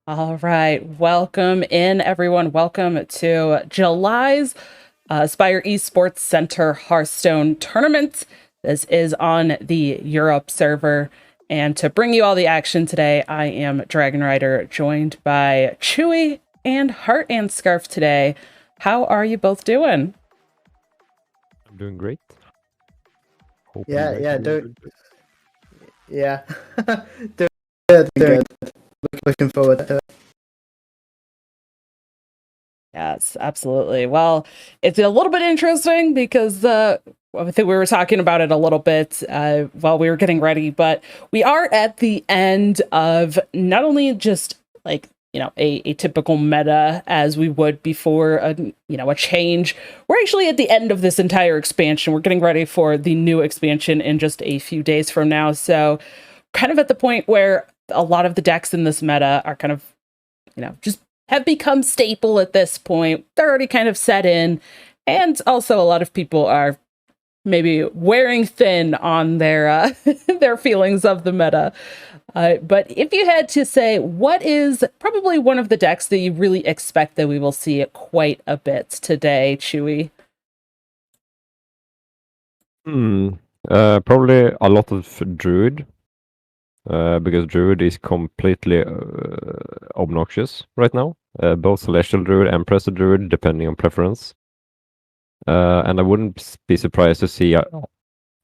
All right. Welcome in, everyone. Welcome to July's Aspire Esports Center Hearthstone tournament. This is on the Europe server. And to bring you all the action today, I am dragonrider, joined by Chewie and HeartAndScarf today. How are you both doing? I'm doing great. Hope you Yeah, guys yeah, are doing do good. yeah, doing good. Looking forward to it. Yes, absolutely. Well, it's a little bit interesting because I think we were talking about it a little bit while we were getting ready, but we are at the end of not only just like a typical meta as we would before a change. We're actually at the end of this entire expansion. We're getting ready for the new expansion in just a few days from now. So, kind of at the point where a lot of the decks in this meta are kind of just have become staple at this point. They're already kind of set in. And also a lot of people are maybe wearing thin on their their feelings of the meta. But if you had to say, what is probably one of the decks that you really expect that we will see quite a bit today, Chewie? Probably a lot of Druid, because Druid is completely obnoxious right now. Both Celestial Druid and Presto Druid, depending on preference. And I wouldn't be surprised to see a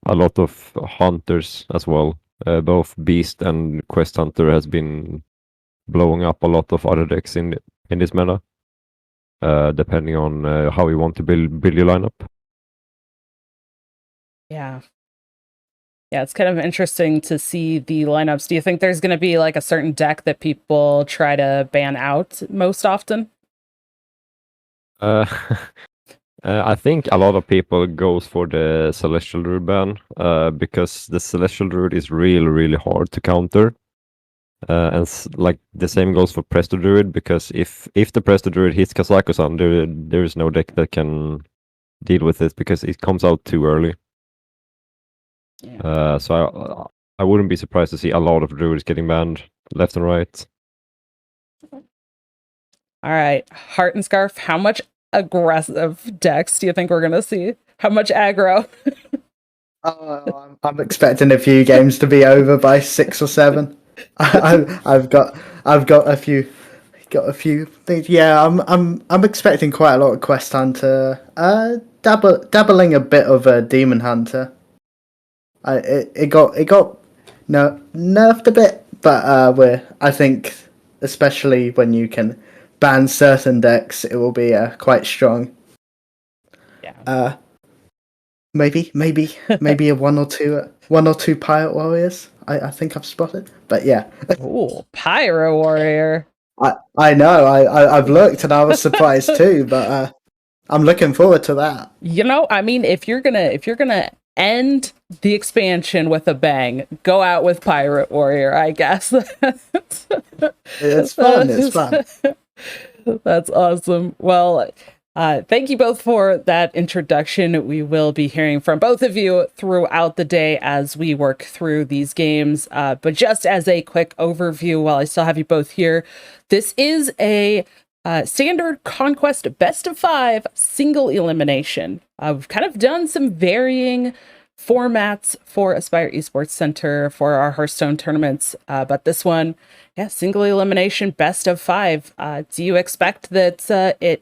lot of Hunters as well. Both Beast and Quest Hunter has been blowing up a lot of other decks in this meta, depending on how you want to build your lineup. Yeah. Yeah, it's kind of interesting to see the lineups. Do you think there's going to be like a certain deck that people try to ban out most often? Uh, I think a lot of people goes for the Celestial Druid ban, because the Celestial Druid is really, really hard to counter. And like the same goes for Presto Druid, because if the Presto Druid hits Kazakusan, there is no deck that can deal with it because it comes out too early. Yeah. So I wouldn't be surprised to see a lot of Druids getting banned left and right. All right, Heart and Scarf, how much aggressive decks do you think we're going to see? How much aggro? I'm expecting a few games to be over by 6 or 7. I've got a few things. Yeah, I'm expecting quite a lot of Quest Hunter. Dabbling a bit of a Demon Hunter. It got nerfed a bit, but I think especially when you can ban certain decks, it will be quite strong. Yeah. Maybe a one or two Pirate Warriors. I think I've spotted, but yeah. Ooh, Pyro Warrior. I know. I've looked and I was surprised too, but I'm looking forward to that. I mean, if you're gonna end the expansion with a bang, go out with Pirate Warrior, I guess. It's fun. It's fun. That's awesome. Well, thank you both for that introduction. We will be hearing from both of you throughout the day as we work through these games. But just as a quick overview, while I still have you both here, this is a standard Conquest best of 5 single elimination. We've kind of done some varying formats for Aspire Esports Center for our Hearthstone tournaments, but this one, yeah, single elimination best of 5. Do you expect that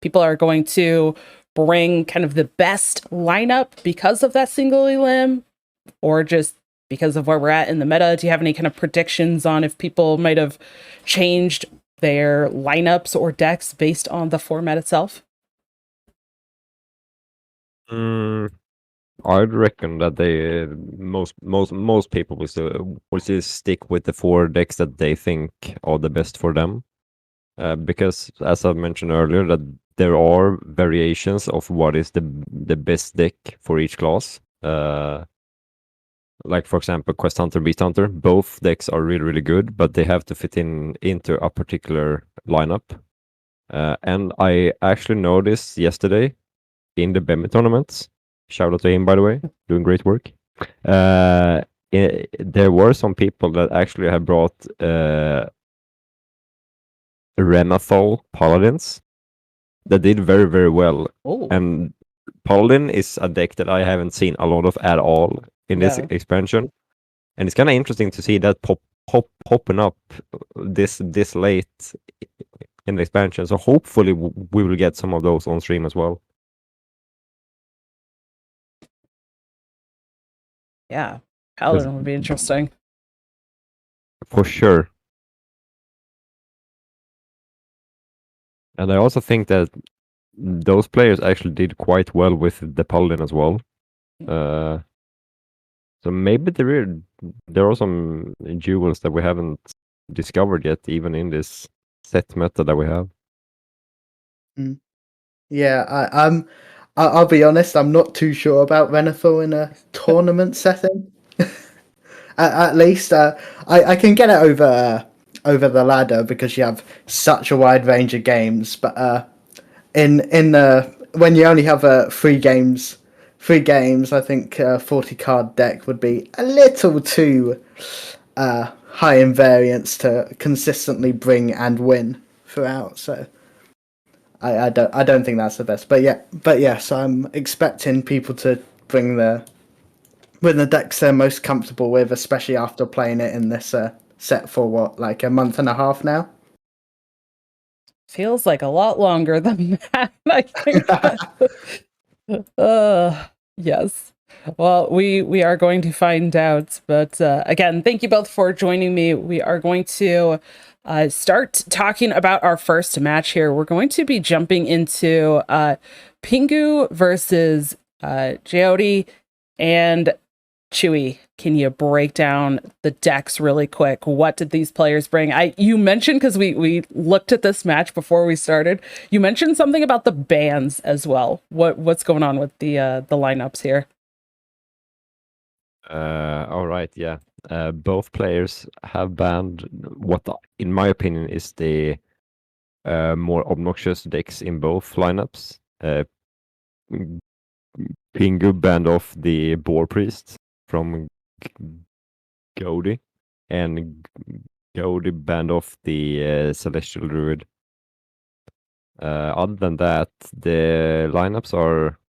people are going to bring kind of the best lineup because of that single elim, or just because of where we're at in the meta? Do you have any kind of predictions on if people might have changed their lineups or decks based on the format itself? I'd reckon that they most people will still stick with the 4 decks that they think are the best for them, because as I mentioned earlier, that there are variations of what is the best deck for each class. Like for example, Quest Hunter, Beast Hunter, both decks are really, really good, but they have to fit into a particular lineup. And I actually noticed yesterday in the Bemi tournaments, shout out to him, by the way, doing great work. There were some people that actually have brought Renathal Paladins that did very, very well. Oh, And Paladin is a deck that I haven't seen a lot of at all in this Yeah. expansion. And it's kind of interesting to see that popping up this late in the expansion. So hopefully we will get some of those on stream as well. yeah. Paladin would be interesting. For sure. And I also think that those players actually did quite well with the Paladin as well. So maybe there are some jewels that we haven't discovered yet, even in this set meta that we have. Yeah, I'll be honest. I'm not too sure about Renathal in a tournament setting. At least, I can get it over the ladder because you have such a wide range of games. But in when you only have 3 games, I think 40-card deck would be a little too high in variance to consistently bring and win throughout. So I don't think that's the best. But yes, I'm expecting people to bring the decks they're most comfortable with, especially after playing it in this set for like a month and a half now. Feels like a lot longer than that. I think. Yes. Well, we are going to find out. But again, thank you both for joining me. We are going to start talking about our first match here. We're going to be jumping into Pingu versus Jyoti and Chewie. Can you break down the decks really quick? What did these players bring? You mentioned, because we looked at this match before we started, you mentioned something about the bans as well. What's going on with the lineups here? All right, yeah. Both players have banned what, in my opinion, is the more obnoxious decks in both lineups. Pingu banned off the Boar Priest from Gaudi, and Gaudi banned off the Celestial Druid. Other than that, the lineups are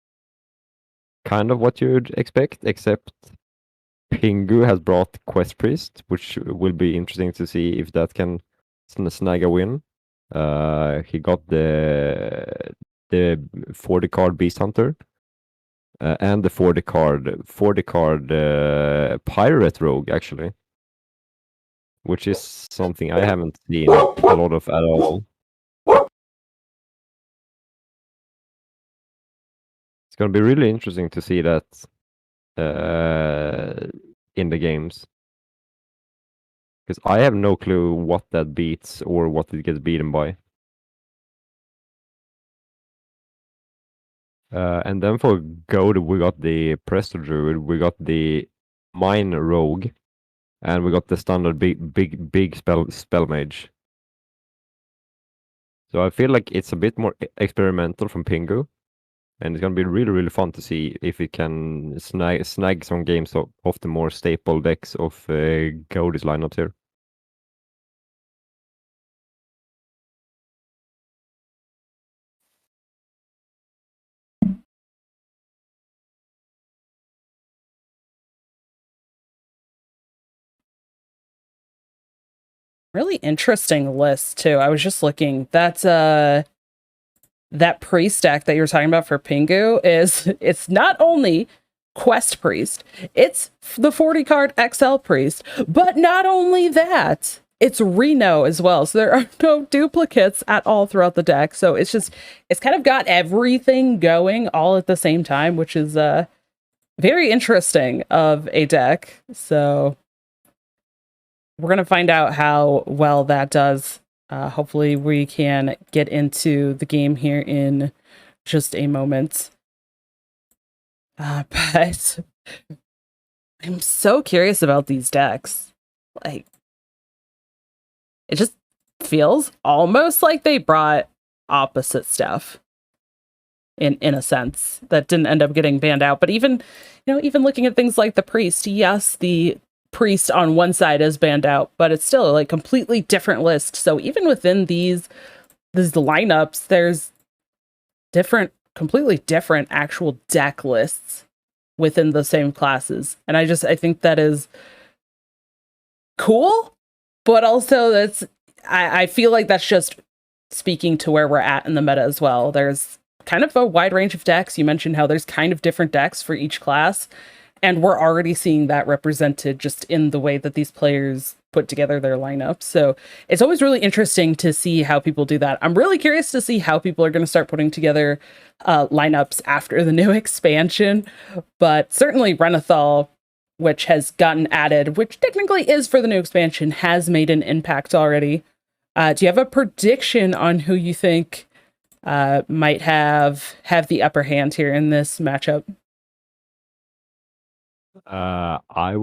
kind of what you'd expect, except Pingu has brought Quest Priest, which will be interesting to see if that can snag a win. He got the 40-card Beast Hunter and the 40-card Pirate Rogue, actually, which is something I haven't seen a lot of at all. It's going to be really interesting to see that in the games, because I have no clue what that beats or what it gets beaten by. And then for Gold, we got the Presto Druid, we got the Mine Rogue, and we got the standard big spell mage. So I feel like it's a bit more experimental from Pingu, and it's gonna be really, really fun to see if it can snag some games of the more staple decks of Gold's lineups here. Really interesting list too. I was just looking. That's that priest deck that you were talking about for Pingu it's not only Quest Priest, it's the 40-card XL Priest, but not only that, it's Reno as well. So there are no duplicates at all throughout the deck. So it's kind of got everything going all at the same time, which is very interesting of a deck. So we're going to find out how well that does. Hopefully we can get into the game here in just a moment. But I'm so curious about these decks. Like, it just feels almost like they brought opposite stuff in a sense that didn't end up getting banned out. But even looking at things like the priest, yes, the priest on one side is banned out, but it's still like completely different list. So even within these lineups, there's completely different actual deck lists within the same classes. And I think that is cool, but also I feel like that's just speaking to where we're at in the meta as well. There's kind of a wide range of decks. You mentioned how there's kind of different decks for each class, and we're already seeing that represented just in the way that these players put together their lineups. So it's always really interesting to see how people do that. I'm really curious to see how people are going to start putting together lineups after the new expansion, but certainly Renathal, which has gotten added, which technically is for the new expansion, has made an impact already. Do you have a prediction on who you think might have the upper hand here in this matchup? I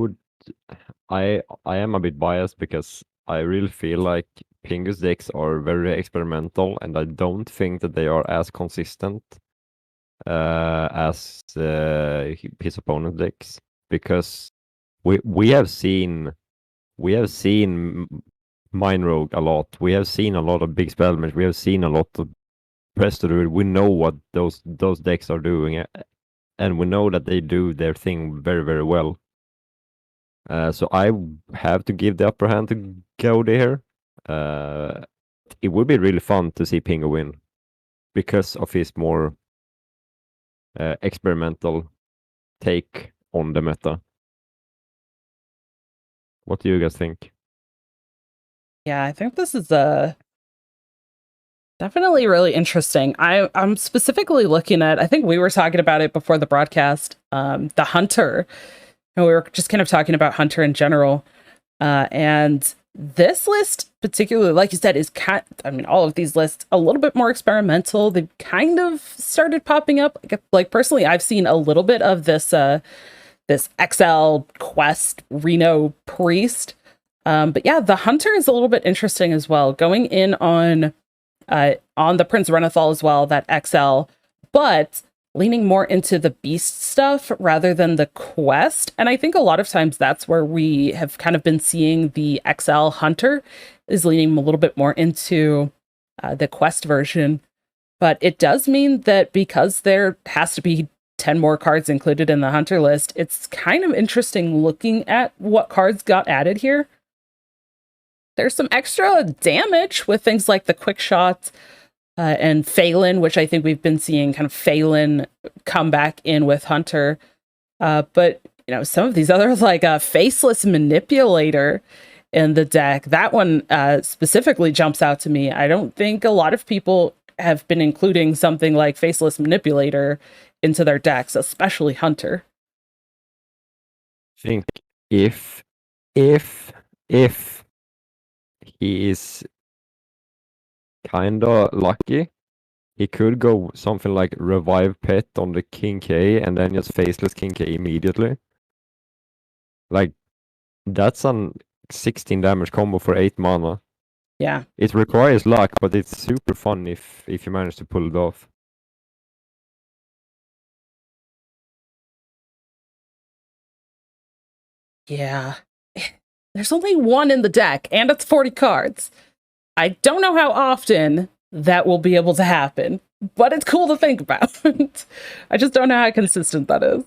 am a bit biased because I really feel like Pingu's decks are very experimental, and I don't think that they are as consistent as his opponent's decks, because we have seen Mind Rogue a lot. We have seen a lot of big spellmage. We have seen a lot of Presto Druid. We know what those decks are doing, and we know that they do their thing very, very well. So I have to give the upper hand to Gaudi here. It would be really fun to see Pingu win because of his more experimental take on the meta. What do you guys think? Yeah, I think this is definitely really interesting. I'm specifically looking at, I think we were talking about it before the broadcast, the Hunter. And we were just kind of talking about Hunter in general. And this list, particularly, like you said, is all of these lists a little bit more experimental. They've kind of started popping up. Like personally, I've seen a little bit of this XL Quest Reno Priest. But yeah, the Hunter is a little bit interesting as well. Going in on the Prince Renathal as well, that XL, but leaning more into the beast stuff rather than the quest. And I think a lot of times that's where we have kind of been seeing the XL Hunter is leaning a little bit more into the quest version. But it does mean that because there has to be 10 more cards included in the Hunter list, it's kind of interesting looking at what cards got added here. There's some extra damage with things like the quick shot and Phelan, which I think we've been seeing kind of Phelan come back in with Hunter. But, some of these others, like a Faceless Manipulator in the deck, that one specifically jumps out to me. I don't think a lot of people have been including something like Faceless Manipulator into their decks, especially Hunter. I think if he is kinda lucky, he could go something like Revive Pet on the King K and then just Faceless King K immediately. Like, that's an 16 damage combo for 8 mana. Yeah. It requires luck, but it's super fun if you manage to pull it off. Yeah. There's only one in the deck, and it's 40 cards. I don't know how often that will be able to happen, but it's cool to think about. I just don't know how consistent that is.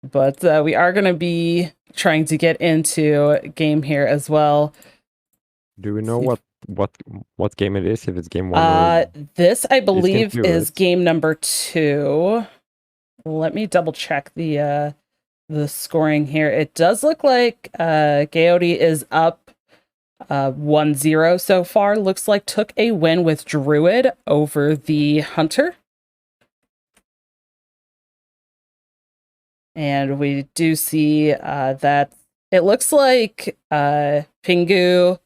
But we are going to be trying to get into a game here as well. Do we know what game it is? If it's game 1? This, I believe, game 2, is right? game number 2. Let me double check the scoring here. It does look like Gaudi is up 1-0 so far. Looks like took a win with Druid over the Hunter. And we do see that it looks like Pingu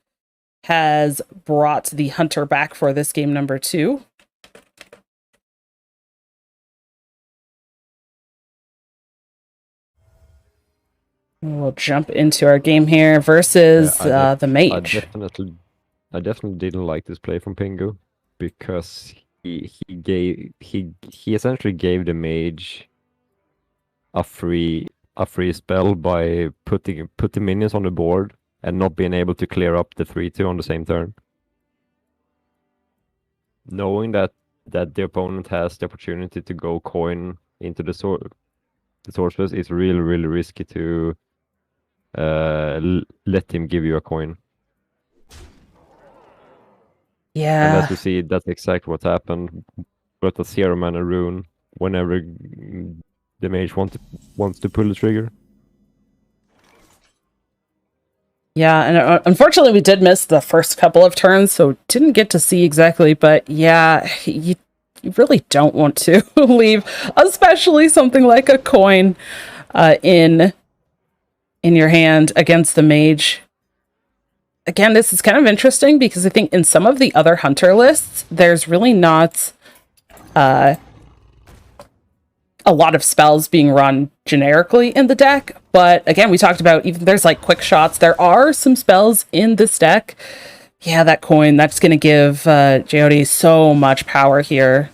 has brought the Hunter back for this game number 2. We'll jump into our game here versus the Mage. I definitely didn't like this play from Pingu because he essentially gave the mage a free spell by putting minions on the board and not being able to clear up the 3/2 on the same turn. Knowing that the opponent has the opportunity to go coin into the sorceress is really, really risky to let him give you a coin. And as Yeah. we see, that's exactly what happened. But a 0-mana rune whenever the mage wants to pull the trigger. Yeah, and unfortunately we did miss the first couple of turns, so didn't get to see exactly, but yeah, you really don't want to leave, especially something like a coin in your hand against the mage. Again, this is kind of interesting because I think in some of the other hunter lists, there's really not a lot of spells being run generically in the deck. But again, we talked about even there's like quick shots. There are some spells in this deck. Yeah, that coin, that's going to give JOD so much power here.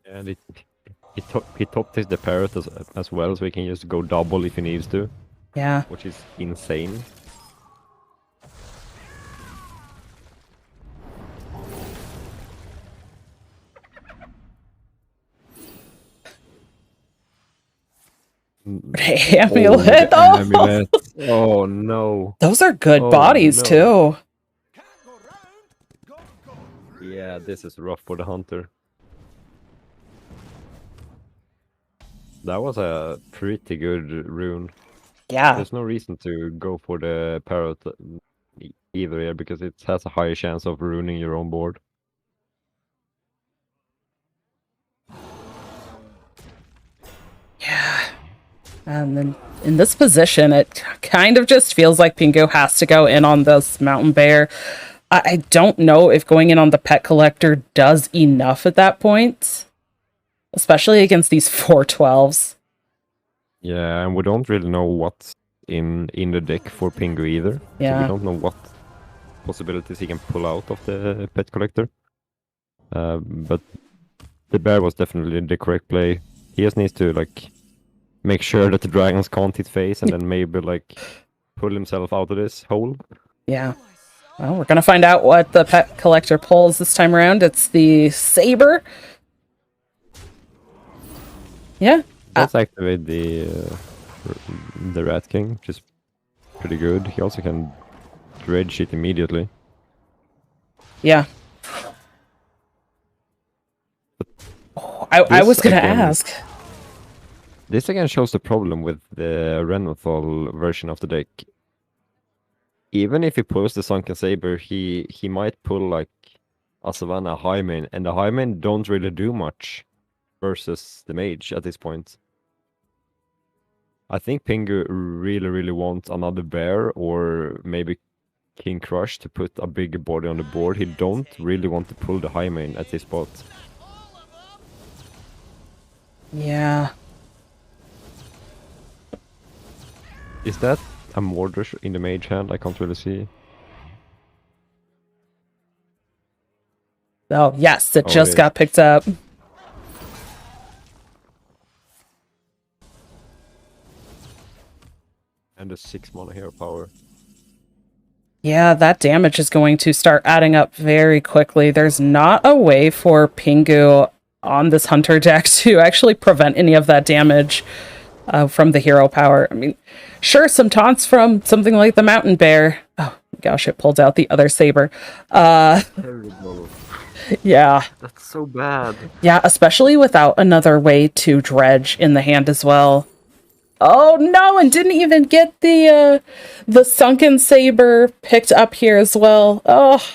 And he topped the parrot as well, so he can just go double if he needs to. Yeah. Which is insane. Amulet. Oh, amulet. Oh no. Those are good bodies too. Yeah, this is rough for the hunter. That was a pretty good rune. Yeah. There's no reason to go for the parrot either here because it has a higher chance of ruining your own board. Yeah. And then in this position, it kind of just feels like Pingu has to go in on this mountain bear. I don't know if going in on the pet collector does enough at that point, especially against these 4/12s. Yeah, and we don't really know what's in the deck for Pingu either. Yeah. So we don't know what possibilities he can pull out of the pet collector. But the bear was definitely the correct play. He just needs to like make sure that the dragons can't hit face and then maybe like pull himself out of this hole. Yeah. Well, we're gonna find out what the pet collector pulls this time around. It's the saber. Yeah. Let's activate the Rat King, which is pretty good. He also can dredge it immediately. Yeah. Oh, I was gonna ask. This again shows the problem with the Renethal version of the deck. Even if he pulls the Sunken Saber, he might pull like a Savannah High Main, and the High Main don't really do much versus the Mage at this point. I think Pingu really wants another bear or maybe King Crush to put a bigger body on the board. He don't really want to pull the High Main at this spot. Yeah. Is that a Mordresh in the Mage hand? I can't really see. Oh, yes, it just got picked up. And the 6-mana hero power. Yeah, that damage is going to start adding up very quickly. There's not a way for Pingu on this Hunter deck to actually prevent any of that damage from the hero power. I mean, sure, some taunts from something like the Mountain Bear. Oh, gosh, it pulled out the other saber. Terrible. Yeah. That's so bad. Yeah, especially without another way to dredge in the hand as well. Oh no, and didn't even get the Sunken Saber picked up here as well. Oh.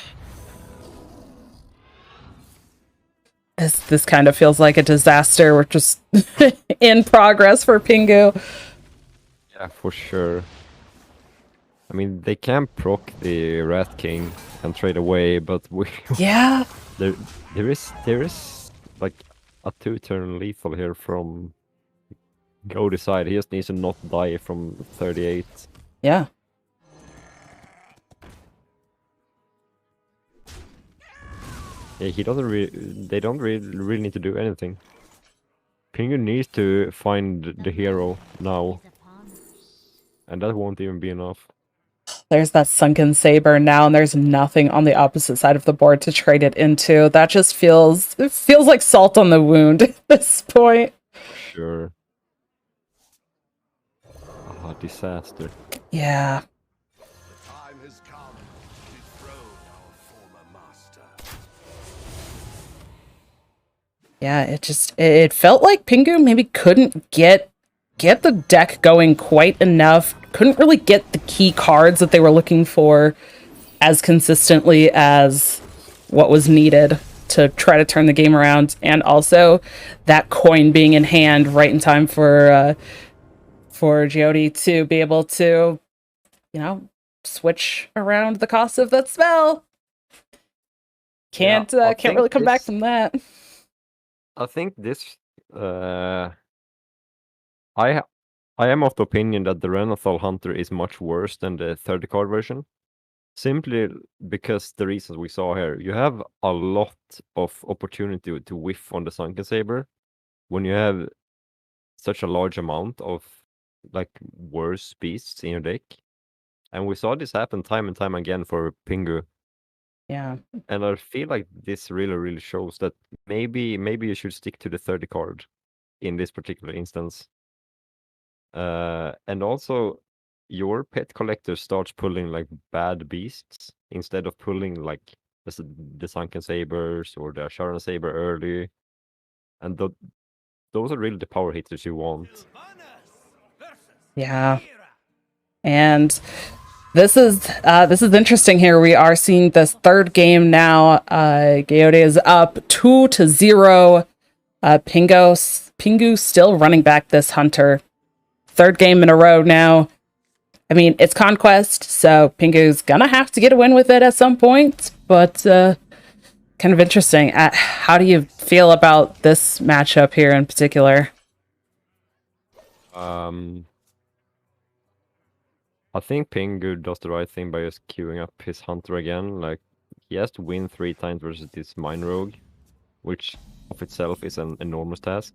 This kind of feels like a disaster. We're just in progress for Pingu. Yeah, for sure. I mean, they can proc the Rat King and trade away, but Yeah. there is like a 2-turn lethal here from Goldie side. He just needs to not die from 38. Yeah. Yeah, he doesn't they don't really need to do anything. Pingu needs to find the hero now, and that won't even be enough. There's that sunken saber now, and there's nothing on the opposite side of the board to trade it into. That just feels like salt on the wound at this point. Sure. Ah, disaster. Yeah. The time has come to dethrone our former master. Yeah, it felt like Pingu maybe couldn't get the deck going quite enough. Couldn't really get the key cards that they were looking for as consistently as what was needed to try to turn the game around, and also that coin being in hand right in time for Geode to be able to, switch around the cost of that spell. Can't really come back from that. I think this. I am of the opinion that the Renathal Hunter is much worse than the 30 card version. Simply because the reasons we saw here. You have a lot of opportunity to whiff on the Sunken Saber when you have such a large amount of like worse beasts in your deck. And we saw this happen time and time again for Pingu. Yeah. And I feel like this really shows that maybe you should stick to the 30 card in this particular instance. And also, your pet collector starts pulling like bad beasts instead of pulling like the Sunken Sabers or the Sharon Saber early. And those are really the power hitters you want. Yeah. And this is interesting here. We are seeing this third game now. Geode is up 2-0. Pingu still running back this Hunter. Third game in a row now. I mean, it's Conquest, so Pingu's gonna have to get a win with it at some point, but kind of interesting. How do you feel about this matchup here in particular? I think Pingu does the right thing by just queuing up his Hunter again. Like, he has to win 3 times versus this Mine Rogue, which of itself is an enormous task.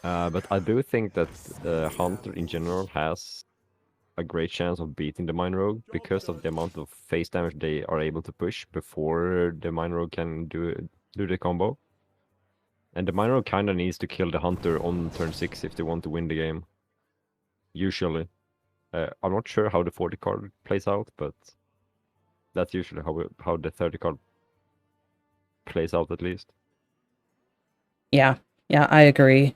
But I do think that the Hunter in general has a great chance of beating the Mine Rogue because of the amount of face damage they are able to push before the Mine Rogue can do the combo. And the Mine Rogue kind of needs to kill the Hunter on turn 6 if they want to win the game. Usually. I'm not sure how the 40 card plays out, but that's usually how the 30 card plays out at least. Yeah, I agree.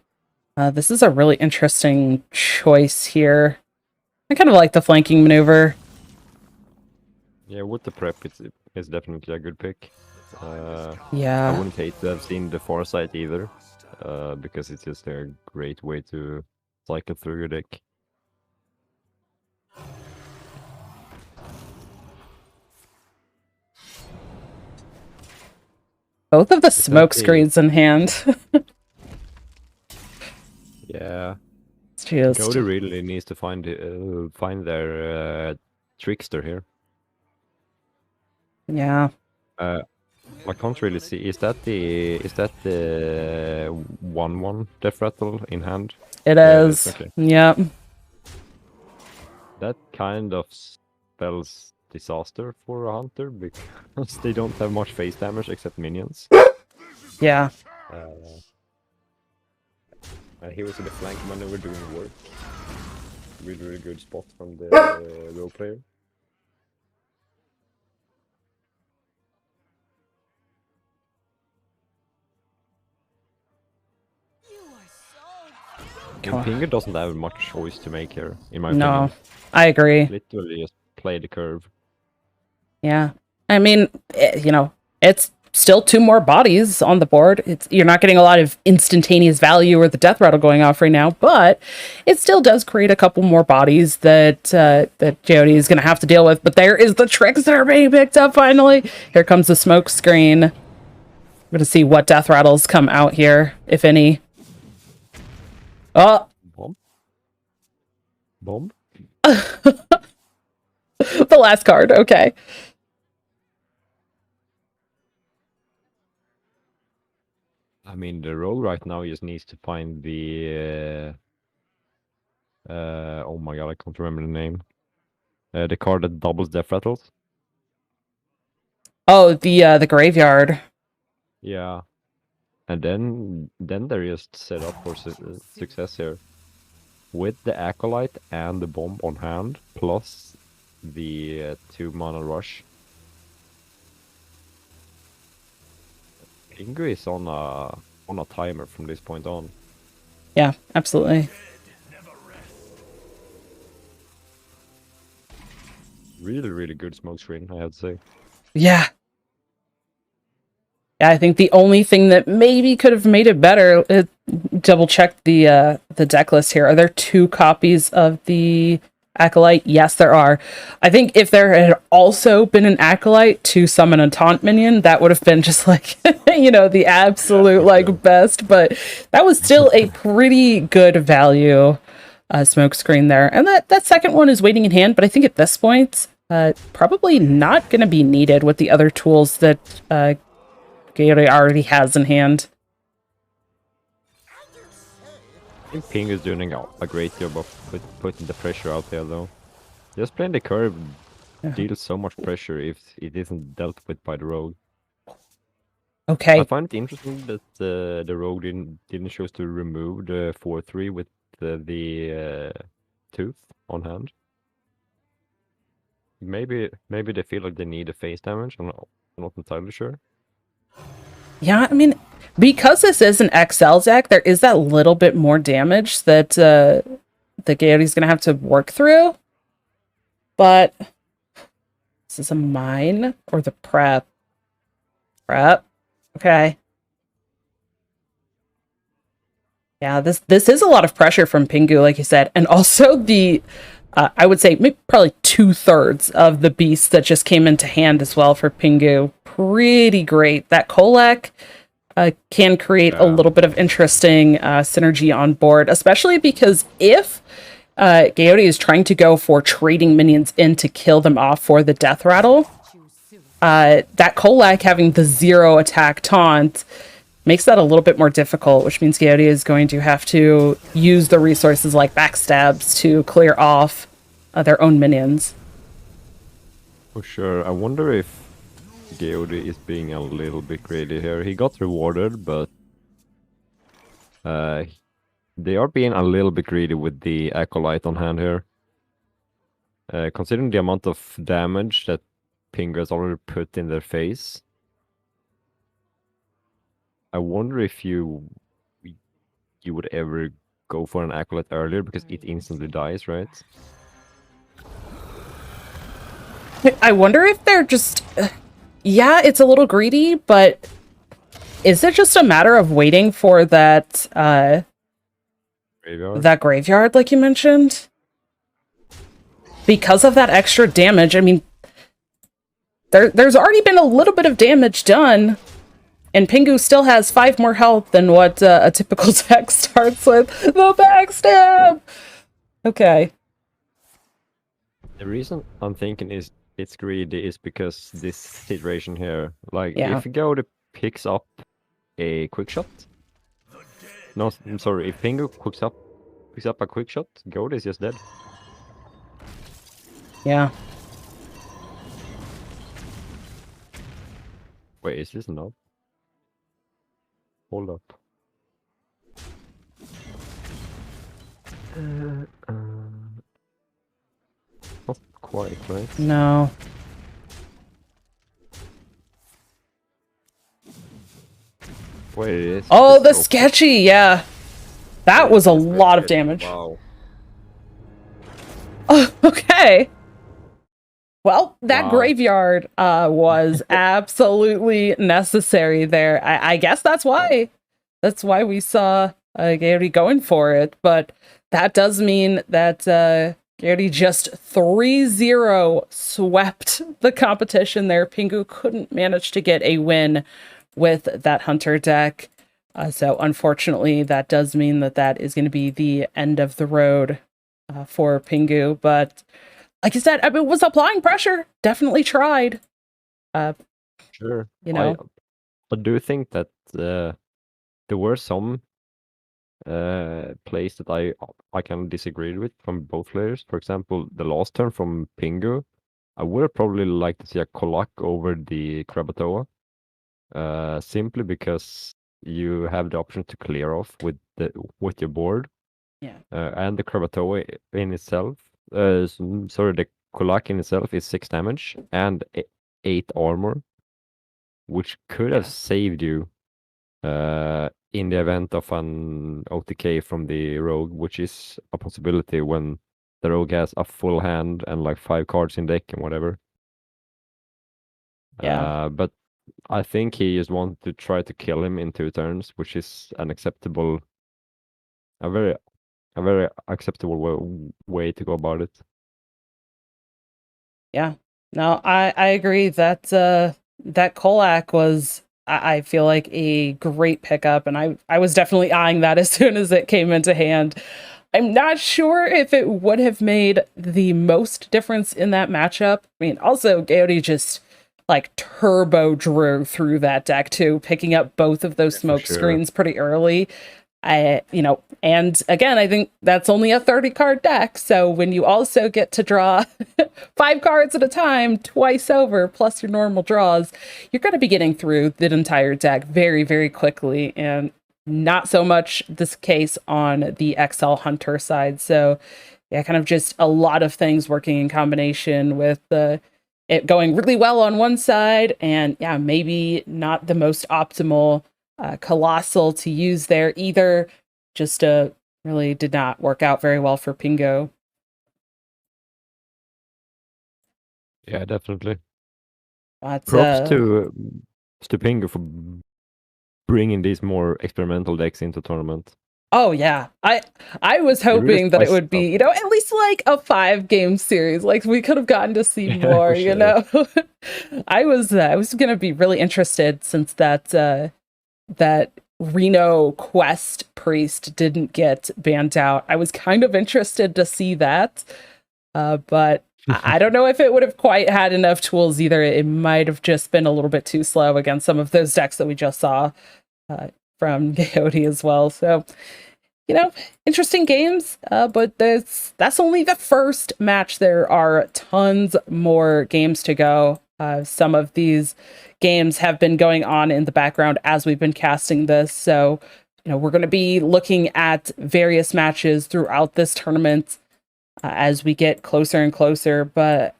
This is a really interesting choice here. I kind of like the flanking maneuver. Yeah, with the prep, it's definitely a good pick. Yeah. I wouldn't hate to have seen the Foresight either, because it's just a great way to cycle through your deck. Both of the smoke screens in hand. Yeah. It's just... Cody really needs to find their trickster here. Yeah. I can't really see. Is that the 1/1 Death Rattle in hand? It is. Okay. Yep. That kind of spells disaster for a Hunter because they don't have much face damage except minions. Yeah. He was in the flank maneuver doing work. Really good spot from the role player. Pingu doesn't have much choice to make here, in my opinion. No, I agree. Literally just play the curve. Yeah. I mean, it's still 2 more bodies on the board. You're not getting a lot of instantaneous value or the death rattle going off right now, but it still does create a couple more bodies that Geode is going to have to deal with. But there is the tricks that are being picked up finally. Here comes the smoke screen. We're going to see what death rattles come out here, if any. Oh. Bomb? The last card, okay. I mean, the role right now just needs to find the. Oh my god, I can't remember the name. The card that doubles death rattles. Oh, the graveyard. Yeah, and then they're just set up for success here. With the Acolyte and the bomb on hand, plus the 2 mana rush. Pingu is on a timer from this point on. Yeah, absolutely. Really, really good smoke screen, I have to say. Yeah. Yeah, I think the only thing that maybe could have made it better, double check the deck list here. Are there 2 copies of the Acolyte? Yes, there are. I think if there had also been an Acolyte to summon a taunt minion, that would have been just like, the absolute like best, but that was still a pretty good value smoke screen there. And that second one is waiting in hand, but I think at this point, probably not going to be needed with the other tools that Gatori already has in hand. I think Ping is doing a great job of putting the pressure out there, though. Just playing the curve deals so much pressure if it isn't dealt with by the rogue. Okay. I find it interesting that the rogue didn't choose to remove the 4/3 with the tooth on hand. Maybe they feel like they need a face damage. I'm not entirely sure. Yeah, I mean, because this is an XL deck, there is that little bit more damage that the Gayoti's going to have to work through. But this is a mine or the prep? Prep. Okay. Yeah, this is a lot of pressure from Pingu, like you said, and also the I would say maybe probably 2/3 of the beasts that just came into hand as well for Pingu. Pretty great. That Kolak can create a little bit of interesting synergy on board, especially because if Gaoti is trying to go for trading minions in to kill them off for the death rattle, that Kolak having the 0 attack taunt makes that a little bit more difficult, which means Gaoti is going to have to use the resources like backstabs to clear off their own minions. For sure. I wonder if Gaoti is being a little bit greedy here. He got rewarded, but they are being a little bit greedy with the Acolyte on hand here. Considering the amount of damage that Pingu has already put in their face, I wonder if you would ever go for an Acolyte earlier, because it instantly dies, right? I wonder if they're just... yeah, it's a little greedy, but is it just a matter of waiting for that Graveyard? that graveyard, like you mentioned? Because of that extra damage, I mean, there's already been a little bit of damage done, and Pingu still has 5 more health than what a typical deck starts with. The backstab! Okay. The reason I'm thinking is it's greedy is because this situation here, like, Yeah. if Gaoti picks up a quick shot, no, I'm sorry, if Pingu picks up a quick shot, Gaoti is just dead. Yeah. Wait, is this enough? Hold up. Not quite, right? No. Wait, it is. Oh, it's the so- sketchy, yeah. That was a lot of damage. Wow. Oh, okay. Well, that Wow. graveyard was absolutely necessary there. I guess that's why. That's why we saw Gaoti going for it. But that does mean that Gaoti just 3-0 swept the competition there. Pingu couldn't manage to get a win with that Hunter deck. So unfortunately, that does mean that is going to be the end of the road for Pingu. But like you said, I mean, was applying pressure. Definitely tried. Sure. You know. I do think that there were some plays that I kind of disagreed with from both players. For example, the last turn from Pingu, I would have probably liked to see a Kolak over the Krakatoa, simply because you have the option to clear off with your board. Yeah. And the Krakatoa in itself, the Kolak in itself is 6 damage and 8 armor, which could have saved you in the event of an OTK from the rogue, which is a possibility when the rogue has a full hand and like 5 cards in deck and whatever. Yeah. But I think he just wanted to try to kill him in 2 turns, which is a very acceptable way to go about it. Yeah. No, I agree that that Kolak was, I feel like, a great pickup, and I was definitely eyeing that as soon as it came into hand. I'm not sure if it would have made the most difference in that matchup. I mean, also Gaudi just like turbo drew through that deck too, picking up both of those smoke screens pretty early. And again, I think that's only a 30 card deck. So when you also get to draw 5 cards at a time, twice over, plus your normal draws, you're going to be getting through the entire deck very, very quickly. And not so much this case on the XL Hunter side. So yeah, kind of just a lot of things working in combination with it going really well on one side, and yeah, maybe not the most optimal Colossal to use there either. Just really did not work out very well for Pingo. Yeah, definitely. But, Props to Pingo for bringing these more experimental decks into tournament. Oh yeah, I was hoping that it would be, at least like a 5-game series. Like we could have gotten to see more, sure. I was gonna be really interested, since that Reno Quest Priest didn't get banned out. I was kind of interested to see that, but I don't know if it would have quite had enough tools either. It might have just been a little bit too slow against some of those decks that we just saw from Gaudi as well. So, interesting games, but that's only the first match. There are tons more games to go. Some of these games have been going on in the background as we've been casting this. So, we're going to be looking at various matches throughout this tournament as we get closer and closer. But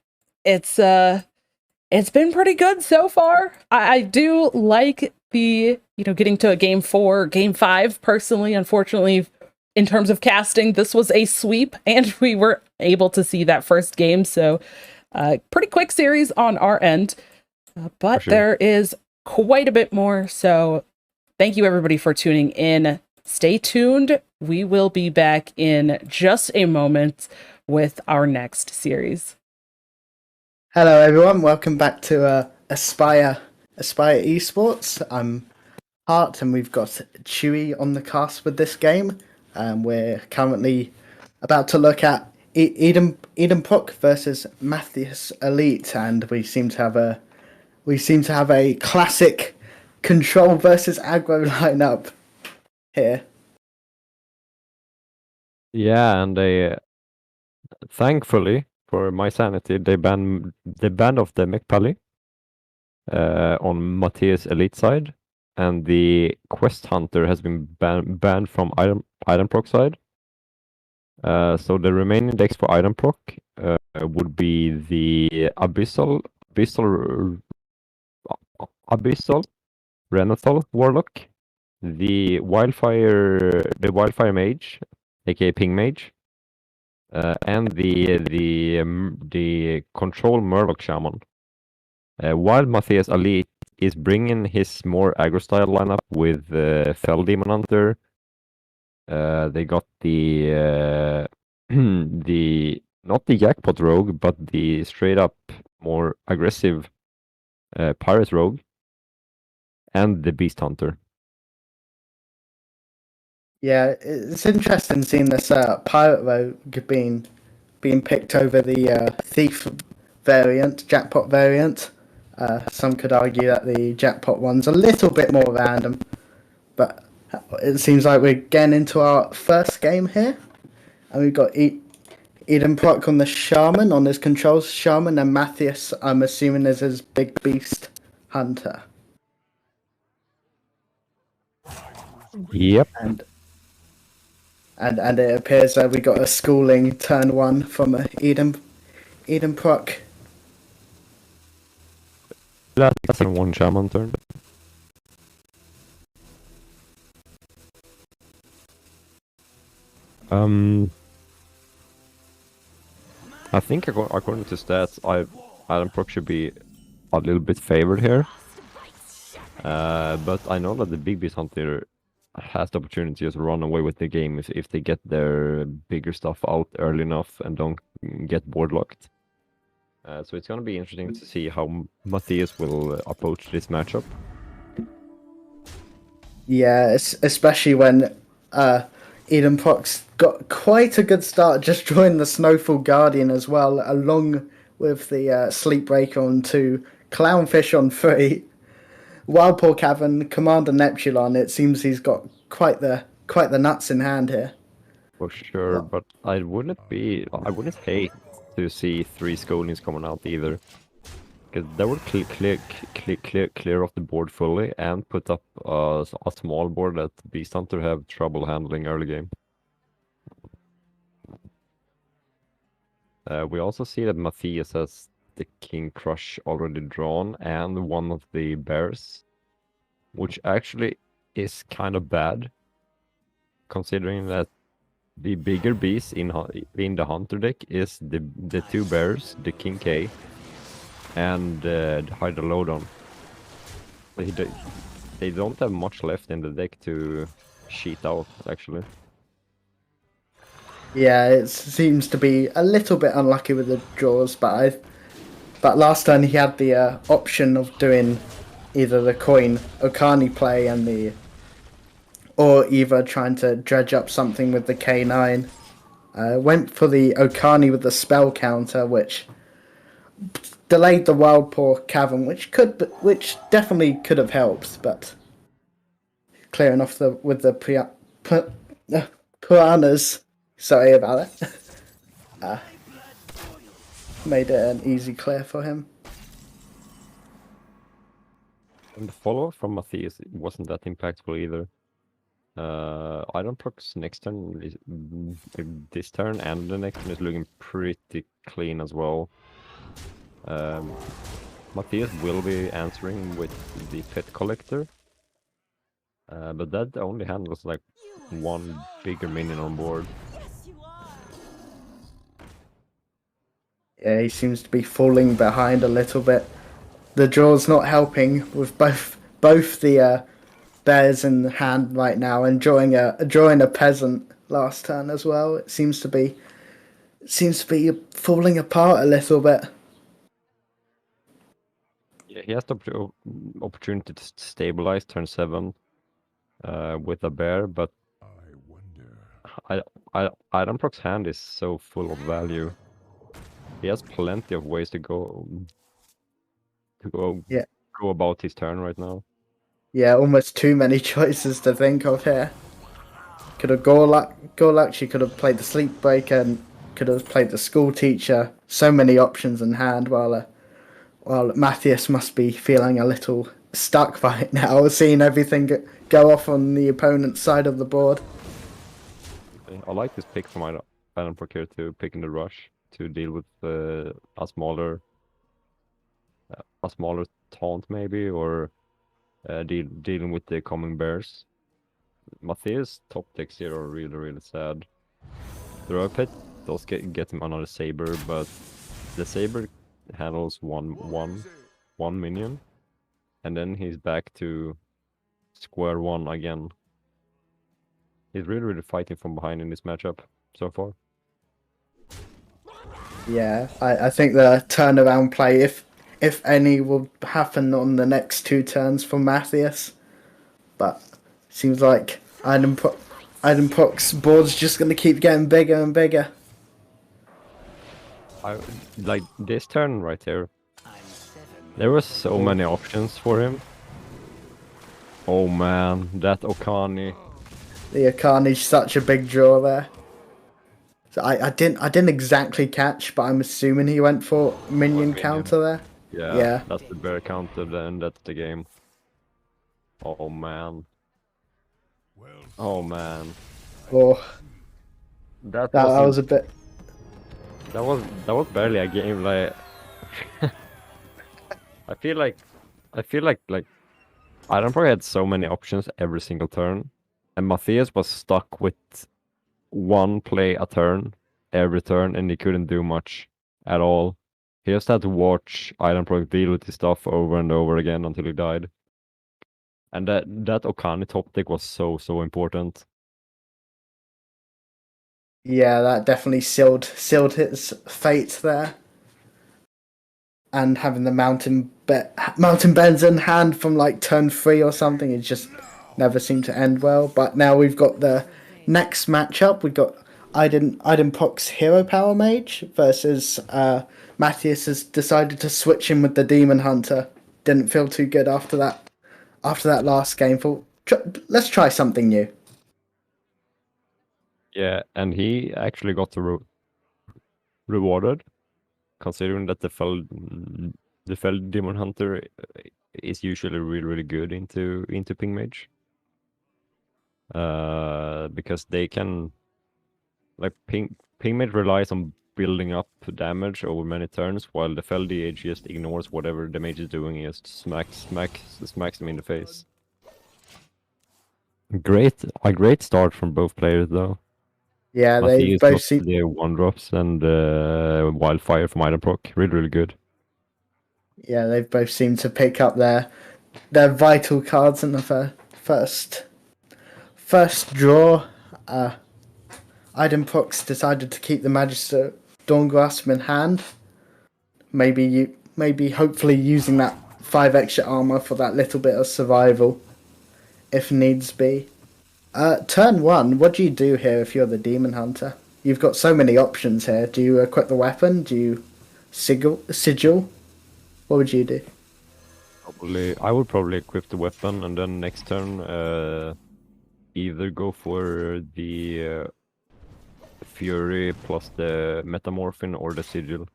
it's been pretty good so far. I do like the, getting to a game 4, game 5 personally. Unfortunately, in terms of casting, this was a sweep and we were able to see that first game. So pretty quick series on our end, but sure, there is quite a bit more. So thank you everybody for tuning in. Stay tuned. We will be back in just a moment with our next series. Hello everyone, welcome back to Aspire Esports. I'm Hart and we've got Chewie on the cast with this game. We're currently about to look at Eden Proc versus Matthias Elite, and we seem to have a classic control versus aggro lineup here. Yeah, and they thankfully for my sanity, they banned off the Mekpali on Matthias Elite side, and the Quest Hunter has been banned from Iron Proc side. So the remaining decks for Iron Proc would be the Abyssal Renathal Warlock, the Wildfire Mage, aka Ping Mage, and the Control Murloc Shaman. While Matthias Elite is bringing his more aggro style lineup with Fell Demon Hunter. They got the not the Jackpot Rogue, but the straight up more aggressive Pirate Rogue, and the Beast Hunter. Yeah, it's interesting seeing this Pirate Rogue being picked over the Thief variant, Jackpot variant. Some could argue that the Jackpot one's a little bit more random, but It seems like we're getting into our first game here. And we've got Eden Proc on the Shaman, on his controls Shaman, and Matthias, I'm assuming, is his big beast hunter. Yep. And it appears that we got a schooling turn 1 from Eden Proc. That's a one shaman turn. I think according to stats, Adam Proc should be a little bit favored here. But I know that the Big Beast Hunter has the opportunity to just run away with the game if they get their bigger stuff out early enough and don't get board locked. So it's going to be interesting to see how Matthias will approach this matchup. Yeah, especially when Eden Proc's got quite a good start, just drawing the Snowfall Guardian as well, along with the Sleepbreaker on 2, Clownfish on 3, Wildpaw Cavern, Commander Neptulon. It seems he's got quite the nuts in hand here. For sure, but I wouldn't hate to see 3 Scolings coming out either. Because that would clear off the board fully and put up a small board that Beast Hunter have trouble handling early game. We also see that Matthias has the King Crush already drawn and one of the bears, which actually is kind of bad, considering that the bigger beast in the Hunter deck is the 2 bears, the King K, and the Hydrolodon. They don't have much left in the deck to cheat out, actually. Yeah, it seems to be a little bit unlucky with the draws, but last turn he had the option of doing either the coin Okani play or either trying to dredge up something with the K9. Went for the Okani with the spell counter, which delayed the Wildpaw Cavern, which definitely could have helped, but clearing off with the piranhas. Sorry about it. Made it an easy clear for him. And the follow from Matthias wasn't that impactful either. Iron Proc's next turn, this turn and the next turn is looking pretty clean as well. Matthias will be answering with the Pet Collector, but that only handles like 1 bigger minion on board. Yeah, he seems to be falling behind a little bit. The draw's not helping with both the bears in hand right now, and drawing a peasant last turn as well. It seems to be falling apart a little bit. Yeah, he has the opportunity to stabilize turn 7 with a bear, but Iron Proc's hand is so full of value. He has plenty of ways to go about his turn right now. Yeah, almost too many choices to think of here. Could have Gorlak, she could have played the Sleepbreaker, and could have played the School Teacher. So many options in hand, while Matthias must be feeling a little stuck right now, seeing everything go off on the opponent's side of the board. I like this pick from Iron Proc here to pick in the rush to deal with a smaller taunt maybe, or dealing with the coming bears. Matthias' top decks here are really sad. The Royal Pet does get him another Saber, but the Saber handles one minion, and then he's back to square one again. He's really fighting from behind in this matchup so far. Yeah, I think the turnaround play, if any, will happen on the next 2 turns for Matthias. But seems like Eden Proc's board's just going to keep getting bigger and bigger. Like this turn right here, there were so many options for him. Oh man, that Okani The Akani's such a big draw there. So I didn't exactly catch, but I'm assuming he went for minion counter there. Yeah. That's the bear counter, then that's the game. Oh man. Oh man. Oh, That that wasn't- was a bit. that was barely a game. Like I feel like I don't probably had so many options every single turn, and Matthias was stuck with one play a turn every turn, and he couldn't do much at all. He just had to watch Iron Pro deal with his stuff over and over again until he died. And that Okani top deck was so important. Yeah, that definitely sealed his fate there. And having the mountain bends in hand from like turn 3 or something, it just never seemed to end well. But now we've got the next matchup. We've got Aiden Pock's Hero Power Mage versus Matthias has decided to switch him with the Demon Hunter. Didn't feel too good after that last game. Let's try something new. Yeah, and he actually got rewarded, considering that the fell Demon Hunter is usually really good into Ping Mage. Because they can, like, Ping Mage relies on building up damage over many turns, while the fell DH just ignores whatever the mage is doing, and just smacks them in the face. A great start from both players though. Yeah, they Matthias both got seem. the 1-drops and Wildfire from Iron Proc. Really good. Yeah, they've both seemed to pick up their vital cards in the first draw. Iden Prox decided to keep the Magister Dawngrasp in hand. Maybe hopefully using that 5 extra armor for that little bit of survival, if needs be. Turn 1, what do you do here if you're the Demon Hunter? You've got so many options here. Do you equip the weapon? Do you sigil? What would you do? I would probably equip the weapon, and then next turn either go for the Fury plus the Metamorphin or the Sigil.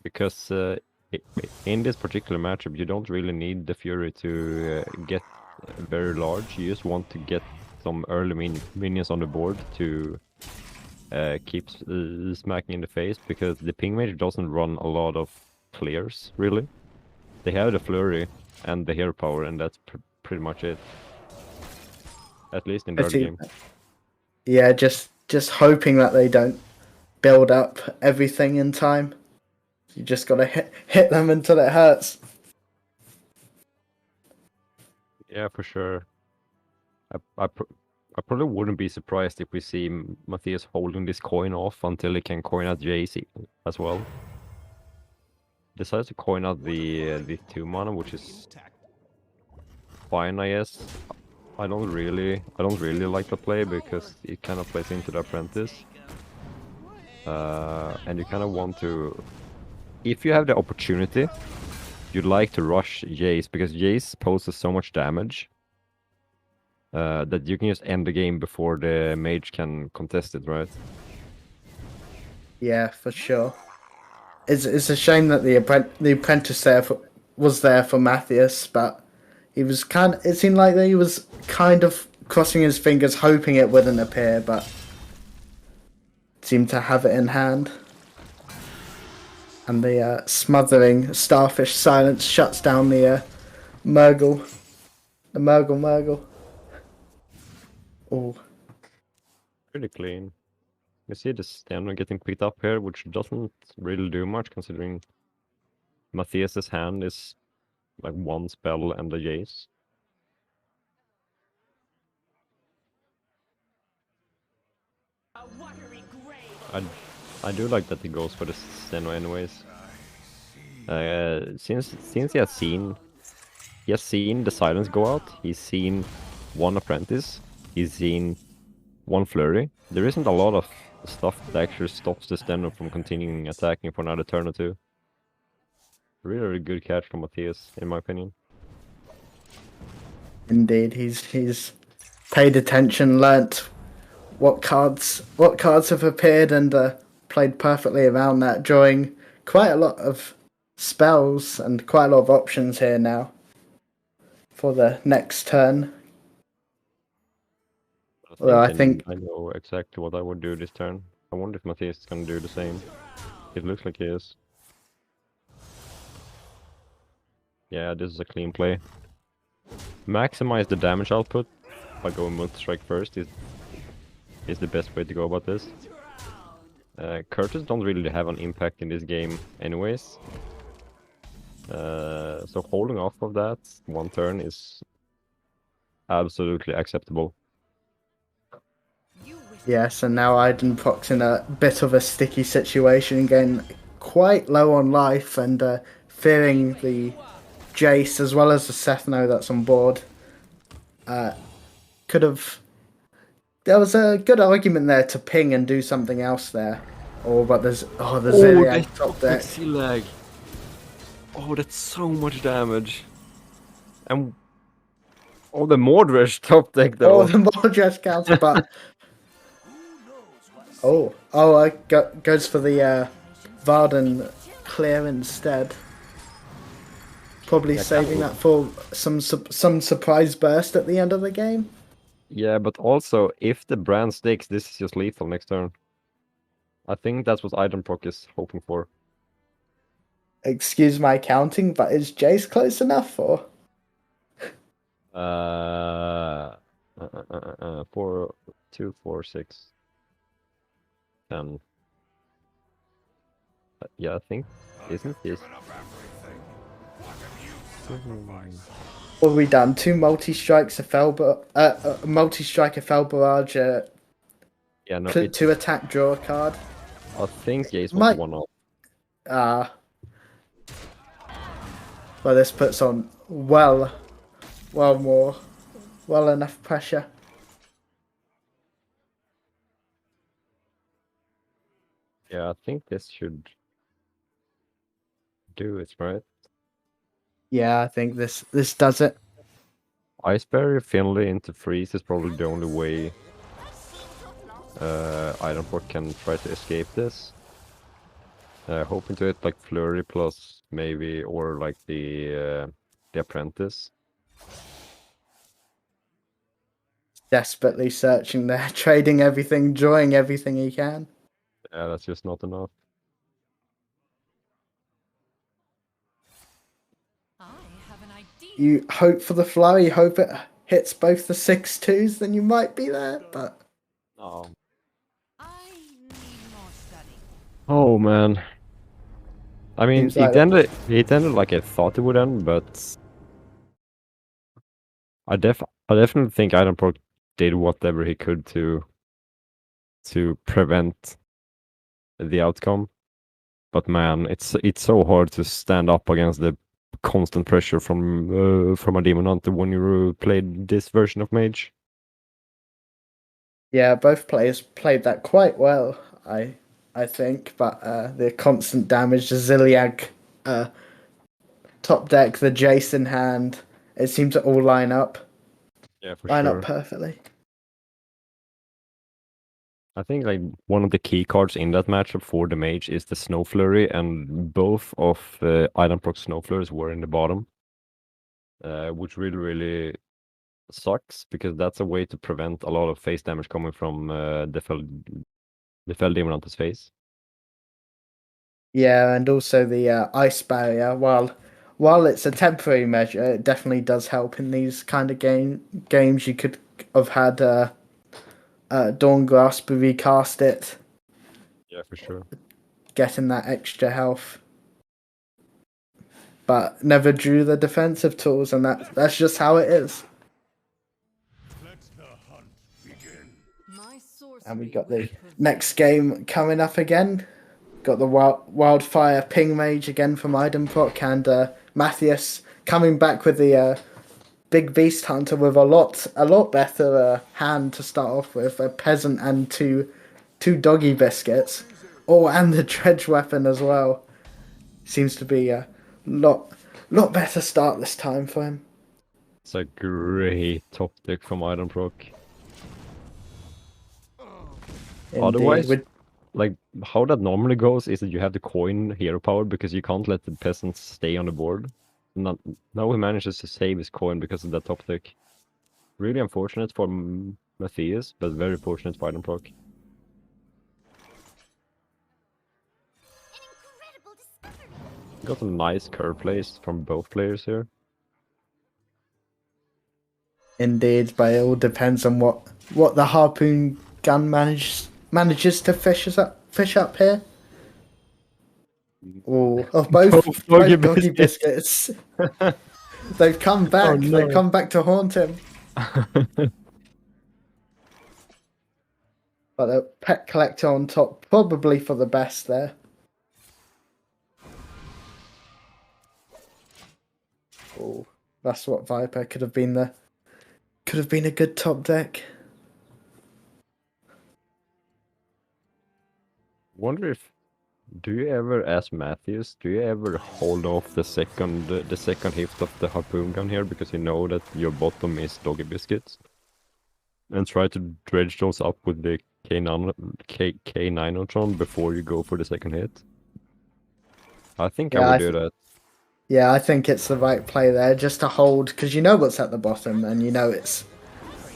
Because in this particular matchup, you don't really need the Fury to get very large. You just want to get some early minions on the board to keep smacking in the face, because the Ping Mage doesn't run a lot of clears, really. They have the Flurry and the Hero Power, and that's pretty much it. At least in the early game. Yeah, just hoping that they don't build up everything in time. You just gotta hit them until it hurts. Yeah, for sure. I probably wouldn't be surprised if we see Matthias holding this coin off until he can coin out Jace as well. Decides to coin out the 2 mana, which is fine, I guess. I don't really like the play, because it kind of plays into the Apprentice. And you kind of want to, if you have the opportunity, you'd like to rush Jace, because Jace poses so much damage that you can just end the game before the mage can contest it, right? Yeah, for sure. It's a shame that the apprentice was there for Matthias, but it seemed like he was kind of crossing his fingers, hoping it wouldn't appear, but seemed to have it in hand. And the smothering starfish silence shuts down the Murgle. The Murgle. Oh. Pretty clean. You see the Stenor getting picked up here, which doesn't really do much, considering Matthias's hand is like 1 spell and a Jace. I do like that he goes for the Steno anyways. Since he has seen the silence go out, he's seen 1 apprentice, he's seen 1 flurry. There isn't a lot of stuff that actually stops the Steno from continuing attacking for another turn or 2. Really, really good catch from Matthias, in my opinion. Indeed, he's paid attention, learnt what cards have appeared, and played perfectly around that, drawing quite a lot of spells and quite a lot of options here now for the next turn. Well, I think I know exactly what I would do this turn. I wonder if Matthias is gonna do the same. It looks like he is. Yeah, this is a clean play. Maximize the damage output by going multi-strike first is the best way to go about this. Curtis don't really have an impact in this game anyways. So holding off of that one turn is absolutely acceptable. yes, and now Idenprock's in a bit of a sticky situation, getting quite low on life and fearing the Jace as well as the Sethno that's on board. Could have. There was a good argument there to ping and do something else there. Oh, but there's the Zilliag top deck. Lag. Oh, that's so much damage. And oh, the Mordresh top deck though. Oh, the Mordresh counter, but I goes for the Varden clear instead. Probably saving that for some surprise burst at the end of the game. Yeah, but also if the brand sticks, this is just lethal next turn. I think that's what Idenprock is hoping for. Excuse my counting, but is Jace close enough for? 4, 2, 4, 6, 10. Yeah, I think isn't this? What have we done? 2 multi-strikes, a fell multi-strike, a fell barrage, Yeah, no. 2 attack, draw a card. I think Jace wants one off. Well, this puts on well enough pressure. Yeah, I think this should do it, right? Yeah, I think this does it. Ice Barrier Finley into freeze is probably the only way Ironport can try to escape this. Hoping to hit like Flurry plus maybe, or like the Apprentice. Desperately searching there, trading everything, drawing everything he can. Yeah, that's just not enough. You hope for the flurry, hope it hits both the 6/2s, then you might be there, but... Oh man. I mean, Seems like it ended like I thought it would end, but I definitely think Ironport did whatever he could to prevent the outcome. But man, it's so hard to stand up against the constant pressure from a Demon Hunter when you played this version of Mage. Yeah, both players played that quite well, I think, but the constant damage, the Zilliag top deck, the Jason hand, it seemed to all line up. Yeah, for line sure. up perfectly. I think like one of the key cards in that matchup for the Mage is the Snow Flurry, and both of Ironproc Snow Flurries were in the bottom, which really sucks because that's a way to prevent a lot of face damage coming from the Fell Demon Hunter's face. Yeah, and also the ice barrier. While it's a temporary measure, it definitely does help in these kind of games. You could have had Dawn Grasp recast it. Yeah, for sure. Getting that extra health. But never drew the defensive tools, and that's just how it is. Let the hunt begin. And we got the next game coming up again. Got the Wildfire Ping Mage again from Idenproc, and Matthias coming back with the Big Beast Hunter with a lot better hand to start off with. A Peasant and two Doggy Biscuits. Oh, and the Dredge Weapon as well. Seems to be lot better start this time for him. It's a great top deck from Iron Proc. Indeed. Otherwise, With- like how that normally goes is that you have the coin hero power because you can't let the peasants stay on the board. Now he manages to save his coin because of that top deck. Really unfortunate for Matthias, but very fortunate for Iron Proc. Got a nice curve plays from both players here. Indeed, but it all depends on what the harpoon gun manages to fish up here. Oh, both Both doggy doggy biscuits. They've come back. Oh, no. They've come back to haunt him. But the pet collector on top, probably for the best there. Oh, that's what Viper could have been a good top deck. Wonder if do you ever, as Matthews, do you ever hold off the second hit of the harpoon gun here because you know that your bottom is doggy biscuits, and try to dredge those up with the K9 before you go for the second hit? I think Yeah, I would I do that. Yeah, I think it's the right play there, just to hold, because you know what's at the bottom, and you know it's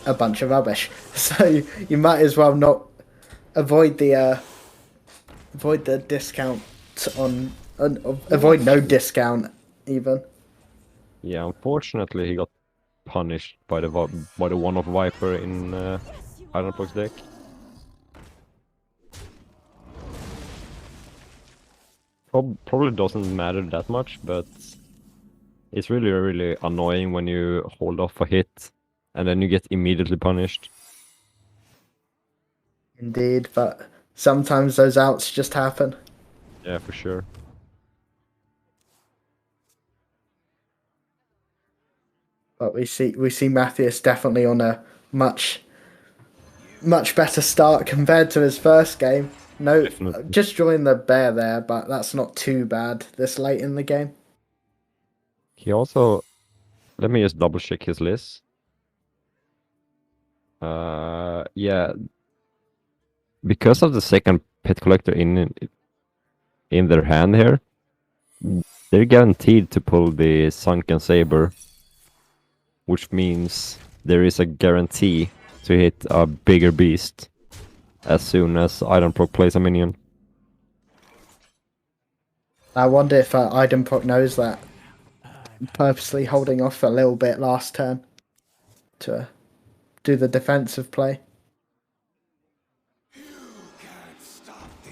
a bunch of rubbish. So you might as well not avoid the discount avoid no discount even. Yeah, unfortunately he got punished by the one of Viper in Iron Proc's deck. Probably doesn't matter that much, but it's really, really annoying when you hold off a hit and then you get immediately punished. Indeed, but sometimes those outs just happen. Yeah, for sure. But we see Matthias definitely on a much better start compared to his first game. No, Definitely. just joined the bear there, but that's not too bad this late in the game. He also, let me just double check his list. Yeah, because of the second pet collector in their hand here, they're guaranteed to pull the Sunken Saber, which means there is a guarantee to hit a bigger beast as soon as Iron Proc plays a minion. I wonder if Idenproc knows that. Purposely holding off a little bit last turn to do the defensive play.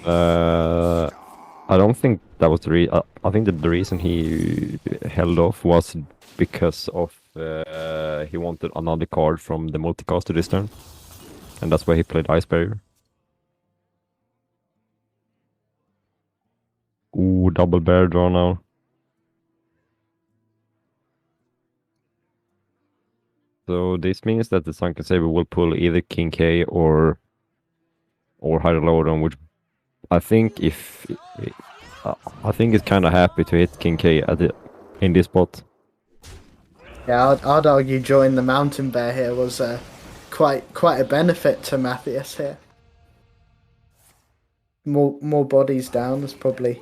I don't think that was the I think that the reason he held off was because of he wanted another card from the multicaster this turn, and that's why he played Ice Barrier. Ooh, double bear draw now. So this means that the Sunken Saber will pull either King K or Hydrolodon, which I think I think it's kind of happy to hit King K in this spot. Yeah, I'd argue joining the Mountain Bear here was quite a benefit to Matthias here. More bodies down is probably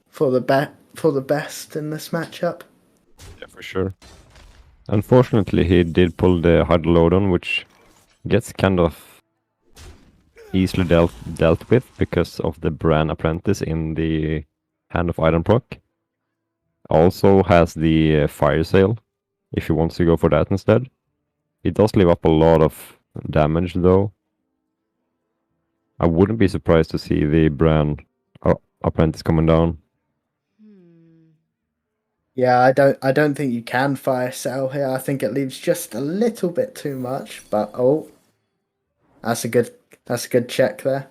for the best in this matchup. Yeah, for sure. Unfortunately, he did pull the Hydrolodon, which gets kind of easily dealt with because of the Bran Apprentice in the hand of Iron Proc. Also has the Fire Sail, if he wants to go for that instead. It does leave up a lot of damage, though. I wouldn't be surprised to see the Bran Apprentice coming down. Yeah, I don't think you can fire sell here. I think it leaves just a little bit too much, but oh, that's a good check there.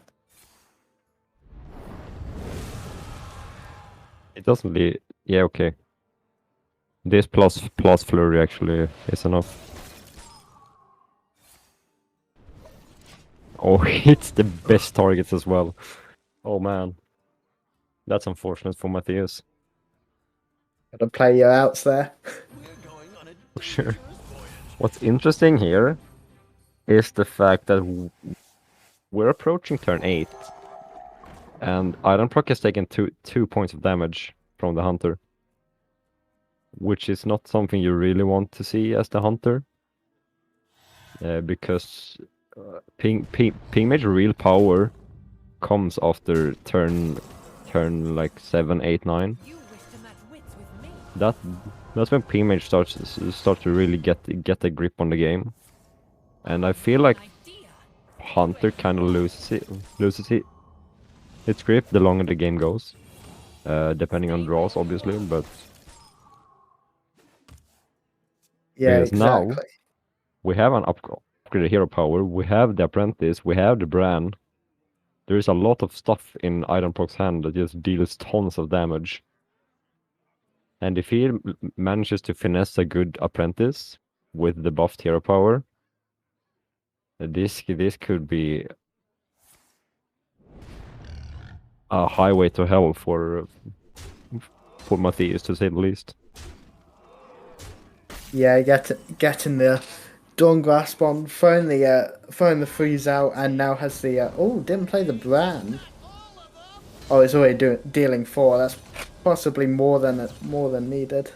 It doesn't leave. Yeah, okay. This plus flurry actually is enough. Oh, it's the best targets as well. Oh man, that's unfortunate for Matthias. Gotta play your outs there. For sure. What's interesting here is the fact that we're approaching turn 8, and Ironproc has taken two points of damage from the hunter, which is not something you really want to see as the hunter, because ping mage real power comes after turn like 7, 8, 9. That's when ping mage starts to really get a grip on the game, and I feel like hunter kind of loses its grip the longer the game goes, depending on draws, obviously. But Yeah, because now exactly. we have an upgraded hero power, we have the apprentice, we have the brand. There is a lot of stuff in Ironproc's hand that just deals tons of damage. And if he manages to finesse a good apprentice with the buffed hero power, this could be a highway to hell for Matthias, to say the least. Yeah, getting the Dawn Grasp on, throwing the freeze out, and now has the didn't play the brand. Oh, it's already dealing 4. That's possibly more than needed.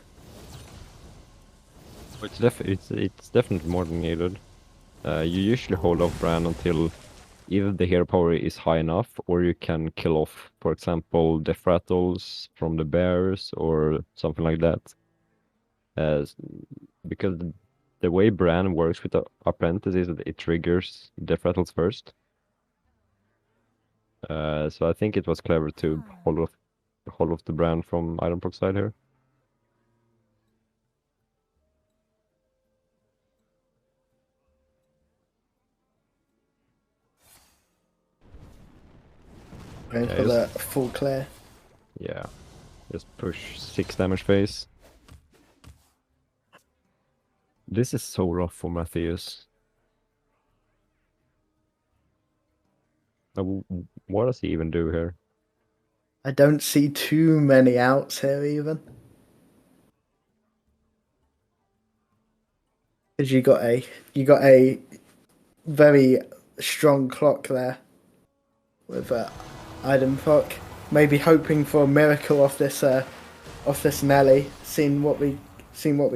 It's definitely more than needed. You usually hold off brand until either the hero power is high enough, or you can kill off, for example, death rattles from the bears or something like that. Because the way Bran works with the apprentice is that it triggers death rattles first. So I think it was clever to hold off the Bran from Ironproc side here. Going for the full clear. Yeah, just push 6 damage phase. This is so rough for Matthias. What does he even do here? I don't see too many outs here even. Because you got a very strong clock there with Iden Proc. Maybe hoping for a miracle off this Nelly. Seeing what we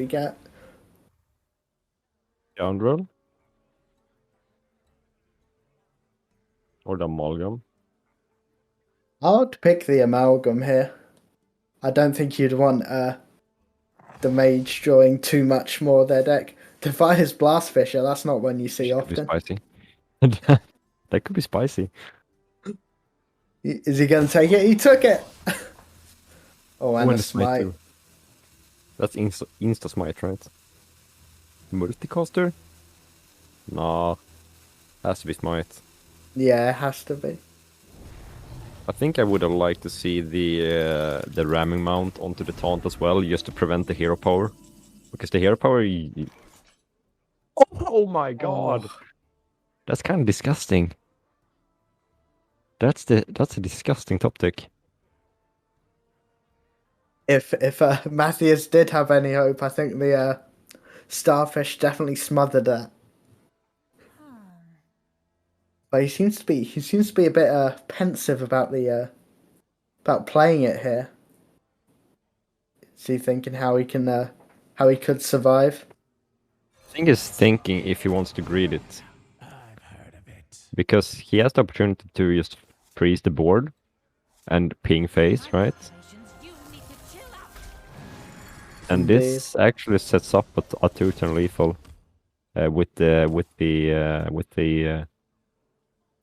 get. Scoundrel? Or the Amalgam? I'd pick the Amalgam here. I don't think you'd want the mage drawing too much more of their deck. Defias Blastfisher, that's not one you see often. Could be spicy. That could be spicy. Is he going to take it? He took it! Oh, and a smite. Too. That's insta smite, right? Multicaster? Nah. Has to be smite. Yeah, it has to be. I think I would have liked to see the ramming mount onto the taunt as well, just to prevent the hero power. Because the hero power... Oh my god! Oh. That's kind of disgusting. That's a disgusting top tick. If Matthias did have any hope, I think the Starfish definitely smothered that. But he seems to be a bit pensive about about playing it here. Is he thinking how he could survive? I think he's thinking if he wants to greed it. Because he has the opportunity to just freeze the board and ping face, right? And this actually sets up a 2-turn lethal with the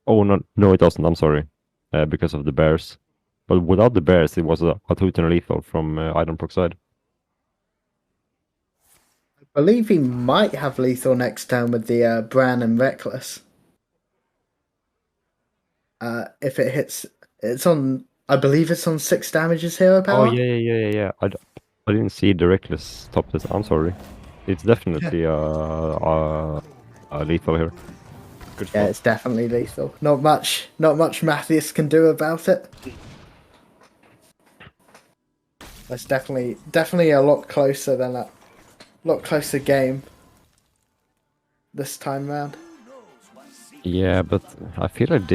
oh no it doesn't, I'm sorry, because of the bears. But without the bears, it was a 2-turn lethal from Ironproc side. I believe he might have lethal next turn with the Bran and Reckless. If it hits, it's on. I believe it's on 6 damages hero power. Oh yeah. I didn't see the Reckless top this. I'm sorry. It's definitely a lethal here. Good spot. Yeah, it's definitely lethal. Not much Matthias can do about it. That's definitely a lot closer than that. Lot closer game this time round. Yeah, but I feel like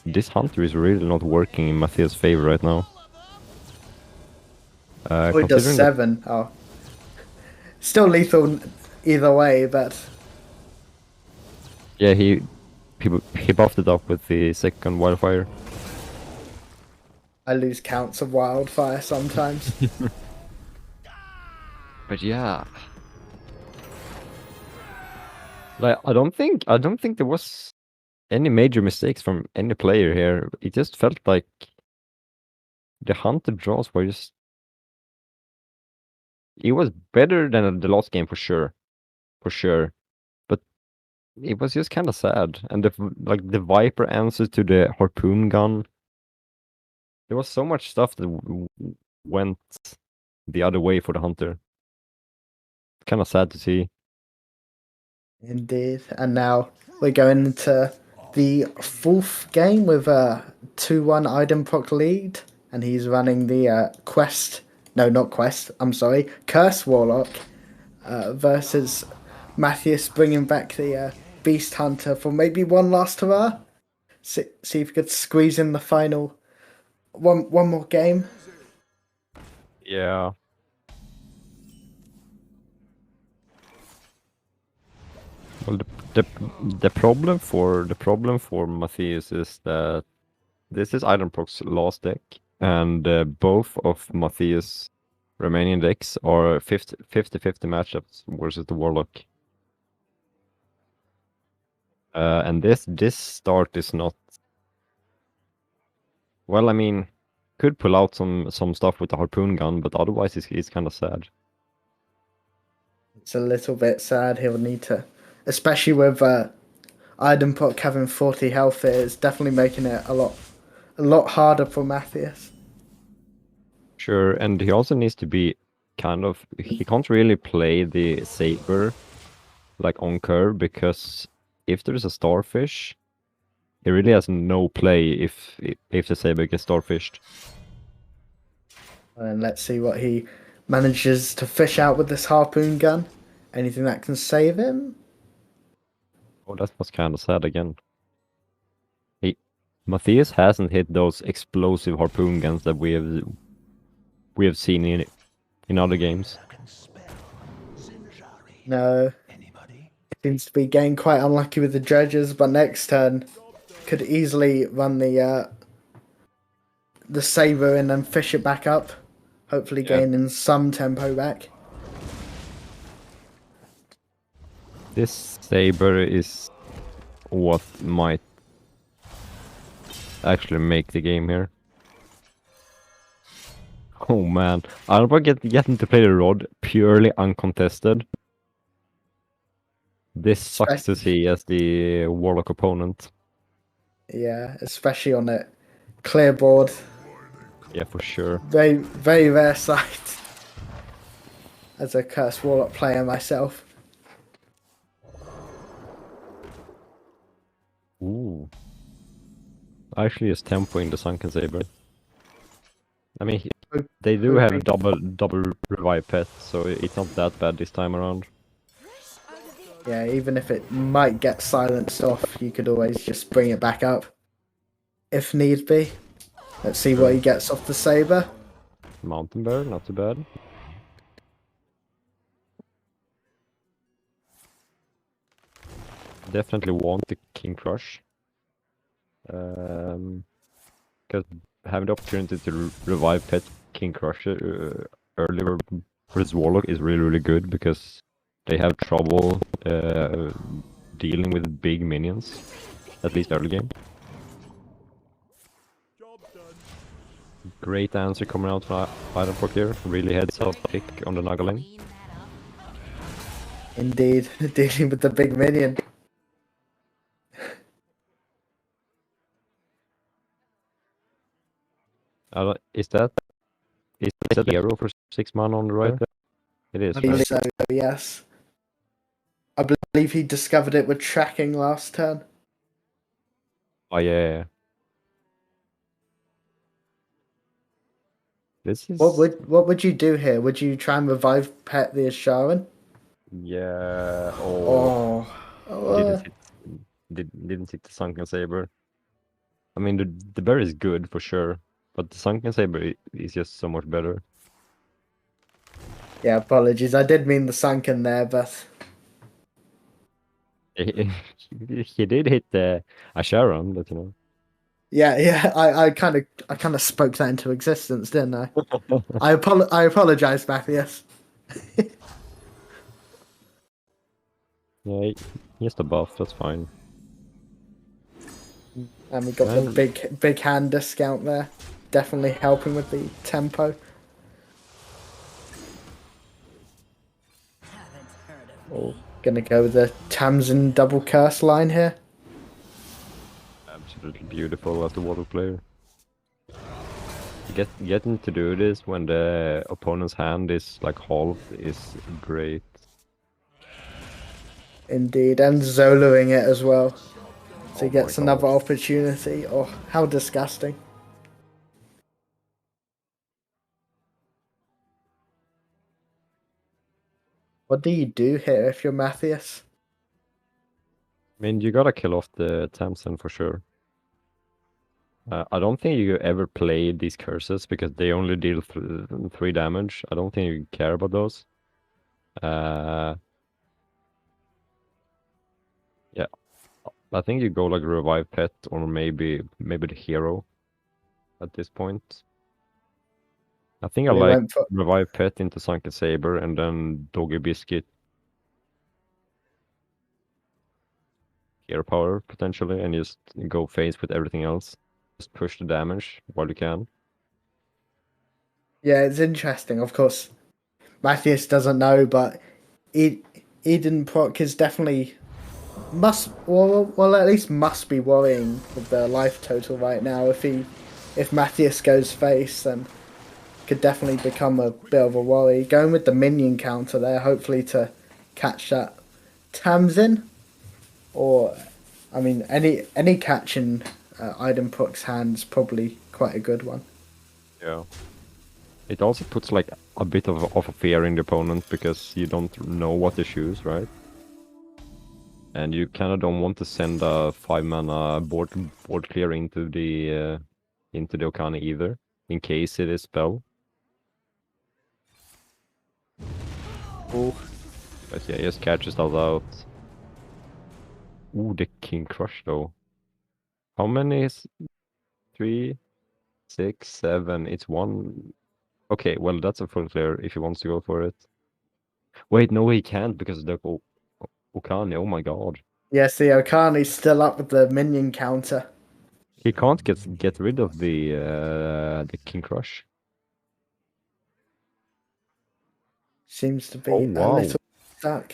this hunter is really not working in Matthias' favor right now. Oh, he does Considering that, 7. Oh. Still lethal either way, but yeah, he buffed it up with the second wildfire. I lose counts of wildfire sometimes. But yeah, like I don't think there was any major mistakes from any player here. It just felt like the hunter draws were just. It was better than the last game for sure, but it was just kind of sad. And the Viper answer to the harpoon gun. There was so much stuff that went the other way for the hunter. Kind of sad to see. Indeed. And now we're going into the 4th game with a 2-1 item proc lead. And he's running the quest. No, not quest. I'm sorry. Curse Warlock versus Matthias bringing back the Beast Hunter for maybe one last hurrah. See if you could squeeze in the final one more game. Yeah. Well, the problem for Matthias is that this is Ironproc's last deck, and both of Matthias' remaining decks are 50-50 matchups versus the Warlock. And this start is not. Well, I mean, could pull out some stuff with the harpoon gun, but otherwise it's kind of sad. It's a little bit sad. He'll need to, especially with Idenpot having 40 health, it is definitely making it a lot harder for Matthias. Sure, and he also needs to be he can't really play the saber like on curve, because if there's a starfish, he really has no play if the saber gets starfished. And let's see what he manages to fish out with this harpoon gun. Anything that can save him? Oh, that was kind of sad again. Matthias hasn't hit those explosive harpoon guns that we have seen in other games. No. Seems to be getting quite unlucky with the dredges, but next turn could easily run the saber in and fish it back up. Hopefully gaining some tempo back. This saber is what might actually make the game here. Oh man, I don't want getting to play the rod purely uncontested. This sucks to see as the Warlock opponent. Yeah, especially on a clear board. Yeah, for sure. Very, very rare sight. As a Curse Warlock player myself. Ooh. Actually, is tempo in the Sunken Saber. I mean, they do have double revive pet, so it's not that bad this time around. Yeah, even if it might get silenced off, you could always just bring it back up. If need be. Let's see what he gets off the saber. Mountain Bear, not too bad. Definitely want the King Crush. Because having the opportunity to revive pet King Crusher earlier versus Warlock is really good, because they have trouble dealing with big minions, at least early game. Great answer coming out from Ironproc here. Really heads up pick on the Naga lane. Indeed, dealing with the big minion. Is that the hero for 6 mana on the right? It is. I believe so, yes. I believe he discovered it with tracking last turn. Oh yeah. This is What would you do here? Would you try and revive Pet the Asharan? yeah. Oh, Oh, didn't hit the sunken saber. I mean, the bear is good for sure, but the sunken saber is just so much better. yeah. Apologies, I did mean the sunken there, but He did hit the Asharon, but you know. yeah. I kind of spoke that into existence, didn't I? I apologize, Matthias. Yeah, he has the buff. That's fine. And we got the big hand discount there, definitely helping with the tempo. Oh, gonna go with the Tamsin double curse line here. Absolutely beautiful as a water player. Getting to do this when the opponent's hand is like halved is great. Indeed, and Zoloing it as well. So he Oh gets my another God. opportunity. Oh, how disgusting. What do you do here if you're Matthias? I mean, you gotta kill off the Tamsin for sure. I don't think you ever play these curses because they only deal 3 damage. I don't think you care about those. Yeah, I think you go like revive pet or maybe the hero at this point. I think I And he like went for revive pet into sunken saber and then doggy biscuit hero power potentially and just go face with everything else. Just push the damage while you can. yeah, it's interesting. Of course, Matthias doesn't know, but Eden Proc is definitely well at least must be worrying with the life total right now. If Matthias goes face, then could definitely become a bit of a worry. Going with the minion counter there, hopefully to catch that Tamsin, or I mean any catch in Iden Proc's hands probably quite a good one. Yeah. It also puts like a bit of a fear in the opponent because you don't know what to choose, right? And you kind of don't want to send a 5-mana board clear into the Okani either, in case it is spell. Oh, But yeah, just catches that out. Ooh, the King Crush though. How many is 3, 6, 7? It's 1. Okay, well that's a full clear if he wants to go for it. Wait, no, he can't because the Okani. Oh my god. yes, the Okani's still up with the minion counter. He can't get rid of the King Crush. Seems to Oh be a wow. little stuck.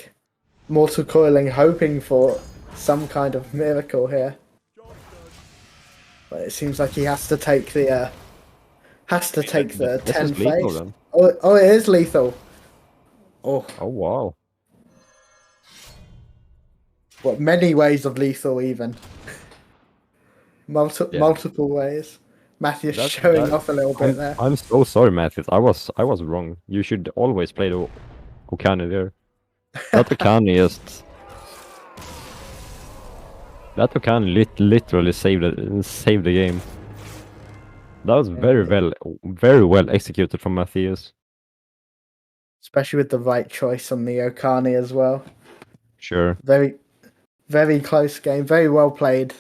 Mortal Coiling hoping for some kind of miracle here. But it seems like he has to take the This 10 is lethal face. then. Oh, it is lethal. Oh, Oh wow. what many ways of lethal even. Yeah. Multiple ways. Matthew's That, showing that, off a little bit there. I'm so sorry, Matthews. I was wrong. You should always play the Okani there. That Okani just that Okani literally saved the game. That was very well executed from Matthews. Especially with the right choice on the Okani as well. Sure. Very, very close game. Very well played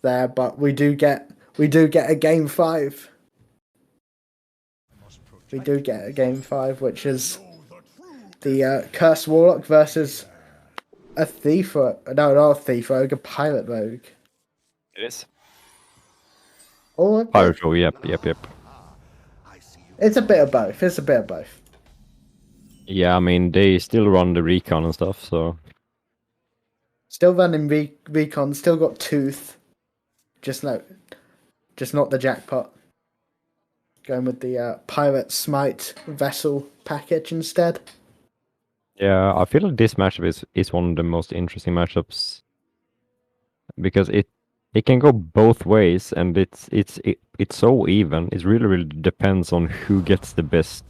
there, but we do get a game 5. We do get a game 5, which is the Cursed Warlock versus a Thief. Not a Thief Rogue, a Pirate Rogue. It is. Or Pirate Rogue, yep. it's a bit of both. It's a bit of both. Yeah, I mean they still run the recon and stuff, so Still running recon. Still got Tooth. Just not the jackpot. Going with the Pirate Smite Vessel package instead. yeah, I feel like this matchup is one of the most interesting matchups because it can go both ways, and it's so even. It really depends on who gets the best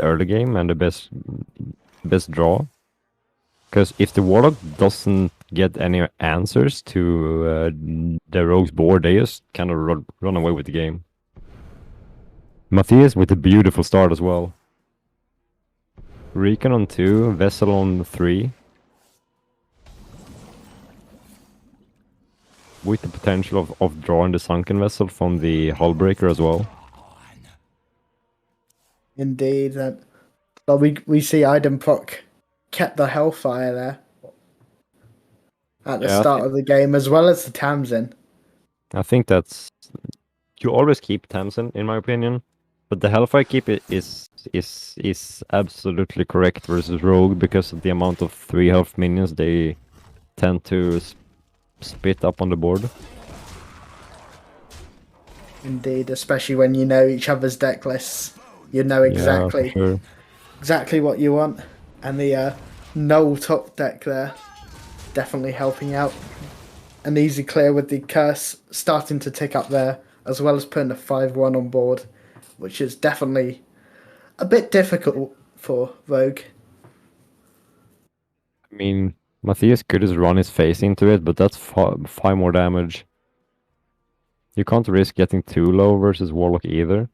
early game and the best draw. Because if the Warlock doesn't get any answers to the Rogue's board, they just kind of run away with the game. Matthias with a beautiful start as well. Recon on 2, Vessel on 3. With the potential of drawing the Sunken Vessel from the Hullbreaker as well. Indeed. But we see Iden Proc kept the Hellfire there at the start of the game, as well as the Tamsin. I think that's... You always keep Tamsin, in my opinion. But the Hellfire keep is absolutely correct versus Rogue, because of the amount of 3 health minions they tend to spit up on the board. Indeed, especially when you know each other's deck lists. You know exactly exactly what you want. And the Null top deck there definitely helping out. An easy clear with the Curse starting to tick up there, as well as putting a 5-1 on board, which is definitely a bit difficult for Rogue. I mean, Matthias could just run his face into it, but that's 5 more damage. You can't risk getting too low versus Warlock either,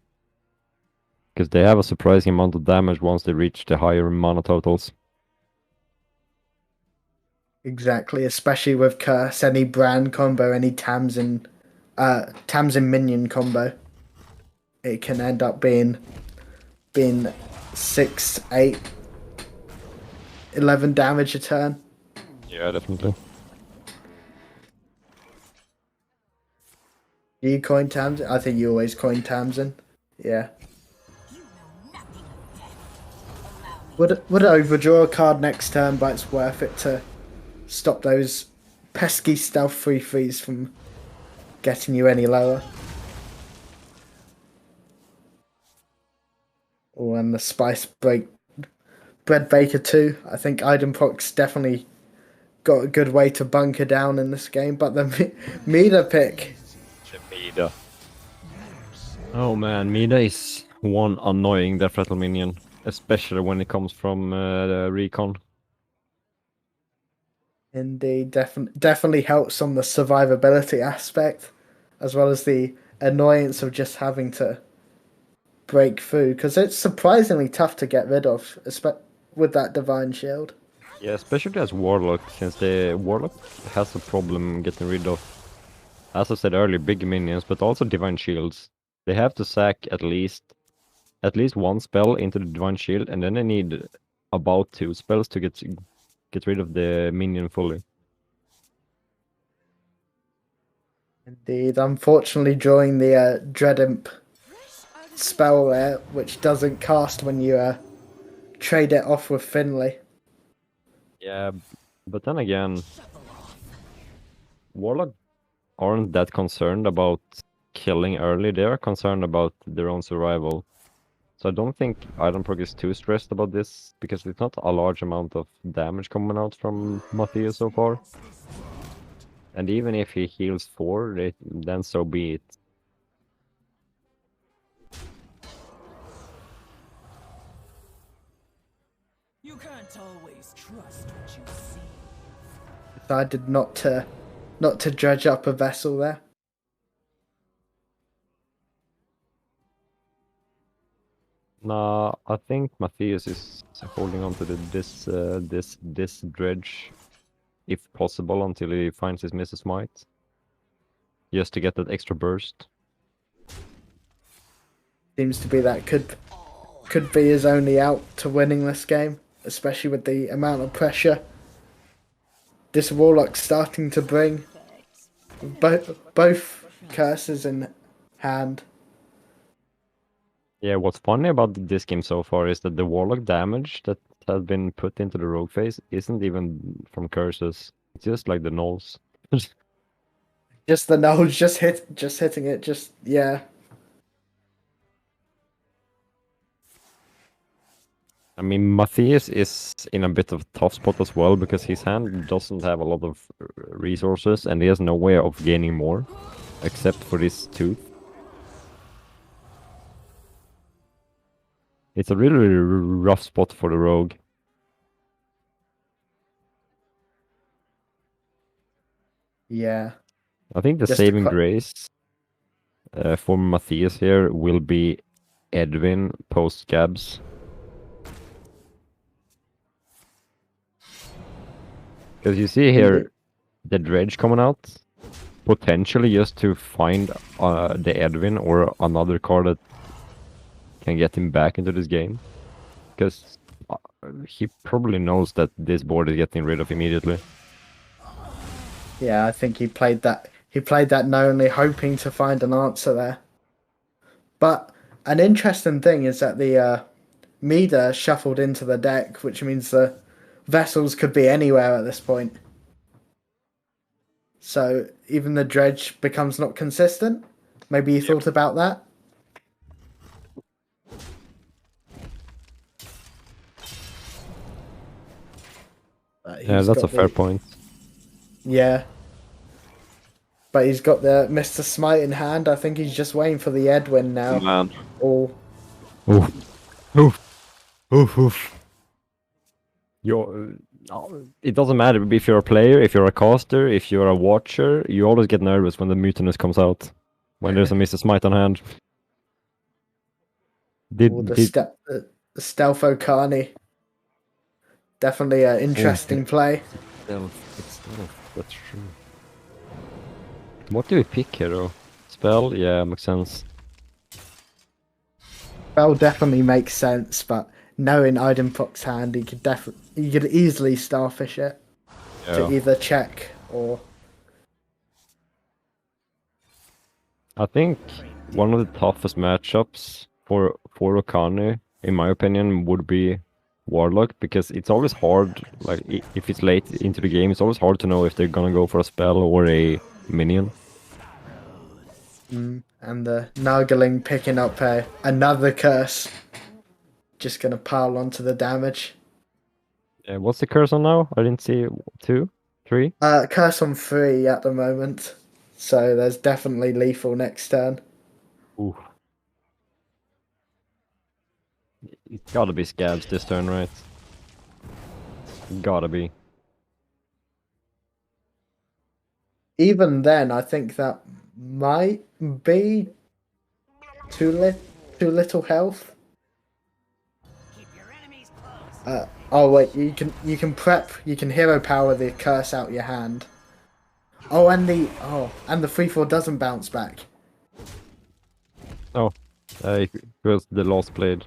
because they have a surprising amount of damage once they reach the higher mana totals. Exactly, especially with Curse, any Brand combo, any Tamsin minion combo. It can end up being 6, 8, 11 damage a turn. Yeah, definitely. Do you coin Tamsin? I think you always coin Tamsin. Yeah. Would overdraw a card next turn, but it's worth it to stop those pesky stealth 3/3s from getting you any lower. Oh, and the Bread Baker too. I think Iden Proc's definitely got a good way to bunker down in this game, but the Mida pick. Mida. Oh man, Mida is one annoying Death Rattle minion, especially when it comes from the Recon. Indeed, definitely helps on the survivability aspect, as well as the annoyance of just having to break through, because it's surprisingly tough to get rid of, with that Divine Shield. Yeah, especially as Warlock, since the Warlock has a problem getting rid of, as I said earlier, big minions, but also Divine Shields. They have to sack at least one spell into the Divine Shield, and then they need about 2 spells to get rid of the minion fully. Indeed, unfortunately drawing the Dread Imp spell there, which doesn't cast when you trade it off with Finley. Yeah, but then again, Warlock aren't that concerned about killing early. They are concerned about their own survival. So I don't think Ironproc is too stressed about this, because it's not a large amount of damage coming out from Matthias so far. And even if he heals 4, then so be it. You can't always trust what you see. Decided not to dredge up a vessel there. Nah, I think Matthias is holding on to this dredge, if possible, until he finds his Mrs. Might, just to get that extra burst. Seems to be that could be his only out to winning this game, especially with the amount of pressure this Warlock's starting to bring. Both curses in hand. Yeah, what's funny about this game so far is that the Warlock damage that has been put into the rogue phase isn't even from curses. It's just like the nulls. Just the nulls, just hitting it, yeah. I mean, Matthias is in a bit of a tough spot as well because his hand doesn't have a lot of resources and he has no way of gaining more except for this tooth. It's a really, really rough spot for the rogue. Yeah. I think the Just to saving cut- grace for Matthias here will be Edwin post Gabs. Because you see here the dredge coming out, potentially just to find the Edwin or another card that can get him back into this game. Because he probably knows that this board is getting rid of immediately. Yeah, I think he played that. He played that knowingly, hoping to find an answer there. But an interesting thing is that the Mida shuffled into the deck, which means the vessels could be anywhere at this point. So even the dredge becomes not consistent. Maybe you thought about that. Yeah, that's a fair point. Yeah. But he's got the Mr. Smite in hand. I think he's just waiting for the Edwin now. Man. Or Oof. Oof. Oof. Oof. It doesn't matter if you're a player, if you're a caster, if you're a watcher, you always get nervous when the mutinous comes out. When there's a Mr. Smite on hand. the Stealth Okani. Definitely an interesting play. That's true. What do we pick here though? Spell? Yeah, makes sense. Spell definitely makes sense, but knowing Idenpox's hand, he could easily starfish it to either check or. I think one of the toughest matchups for Okane, in my opinion, would be Warlock, because it's always hard, like if it's late into the game, it's always hard to know if they're gonna go for a spell or a minion. And the Nargling picking up another curse. Just gonna pile onto the damage. What's the curse on now? I didn't see 2, 3. Curse on 3 at the moment. So there's definitely lethal next turn. Ooh. It's gotta be Scabs this turn, right? Gotta be. Even then, I think that might be too little health. Oh wait, you can prep, you can hero power the curse out your hand. Oh, and the 3/4 doesn't bounce back. Oh, it was the last blade.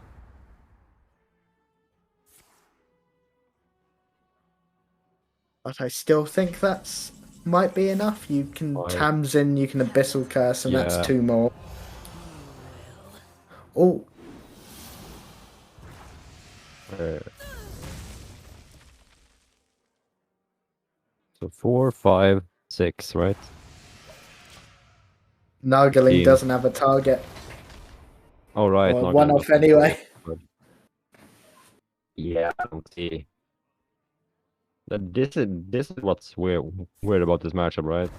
But I still think that's might be enough. You can Tamsin, you can Abyssal Curse, and that's 2 more. Oh. So 4, 5, 6, right? Nargling doesn't have a target. Oh, right. Or one off anyway. Yeah, I don't see. This is what's weird about this matchup, right?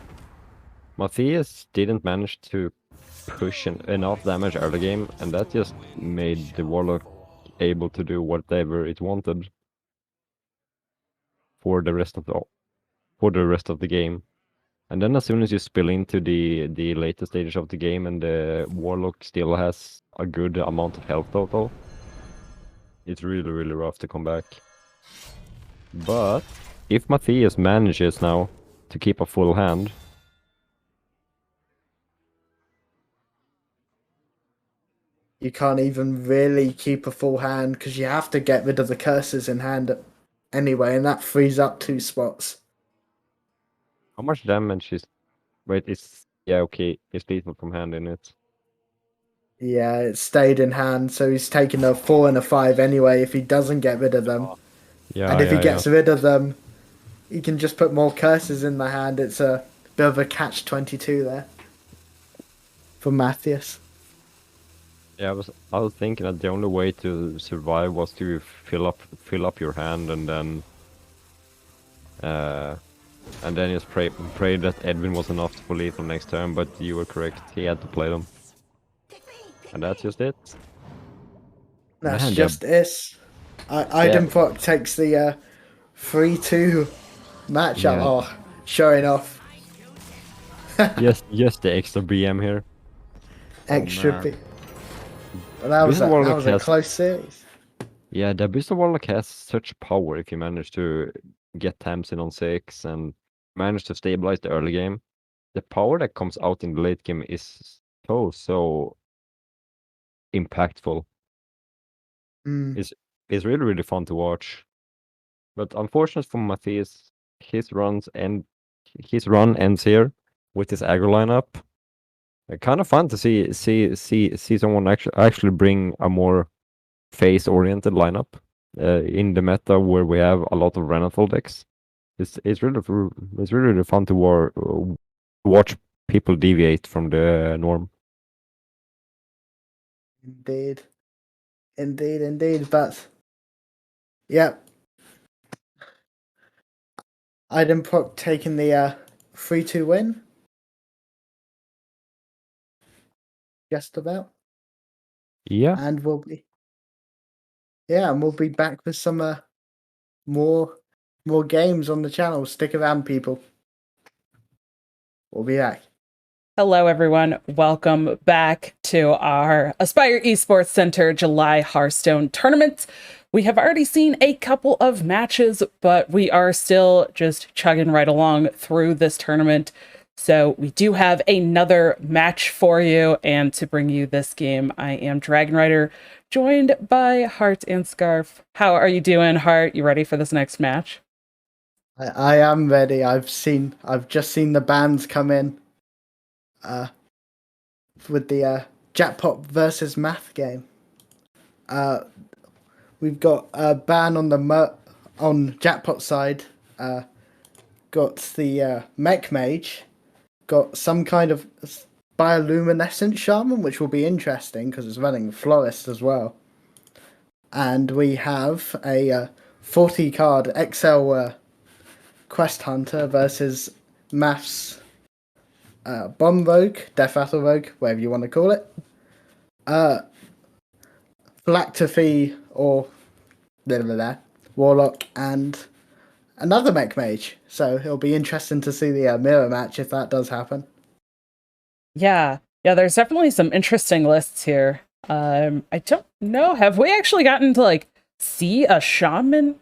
Matthias didn't manage to push enough damage early game, and that just made the Warlock able to do whatever it wanted for the rest of the game. And then as soon as you spill into the later stages of the game and the Warlock still has a good amount of health total, it's really, really rough to come back. But if Matthias manages now to keep a full hand, you can't even really keep a full hand because you have to get rid of the curses in hand anyway, and that frees up 2 spots. how much damage is... Wait, it's... Yeah, okay, it's lethal from hand in it. Yeah, it stayed in hand, so he's taking a 4 and a 5 anyway if he doesn't get rid of them. Yeah, and if he gets rid of them, he can just put more curses in the hand. It's a bit of a catch-22 there for Matthias. Yeah, I was thinking that the only way to survive was to fill up your hand and then just pray that Edwin was enough for lethal next turn. But you were correct; he had to play them, and that's just it. That's Man, just it. yeah, Idenproc takes the 3-2 matchup. yeah, Oh, showing off. just the extra BM here. Extra man. bit. Well, that was Blizzard Warlock a has close series. Yeah, the Blizzard Warlock has such power if you manage to get Tamsin on 6 and manage to stabilize the early game. The power that comes out in the late game is so impactful. Mm, It's really, really fun to watch. But unfortunately for Matthias, his run ends here with his aggro lineup. Kind of fun to see someone actually bring a more phase-oriented lineup in the meta where we have a lot of Renathal decks. It's really fun to watch people deviate from the norm. indeed. Indeed. But, yeah. Idenproc taking the 3-2 win. Just about. Yeah, And we'll be back with some more games on the channel. Stick around, people. We'll be back. Hello, everyone. Welcome back to our Aspire Esports Center July Hearthstone tournament. We have already seen a couple of matches, but we are still just chugging right along through this tournament. So we do have another match for you, and to bring you this game, I am dragonrider, joined by HeartAndScarf. How are you doing, Heart? You ready for this next match? I am ready. I've just seen the bands come in. With the jackpot versus math game. We've got a ban on on jackpot side. Got the mech mage. Got some kind of bioluminescent shaman, which will be interesting because it's running florist as well. And we have a 40 card XL quest hunter versus maths bomb rogue, death rattle rogue, whatever you want to call it. Phylactrophy or warlock and another mech mage. So it'll be interesting to see the mirror match if that does happen. Yeah, there's definitely some interesting lists here. I don't know. Have we actually gotten to see a shaman?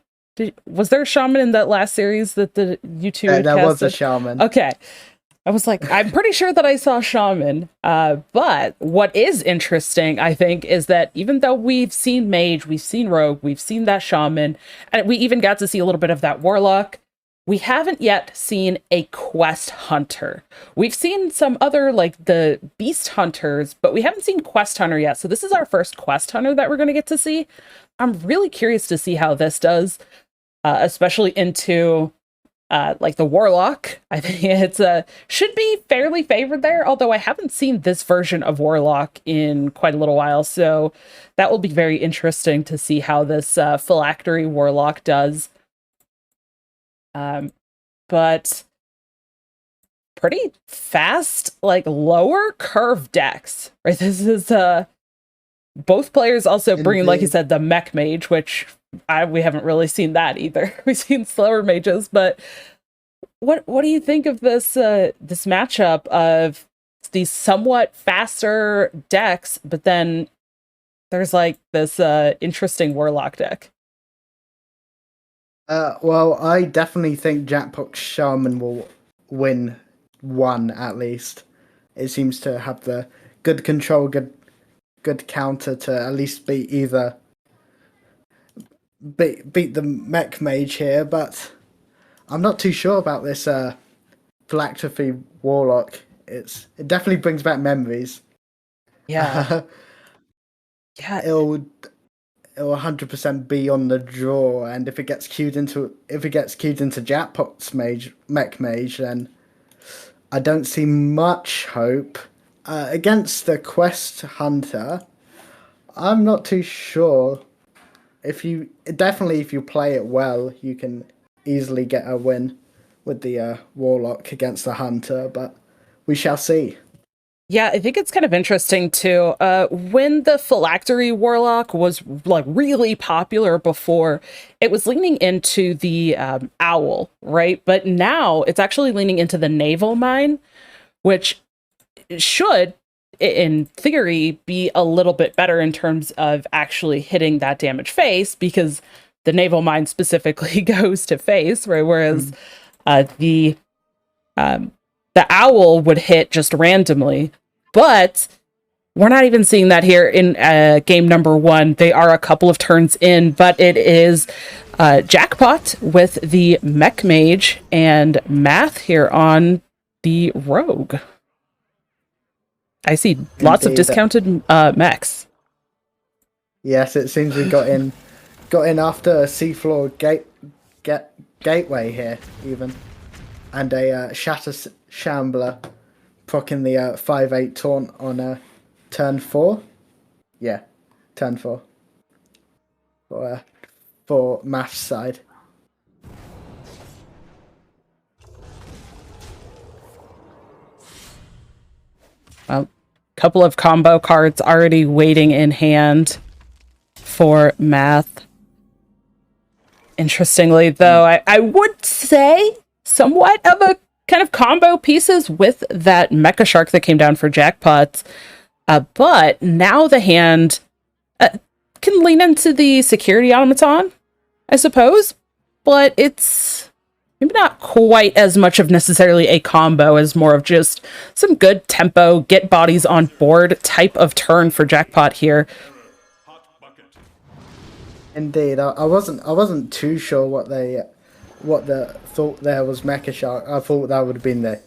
Was there a shaman in that last series that you two There casted? was a shaman. Okay. I was like, I'm pretty sure that I saw shaman. But what is interesting, I think, is that even though we've seen mage, we've seen rogue, we've seen that shaman, and we even got to see a little bit of that warlock, we haven't yet seen a quest hunter. We've seen some other, the beast hunters, but we haven't seen quest hunter yet. So this is our first quest hunter that we're going to get to see. I'm really curious to see how this does, especially into the warlock. I think it's should be fairly favored there, although I haven't seen this version of warlock in quite a little while, so that will be very interesting to see how this phylactery warlock does. But pretty fast, lower curve decks, right? This is both players also bringing, like you said, the mech mage, which we haven't really seen that either. We've seen slower mages, but what do you think of this this matchup of these somewhat faster decks, but then there's this interesting warlock deck? Well, I definitely think Jackpot Shaman will win one at least. It seems to have the good control, good counter to at least beat the mech mage here, but I'm not too sure about this phylactrophy warlock. It definitely brings back memories. Yeah. Yeah, it'll 100% be on the draw, and if it gets queued into Jackpot's mech mage, then I don't see much hope against the quest hunter. I'm not too sure. If you play it well, you can easily get a win with the warlock against the hunter, but we shall see. Yeah, I think it's kind of interesting too. When the phylactery warlock was like really popular before, it was leaning into the owl, right? But now it's actually leaning into the naval mine, which should, in theory, be a little bit better in terms of actually hitting that damage face, because the naval mine specifically goes to face, right? Whereas the owl would hit just randomly. But we're not even seeing that here in game number 1. They are a couple of turns in, but it is Jackpot with the Mech Mage and Math here on the Rogue. I see lots of discounted mechs. Yes, it seems we got in after a seafloor gateway here, even, and a Shatter Shambler proccing the 5/8 taunt on turn 4. Yeah, turn 4 for Math's side. Well, couple of combo cards already waiting in hand for Math. Interestingly, though, I would say somewhat of a kind of combo pieces with that Mecha Shark that came down for Jackpots. But now the hand can lean into the Security Automaton, I suppose. But it's maybe not quite as much of necessarily a combo as more of just some good tempo, get bodies on board type of turn for Jackpot here. Indeed, I wasn't too sure what the thought there was Mecha Shark. I thought that would have been the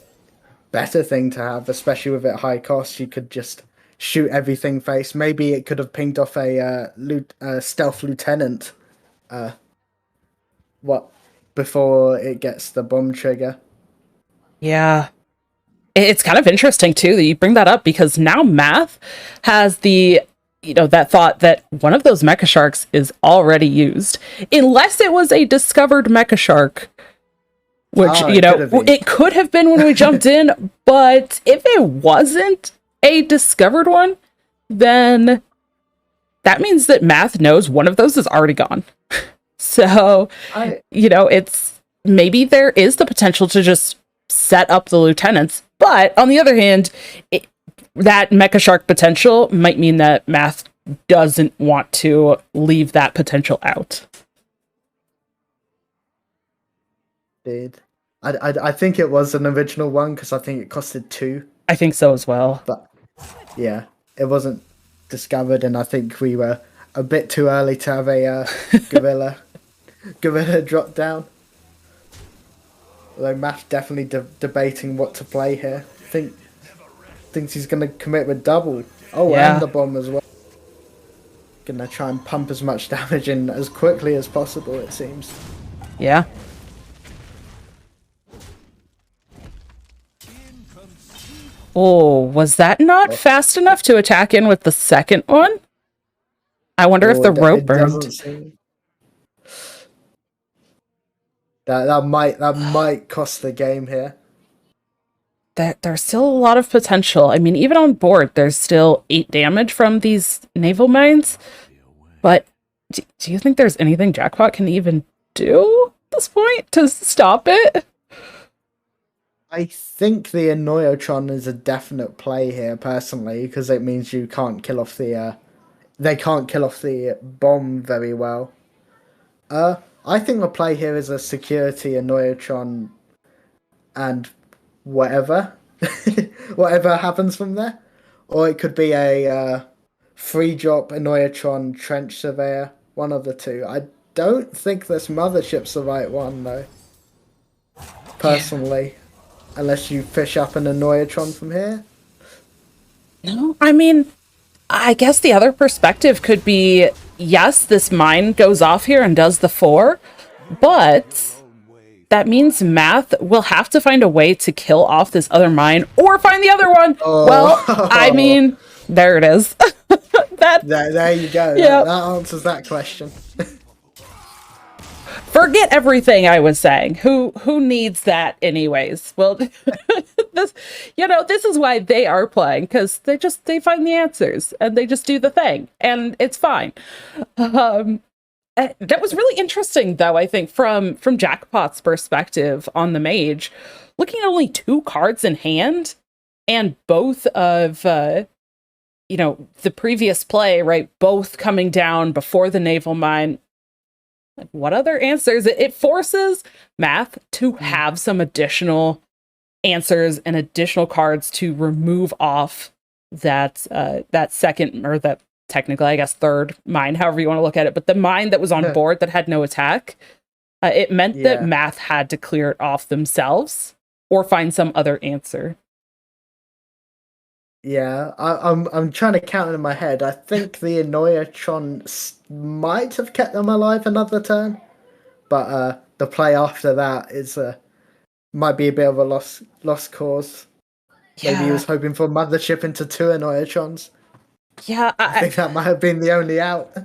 better thing to have, especially with it high cost. You could just shoot everything face. Maybe it could have pinged off a stealth lieutenant. Before it gets the bomb trigger. Yeah. It's kind of interesting, too, that you bring that up, because now Math has the, that thought that one of those Mecha Sharks is already used. Unless it was a discovered Mecha Shark, which, it could have been when we jumped in, but if it wasn't a discovered one, then that means that Math knows one of those is already gone. So, it's maybe there is the potential to just set up the lieutenants. But on the other hand, that Mecha Shark potential might mean that Math doesn't want to leave that potential out. Did I think it was an original one because I think it costed 2. I think so as well. But yeah, it wasn't discovered, and I think we were a bit too early to have a gorilla drop down. Although Matt definitely debating what to play here. Thinks he's going to commit with double. Oh, yeah. And the bomb as well. Going to try and pump as much damage in as quickly as possible, it seems. Yeah. Oh, was that not fast enough to attack in with the second one? I wonder if the rope burned. That might cost the game here. There's still a lot of potential. I mean, even on board, there's still 8 damage from these naval mines. But do you think there's anything Jackpot can even do at this point to stop it? I think the Annoyotron is a definite play here, personally, because it means you can't kill off the they can't kill off the bomb very well. I think the play here is a security Annoyotron and whatever happens from there. Or it could be a free drop Annoyotron Trench Surveyor, one of the two. I don't think this Mothership's the right one, though, personally. Unless you fish up an Annoyotron from here. No, I mean, I guess the other perspective could be, yes, this mine goes off here and does the 4, but that means Math will have to find a way to kill off this other mine or find the other one. Oh. Well, I mean, there it is. That There you go. Yeah. That answers that question. forget everything I was saying. Who needs that anyways? Well, this this is why they are playing, because they find the answers and they just do the thing and it's fine. That was really interesting, though, I think, from Jackpot's perspective on the mage, looking at only 2 cards in hand, and both of the previous play, right? Both coming down before the naval mine. Like, what other answers? It forces Math to have some additional answers and additional cards to remove off that second, or that technically, I guess, third mine, however you want to look at it, but the mine that was on board that had no attack, it meant that Math had to clear it off themselves or find some other answer. Yeah, I'm trying to count it in my head. I think the Annoyatron might have kept them alive another turn, but the play after that is might be a bit of a lost cause. Yeah. Maybe he was hoping for Mothership into 2 Annoyatrons. Yeah, I think that might have been the only out.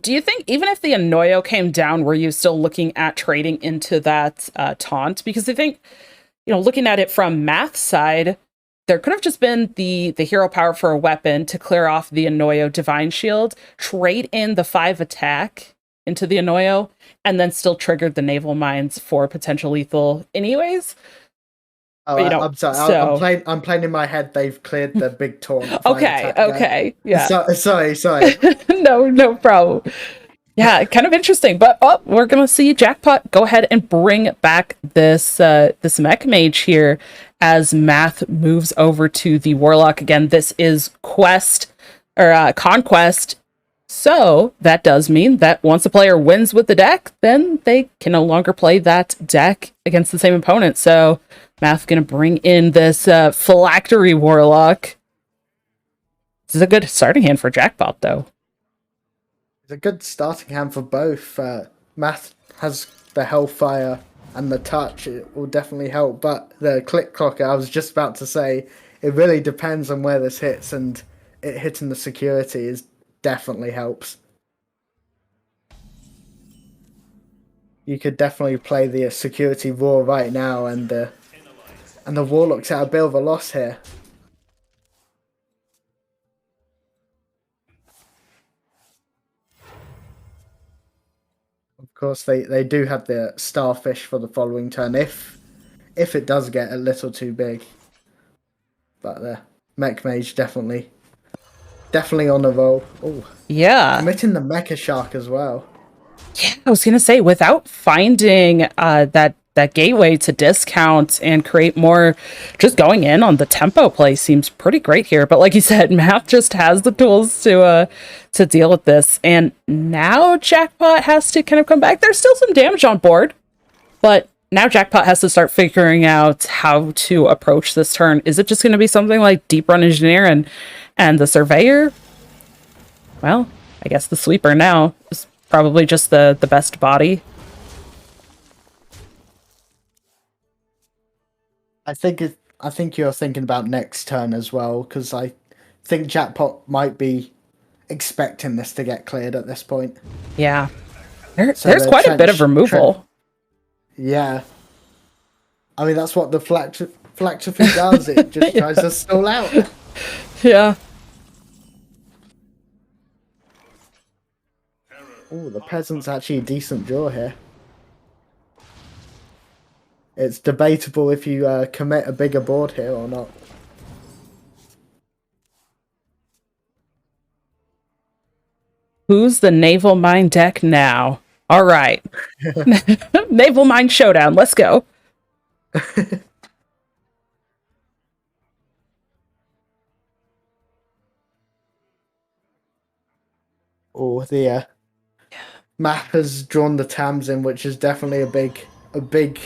do you think even if the Annoyo came down, were you still looking at trading into that taunt? Because I think, looking at it from Math's side, there could have just been the hero power for a weapon to clear off the Annoyo Divine Shield, trade in the 5 attack into the Annoyo, and then still triggered the naval mines for potential lethal anyways. Oh, I'm sorry. I'm playing in my head. They've cleared the big taunt. Okay, yeah. Sorry. No problem. Yeah, kind of interesting. But we're gonna see Jackpot go ahead and bring back this mech mage here as Math moves over to the Warlock again. This is Quest or Conquest. So that does mean that once a player wins with the deck, then they can no longer play that deck against the same opponent. So Math gonna bring in this Phylactery Warlock. This is a good starting hand for Jackpot, though. It's a good starting hand for both. Math has the Hellfire and the Touch. It will definitely help. But the Click Clocker, I was just about to say, it really depends on where this hits, and it hitting the security definitely helps. You could definitely play the security Roar right now, and the Warlock's at a bit of a loss here. Of course, they do have the Starfish for the following turn if it does get a little too big. But the Mech Mage definitely on the roll. Oh, yeah, committing the Mecha Shark as well. Yeah, I was gonna say, without finding that gateway to discount and create more, just going in on the tempo play seems pretty great here. But like you said, Math just has the tools to deal with this, and now Jackpot has to kind of come back. There's still some damage on board, but now Jackpot has to start figuring out how to approach this turn. Is it just going to be something like Deep Run Engineer and the Surveyor? Well, I guess the Sweeper now is probably just the best body. I think you're thinking about next turn as well, because I think Jackpot might be expecting this to get cleared at this point. Yeah. There's quite a bit of removal. Yeah. I mean, that's what the Phylactery does. It just tries to stall out. Yeah. Oh, the Peasant's actually a decent draw here. It's debatable if you commit a bigger board here or not. Who's the Naval Mine deck now? All right. Naval Mine Showdown. Let's go. Oh, the map has drawn the Tamsin, which is definitely a big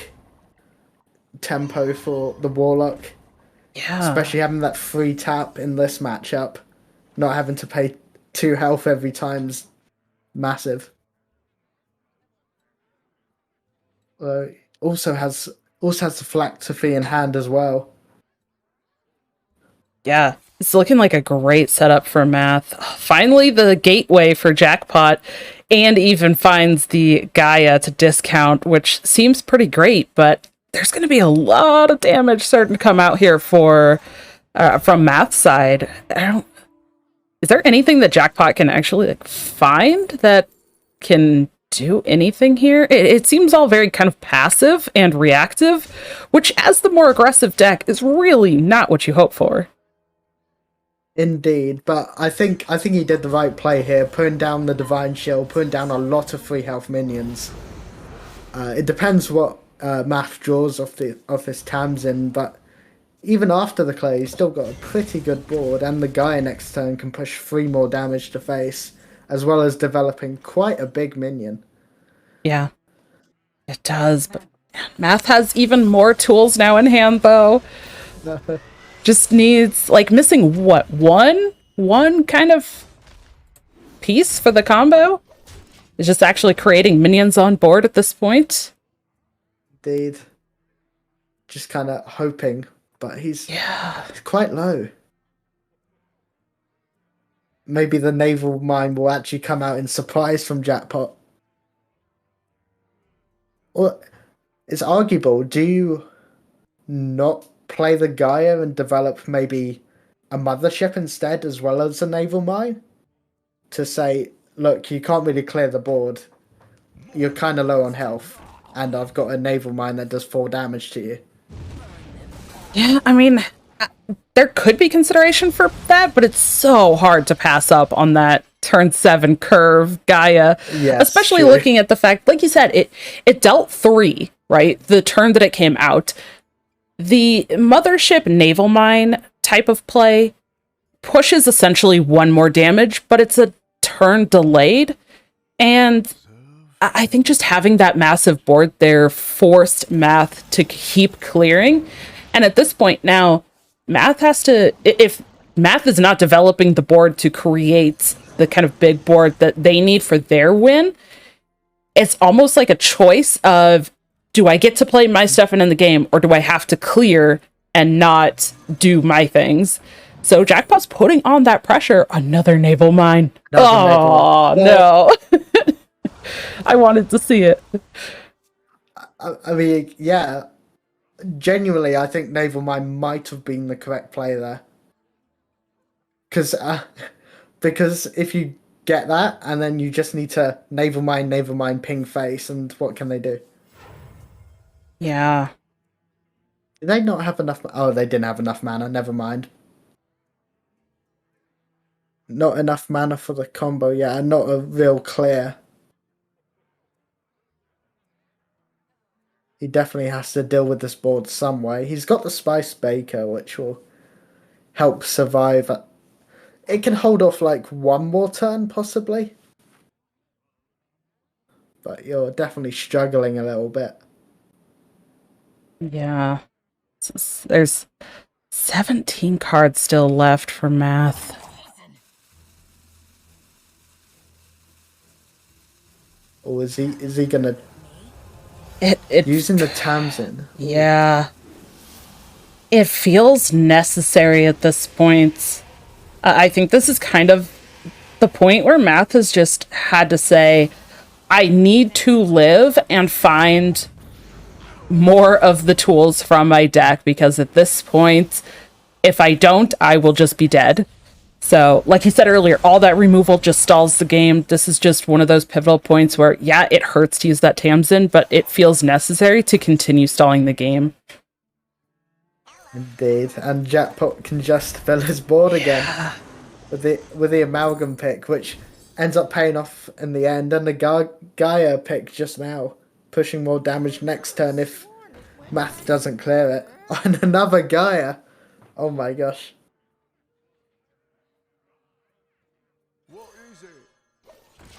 tempo for the Warlock. Yeah. Especially having that free tap in this matchup. Not having to pay 2 health every time's massive. Also has the Phylactery in hand as well. Yeah, it's looking like a great setup for Math. Finally, the gateway for Jackpot, and even finds the Gaia to discount, which seems pretty great, but there's going to be a lot of damage starting to come out here for from Math's side. Is there anything that Jackpot can actually like, find that can do anything here? It seems all very kind of passive and reactive, which as the more aggressive deck is really not what you hope for. Indeed, but I think he did the right play here, putting down the Divine Shield, putting down a lot of free health minions. It depends what Math draws off this Tamsin, but even after the clear, he's still got a pretty good board, and the guy next turn can push 3 more damage to face, as well as developing quite a big minion. Yeah, it does, but Math has even more tools now in hand, though. Just needs, like, missing, what, one kind of piece for the combo? Is just actually creating minions on board at this point. Indeed. Just kind of hoping, but he's quite low. Maybe the naval mine will actually come out in surprise from Jackpot. Or it's arguable. Do you not play the Gaia and develop maybe a mothership instead, as well as a naval mine? To say, look, you can't really clear the board. You're kind of low on health, and I've got a naval mine that does 4 damage to you. Yeah, I mean, there could be consideration for that, but it's so hard to pass up on that turn 7 curve Gaia. Yes, especially sure. looking at the fact, like you said, it dealt 3, right? The turn that it came out. The mothership naval mine type of play pushes essentially 1 more damage, but it's a turn delayed. And I think just having that massive board there forced Math to keep clearing. And at this point now, Math has to, if Math is not developing the board to create the kind of big board that they need for their win, it's almost like a choice of, do I get to play my stuff in the game, or do I have to clear and not do my things? So Jackpot's putting on that pressure. Another naval mine. Oh, no. I wanted to see it. I mean, yeah. Genuinely, I think naval mine might have been the correct play there. Because if you get that, and then you just need to naval mine, ping face, and what can they do? Yeah. Did they not have enough? Oh, they didn't have enough mana. Never mind. Not enough mana for the combo. Yeah, not a real clear. He definitely has to deal with this board some way. He's got the Spice Baker, which will help survive. It can hold off like 1 more turn, possibly. But you're definitely struggling a little bit. Yeah. There's 17 cards still left for Math. Or is he gonna It using the Tamsin? Yeah. It feels necessary at this point. I think this is kind of the point where Math has just had to say, I need to live and find more of the tools from my deck, because at this point, if I don't, I will just be dead. So, like you said earlier, all that removal just stalls the game. This is just one of those pivotal points where, yeah, it hurts to use that Tamsin, but it feels necessary to continue stalling the game. Indeed, and Jackpot can just fill his board again with the amalgam pick, which ends up paying off in the end, and the Gaia pick just now, pushing more damage next turn if Math doesn't clear it. And another Gaia. Oh my gosh.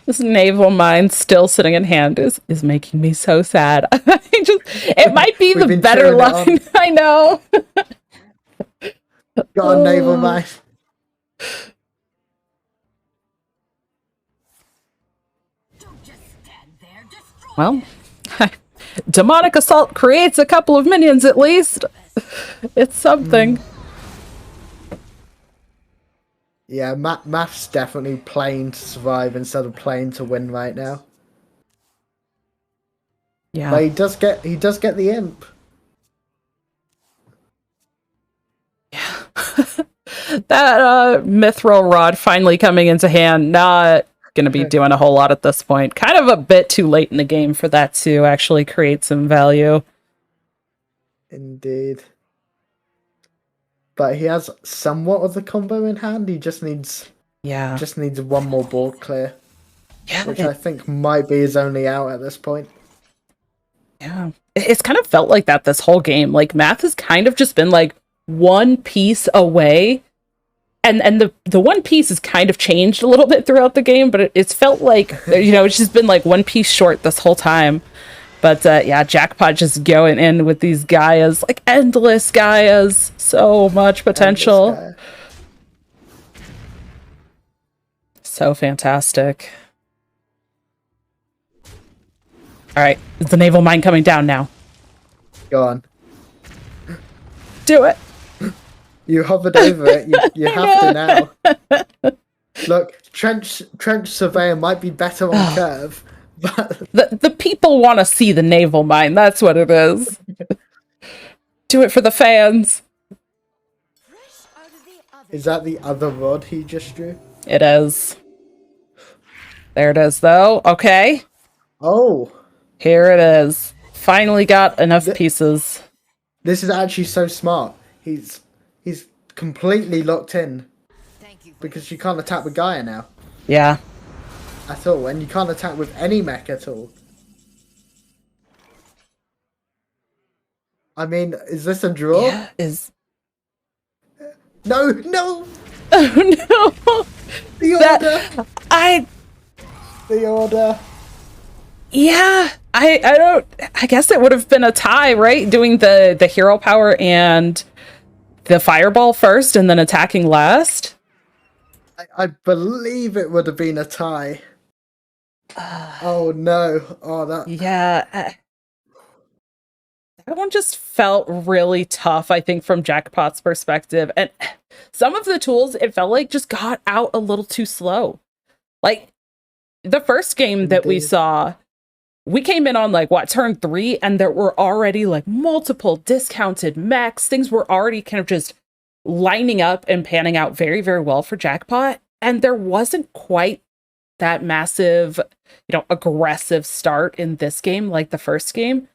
This naval mine still sitting in hand is making me so sad. It might be the better line. I know. Got a naval mine. Well, demonic assault creates a couple of minions at least. It's something. Yeah, Math's definitely playing to survive instead of playing to win right now. Yeah. But he does get the imp. That mithril rod finally coming into hand, not going to be doing a whole lot at this point. Kind of a bit too late in the game for that to actually create some value. Indeed. But he has somewhat of the combo in hand. He just needs one more board clear. Yeah, Which I think might be his only out at this point. Yeah. It's kind of felt like that this whole game. Like, Math has kind of just been like one piece away. And the one piece has kind of changed a little bit throughout the game, but it's felt like, it's just been like one piece short this whole time. But yeah, Jackpot just going in with these Gaias, like endless Gaias, so much potential. So fantastic. All right, is the naval mine coming down now? Go on. Do it. You hovered over it. You have to now. Look, trench surveyor might be better on curve, but the people want to see the naval mine. That's what it is. Do it for the fans. Is that the other rod he just drew? It is. There it is, though. Okay. Oh. Here it is. Finally got enough pieces. This is actually so smart. He's completely locked in. Because you can't attack with Gaia now. Yeah. At all. And you can't attack with any mech at all. I mean, is this a draw? Yeah, No! Oh no! The order! The order! Yeah, I guess it would have been a tie, right? Doing the hero power and the fireball first and then attacking last. I believe it would have been a tie. Oh no. Oh, that... Yeah. That one just felt really tough, I think, from Jackpot's perspective. And some of the tools, it felt like just got out a little too slow. Like, the first game that we saw, we came in on, like, turn 3, and there were already, like, multiple discounted mechs. Things were already kind of just lining up and panning out very, very well for Jackpot. And there wasn't quite that massive, aggressive start in this game like the first game.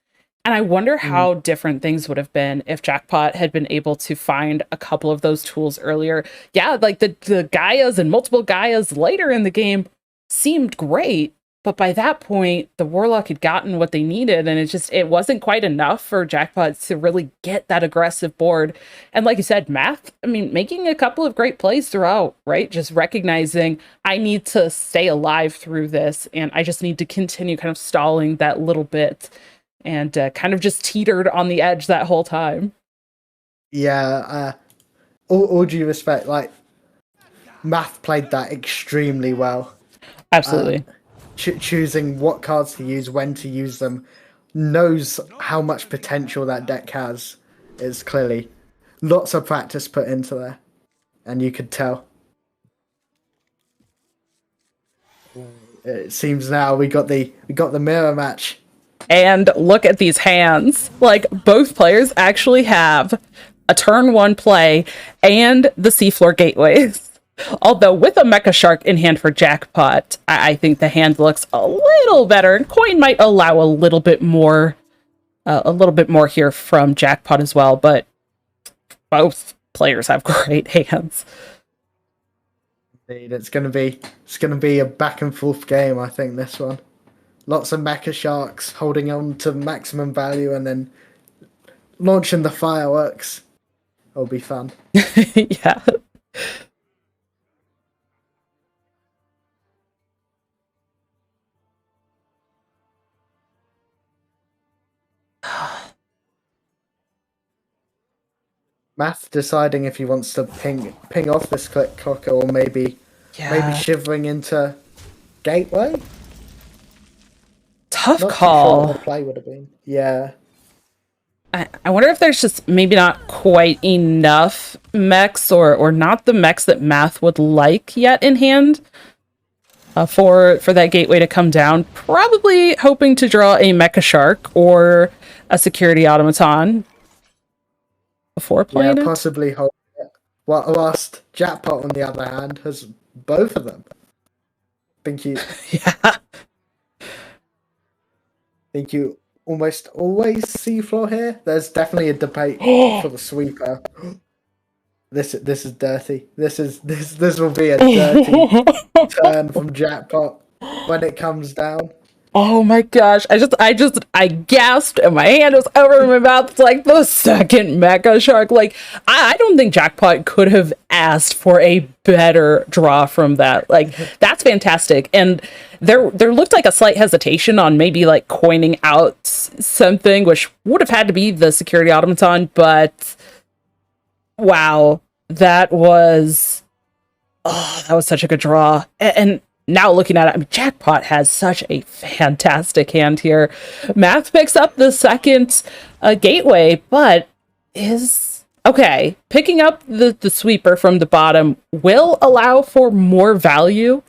And I wonder how different things would have been if Jackpot had been able to find a couple of those tools earlier. Yeah, like the Gaias and multiple Gaias later in the game seemed great, but by that point, the Warlock had gotten what they needed, and it wasn't quite enough for Jackpot to really get that aggressive board. And like you said, Math, I mean, making a couple of great plays throughout, right? Just recognizing I need to stay alive through this, and I just need to continue kind of stalling that little bit. And kind of just teetered on the edge that whole time. Yeah, all due respect, like, Math played that extremely well. Absolutely. Choosing what cards to use, when to use them, knows how much potential that deck has. Is clearly lots of practice put into there, and you could tell. It seems now we got the mirror match. And look at these hands. Like, both players actually have a turn 1 play and the seafloor gateways. Although with a Mecha Shark in hand for Jackpot, I think the hand looks a little better, and Coin might allow a little bit more here from Jackpot as well. But both players have great hands. Indeed, it's gonna be a back and forth game. I think this one. Lots of Mecha Sharks holding on to maximum value and then launching the fireworks. It'll be fun. Yeah. Math deciding if he wants to ping off this click cocker or maybe shivering into gateway. Tough Not call. too sure what the play would have been. Yeah. I wonder if there's just maybe not quite enough mechs or not the mechs that Math would like yet in hand for that gateway to come down. Probably hoping to draw a Mecha Shark or a Security Automaton before playing it. Possibly hold it. Whilst Jackpot, on the other hand, has both of them. Think you almost always see floor here. There's definitely a debate for the sweeper. This is dirty. This will be a dirty turn from Jackpot when it comes down. Oh my gosh. I gasped and my hand was over my mouth. It's like the second Mecha Shark. Like, I don't think Jackpot could have asked for a better draw from that. Like, that's fantastic. And there looked like a slight hesitation on maybe like coining out something, which would have had to be the Security Automaton, but wow, that was such a good draw. And now looking at it, I mean, Jackpot has such a fantastic hand here. Math picks up the second gateway, but is okay. Picking up the sweeper from the bottom will allow for more value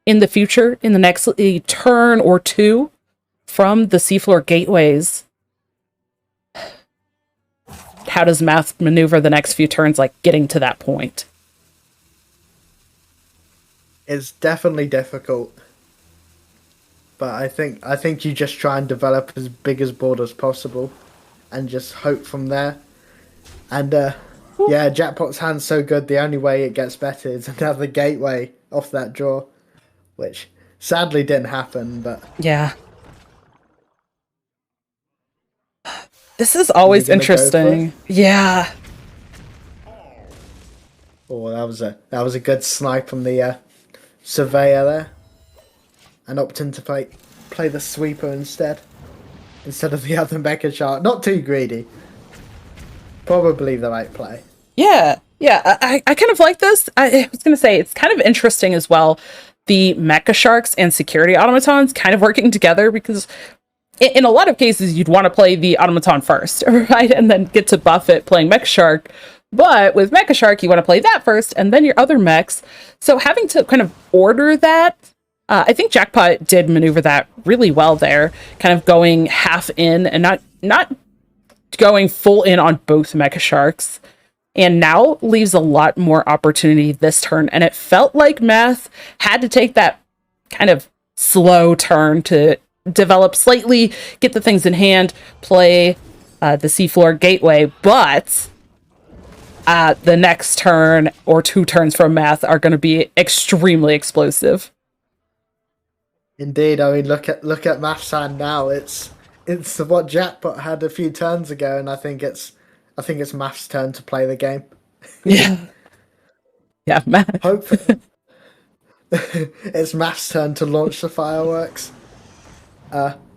in the future, in the next turn or two from the seafloor gateways. How does Math maneuver the next few turns, like getting to that point? It's definitely difficult, but I think you just try and develop as big as board as possible, and just hope from there. And Jackpot's hand's so good. The only way it gets better is another gateway off that draw, which sadly didn't happen. But yeah, this is always interesting. Yeah. Oh, that was a good snipe from the Surveyor there, and opting to play the sweeper instead of the other Mecha Shark. Not too greedy. Probably the right play. Yeah. I kind of like this. I was going to say, it's kind of interesting as well, the Mecha Sharks and Security Automatons kind of working together, because in a lot of cases, you'd want to play the Automaton first, right? And then get to buff it playing Mecha Shark. But with Mecha Shark, you want to play that first and then your other mechs. So having to kind of order that, I think Jackpot did maneuver that really well there, kind of going half in and not going full in on both Mecha Sharks. And now leaves a lot more opportunity this turn. And it felt like Math had to take that kind of slow turn to develop slightly, get the things in hand, play the seafloor gateway. But the next turn or two turns from Math are going to be extremely explosive. Indeed, I mean, look at Math's hand now. It's what Jackpot had a few turns ago, and I think it's Math's turn to play the game. Yeah, Math. Hopefully, it's Math's turn to launch the fireworks.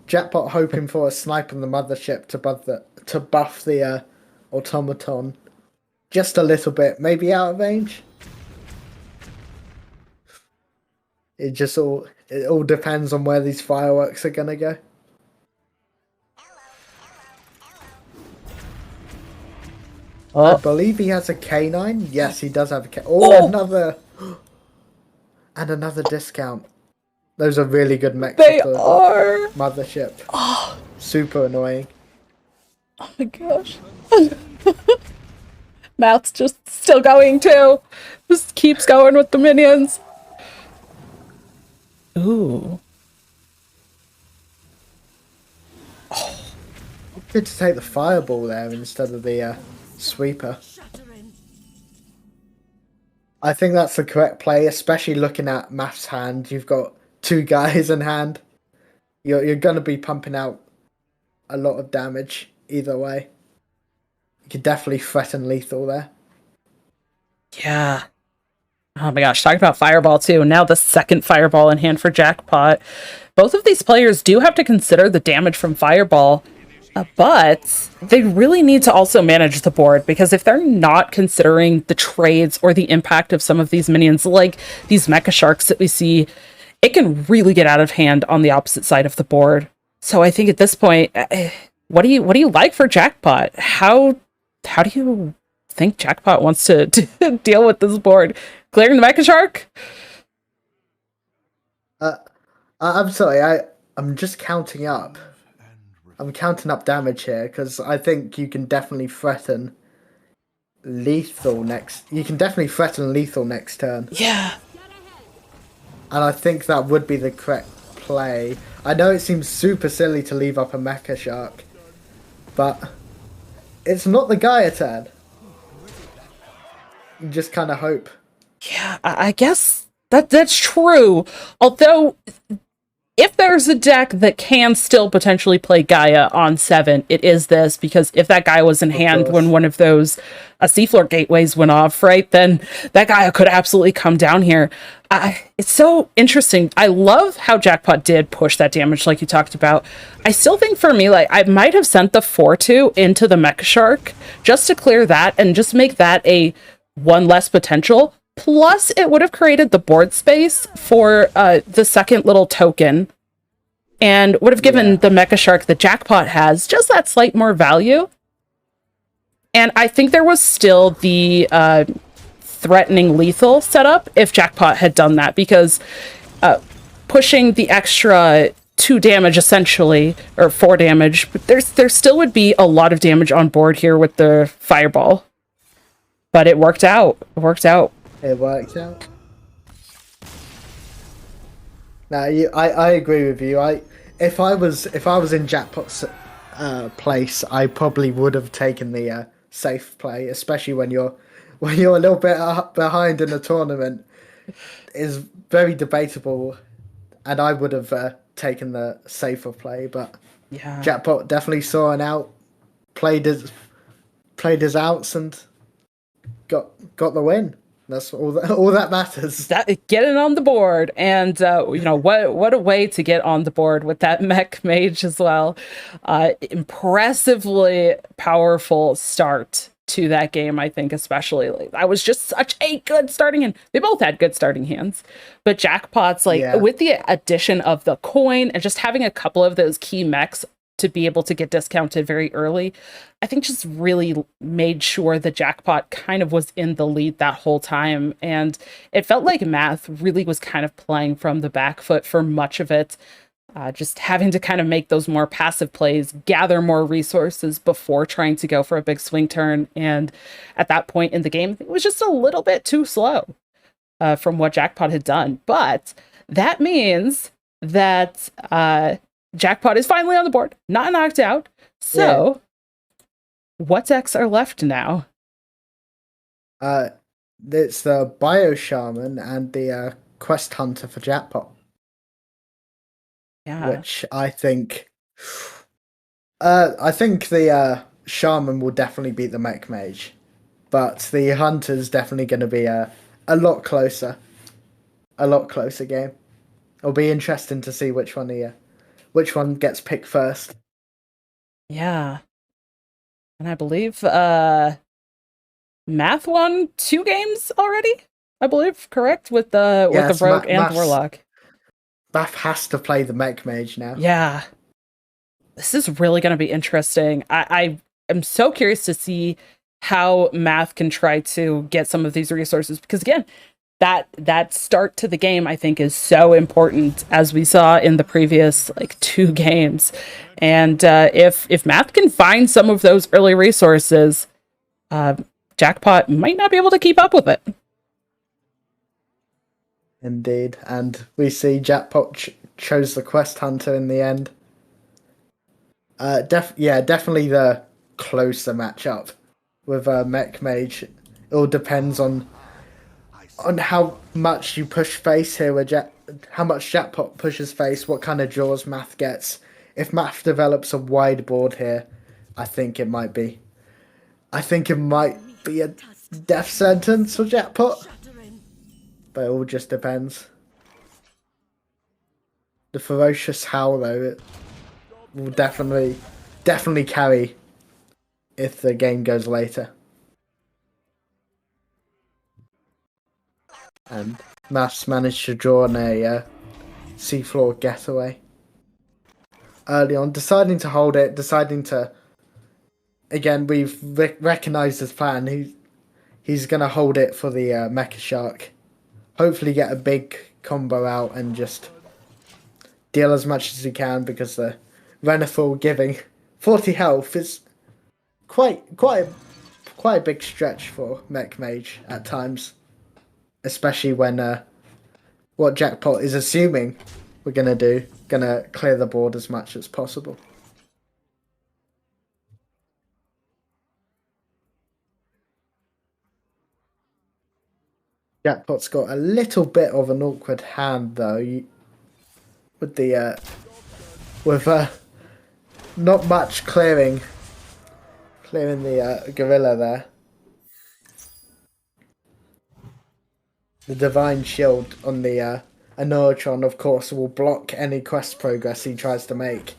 Jackpot hoping for a snipe on the mothership to buff the automaton. Just a little bit, maybe out of range. It all depends on where these fireworks are gonna go. Oh. I believe he has a K9. Yes, he does have a K. Oh, another discount. Those are really good mechs. They are. Mothership. Oh. Super annoying. Oh my gosh. Math's just still going too. Just keeps going with the minions. Ooh. Oh. Good to take the fireball there instead of the sweeper. I think that's the correct play, especially looking at Math's hand. You've got two guys in hand. You're going to be pumping out a lot of damage either way. You could definitely threaten lethal there. Yeah. Oh my gosh, talking about Fireball too. Now the second Fireball in hand for Jackpot. Both of these players do have to consider the damage from Fireball, but they really need to also manage the board, because if they're not considering the trades or the impact of some of these minions, like these Mecha Sharks that we see, it can really get out of hand on the opposite side of the board. So I think at this point, what do you like for Jackpot? How do you think Jackpot wants to deal with this board? Clearing the Mecha Shark? I'm sorry. I'm just counting up. I'm counting up damage here because I think you can definitely threaten lethal next. You can definitely threaten lethal next turn, Yeah. and I think that would be the correct play. I know it seems super silly to leave up a Mecha Shark, but it's not the Gaia turn. You just kind of hope. Yeah, I guess that's true. Although, if there's a deck that can still potentially play Gaia on 7, it is this, because if that Gaia was in hand course. when one of those seafloor gateways went off, right, then that Gaia could absolutely come down here. It's so interesting. I love how Jackpot did push that damage like you talked about. I still think for me, like, I might have sent the 4-2 into the Mecha Shark just to clear that and just make that a one less potential. Plus, it would have created the board space for the second little token and would have given the Mecha Shark that Jackpot has just that slight more value. And I think there was still the threatening lethal setup if Jackpot had done that, because pushing the extra 2 damage essentially, or 4 damage, but there still would be a lot of damage on board here with the fireball. But it worked out. It worked out. It worked out. No, I agree with you. If I was in Jackpot's place, I probably would have taken the safe play, especially when you're a little bit behind in the tournament. Is very debatable, and I would have taken the safer play. But Yeah. Jackpot definitely saw an out, played his outs, and got the win. That's all that matters. Getting on the board, and what a way to get on the board with that mech mage as well. Impressively powerful start to that game, I think, especially. Like, that was just such a good starting hand. They both had good starting hands, but Jackpot's with the addition of the coin and just having a couple of those key mechs to be able to get discounted very early, I think just really made sure the Jackpot kind of was in the lead that whole time. And it felt like Math really was kind of playing from the back foot for much of it, just having to kind of make those more passive plays, gather more resources before trying to go for a big swing turn. And at that point in the game, it was just a little bit too slow from what Jackpot had done. But that means that Jackpot is finally on the board, not knocked out. So, what decks are left now? It's the Bio Shaman and the Quest Hunter for Jackpot. Yeah. Which I think the Shaman will definitely beat the Mech Mage, but the Hunter's definitely going to be a lot closer game. It'll be interesting to see which one gets picked first. Yeah. And I believe Math won 2 games already, I believe, correct? With the Rogue and Warlock. Math has to play the Mech Mage now. Yeah. This is really going to be interesting. I am so curious to see how Math can try to get some of these resources, because again, that start to the game, I think, is so important, as we saw in the previous 2 games. And if Math can find some of those early resources, Jackpot might not be able to keep up with it. Indeed, and we see Jackpot chose the Quest Hunter in the end. Definitely the closer matchup with Mech Mage. It all depends on how much you push face here, how much Jackpot pushes face, what kind of draws Math gets. If Math develops a wide board here, I think it might be a death sentence for Jackpot. But it all just depends. The Ferocious Howl, though, it will definitely carry if the game goes later. And Maths managed to draw on a seafloor getaway. early on, deciding to hold it, deciding to. Again, we've recognized his plan. He's gonna hold it for the Mecha Shark. Hopefully, get a big combo out and just deal as much as he can, because the Renethal giving 40 health is quite a big stretch for Mech Mage at times, especially when what Jackpot is assuming we're gonna clear the board as much as possible. Jackpot's got a little bit of an awkward hand though, with the not much clearing the gorilla there. The Divine Shield on the Anoratron, of course, will block any quest progress he tries to make.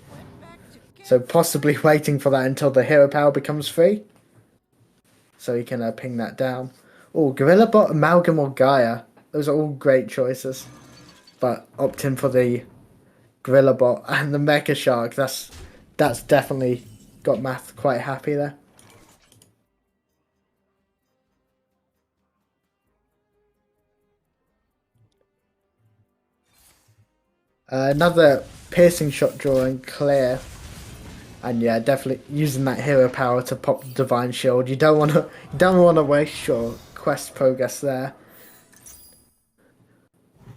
So possibly waiting for that until the hero power becomes free, so he can ping that down. Oh, Gorilla Bot, Amalgam or Gaia. Those are all great choices. But opting for the Gorilla Bot and the Mecha Shark, that's definitely got Math quite happy there. Another piercing shot draw and clear. And yeah, definitely using that hero power to pop the Divine Shield. You don't want to waste your quest progress there.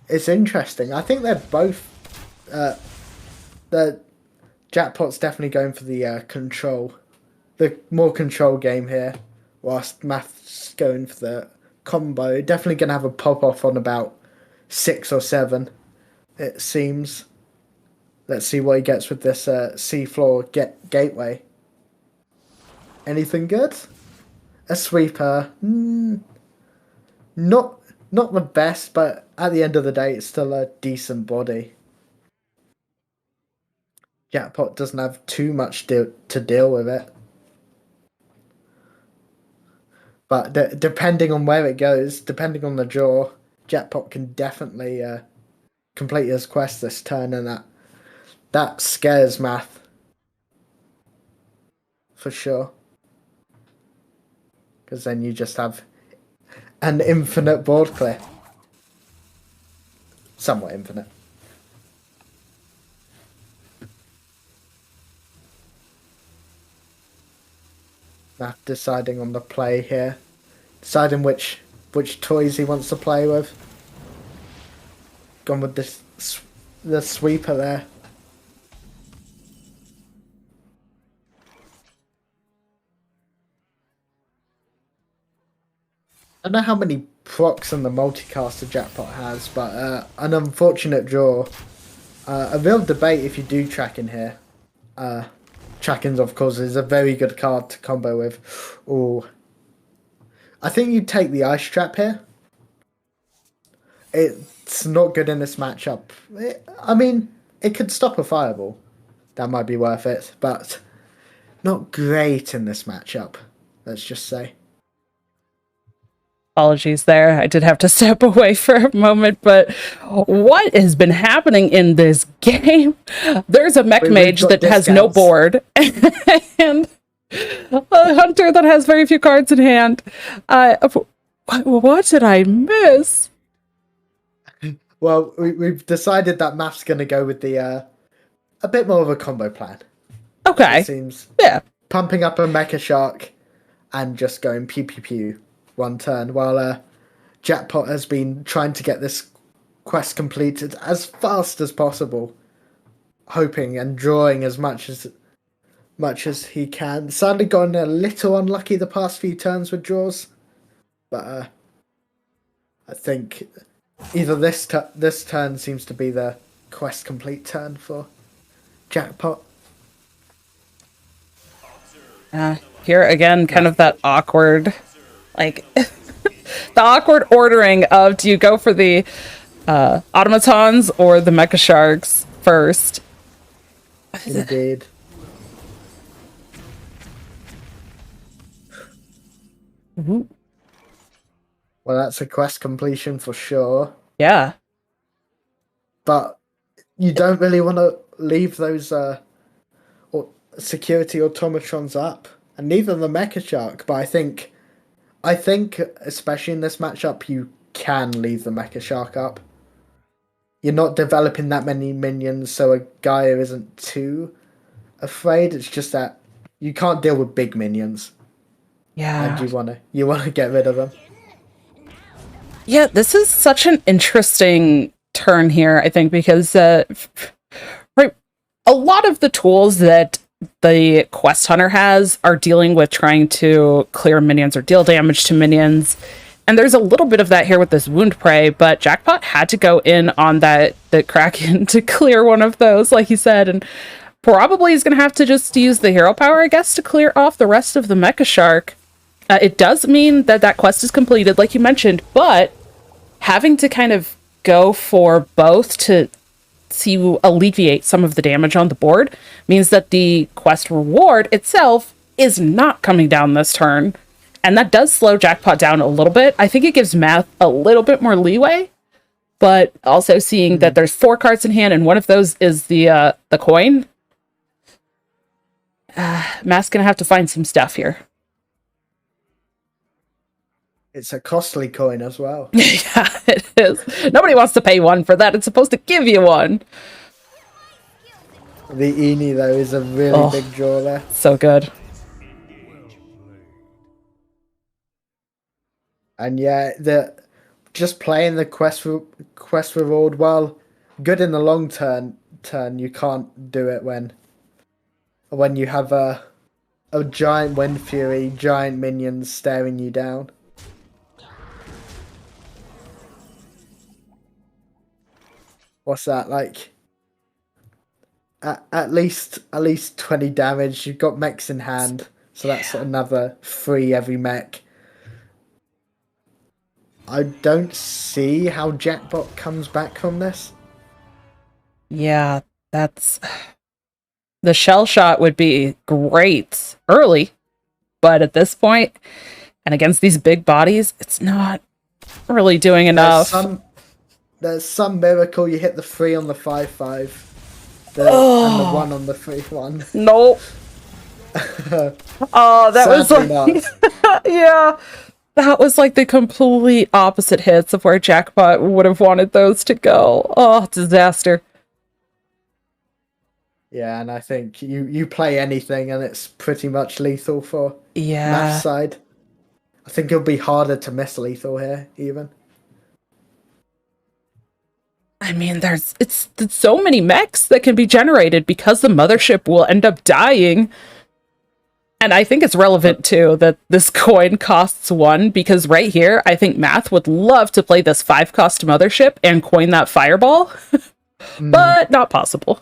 It's interesting. I think they're both. The Jackpot's definitely going for the control, the more control game here, whilst Math's going for the combo. Definitely gonna have a pop off on about 6 or 7, it seems. Let's see what he gets with this seafloor gateway. Anything good? A sweeper. Not the best, but at the end of the day, it's still a decent body. Jackpot doesn't have too much to deal with it. But depending on where it goes, depending on the draw, Jackpot can definitely complete his quest this turn, and that scares Math. For sure. Because then you just have an infinite board clear. Somewhat infinite. Math deciding on the play here. Deciding which toys he wants to play with. Gone with the sweeper there. I don't know how many procs on the multicaster Jackpot has, but an unfortunate draw. A real debate if you do track in here. Trackings, of course, is a very good card to combo with. Ooh. I think you take the Ice Trap here. It's not good in this matchup. I mean, it could stop a Fireball. That might be worth it, but not great in this matchup, let's just say. Apologies there. I did have to step away for a moment, but what has been happening in this game? There's a Mech Mage that has no board, and a Hunter that has very few cards in hand. What did I miss? Well, we've decided that Math's going to go with the a bit more of a combo plan. Okay. It seems. Yeah. Pumping up a Mecha Shark and just going pew pew pew one turn, while Jackpot has been trying to get this quest completed as fast as possible, hoping and drawing as much as he can. Sadly gotten a little unlucky the past few turns with draws, but I think either this turn seems to be the quest complete turn for Jackpot. Here again, kind of that awkward, like the awkward ordering of, do you go for the automatons or the mecha sharks first? Indeed. Mm-hmm. Well, that's a quest completion for sure. Yeah. But you don't really want to leave those security automatrons up, and neither the Mecha Shark. But I think especially in this matchup, you can leave the Mecha Shark up. You're not developing that many minions, so a Gaia isn't too afraid. It's just that you can't deal with big minions, Yeah. and you wanna get rid of them. Yeah, this is such an interesting turn here, I think, because right, a lot of the tools that the quest hunter has are dealing with trying to clear minions or deal damage to minions. And there's a little bit of that here with this wound prey, but Jackpot had to go in on the Kraken to clear one of those, like he said, and probably is going to have to just use the hero power, I guess, to clear off the rest of the Mecha Shark. It does mean that that quest is completed, like you mentioned, but having to kind of go for both to alleviate some of the damage on the board means that the quest reward itself is not coming down this turn. And that does slow Jackpot down a little bit. I think it gives Math a little bit more leeway, but also seeing that there's 4 cards in hand and one of those is the coin. Math's gonna have to find some stuff here. It's a costly coin as well. Yeah, it is. Nobody wants to pay one for that. It's supposed to give you one. The Eni though is a really big draw there. So good. And yeah, just playing the quest reward, while good in the long turn, you can't do it when you have a giant Wind Fury, giant minions staring you down. What's that like? At least 20 damage. You've got mechs in hand, so that's another 3 every mech. I don't see how Jackpot comes back from this. Yeah, that's... The shell shot would be great early, but at this point, and against these big bodies, it's not really doing enough. There's some miracle you hit the 3 on the 5/5, and the 1 on the 3/1. Nope. Oh, that was Sadly like... Yeah. That was like the completely opposite hits of where Jackpot would have wanted those to go. Oh, disaster. Yeah, and I think you play anything and it's pretty much lethal for Yeah. Math's side. I think it'll be harder to miss lethal here, even. I mean, there's so many mechs that can be generated because the mothership will end up dying. And I think it's relevant, too, that this coin costs 1, because right here, I think Math would love to play this 5-cost mothership and coin that fireball, but not possible.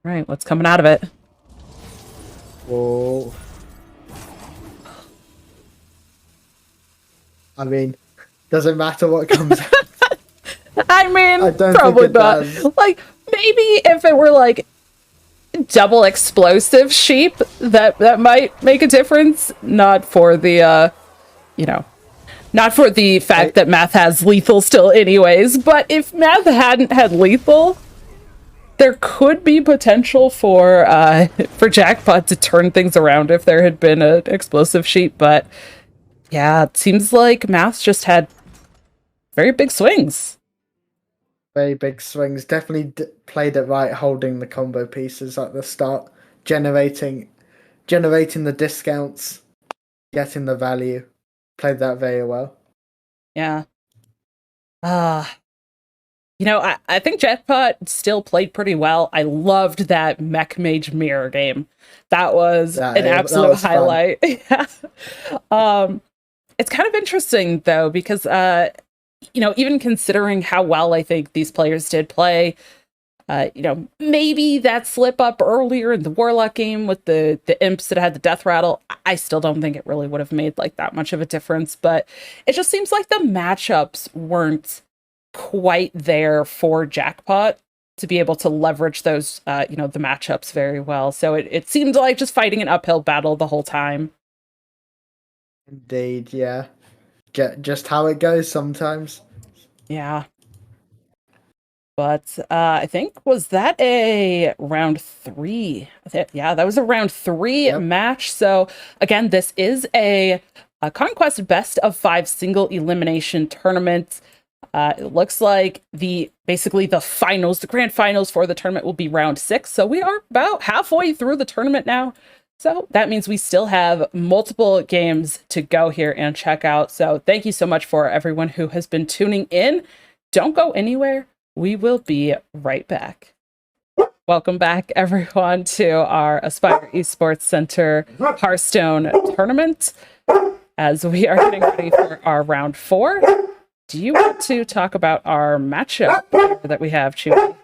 Right, what's coming out of it? Whoa. I mean, doesn't matter what comes out. I mean, I don't probably think it not. does. Like, maybe if it were like double explosive sheep, that might make a difference. Not for the not for the fact that Math has lethal still anyways, but if Math hadn't had lethal, there could be potential for Jackpot to turn things around if there had been an explosive sheep, but yeah, it seems like Math's just had very big swings. Very big swings. Definitely played it right, holding the combo pieces at the start, generating the discounts, getting the value. Played that very well. Yeah. I think Jackpot still played pretty well. I loved that Mech Mage mirror game. That was an absolute highlight. Yeah. It's kind of interesting, though, because, even considering how well I think these players did play, maybe that slip up earlier in the Warlock game with the imps that had the death rattle, I still don't think it really would have made like that much of a difference, but it just seems like the matchups weren't quite there for Jackpot to be able to leverage those, the matchups very well. So it seemed like just fighting an uphill battle the whole time. Indeed, yeah. Just how it goes sometimes. Yeah. But I think, was that a round 3? Yeah, that was a round 3 Yep. match. So again, this is a Conquest best of 5 single elimination tournament. It looks like basically the finals, the grand finals for the tournament will be round 6. So we are about halfway through the tournament now. So that means we still have multiple games to go here and check out. So thank you so much for everyone who has been tuning in. Don't go anywhere. We will be right back. Welcome back, everyone, to our Aspire Esports Center Hearthstone tournament. As we are getting ready for our round 4, do you want to talk about our matchup that we have, Chewie?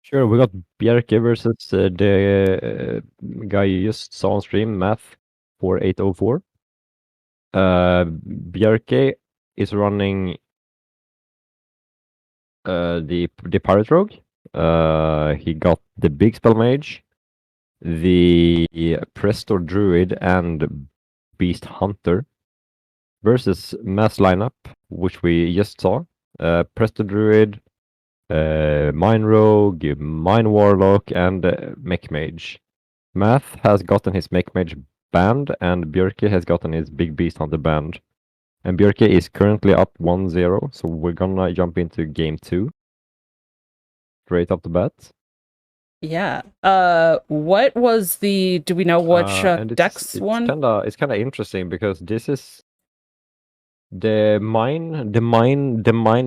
Sure, we got Bjerke versus the guy you just saw on stream, Math 4804. Bjerke is running the Pirate Rogue. He got the Big Spell Mage, the Presto Druid, and Beast Hunter versus Mass lineup, which we just saw. Presto Druid, Mine Rogue, Mine Warlock, and Mech Mage. Math has gotten his Mech Mage banned, and Bjerke has gotten his Big Beast Hunter banned. And Bjerke is currently up 1-0, so we're gonna jump into game 2. Straight up the bat. Yeah. What was do we know which And decks won? It's kinda interesting because this is the mine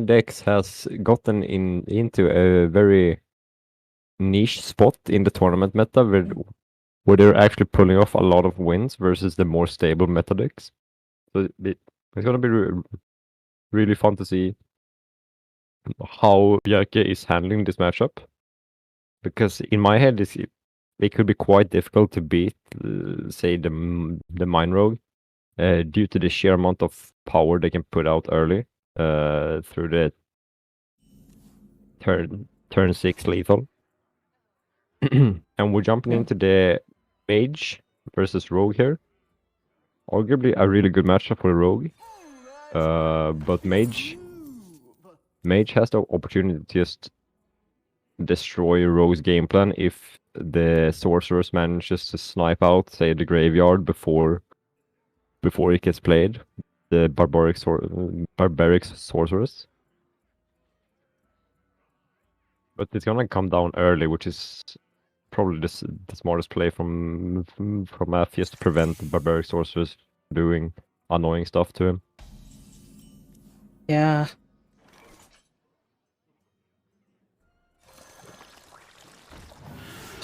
decks has gotten into a very niche spot in the tournament meta where they're actually pulling off a lot of wins versus the more stable meta decks. So it's gonna be really fun to see how Bjerke is handling this matchup. Because in my head, it could be quite difficult to beat, say, the Mine Rogue, due to the sheer amount of power they can put out early through the turn 6 lethal. And we're jumping into the Mage versus Rogue here. Arguably a really good matchup for Rogue. But Mage has the opportunity to just destroy Rogue's game plan if the Sorceress manages to snipe out, say, the graveyard before it gets played. The Barbaric Sorceress. But it's gonna come down early, which is probably the smartest play from Matthews to prevent the Barbaric Sorceress doing annoying stuff to him. Yeah.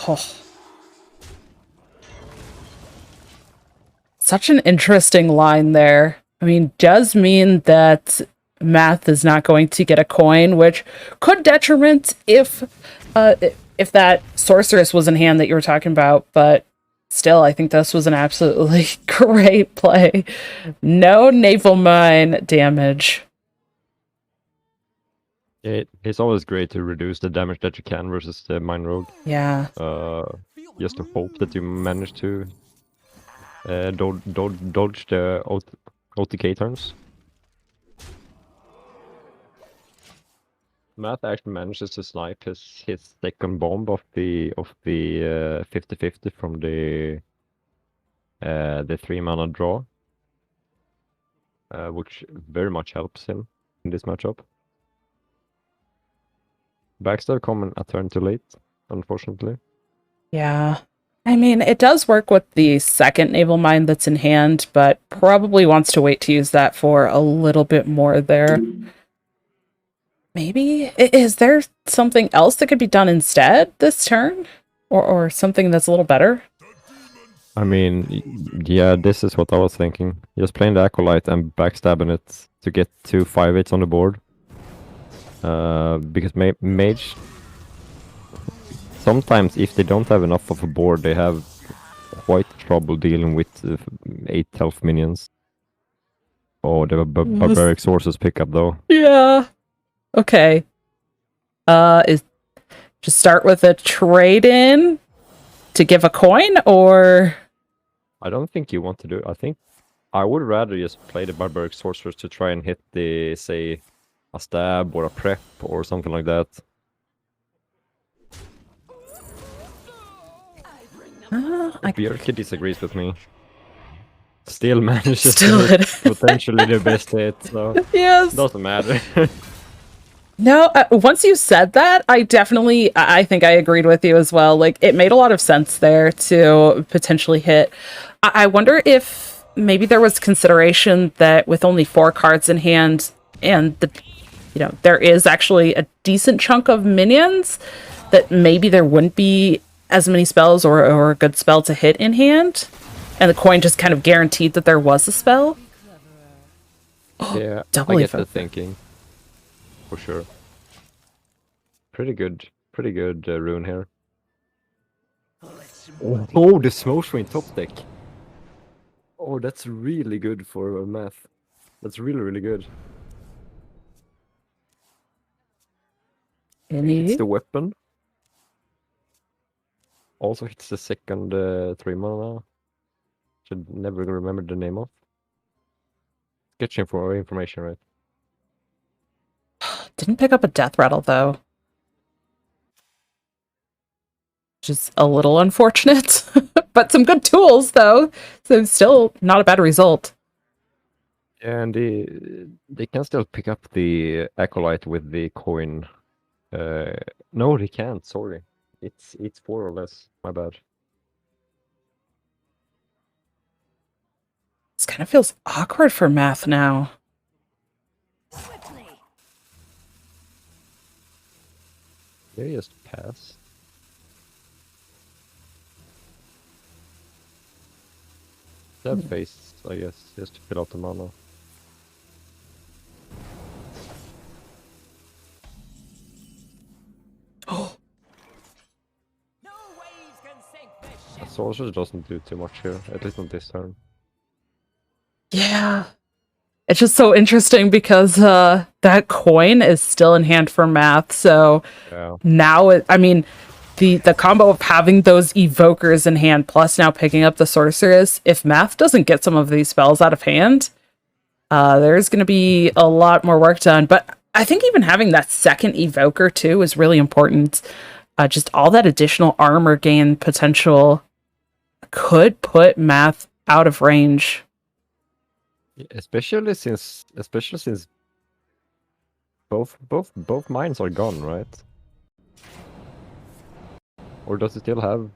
Oh. Such an interesting line there. I mean, does mean that Math is not going to get a coin, which could detriment if that Sorceress was in hand that you were talking about, but still, I think this was an absolutely great play. No naval mine damage. It's always great to reduce the damage that you can versus the Mine Rogue. Yeah. Just to hope that you manage to dodge the OTK turns. Matt actually manages to snipe his second bomb of the 50-50 from the 3-mana draw, which very much helps him in this matchup. Backstab coming a turn too late, unfortunately. Yeah. I mean, it does work with the second naval mine that's in hand, but probably wants to wait to use that for a little bit more there. Maybe? Is there something else that could be done instead this turn? Or something that's a little better? I mean, yeah, this is what I was thinking. Just playing the Acolyte and backstabbing it to get 2 5/8s on the board. Because Mage, sometimes if they don't have enough of a board, they have quite trouble dealing with 8 health minions. Oh, the Barbaric Sources pickup though. Yeah. Okay. Is just start with a trade-in to give a coin, or I don't think you want to do it. I think I would rather just play the Barbaric Sorcerers to try and hit the, say, a stab or a prep or something like that. Björk disagrees with me. Still manages Still to hit potentially the best hit, so Yes. doesn't matter. No, once you said that, I think I agreed with you as well. Like, it made a lot of sense there to potentially hit. I wonder if maybe there was consideration that with only 4 cards in hand and there is actually a decent chunk of minions, that maybe there wouldn't be as many spells or a good spell to hit in hand. And the coin just kind of guaranteed that there was a spell. Yeah, Double I get the evoker. thinking. For sure. Pretty good rune here. Oh, the Smoke top deck. Oh, that's really good for math. That's really, really good. It's the weapon. Also hits the second 3 mana. Should never remember the name of. Sketching for information, right? Didn't pick up a death rattle, though. Which is a little unfortunate. But some good tools, though. So still not a bad result. And they can still pick up the Acolyte with the coin. No, they can't, sorry. It's 4 or less. My bad. This kind of feels awkward for math now. They just pass. That face, I guess, just to fill out the mana. No waves can sink this A ship. sorcerer doesn't do too much here, at least not this turn. Yeah. It's just so interesting because that coin is still in hand for math. So Yeah. now, the combo of having those evokers in hand plus now picking up the sorceress, if math doesn't get some of these spells out of hand, there's going to be a lot more work done. But I think even having that second evoker too is really important. Just all that additional armor gain potential could put math out of range. Especially since both mines are gone, right? Or does it still have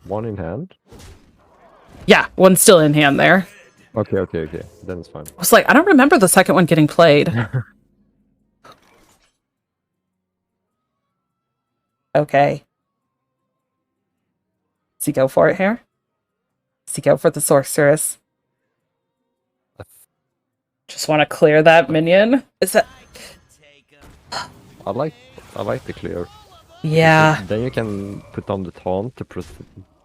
one in hand? Yeah, one's still in hand there. Okay. Then it's fine. I was like, I don't remember the second one getting played. Okay. Does he go for it here? Does he go for the sorceress? Just want to clear that minion. Is that? I like the clear. Yeah. Then you can put on the taunt to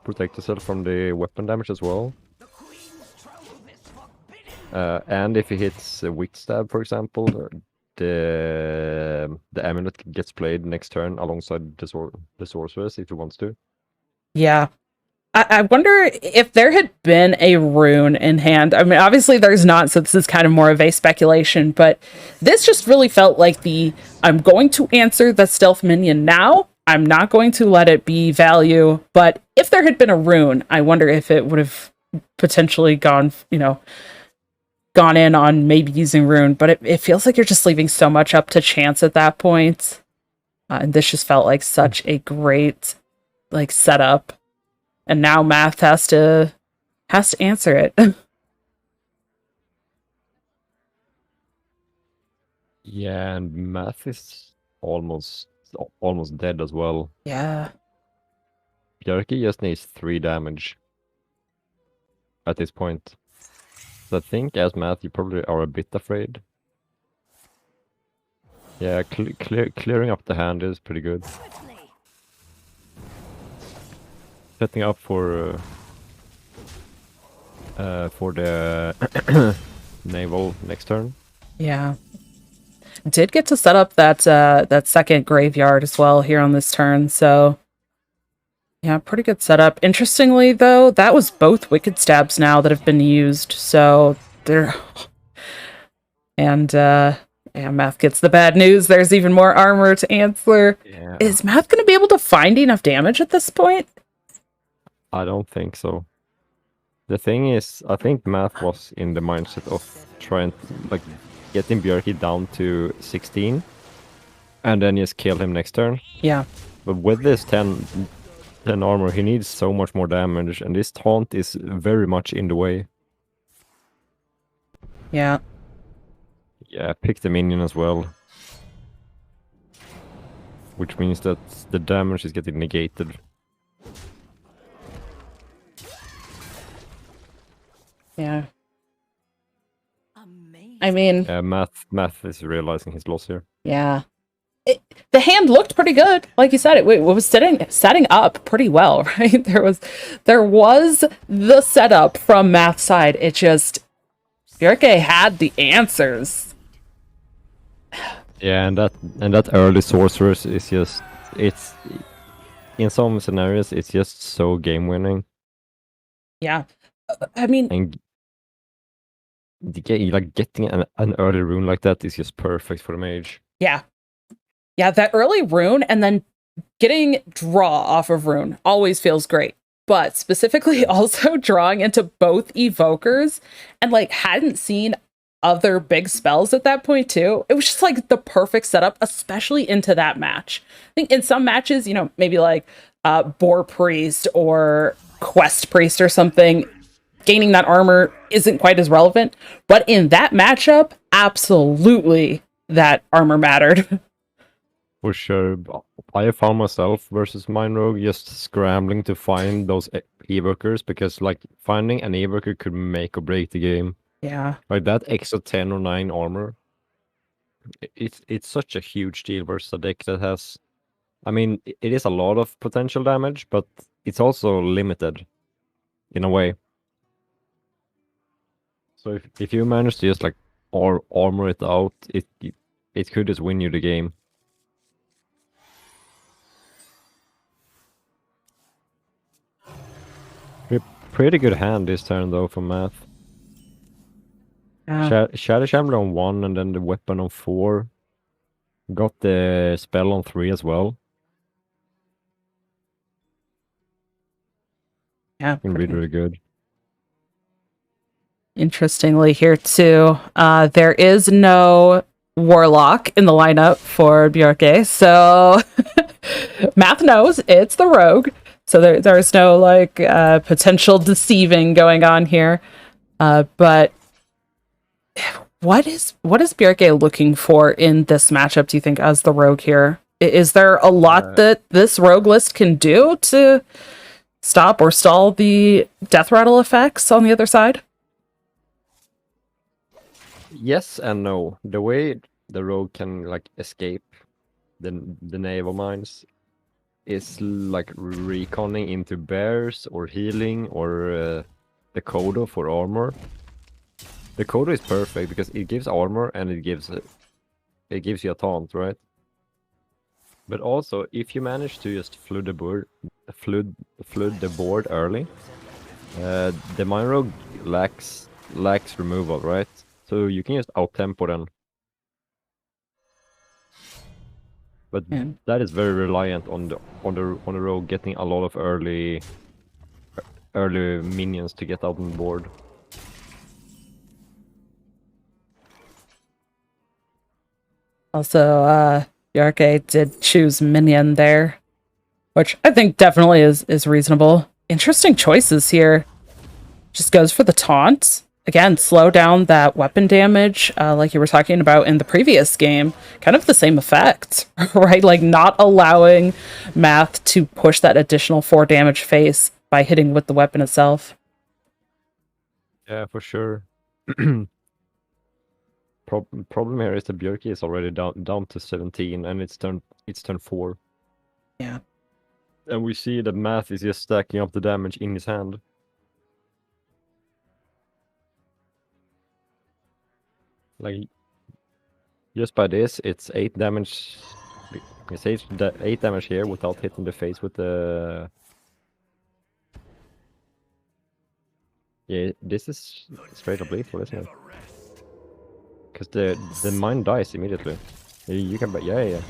protect yourself from the weapon damage as well. And if he hits a weak stab, for example, the amulet gets played next turn alongside the sorceress if he wants to. Yeah. I wonder if there had been a rune in hand. I mean, obviously there's not, so this is kind of more of a speculation, but this just really felt like I'm going to answer the stealth minion now. I'm not going to let it be value, but if there had been a rune, I wonder if it would have potentially gone in on maybe using rune, but it feels like you're just leaving so much up to chance at that point. And this just felt like such a great setup. And now math has to answer it. Yeah, and math is almost dead as well. Yeah. Bjarki just needs 3 damage at this point. So I think as math you probably are a bit afraid. Yeah, clearing up the hand is pretty good. Setting up for the naval next turn. Yeah. Did get to set up that second graveyard as well here on this turn, so Yeah, pretty good setup. Interestingly, though, that was both Wicked Stabs now that have been used, so they're... And, yeah, Math gets the bad news. There's even more armor to answer. Yeah. Is Math going to be able to find enough damage at this point? I don't think so. The thing is, I think Math was in the mindset of trying like getting Bjerke down to 16 and then just kill him next turn. Yeah. But with this 10 armor, he needs so much more damage, and this taunt is very much in the way. Yeah. Yeah, pick the minion as well. Which means that the damage is getting negated. Yeah. Amazing. I mean, Yeah, Math is realizing his loss here. yeah. The hand looked pretty good. Like you said, it was setting up pretty well, right? There was the setup from Math's side. It just... Bjerke had the answers. Yeah, and that early sorceress is just, it's in some scenarios it's just so game winning. Yeah. I mean, And like getting an early rune like that is just perfect for the mage. yeah. Yeah, that early rune and then getting draw off of rune always feels great. But specifically also drawing into both evokers and like hadn't seen other big spells at that point too. It was just like the perfect setup, especially into that match. I think in some matches, you know, maybe like Boar Priest or Quest Priest or something, gaining that armor isn't quite as relevant. But in that matchup, absolutely that armor mattered. For sure. I found myself versus Mine Rogue just scrambling to find those evokers, because like finding an evoker could make or break the game. Yeah. Like that extra 10 or 9 armor, it's such a huge deal versus a deck that has, I mean, it is a lot of potential damage, but it's also limited in a way. So if you manage to just like armor it out, it could just win you the game. Pretty good hand this turn though for Math. Shadow Shambler on 1 and then the weapon on 4. Got the spell on 3 as well. Yeah. Really, really good. Interestingly here too, there is no Warlock in the lineup for Bjerke, so Math knows it's the Rogue. So there's no like potential deceiving going on here. But what is Bjerke looking for in this matchup, do you think, as the Rogue here? Is there a lot that this Rogue list can do to stop or stall the death rattle effects on the other side? Yes and no. The way the Rogue can like escape the naval mines is like reconning into bears or healing or the Kodo for armor. The Kodo is perfect because it gives armor and it gives you a taunt, right? But also, if you manage to just flood the board early, the Mine Rogue lacks removal, right? So you can just out-tempo them. But that is very reliant on the Rogue getting a lot of early minions to get out on the board. Also, Bjerke did choose minion there, which I think definitely is reasonable. Interesting choices here. Just goes for the taunt. Again, slow down that weapon damage, like you were talking about in the previous game. Kind of the same effect, right? Like not allowing Math to push that additional 4 damage face by hitting with the weapon itself. Yeah, for sure. Problem here is that Bjerke is already down to 17 and it's turn 4. Yeah. And we see that Math is just stacking up the damage in his hand. Like, just by this, it's 8 damage. It's 8 damage here without hitting the face with the Yeah, this is straight up lethal, isn't it? Because the mine dies immediately. You can, yeah.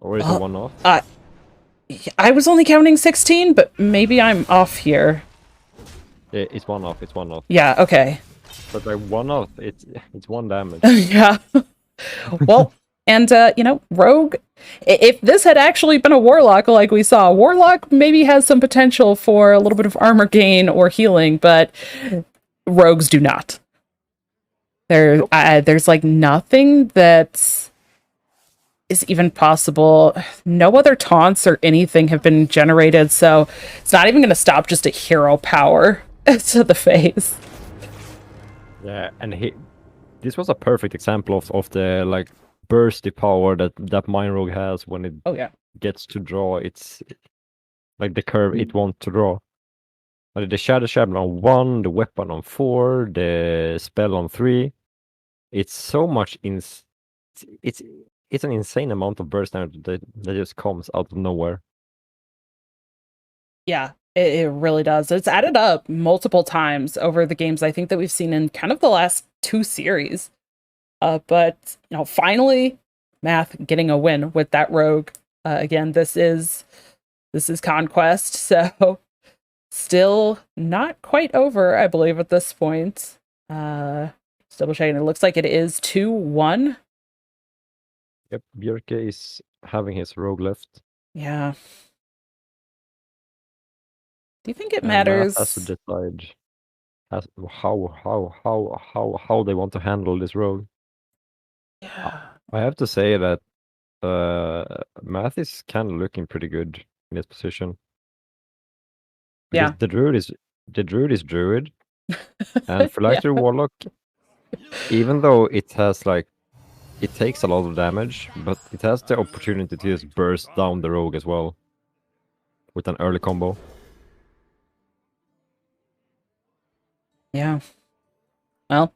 Or is it one off? I was only counting 16, but maybe I'm off here. Yeah, it's one off. It's one off. Yeah, okay. But like one off, it's one damage. Yeah. Well, and you know, Rogue, if this had actually been a Warlock like we saw, Warlock maybe has some potential for a little bit of armor gain or healing, but Rogues do not. There's like nothing that is even possible. No other taunts or anything have been generated, so it's not even going to stop just a hero power to the face. Yeah, and this was a perfect example of the like bursty power that Mine Rogue has when it gets to draw. It's like the curve it wants to draw. Like the Shadow Shaman on 1, the weapon on 4, the spell on 3. It's so much it's an insane amount of burst damage that just comes out of nowhere. Yeah, it really does. It's added up multiple times over the games I think that we've seen in kind of the last 2 series. But you know, finally, Math getting a win with that Rogue. Again, this is Conquest, so still not quite over, I believe, at this point. Just double checking. It looks like it is 2-1. Yep, Björke is having his Rogue left. Yeah. Do you think it And matters? Math has to decide how they want to handle this Rogue. Yeah. I have to say that Math is kind of looking pretty good in this position. Because the Druid is Druid, and Phylactery Warlock, even though it has like it takes a lot of damage, but it has the opportunity to just burst down the Rogue as well with an early combo. Yeah. Well,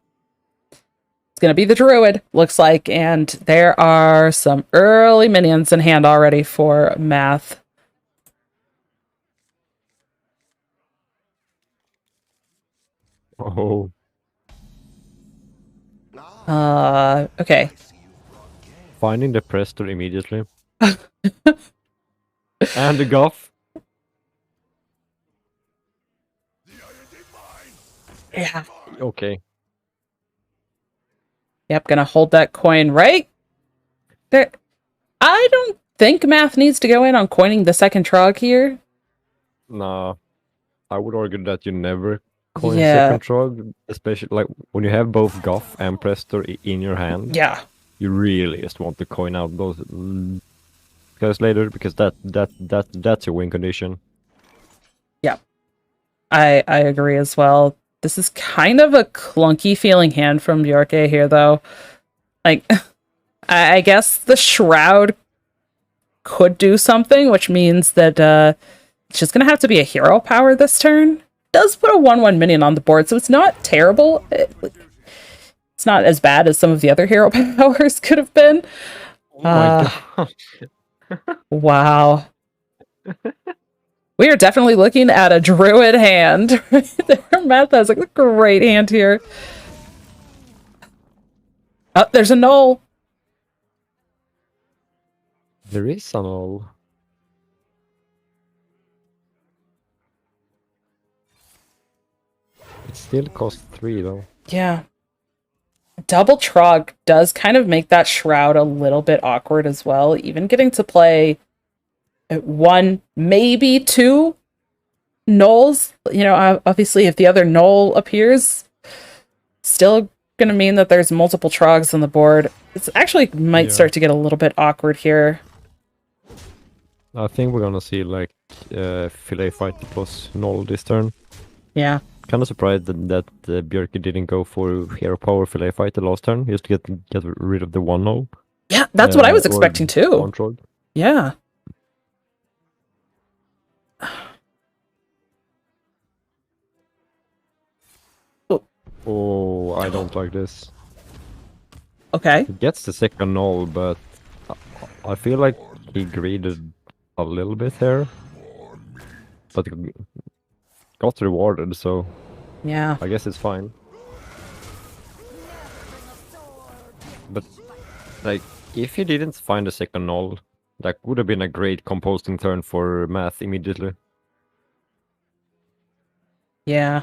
it's gonna be the Druid, looks like, and there are some early minions in hand already for Math. Oh. Okay. Finding the Prestor immediately. And the Goth. Yeah. Okay. Yep, gonna hold that coin right there. I don't think Math needs to go in on coining the second Trog here. Nah. I would argue that you never coin Yeah. second Trog, especially like when you have both Goth and Prestor in your hand. Yeah. You really just want to coin out those guys later because that's your win condition. Yeah. I agree as well. This is kind of a clunky feeling hand from Bjorke here, though. Like, I guess the Shroud could do something, which means that it's just going to have to be a hero power this turn. It does put a 1/1 minion on the board, so it's not terrible. It's not as bad as some of the other hero powers could have been. Oh my god. Wow. We are definitely looking at a Druid hand right there. Matt has a great hand here. Oh, there's a null. There is a null. It still costs 3 though. Yeah. Double Trog does kind of make that Shroud a little bit awkward as well. Even getting to play 1, maybe 2 nulls. You know, obviously if the other null appears, still going to mean that there's multiple Trogs on the board. It's actually might start to get a little bit awkward here. I think we're gonna see like Filet Fight plus null this turn. Yeah. Kind of surprised that Björke didn't go for Hero Power Filet Fight the last turn, just to get rid of the 1 null. Yeah, that's what I was expecting too. Control. Yeah. Oh, I don't like this. Okay. He gets the second null, but I feel like he greeded a little bit here. But got rewarded, so Yeah. I guess it's fine. But like, if he didn't find a second null, that would have been a great composting turn for Math immediately. Yeah.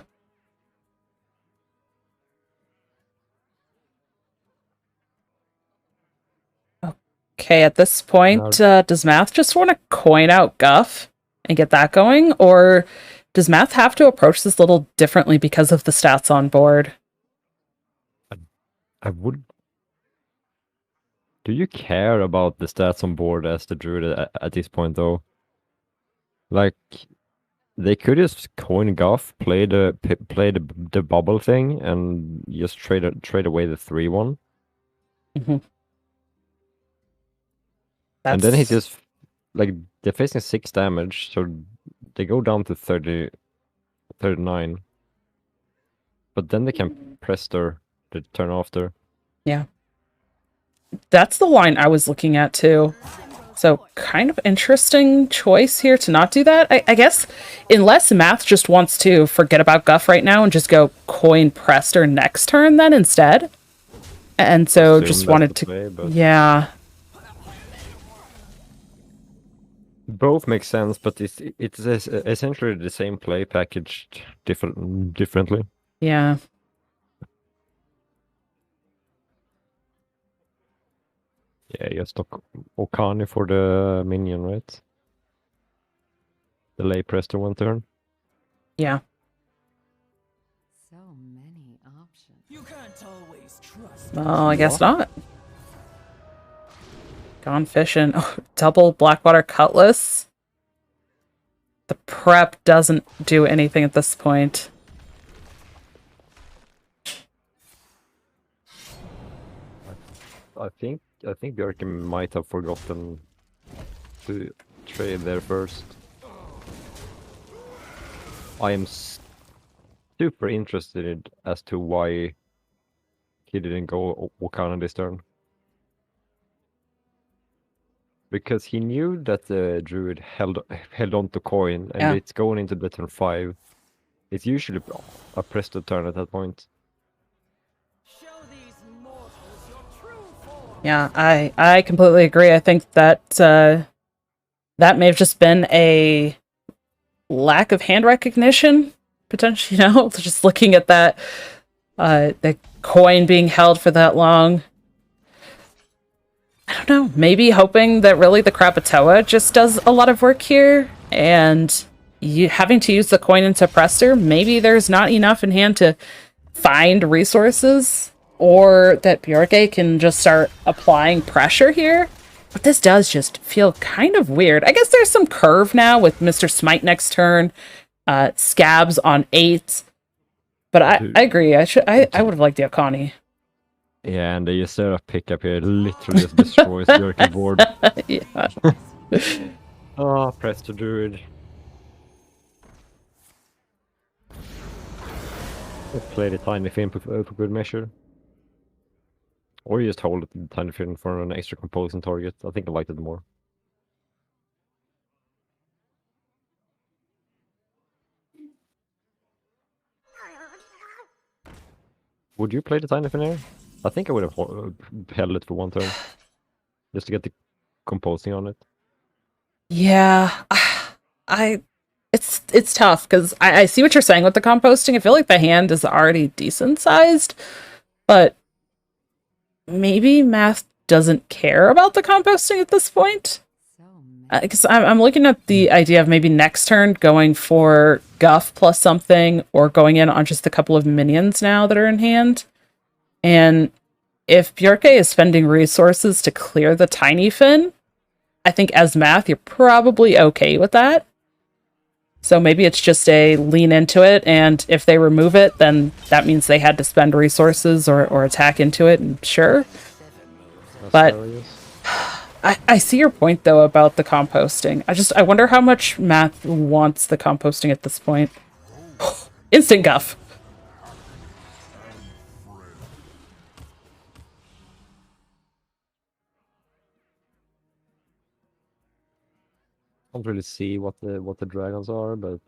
Okay, at this point, does Math just want to coin out Guff and get that going? Or does Math have to approach this a little differently because of the stats on board? I would. Do you care about the stats on board as the druid at this point, though? Like, they could just coin Guff, play the bubble thing, and just trade away the 3-1. Mhm. And then he's That's- just like, they're facing 6 damage, so they go down to 39. But then they can press the turn after. Yeah. That's the line I was looking at too. So kind of interesting choice here to not do that. I guess unless Math just wants to forget about Guff right now and just go coin Prester next turn then instead. And so Assume just that's wanted the to play, but yeah. both make sense, but it's essentially the same play packaged differently. Yeah. Yeah, just Okani for the minion, right? The lay Prester 1 turn. Yeah. So many options. You can't always trust. Well, I guess not. Gone fishing. Oh, double Blackwater Cutlass. The prep doesn't do anything at this point. I think Björk might have forgotten to trade there first. I am super interested as to why he didn't go Okana this turn. Because he knew that the druid held on to coin, and Yeah. it's going into the turn 5. It's usually a Presto turn at that point. Show these mortals your true form. Yeah, I completely agree. I think that that may have just been a lack of hand recognition, potentially, just looking at that the coin being held for that long. I don't know, maybe hoping that really the Krakatoa just does a lot of work here, and you having to use the coin into Prester, maybe there's not enough in hand to find resources, or that Bjorke can just start applying pressure here. But this does just feel kind of weird. I guess there's some curve now with Mr. Smite next turn, Scabs on 8. But I agree. I would have liked the Okani. Yeah, and they just set up pickup here, literally just destroys Björk's board. Yeah. Oh, Presto Druid. Let's play the Tiny Fin for good measure. Or you just hold it, the Tiny Fin for an extra composing target. I think I liked it more. Would you play the Tiny Fin here? I think I would have held it for 1 turn. Just to get the composing on it. Yeah. It's tough because I see what you're saying with the composting. I feel like the hand is already decent sized, but maybe Math doesn't care about the composting at this point. So many. Because I'm looking at the idea of maybe next turn going for Guff plus something, or going in on just a couple of minions now that are in hand. And if Bjorke is spending resources to clear the Tiny Fin, I think as Math, you're probably okay with that. So maybe it's just a lean into it, and if they remove it, then that means they had to spend resources or attack into it, and sure. But I see your point, though, about the composting. I wonder how much Math wants the composting at this point. Instant Guff. Can't really see what the dragons are, but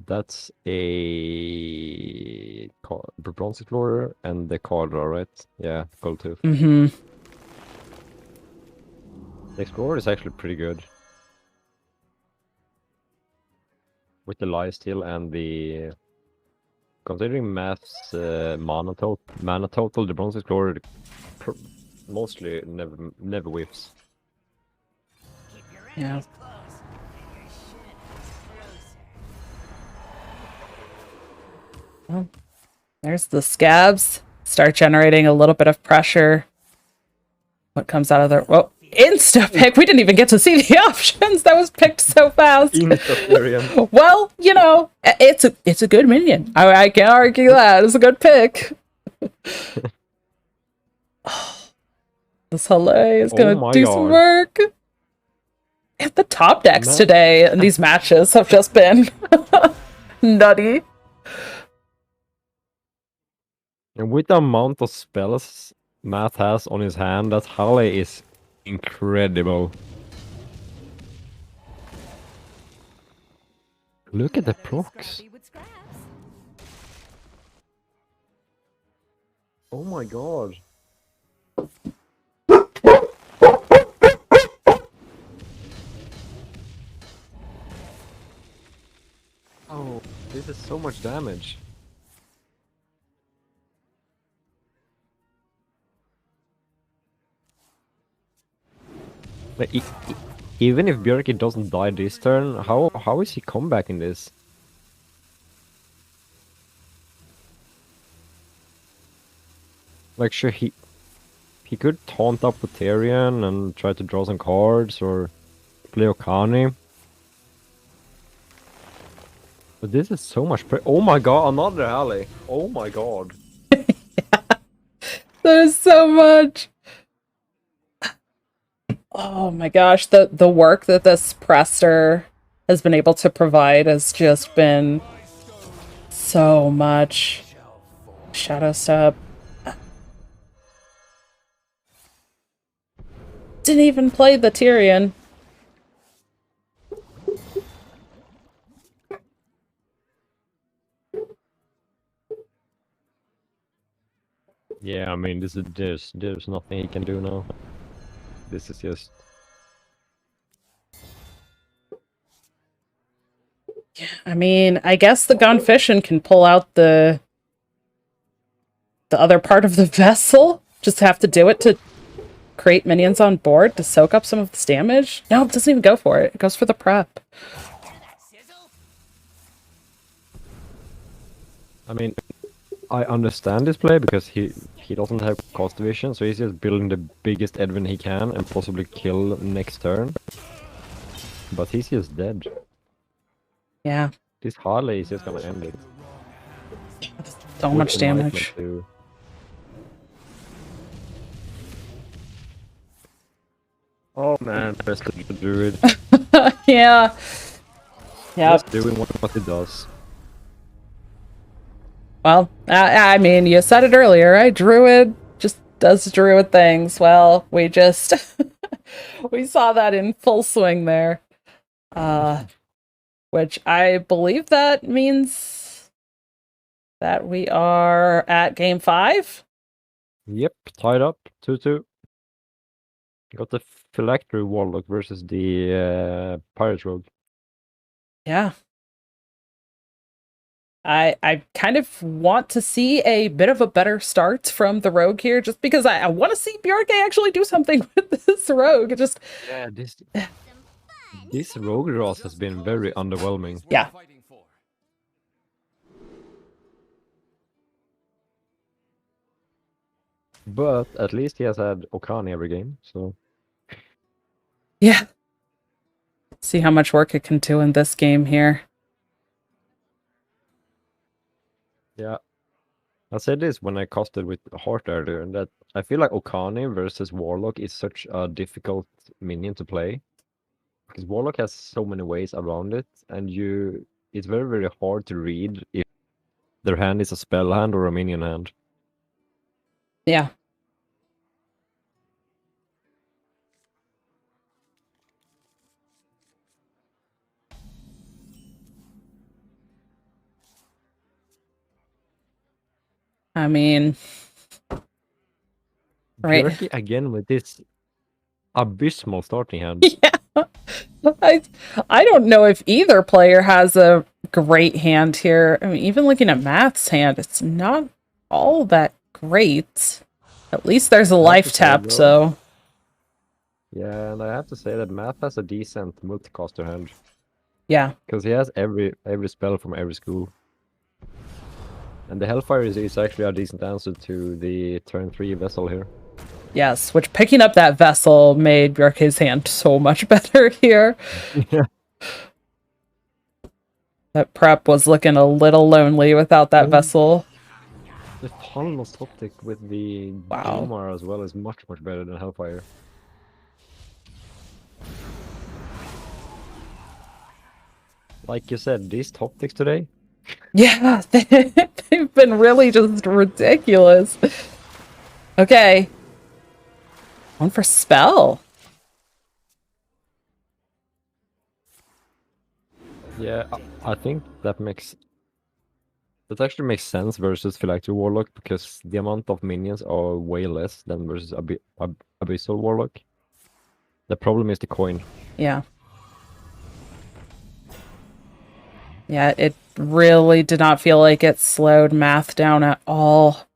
That's a Bronze Explorer and the Cardra, right? Yeah, gold tooth. Mm-hmm. The Explorer is actually pretty good. With the lifesteal and the... Considering math's mana total, the Bronze Explorer mostly never whiffs. Keep your Yeah. enemies close, and your shit is closer. Well, there's the scabs. Start generating a little bit of pressure. What comes out of there? Whoa. Insta pick. We didn't even get to see the options. That was picked so fast. Well, you know, it's a good minion. I can't argue that. It's a good pick. This Hale is gonna do some work. And the top decks today in these matches have just been nutty. And with the amount of spells Matt has on his hand, that Hale is incredible. Look at the procs. Oh my god. Oh, this is so much damage. Like, even if Björky doesn't die this turn, how is he comebacking this? Like, sure, he could taunt up with Tyrion and try to draw some cards or play Okani. But this is so much oh my god, another alley. Oh my god. There's so much. Oh my gosh, the work that this Prester has been able to provide has just been so much. Shadow Step. Didn't even play the Tyrion. Yeah, I mean, this is there's nothing he can do now. This is just... I mean, I guess the Gone Fishing can pull out the other part of the vessel. Just have to do it to create minions on board to soak up some of this damage. No, it doesn't even go for it. It goes for the prep. I mean, I understand this play because he doesn't have cost division, so he's just building the biggest Edwin he can and possibly kill next turn. But he's just dead. Yeah. This Harley is just gonna end it. So much damage. Oh man, best the druid. Yeah. Yeah. Just doing what he does. Well, I mean, you said it earlier, right? Druid just does druid things. Well, we just we saw that in full swing there. Which I believe that means that we are at game 5. Yep, tied up 2-2. Got the Phylactery Warlock versus the Pirate Rogue. Yeah. I kind of want to see a bit of a better start from the rogue here, just because I want to see Bjarke actually do something with this rogue. It just Yeah, this rogue Ross has been very underwhelming. Yeah. But at least he has had Okani every game, so... Yeah. See how much work it can do in this game here. Yeah. I said this when I casted with Heart earlier, that I feel like Okani versus Warlock is such a difficult minion to play. Because Warlock has so many ways around it, and it's very, very hard to read if their hand is a spell hand or a minion hand. Yeah. I mean, right. Bjerke again with this abysmal starting hand. Yeah. I don't know if either player has a great hand here. I mean, even looking at Math's hand, it's not all that great. At least there's a have life to say, tap, though- so Yeah, and I have to say that Math has a decent multicaster hand. yeah. Because he has every spell from every school. And the Hellfire is actually a decent answer to the turn 3 vessel here. Yes, which picking up that vessel made Bjorke's hand so much better here. Yeah. That prep was looking a little lonely without that vessel. The Tunnel's Optic with the Wow. Jomar as well is much better than Hellfire. Like you said, these top ticks today, Yeah, they've been really just ridiculous. Okay. One for spell. yeah, I think that actually makes sense versus Phylactery Warlock because the amount of minions are way less than versus Abyssal Warlock. The problem is the coin. Yeah. Yeah, it really did not feel like it slowed Math down at all.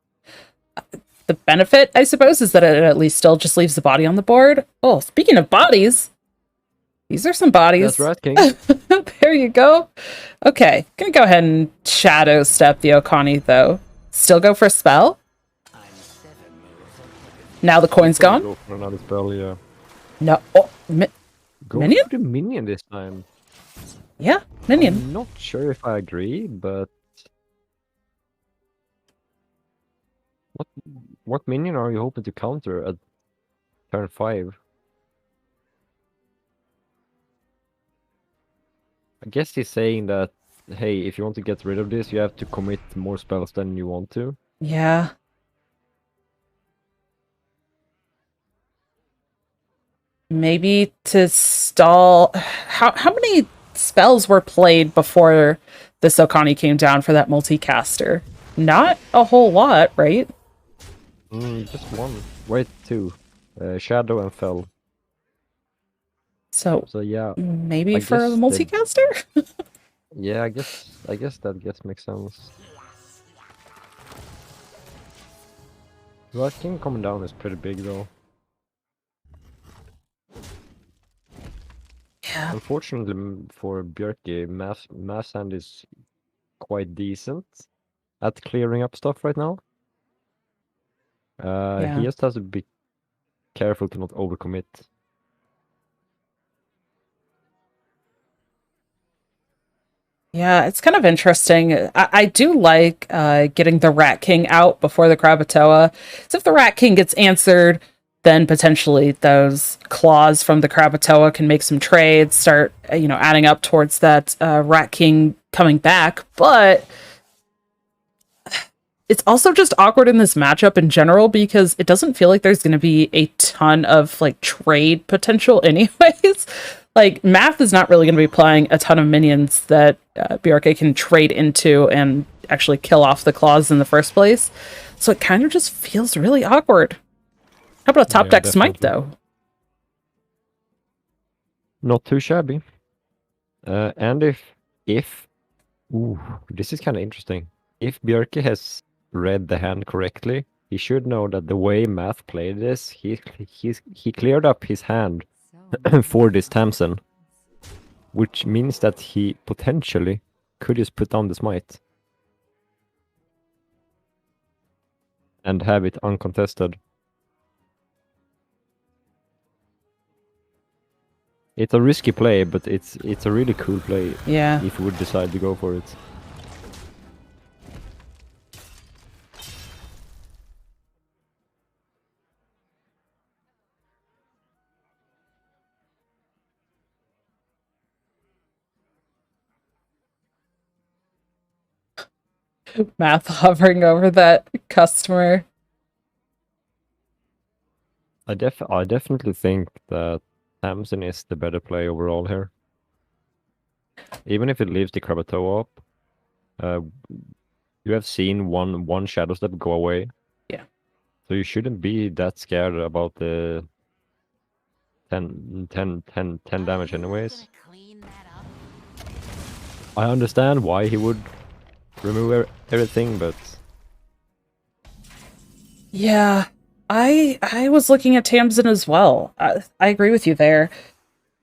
The benefit, I suppose, is that it at least still just leaves the body on the board. Oh, speaking of bodies, these are some bodies. That's right, King. There you go. Okay, gonna go ahead and shadow step the Okani though. Still go for a spell. Now the coin's gone. Go for another spell, yeah. No, oh, Go Minion? for the minion this time. yeah, minion. I'm not sure if I agree, but what minion are you hoping to counter at turn 5? I guess he's saying that, hey, if you want to get rid of this, you have to commit more spells than you want to. Yeah. Maybe to stall. How many spells were played before this Okani came down for that multicaster? Not a whole lot, right? Just one. Wait, 2. Shadow and Fell. So So yeah, maybe I for a guess multicaster? yeah, I guess that makes sense. Rat King coming down is pretty big though. Yeah. Unfortunately for Bjerke, Mass hand is quite decent at clearing up stuff right now. Yeah. He just has to be careful to not overcommit. Yeah, it's kind of interesting. I do like getting the Rat King out before the Krakatoa. So if the Rat King gets answered, then potentially those claws from the Krakatoa can make some trades, start adding up towards that Rat King coming back. But it's also just awkward in this matchup in general because it doesn't feel like there's going to be a ton of like trade potential anyways. Like Math is not really going to be playing a ton of minions that Bjerke can trade into and actually kill off the claws in the first place. So it kind of just feels really awkward. How about a top deck smite though? Not too shabby. And ooh, this is kind of interesting. If Bjerke has read the hand correctly, he should know that the way Math played this, he cleared up his hand for this Tamsin, which means that he potentially could just put down the smite and have it uncontested. It's a risky play, but it's a really cool play. Yeah. If you would decide to go for it. Math hovering over that customer. I definitely think that Tamsin is the better play overall here. Even if it leaves the Krakatoa up, You have seen one shadow step go away. Yeah. So you shouldn't be that scared about the 10 damage anyways. I understand why he would remove everything, but Yeah, I was looking at Tamsin as well. I agree with you there.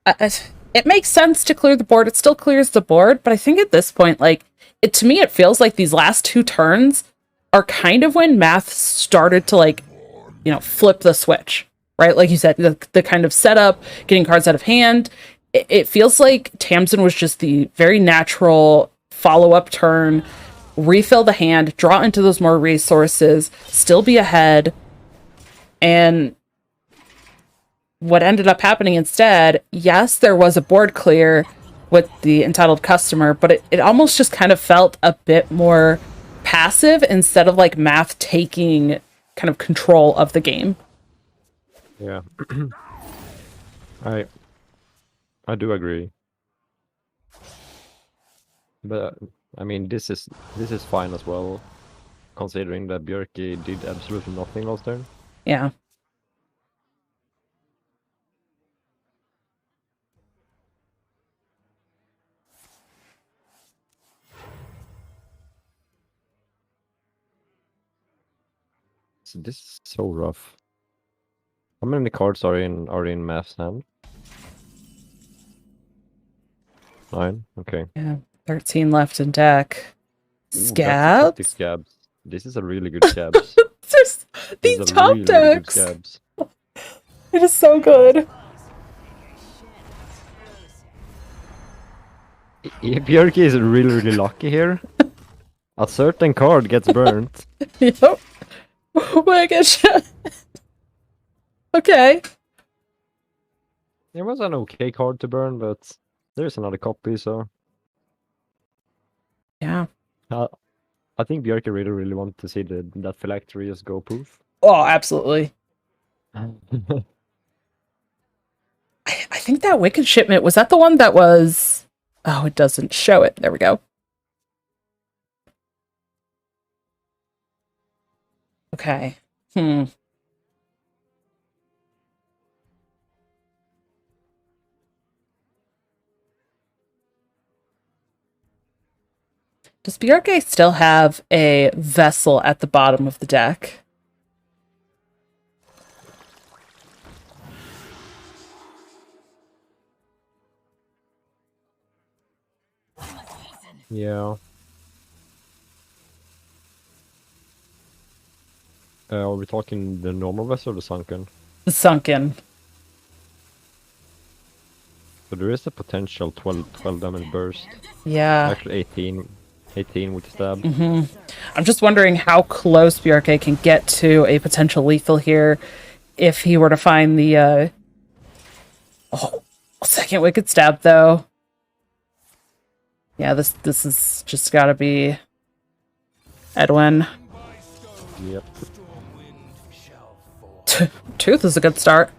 It makes sense to clear the board. It still clears the board, but I think at this point, like, to me, it feels like these last 2 turns are kind of when math started to, like, flip the switch, right? Like you said, the kind of setup, getting cards out of hand. It feels like Tamsin was just the very natural follow-up turn, refill the hand, draw into those more resources, still be ahead. And what ended up happening instead, yes, there was a board clear with the entitled customer, but it almost just kind of felt a bit more passive instead of like math taking kind of control of the game. yeah. I do agree. But I mean, this is fine as well, considering that Björky did absolutely nothing last turn. Yeah. So this is so rough. How many cards are in Math's hand? 9. Okay. Yeah. 13 left in deck. Ooh, that's a Scabs? scabs. This is a really good scabs. Just, This these is a top really, really good decks. scabs. It is so good. If Björky is really, really lucky here, a certain card gets burnt. Yep. Oh my gosh. Okay. It was an okay card to burn, but there's another copy, so Yeah. I think Björky really wanted to see that phylactery just go poof. Oh, absolutely. I think that Wicked Shipment, was that the one that was... Oh, it doesn't show it. There we go. Okay. Does Björke still have a vessel at the bottom of the deck? Yeah. Are we talking the normal vessel or the sunken? The sunken. So there is a potential 12 damage burst. Yeah. Actually 18 with stab. I'm just wondering how close Björke can get to a potential lethal here if he were to find the second Wicked Stab, though. Yeah, this is just gotta be Edwin. Yep. Tooth is a good start.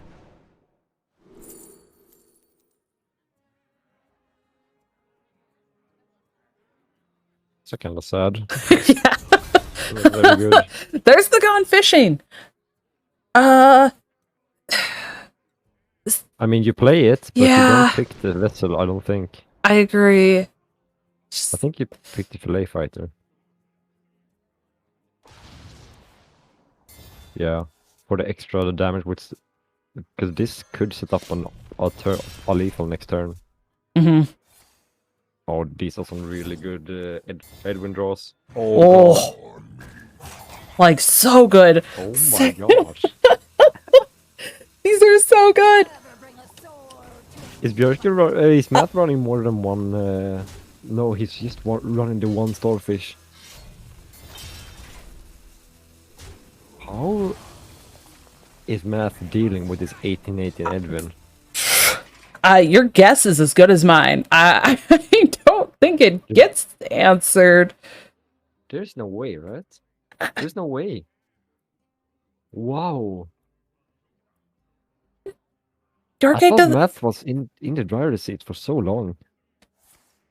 It's kind of sad. Yeah. Very good. There's the gone fishing. I mean, you play it, but you Yeah. don't pick the vessel, I don't think. I agree. I think you picked the fillet fighter. Yeah, for the extra damage, which because this could set up a lethal next turn. Mm-hmm. Oh, these are some really good Edwin draws. Oh, like so good. Oh my gosh! These are so good. Is Björky is Matt running more than one? No, he's just running the one starfish. How is Matt dealing with this 1818 Edwin? Your guess is as good as mine. I don't think it gets answered. There's no way, right? There's no way. Wow. I Björke thought doesn't. Matt was in the driver's seat for so long.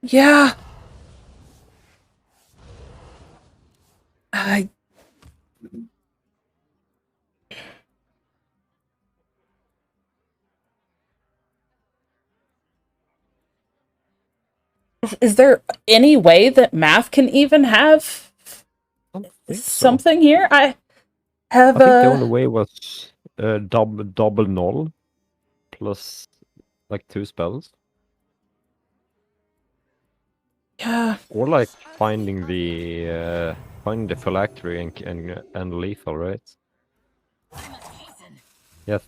Yeah. I Is there any way that math can even have don't think so. something here? I have I think the only way was double null plus like 2 spells, yeah. or like finding the phylactery and lethal, right? Yes,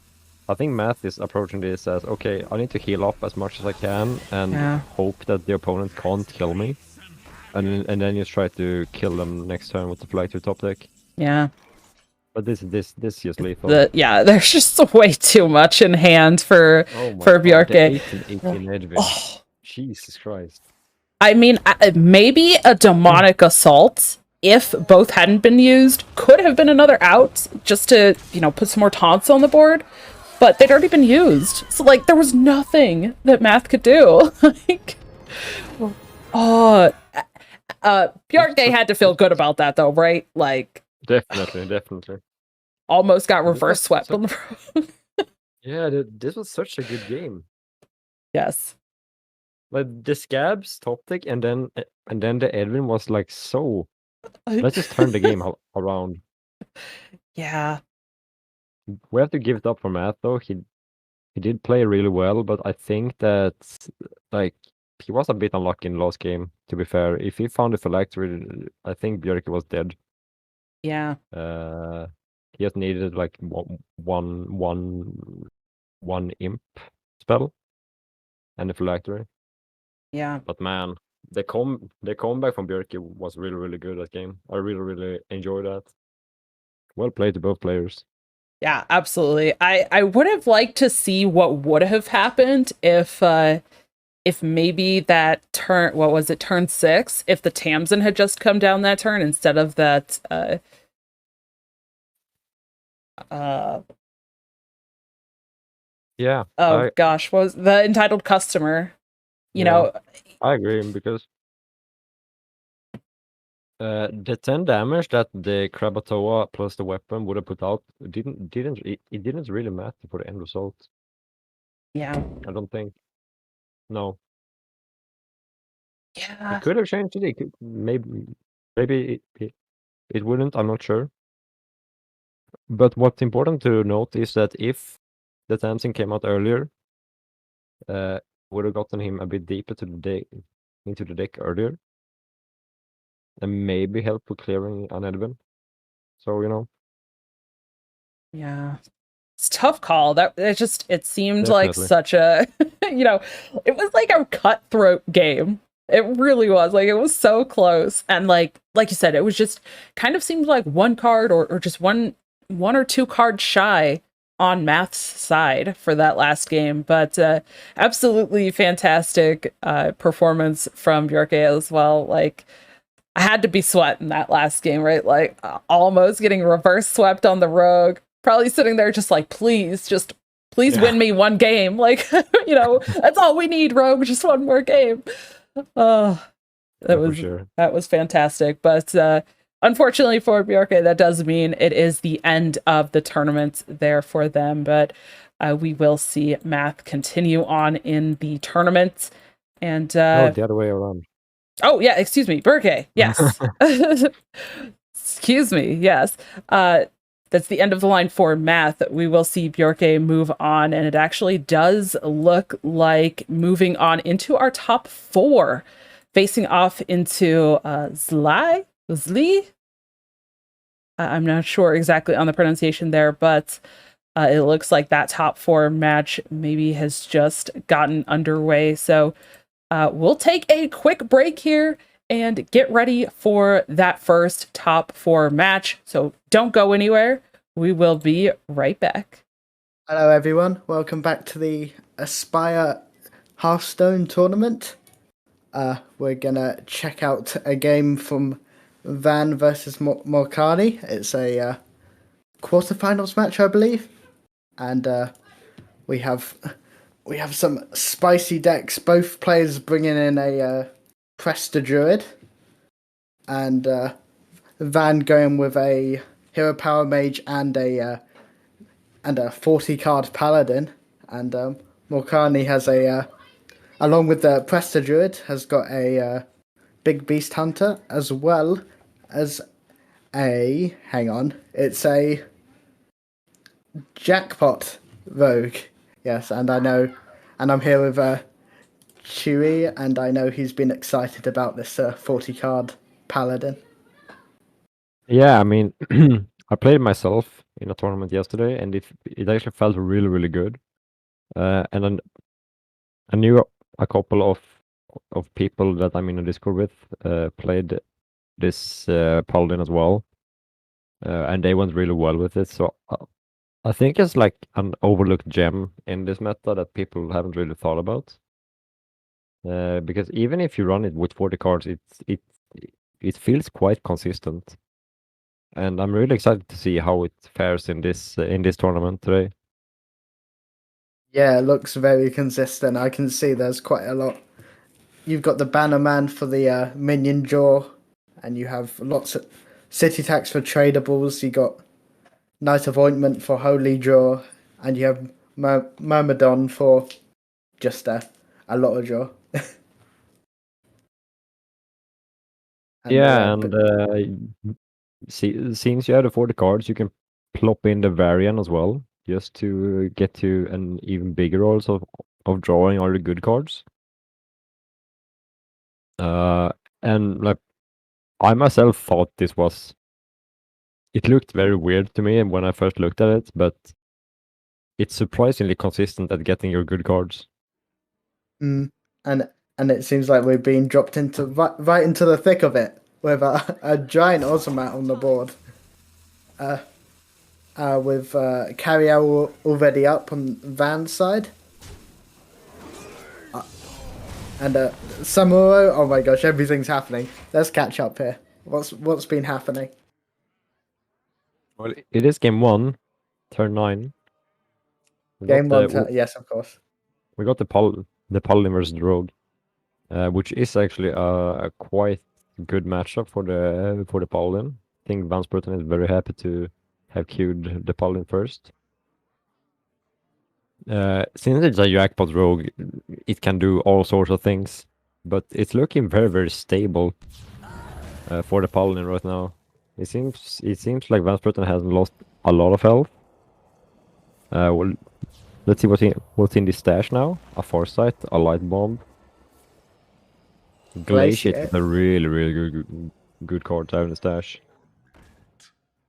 I think math is approaching this as, okay, I need to heal up as much as I can and Yeah. hope that the opponent can't kill me, and then you try to kill them next turn with the phylactery top deck. Yeah. But this is lethal. There's just way too much in hand for Oh my for god, Bjarke. the 18 Edwin. Oh. Jesus Christ. I mean, maybe a demonic assault, if both hadn't been used, could have been another out just to, put some more taunts on the board. But they'd already been used. So, like, there was nothing that math could do. Like, Bjarke had to feel good about that, though, right? Like, Definitely. almost got reverse swept on the road. Yeah, this was such a good game. Yes. Like the scabs top deck, and then the Edwin was like, so let's just turn the game around. Yeah. We have to give it up for Matt though. He did play really well, but I think that like he was a bit unlucky in the last game, to be fair. If he found the phylactery, I think Bjarke was dead. Yeah. He just needed like one imp spell and the phylactery. Yeah. But man, the comeback from Bjarke was really, really good that game. I really, really enjoyed that. Well played to both players. Yeah, absolutely. I would have liked to see what would have happened if maybe that turn, what was it, turn 6, if the Tamsin had just come down that turn instead of that Yeah. oh gosh, what was the entitled customer? You Yeah. know, I agree, because the 10 damage that the Krakatoa plus the weapon would have put out it didn't really matter for the end result. yeah. I don't think. No. Yeah. It could have changed it. Maybe it wouldn't. I'm not sure. But what's important to note is that if the Tamsin came out earlier, would have gotten him a bit deeper into the deck earlier, and maybe help with clearing an Edwin. So Yeah. It's a tough call. It seemed like Definitely. such a it was like a cutthroat game. It really was. Like, it was so close. And like you said, it was just kind of seemed like one card or just one or two cards shy on Math's side for that last game. But absolutely fantastic performance from Bjarke as well. Like, I had to be sweating that last game, right? Like, almost getting reverse swept on the rogue. Probably sitting there just like, please win me one game. Like, that's all we need, rogue. Just one more game. That was fantastic. But unfortunately for Bjarke, that does mean it is the end of the tournament there for them. But we will see Math continue on in the tournament. And no, the other way around. oh yeah, excuse me, Bjarke. Yes. Excuse me. Yes. That's the end of the line for Math. We will see Bjarke move on, and it actually does look like moving on into our top 4, facing off into Zli. I'm not sure exactly on the pronunciation there, but it looks like that top 4 match maybe has just gotten underway. So we'll take a quick break here and get ready for that first top 4 match. So don't go anywhere. We will be right back. Hello everyone, welcome back to the Aspire Hearthstone tournament. We're gonna check out a game from Van versus Morkani. It's a quarterfinals match, I believe, and we have some spicy decks. Both players bringing in a Presta Druid, and Van going with a hero power mage and a 40 card paladin, and Morkani has along with the Presta Druid, has got a big beast hunter as well as it's a jackpot rogue. Yes, and I'm here with Chewie, and I know he's been excited about this 40 card paladin. Yeah, I mean, I played myself in a tournament yesterday, and it actually felt really, really good. And then I knew a couple of people that I'm in a Discord with played this paladin as well, and they went really well with it. So I think it's like an overlooked gem in this meta that people haven't really thought about. Because even if you run it with 40 cards, it feels quite consistent. And I'm really excited to see how it fares in this tournament today. Yeah, it looks very consistent. I can see there's quite a lot. You've got the Bannerman for the minion draw, and you have lots of city tax for tradables. You got Knight of Ointment for holy draw, and you have Myrmidon for just a lot of draw. Yeah, and since you have the 40 cards, you can plop in the variant as well, just to get to an even bigger roles of drawing all the good cards. And like I myself thought it looked very weird to me when I first looked at it, but it's surprisingly consistent at getting your good cards. And it seems like we're being dropped into right into the thick of it with a giant Ozomat on the board. With Carriel already up on Van's side. And Samuro, oh my gosh, everything's happening. Let's catch up here. What's been happening? Well, it is game 1, turn 9. Game 1, yes, of course. We got the Paladin versus Rogue, which is actually a quite good matchup for the Paladin. I think Van Spurton is very happy to have queued the Paladin first. Since it's a jackpot rogue, it can do all sorts of things, but it's looking very, very stable for the Paladin right now. It seems like Van Spurton hasn't lost a lot of health. Well, let's see what's in this stash now. A Foresight, a Light Bomb. Glaciate is a really, really good card to have in the stash.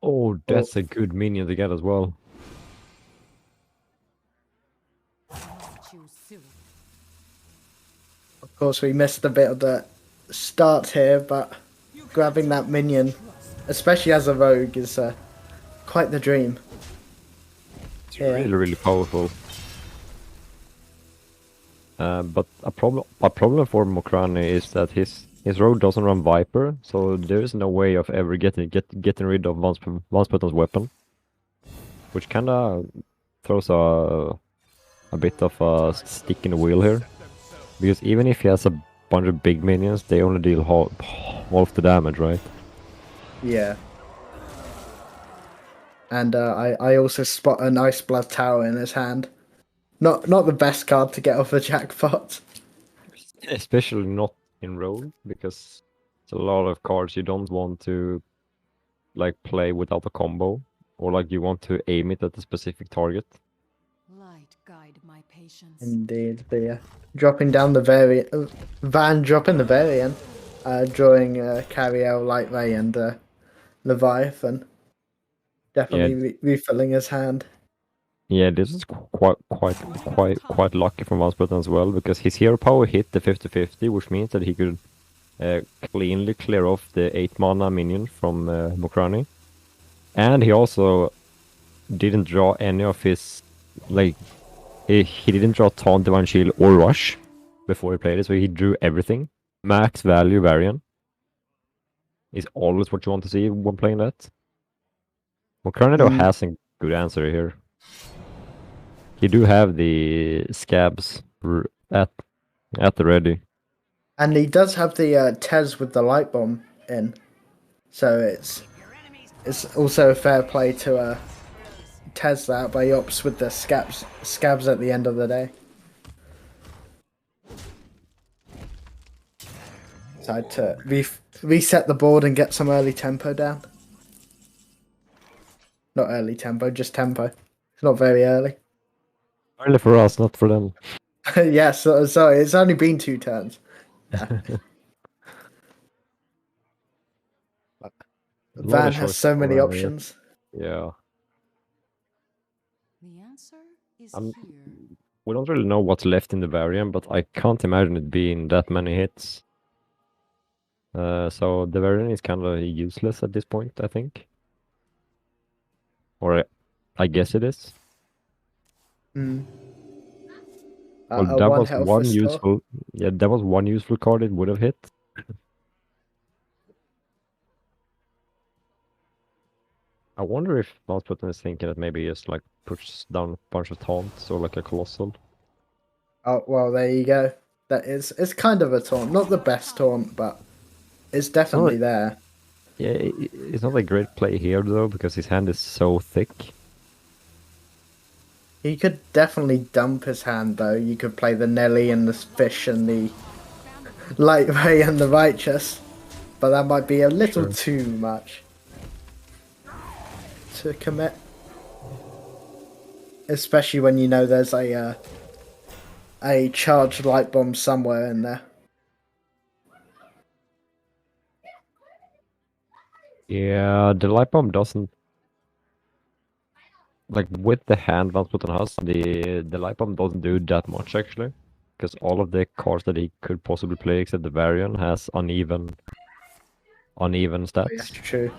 Oh, that's a good minion to get as well. Of course, we missed a bit of the start here, but grabbing that minion, especially as a rogue, is quite the dream. It's really, really powerful. But a problem for Mokrani is that his rogue doesn't run Viper, so there is no way of ever getting rid of Van Spurton's weapon, which kinda throws a bit of a stick in the wheel here. Because even if he has a bunch of big minions, they only deal half the damage, right? Yeah. And I also spot a nice Blood Tower in his hand. Not the best card to get off a jackpot. Especially not in Rogue, because it's a lot of cards you don't want to like play without a combo, or like you want to aim it at a specific target. Light guide my patience. Indeed, the dropping down the variant, Van dropping the variant, drawing Carriel, Light Ray, and Leviathan. Definitely refilling his hand. Yeah, this is quite lucky from Van Spurton as well, because his hero power hit the 50/50, which means that he could cleanly clear off the 8 mana minion from Mokrani. And he also didn't draw any of his, like, he didn't draw Taunt, Divine Shield, or Rush before he played it, so he drew everything. Max value variant is always what you want to see when playing that. Mokrani though has a good answer here. You do have the scabs at the ready. And he does have the Tez with the light bomb in. So it's also a fair play to Tez that, but he opts with the scabs at the end of the day. Decide to reset the board and get some early tempo down. Not early tempo, just tempo. It's not very early. Early for us, not for them. Yeah, sorry, it's only been 2 turns. Van has so many options. Yeah. The answer is I'm- here. We don't really know what's left in the variant, but I can't imagine it being that many hits. So the variant is kind of useless at this point, I think. Or I guess it is. Mm. Well, that was health one restore. useful. Yeah, that was one useful card it would have hit. I wonder if Mouseputin is thinking that maybe just like push down a bunch of taunts or like a colossal. Oh well, there you go. It's kind of a taunt, not the best taunt, but it's definitely there. Yeah, it's not a great play here though because his hand is so thick. He could definitely dump his hand though. You could play the Nelly and the fish and the light ray and the righteous, but that might be a little too much to commit. Especially when you know there's a charged light bomb somewhere in there. Yeah, the light bomb doesn't like with the hand Mouseputin has. The light bomb doesn't do that much actually, because all of the cards that he could possibly play except the variant has uneven stats. That's true.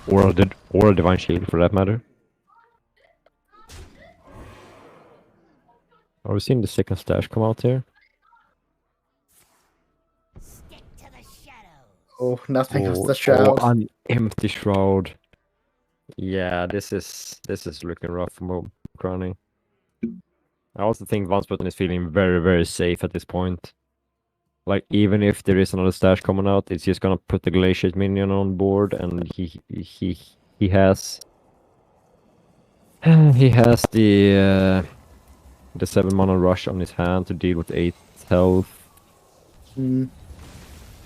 Or a divine shield for that matter. Are we seeing the second stash come out here? Oh, nothing of the shroud. An empty shroud. Yeah, this is looking rough for Crowning. I also think Vansputin is feeling very, very safe at this point. Like, even if there is another stash coming out, it's just gonna put the Glaciate minion on board, and he has the 7-mana rush on his hand to deal with 8 health. Mm,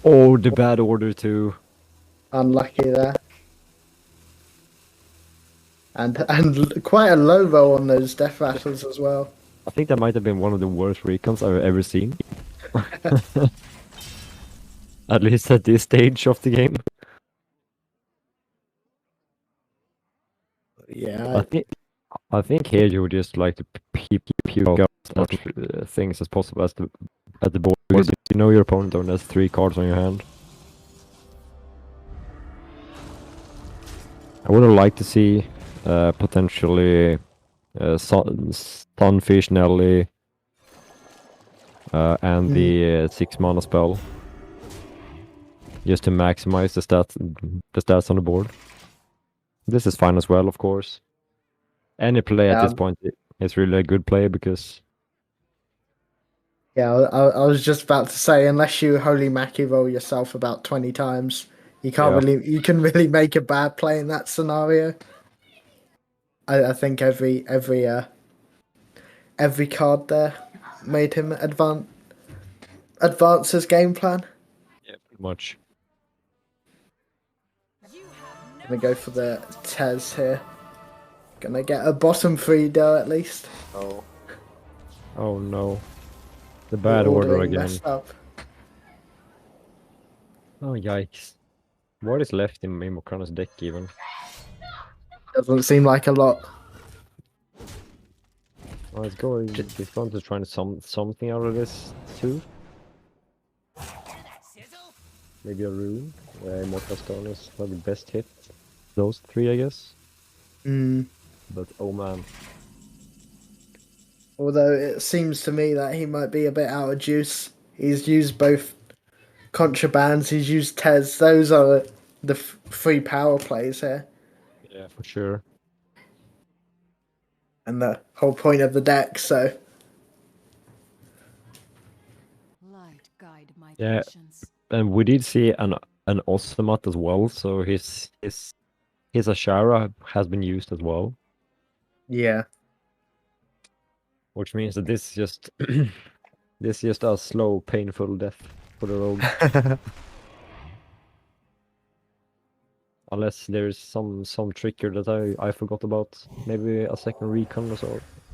Oh, the bad order too. unlucky there. And quite a low roll on those death rattles as well. I think that might have been one of the worst recons I've ever seen. At least at this stage of the game. Yeah, I think here you would just like to keep as much things as possible at the board, because you know your opponent only has 3 cards on your hand. I would have liked to see potentially Stunfish, Nelly, and the 6-mana spell, just to maximize the stats on the board. This is fine as well, of course. Any play at this point is really a good play because... Yeah, I was just about to say, unless you holy mackie roll yourself about 20 times, you can really make a bad play in that scenario. I think every card there made him advance his game plan. Yeah, pretty much. Gonna go for the Tez here. Gonna get a bottom 3 though at least. Oh no. The bad order again. Messed up. Oh yikes. What is left in Mokran's deck even? Doesn't seem like a lot. Oh, it's going. He's going to try something out of this too. Maybe a rune. Immortal Stone is probably the best hit. Those 3, I guess. But oh man. Although it seems to me that he might be a bit out of juice. He's used both contrabands, he's used Tez. Those are the 3 power plays here. Yeah, for sure. And the whole point of the deck, so... Light guide my Yeah. patience. and we did see an Ostomat as well, so his Ashara has been used as well, Yeah. which means that this is just this is just a slow, painful death for the rogue. Unless there's some trigger that I forgot about. Maybe a second recon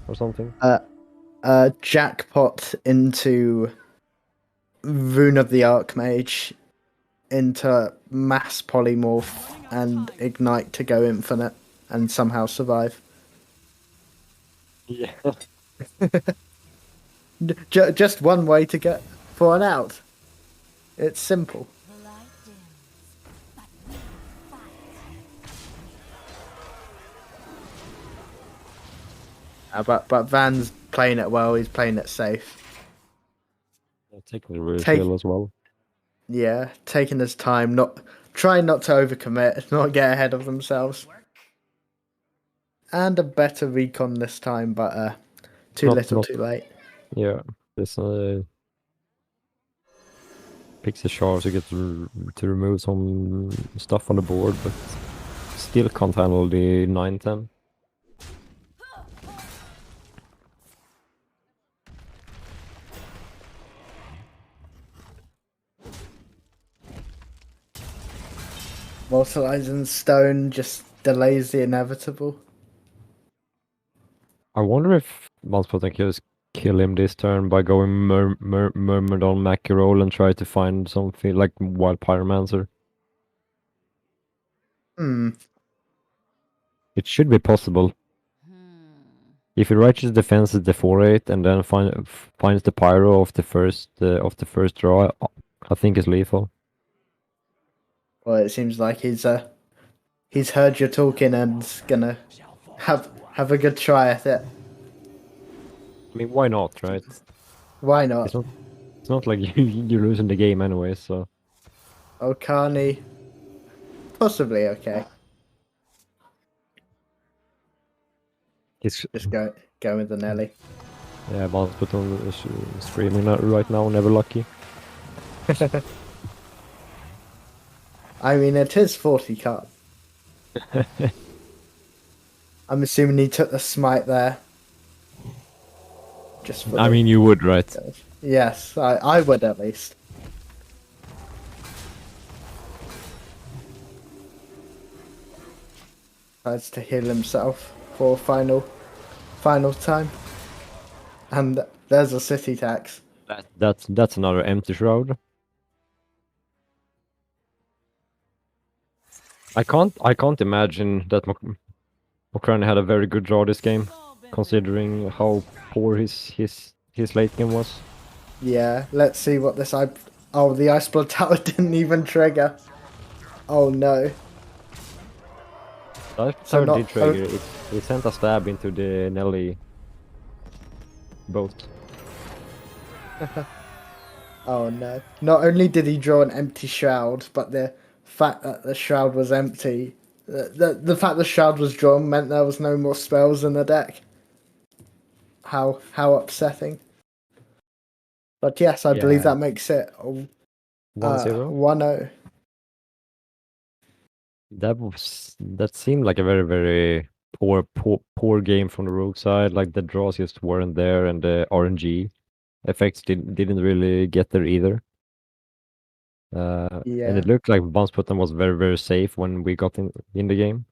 or something. Jackpot into Rune of the Archmage into mass polymorph and ignite to go infinite and somehow survive. Yeah. Just one way to get for an out. It's simple. The light dims, but we fight. But Van's playing it well. He's playing it safe. Taking it really chill as well. Yeah, taking his time, not trying not to overcommit, not get ahead of themselves. And a better recon this time, but too little, too late. Yeah, this picks a chance to get to remove some stuff on the board, but still can't handle the 9-10. Mortalizing Stone just delays the inevitable. I wonder if Malspoten can just kill him this turn by going Myrmidon Mackerel and try to find something like Wild Pyromancer. It should be possible. If he righteous defenses the 4-8 and then finds the pyro of the first draw, I think it's lethal. Well, it seems like he's heard your talking and's gonna have a good try at it. I mean, why not, right? Why not? It's not like you're losing the game anyway, so. Okani, possibly okay. It's Just go with the Nelly. yeah, Malspoten is streaming right now, never lucky. I mean, it is 40 card. I'm assuming he took the smite there. Just for I mean, you would, right? yes, I would at least. Tries to heal himself for final time. And there's a city tax. That's another empty shroud. I can't imagine that Mokrani had a very good draw this game, considering how poor his late game was. Yeah, let's see what this oh, the Ice Blood Tower didn't even trigger. Oh no. That So did trigger. It sent a stab into the Nelly boat. Oh no. Not only did he draw an empty shroud, but the fact that the shroud was empty, the fact the shroud was drawn meant there was no more spells in the deck. How upsetting. But yes, I believe that makes it 1-0. 1-0. That seemed like a very, very poor game from the rogue side. Like the draws just weren't there, and the RNG effects didn't really get there either. And it looked like Malspoten was very, very safe when we got in the game.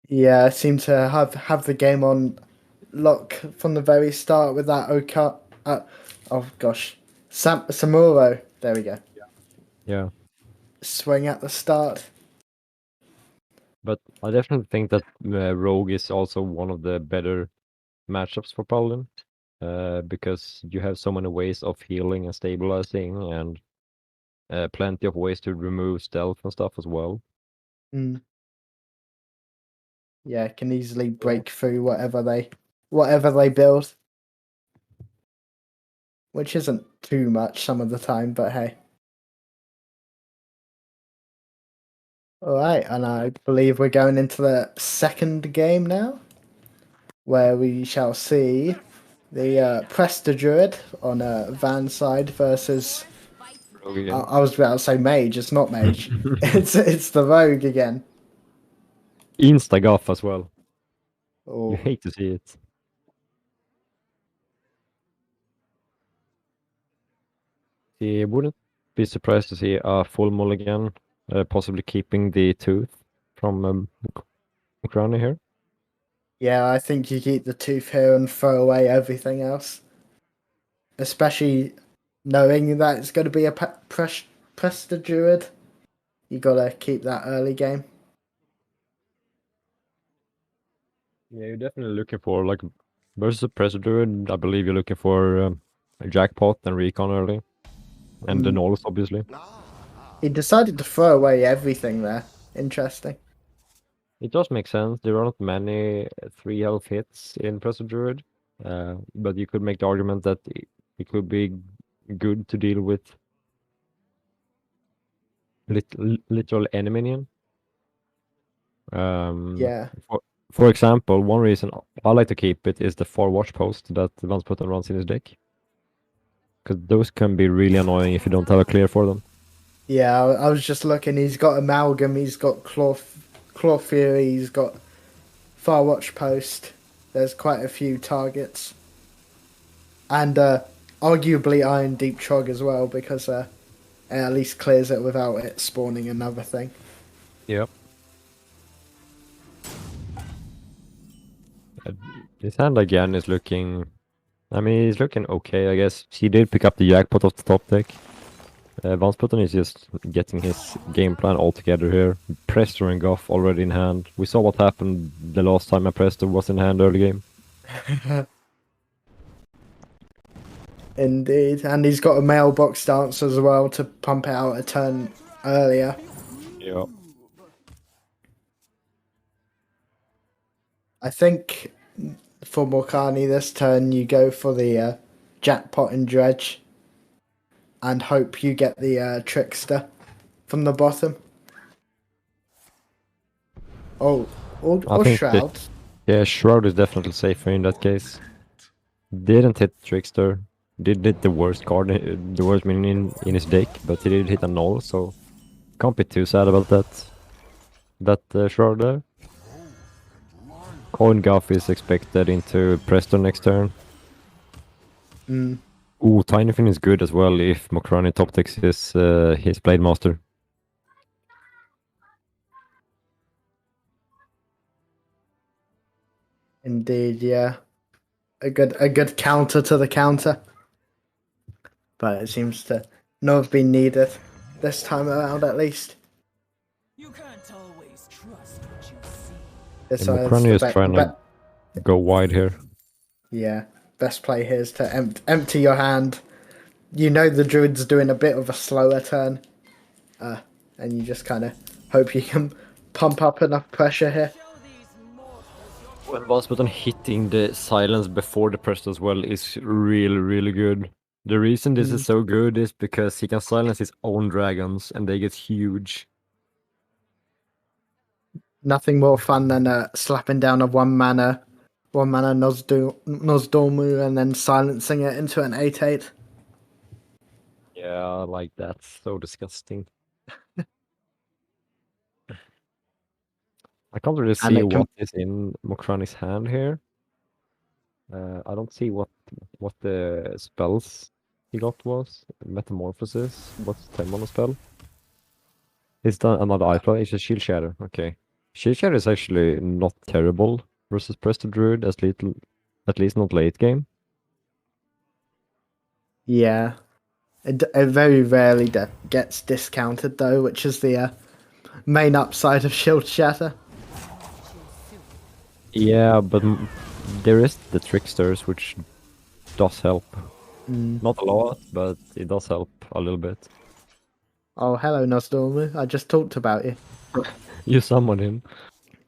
Yeah, seemed to have the game on lock from the very start with that oh gosh, Samuro. There we go. Yeah. Swing at the start. But I definitely think that Rogue is also one of the better matchups for Paladin, because you have so many ways of healing and stabilizing, and plenty of ways to remove stealth and stuff as well. Yeah, can easily break through whatever they build, which isn't too much some of the time, but hey. All right, and I believe we're going into the second game now, where we shall see the Prester Druid on Van's side versus. Rogue I, again. I was about to say Mage. It's not Mage. it's the Rogue again. Instagoff as well. You Oh, hate to see it. He wouldn't be surprised to see a full mulligan, possibly keeping the tooth from Crowley here. yeah. I think you keep the tooth here and throw away everything else, especially knowing that it's going to be a Prester Druid. You gotta keep that early game. Yeah, you're definitely looking for, like, versus a Pressure Druid, I believe you're looking for a Jackpot and Recon early. And the Knolls, obviously. He decided to throw away everything there. Interesting. It does make sense. There are not many 3 health hits in Pressure Druid. But you could make the argument that it could be good to deal with literal enemy minion. Yeah. For example, one reason I like to keep it is the 4 watch post that Vance Putten runs in his deck. Because those can be really annoying if you don't have a clear for them. Yeah, I was just looking. He's got Amalgam, he's got Claw Fury, he's got Far Watch Post. There's quite a few targets. And arguably Iron Deep Trog as well, because it at least clears it without it spawning another thing. Yep. His hand again is looking... I mean, he's looking okay, I guess. He did pick up the jackpot off the top deck. Vance Putten is just getting his game plan all together here. Prester and Goff already in hand. We saw what happened the last time a Prester was in hand early game. Indeed. And he's got a mailbox stance as well to pump it out a turn earlier. Yeah. I think for Morkani this turn you go for the Jackpot and Dredge and hope you get the Trickster from the bottom. Or I think Shroud. Yeah, Shroud is definitely safer in that case. Didn't hit Trickster. Did hit the worst card, the worst minion in his deck, but he did hit a null, so can't be too sad about that. That Shroud there. Coin Guff is expected into Preston next turn. Ooh, Tiny Fin is good as well if Mokrani top decks his Blade Master. Indeed, yeah. A good counter to the counter. But it seems to not have been needed this time around at least. You can't always trust what you see. This And is Mokrani is the trying to go wide here. Yeah, best play here is to empty your hand. You know the druid's doing a bit of a slower turn, and you just kind of hope you can pump up enough pressure here. Show these mortals your When Vance Putten hitting the silence before the press as well is really, really good. The reason this is so good is because he can silence his own dragons and they get huge. Nothing more fun than slapping down a one mana Nozdormu and then silencing it into an 8/8. Yeah, like that's so disgusting. I can't really And see it can- what is in Mokrani's hand here. I don't see what the spells he got was. Metamorphosis. What's the 10 mana spell? Is that another iFly? It's a Shield Shatter. Okay. Shield Shatter is actually not terrible versus Presto Druid, at least not late game. Yeah, it very rarely gets discounted though, which is the main upside of Shield Shatter. Yeah, but there is the Tricksters, which does help. Not a lot, but it does help a little bit. Oh, hello Nozdormu. I just talked about you. You summon him.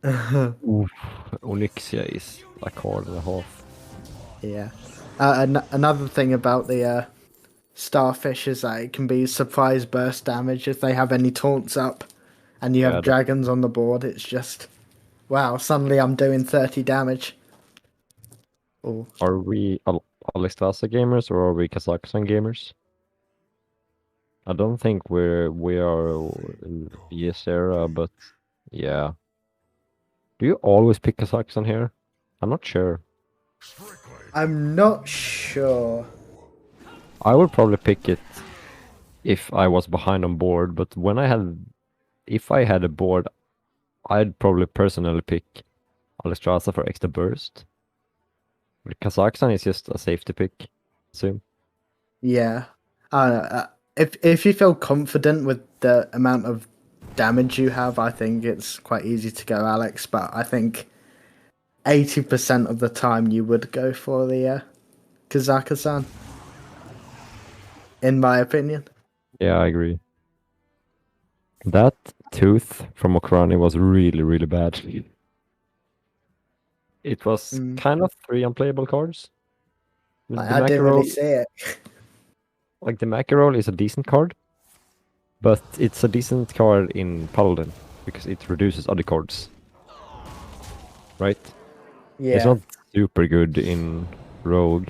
Oof. Onyxia is a card and a half. Yeah. Another thing about the Starfish is that it can be surprise burst damage if they have any taunts up and you Yeah, have dragons on the board. It's just, wow, suddenly I'm doing 30 damage. Oh, Are we Alexstrasza gamers or are we Kazakhstan gamers? I don't think we are in ES era, but yeah. Do you always pick Kazakhstan here? I'm not sure. I'm not sure. I would probably pick it if I was behind on board, but if I had a board, I'd probably personally pick Alexstrasza for extra burst. But Kazakhstan is just a safety pick, assume. Yeah. If you feel confident with the amount of damage you have, I think it's quite easy to go Alex. But I think 80% of the time you would go for the Kazakhstan, in my opinion. Yeah, I agree. That tooth from Okrani was really, really bad. It was kind of 3 unplayable cards. The I didn't really Mackerel, see it. like the Mackerel is a decent card, but it's a decent card in Paladin because it reduces other cards. Right? It's Yeah. not super good in Rogue.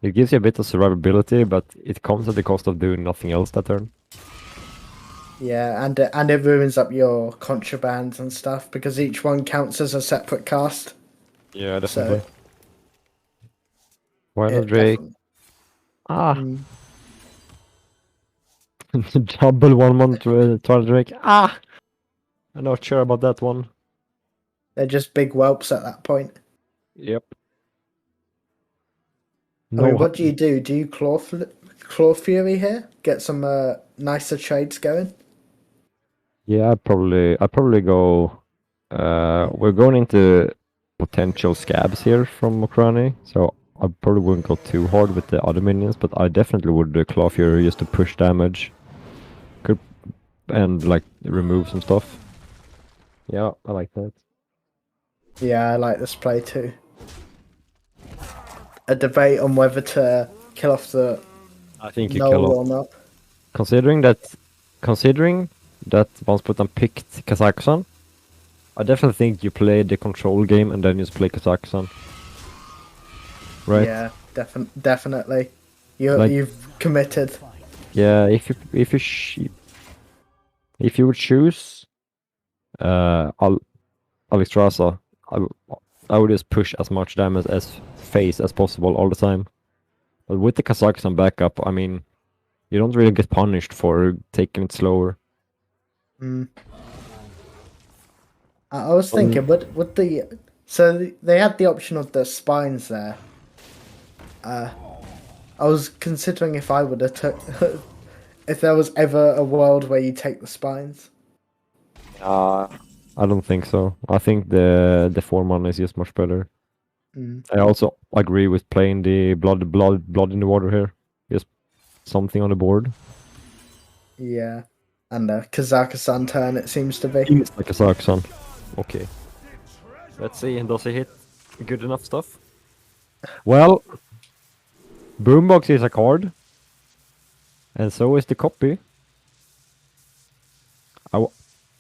It gives you a bit of survivability, but it comes at the cost of doing nothing else that turn. Yeah, and it ruins up your contrabands and stuff because each one counts as a separate cast. Yeah, So definitely. Why not it Drake? definitely- Ah! Mm. Double 1-1 Twilight Drake. Ah! I'm not sure about that one. They're just big whelps at that point. Yep. I mean, what do you do? Do you claw fury here? Get some nicer trades going. Yeah, I'd probably go. We're going into potential scabs here from Okrani, so I probably wouldn't go too hard with the other minions, but I definitely would Claw Fury just to push damage. And like remove some stuff. Yeah, I like that. Yeah, I like this play too. A debate on whether to kill off the I think you null kill or off. not. Considering that once Putin picked Kazakhstan, I definitely think you play the control game and then just play Kazakhstan. Right? Yeah, definitely. Like- You've committed. Yeah, if you would choose Alexstrasza, I would just push as much damage as face as possible all the time. But with the Kazakhstan backup, I mean, you don't really get punished for taking it slower. Mm. I was thinking, would the so they had the option of the spines there. I was considering if I would have took if there was ever a world where you take the spines. I don't think so. I think the 4-mana is just much better. Mm. I also agree with playing the blood in the water here. Just something on the board. Yeah, and the Kazakhstan turn it seems to be. It's like a Kazakhstan. Okay. Let's see. Does he hit good enough stuff? Well, Boombox is a card, and so is the copy.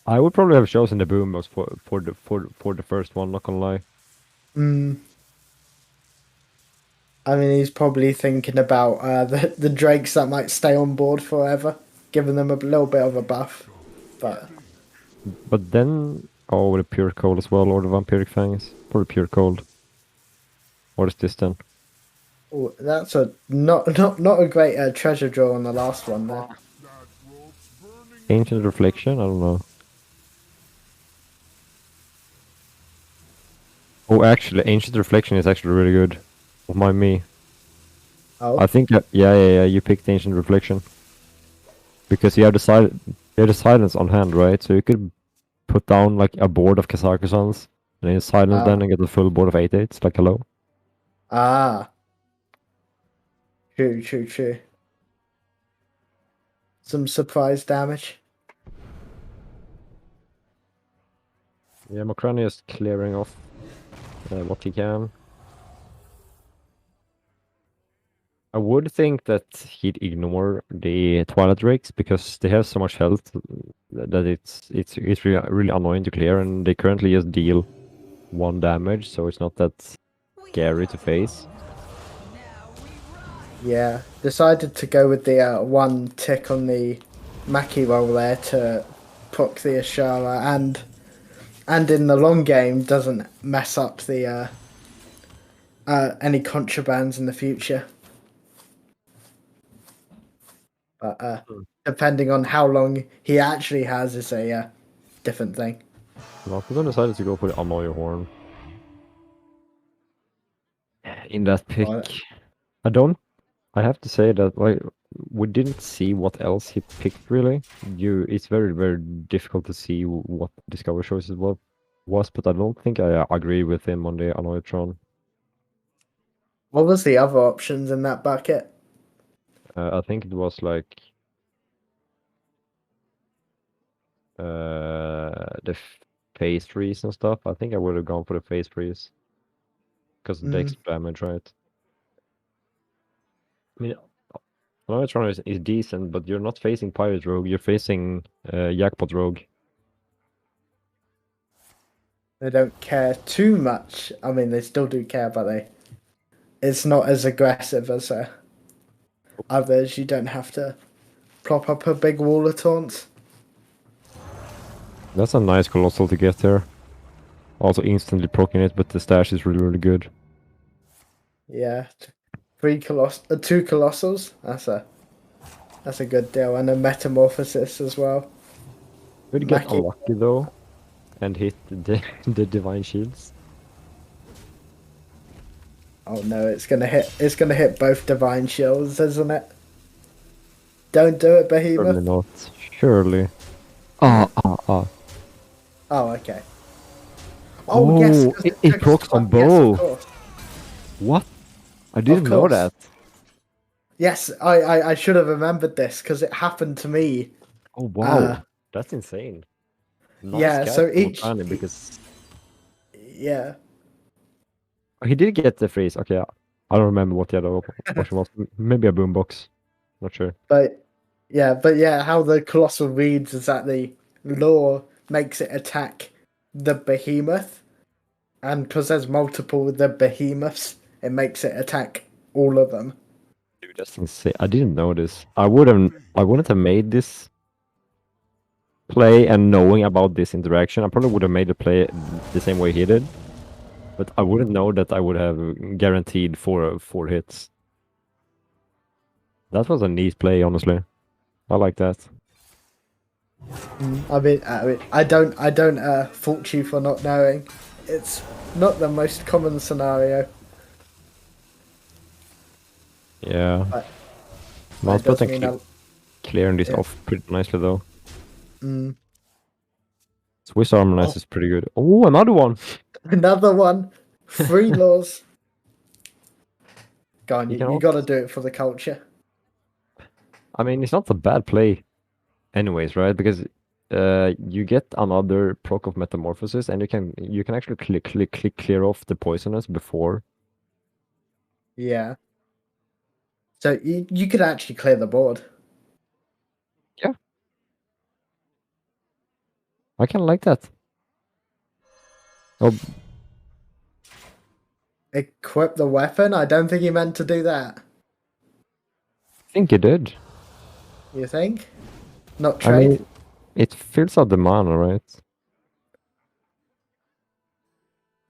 I would probably have chosen the Boombox for the first one. Not gonna lie. Mm. I mean, he's probably thinking about the drakes that might stay on board forever, giving them a little bit of a buff. But then, with a pure cold as well, or the vampiric fangs, probably pure cold. What is this then? oh, that's a not a great treasure draw on the last one there. Ancient reflection. I don't know. Oh, actually, ancient reflection is actually really good. Don't mind me. Oh, I think that yeah. You picked ancient reflection because you have the silence on hand, right? So you could put down like a board of Kazakhstans and then you silence them and get a full board of 8/8s. Like hello. ah, true. Some surprise damage. Yeah, Mokrani is clearing off what he can. I would think that he'd ignore the Twilight Drakes because they have so much health that it's really annoying to clear, and they currently just deal 1 damage, so it's not that scary to face. Yeah, decided to go with the one tick on the Mackie roll there to proc the Ashara, and in the long game doesn't mess up the any contrabands in the future. But depending on how long he actually has is a different thing. Marcus decided to go for the Annoy Horn. In that pick. Oh, I have to say that like we didn't see what else he picked really. It's very, very difficult to see what Discover choices was, but I don't think I agree with him on the Anoitron. what was the other options in that bucket? I think it was like the phase freeze and stuff. I think I would have gone for the phase freeze because of the extra damage, right? I mean, Anoitron is decent, but you're not facing Pirate Rogue. You're facing Jackpot Rogue. They don't care too much. I mean, they still do care, but it's not as aggressive as others. You don't have to prop up a big wall of taunts. That's a nice Colossal to get there. Also instantly proccing it, but the stash is really, really good. Yeah, two colossals. That's a good deal, and a metamorphosis as well. Would get Mackie. unlucky though, and hit the divine shields. Oh no, it's gonna hit. It's gonna hit both divine shields, isn't it? Don't do it, Surely Behemoth. not. Surely. Ah. Oh, okay. Oh, yes, 'cause it took us procs on time. Yes, of both. course. What? I didn't know course. that. Yes, I should have remembered this because it happened to me. Oh wow, that's insane. Nice Yeah, catch so from each- Otani because Yeah, he did get the freeze. Okay, I don't remember what the other option was. Maybe a boombox. Not sure. but yeah, how the colossal reads is that the law makes it attack the behemoth, and because there's multiple of the behemoths, it makes it attack all of them. Dude, that's insane. I didn't know this. I wouldn't have made this play and knowing about this interaction. I probably would have made the play the same way he did. But I wouldn't know that I would have guaranteed four hits. That was a neat play, honestly. I like that. I mean, I don't fault you for not knowing. It's not the most common scenario. Yeah. But Mouse it does button mean clearing this yeah. off pretty nicely though. Mm. Swiss Harmonize is pretty good. Oh, another one! Another one. 3 laws. Go on, You you can got to do it for the culture. I mean, it's not a bad play anyways, right? Because you get another proc of Metamorphosis and you can actually click clear off the poisonous before. Yeah. So you could actually clear the board. Yeah. I kind of like that. Oh, Equip the weapon? I don't think he meant to do that. I think you did. You think? Not I trade? mean, it fills out the mana, right?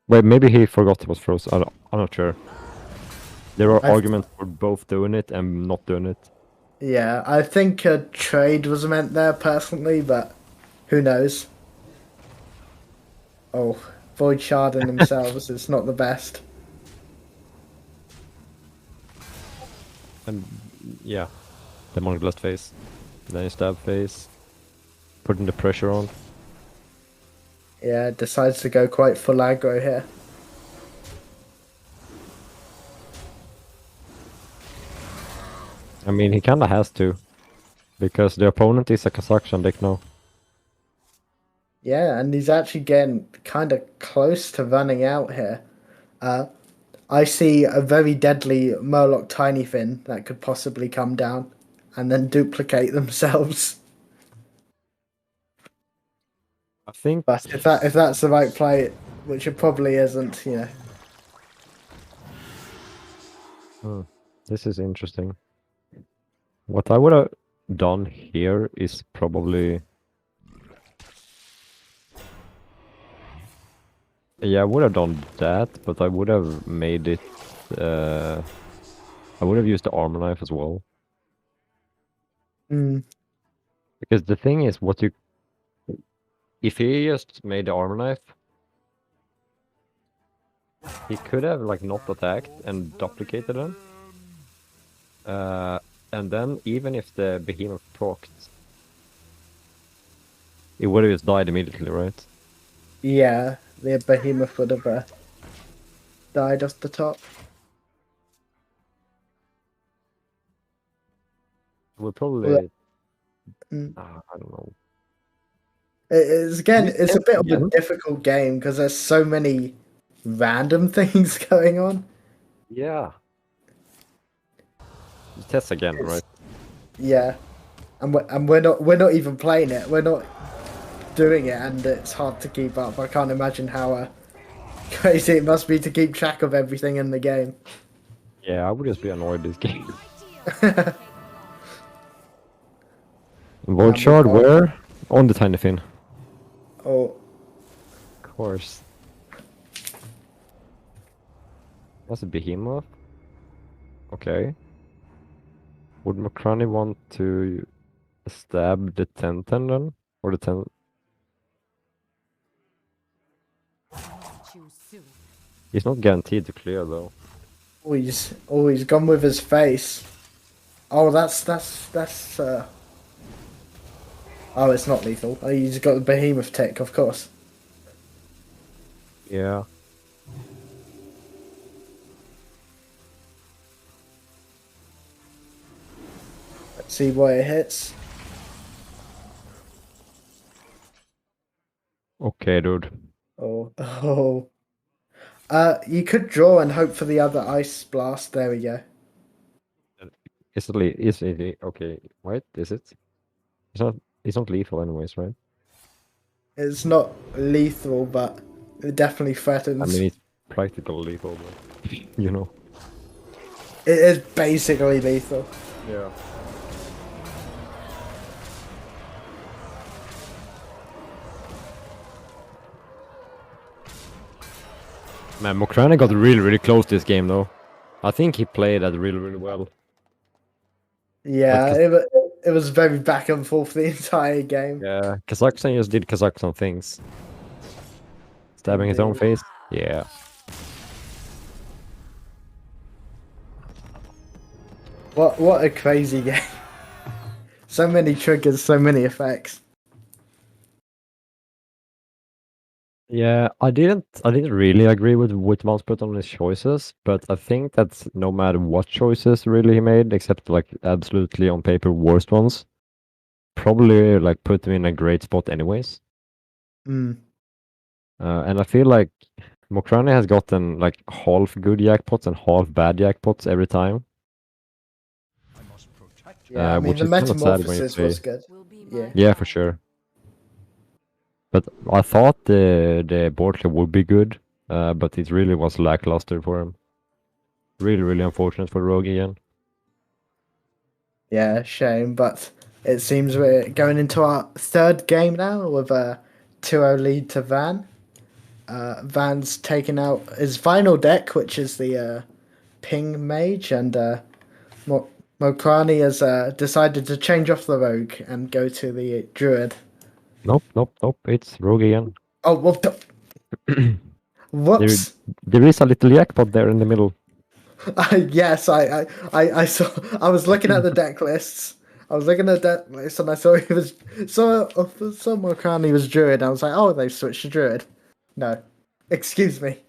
Wait, maybe he forgot it was frozen. I'm not sure. There are arguments for both doing it and not doing it. Yeah, I think a trade was meant there personally, but who knows? Oh, Void Sharding themselves is not the best. And yeah, demonic blast phase, then you stab phase, putting the pressure on. Yeah, decides to go quite full aggro here. I mean, he kind of has to, because the opponent is a Kazakhstan deck now. Yeah, and he's actually getting kind of close to running out here. I see a very deadly Murloc Tiny Fin that could possibly come down and then duplicate themselves. I think. But if that's the right play, which it probably isn't, you know. This is interesting. What I would have done here is probably... Yeah, I would have done that, but I would have made it... I would have used the armor knife as well. Mm. Because the thing is, what you... If he just made the armor knife, he could have, like, not attacked and duplicated them. And then, even if the behemoth procced, it would have just died immediately, right? Yeah, the behemoth would have died off the top. We'll probably... Mm. I don't know. It's again, We it's a bit of a again? difficult game because there's so many random things going on. Yeah. Test again, It's- right? Yeah, and we're not even playing it. We're not doing it, and it's hard to keep up. I can't imagine how crazy it must be to keep track of everything in the game. Yeah, I would just be annoyed this game. Idea. Void shard, where? On the tiny fin. Oh, Of course. That's a behemoth. Okay. Would Macrani want to stab the 10-10 then? Or the 10? Choose soon. He's not guaranteed to clear though. he's gone with his face. Oh, that's Oh, it's not lethal. Oh, he's got the behemoth tech, of course. Yeah. Let's see what it hits. Okay, dude. Oh, oh. You could draw and hope for the other ice blast. There we go. Is it okay? Wait, is it? It's not lethal anyways, right? It's not lethal, but it definitely threatens. I mean, it's practical lethal, but you know. It is basically lethal. Yeah. Man, Mokrane got really close this game though. I think he played that really well. Yeah, But it was very back and forth the entire game. Yeah, Kazakhstan just did Kazakhstan things. Stabbing his own face. Yeah. What a crazy game. So many triggers, so many effects. Yeah, I didn't really agree with Mountsput on his choices, but I think that no matter what choices really he made, except like absolutely on paper worst ones, probably like put him in a great spot anyways. Mm. And I feel like Mokrane has gotten like half good jackpots and half bad jackpots every time. I must protect Yeah, I mean which the is kinda sad when you metamorphosis play. was good. Will be Yeah. my Yeah, for sure. But I thought the board club would be good, but it really was lackluster for him. Really unfortunate for Rogue again. Yeah, shame, but it seems we're going into our third game now with a 2-0 lead to Van. Van's taken out his final deck, which is the Ping Mage, and Mokrani has decided to change off the Rogue and go to the Druid. Nope. It's Rogue again. Oh, what the... Whoops! There is a little jackpot there in the middle. Yes, I saw. I was looking at the deck lists. I was looking at the deck lists, and I saw he was saw Mokrani was Druid. I was like, oh, they've switched to Druid. No, excuse me.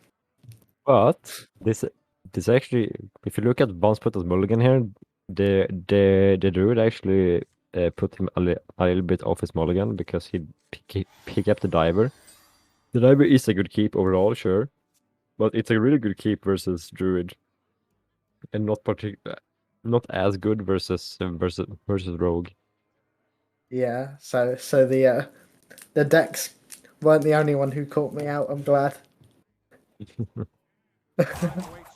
But this actually, if you look at Bonspot's mulligan here, the druid actually put him a little bit off his mulligan because he kept the diver. The diver is a good keep overall, sure, but it's a really good keep versus druid, and not as good versus rogue. Yeah, so the decks weren't the only one who caught me out. I'm glad. waits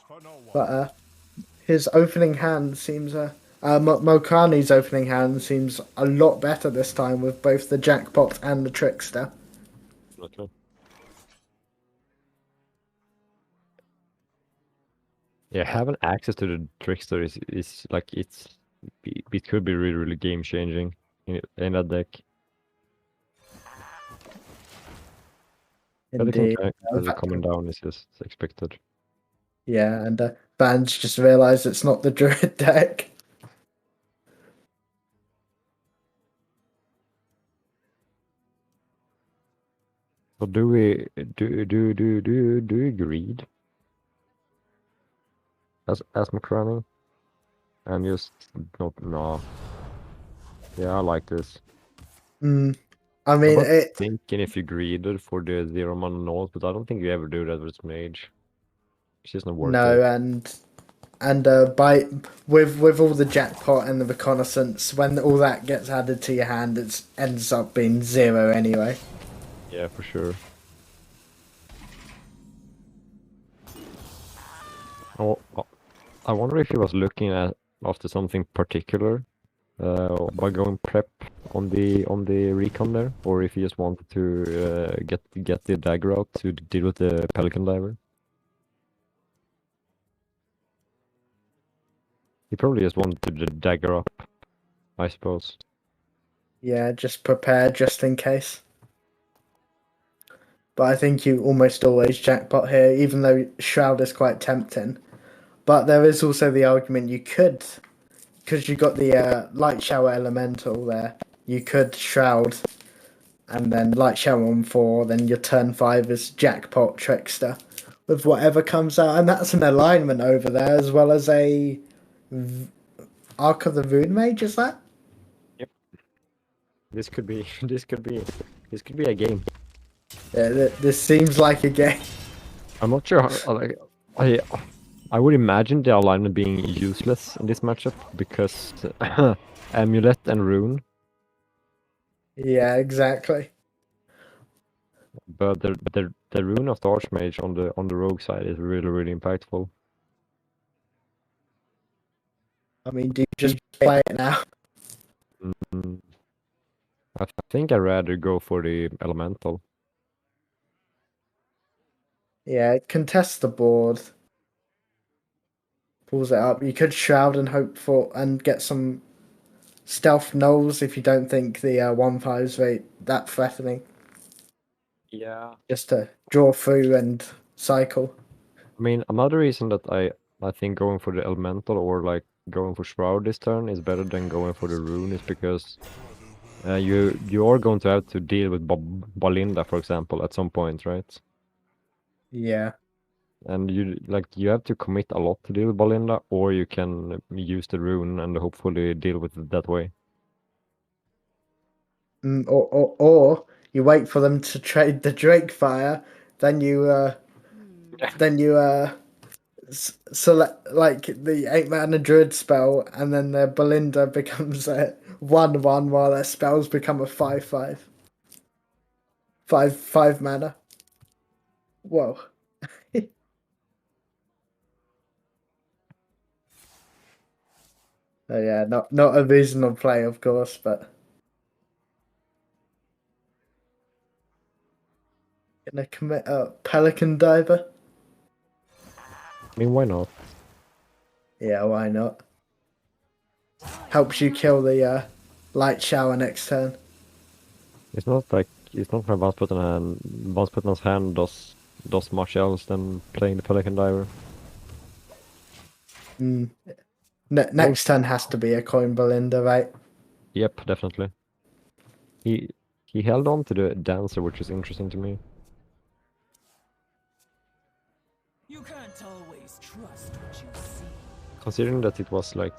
for no one. But his opening hand seems Mokani's opening hand seems a lot better this time with both the jackpot and the trickster. Okay. Yeah, having access to the trickster is like it could be really really game changing in that deck. Indeed. Pelican coming down is just expected. Yeah, and fans just realised it's not the Druid deck. So do we greed as McCrunning and just not no. Yeah, I like this. I mean, I was thinking if you greeded for the 0 mana nulls, but I don't think you ever do that with mage. It's just not worth no, it. and by with all the jackpot and the reconnaissance, when all that gets added to your hand, it ends up being 0 anyway. Yeah, for sure. Oh, I wonder if he was looking at after something particular by going prep on the recon there, or if he just wanted to get the dagger out to deal with the pelican diver. He probably just wanted to dagger up, I suppose. Yeah, just prepare just in case. But I think you almost always jackpot here, even though Shroud is quite tempting. But there is also the argument you could, because you got the Light Shower Elemental there, you could Shroud and then Light Shower on 4, then your turn 5 is Jackpot Trickster with whatever comes out. And that's an alignment over there, as well as a Arc of the Rune Mage, is that? Yep. This could be a game. Yeah, this seems like a game. I'm not sure how, I would imagine the alignment being useless in this matchup because Amulet and Rune. Yeah, exactly. But the Rune of the Archmage on the rogue side is really really impactful. I mean, do you just play it now? I think I'd rather go for the elemental. Yeah, it contests the board. Pulls it up. You could Shroud and hope for and get some stealth nulls if you don't think the 1/5's rate that threatening. Yeah. Just to draw through and cycle. I mean, another reason that I think going for the elemental or like going for Shroud this turn is better than going for the Rune is because you are going to have to deal with Balinda, for example, at some point, right? Yeah. And you have to commit a lot to deal with Balinda, or you can use the Rune and hopefully deal with it that way. Or you wait for them to trade the Drake Fire, then you select like the 8-mana Druid spell, and then the Belinda becomes a 1/1 while their spells become a 5/5. 5 mana. Whoa. Oh yeah, not a reasonable play, of course, but gonna commit a Pelican Diver. I mean, why not? Yeah, why not? Helps you kill the Light Shower next turn. It's not like Bounce Button's hand does much else than playing the Pelican Diver. Next turn has to be a Coin Belinda, right? Yep, definitely. He held on to the Dancer, which is interesting to me. You can't always trust what you see. Considering that it was like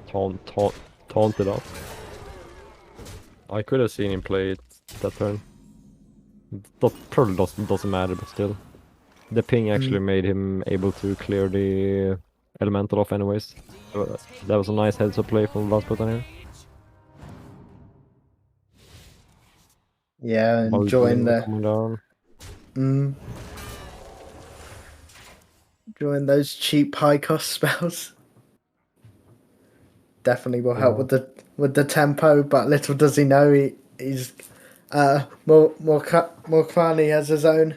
taunted up. I could have seen him play it that turn. That probably doesn't matter, but still. The ping actually made him able to clear the elemental off anyways. So that was a nice heads up play from last button here. Yeah, enjoying Coming down. drawing those cheap high cost spells. Definitely will help with the tempo, but little does he know he's Morkrani has his own.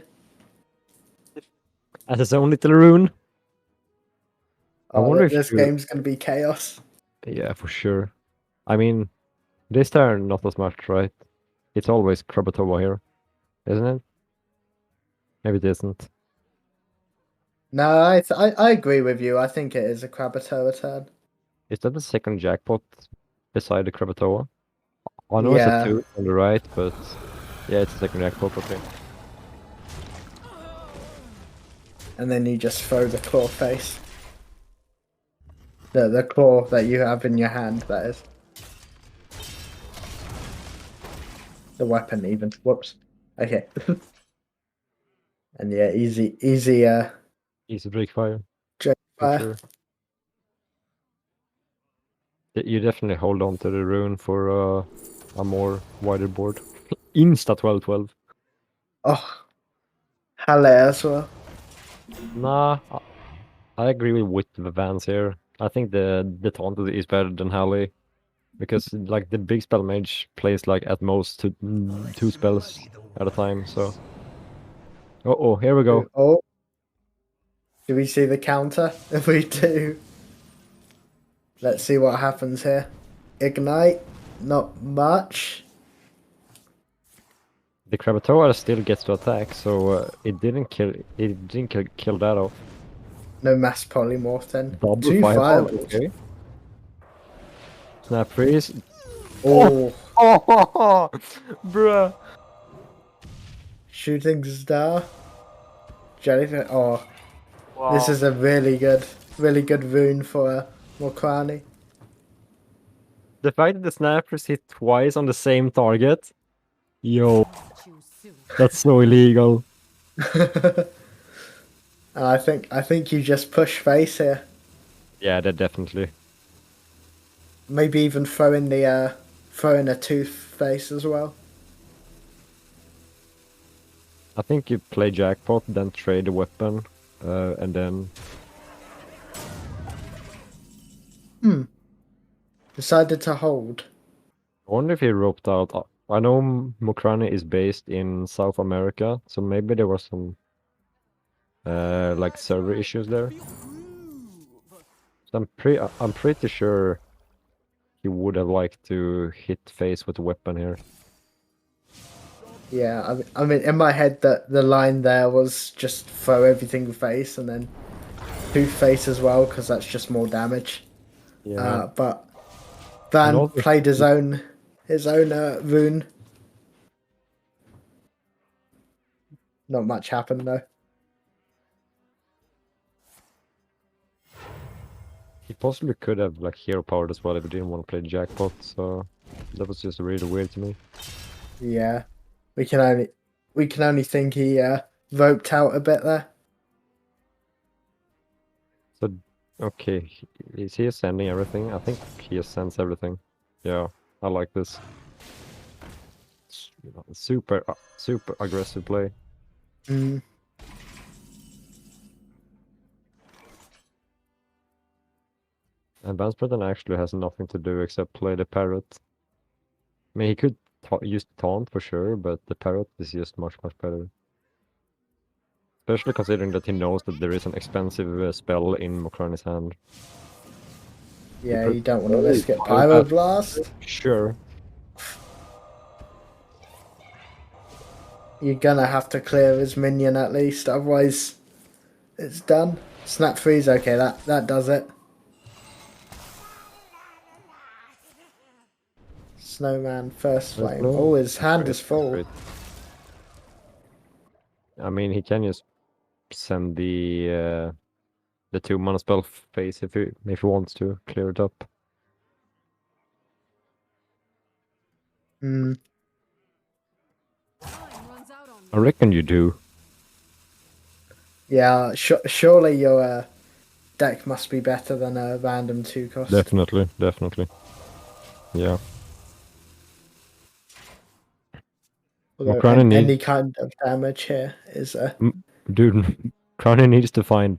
As his own little rune. I wonder if This game's gonna be chaos. Yeah, for sure. I mean, this turn not as much, right? It's always Krabatoa here, isn't it? Maybe it isn't. No, I agree with you. I think it is a Krabatoa turn. Is that the second jackpot beside the Krabatoa? I know Yeah. it's a 2 on the right, but yeah, it's the second jackpot, okay. And then you just throw the claw face. The claw that you have in your hand, that is. The weapon even. Whoops. Okay. And yeah, easy Easy break fire, J for fire. sure. You definitely hold on to the rune for a more wider board. Insta 12-12. Oh, Halle as well. Nah, I agree with the Vans here. I think the taunt is better than Halle. Because like the big spell mage plays like at most two spells at a time, so. Oh, here we go. Oh, do we see the counter? If we do, let's see what happens here. Ignite, not much. The Krabatoa still gets to attack, so it didn't kill that off. No mass polymorph then. Double 2 fireball, fireballs. okay. Snap freeze. Oh, Oh, bruh. shooting star. Jellyfish. Oh, Wow. this is a really good rune for Morkrani. The fact that the snappers hit twice on the same target. Yo, Choose soon. that's so illegal. And I think you just push face here. Yeah, that definitely. Maybe even throw in a tooth face as well. I think you play jackpot, then trade a weapon, and then Decided to hold. I wonder if he roped out. I know Mokrani is based in South America, so maybe there was some like server issues there. So I'm pretty sure he would have liked to hit face with a weapon here. Yeah, I mean, in my head, the line there was just throw everything face and then tooth face as well, because that's just more damage. Yeah. But Van also- played his own rune. Not much happened though. He possibly could have like hero powered as well if he didn't want to play jackpot, so that was just really weird to me. Yeah, we can only think he roped out a bit there. So okay, is he ascending everything? I think he ascends everything. Yeah, I like this. Super aggressive play. Mm. And Vanspreaden actually has nothing to do except play the parrot. I mean, he could use taunt for sure, but the parrot is just much better. Especially considering that he knows that there is an expensive spell in Mokrani's hand. Yeah, you don't want to risk it. Pyroblast. Sure. You're gonna have to clear his minion at least, otherwise it's done. Snap freeze, okay, that does it. Snowman first flame. no- Oh, his hand is full. Great. I mean, he can just send the 2-mana spell phase if he wants to clear it up. Mm. Time runs out on me. I reckon you do. Yeah, surely your deck must be better than a random 2 cost. Definitely. Yeah. Although Mokrani any kind of damage here is Dude, Crowny needs to find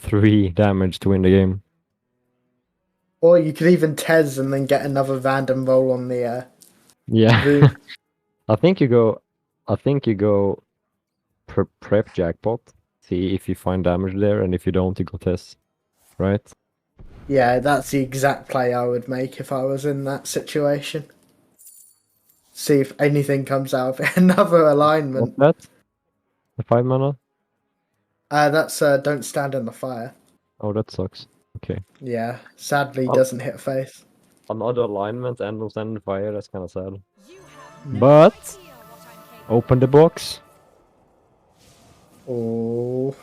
3 damage to win the game. Or you could even Tez and then get another random roll on the Yeah. rune. I think you go prep jackpot, see if you find damage there, and if you don't, you go test, right? Yeah, that's the exact play I would make if I was in that situation. See if anything comes out of it. Another alignment. What's that? The 5 mana? That's Don't Stand in the Fire. Oh, that sucks. Okay. Yeah, sadly Oh. doesn't hit face. Another alignment and no stand fire, that's kind of sad. You have no But idea what I'm capable open the box. Oh,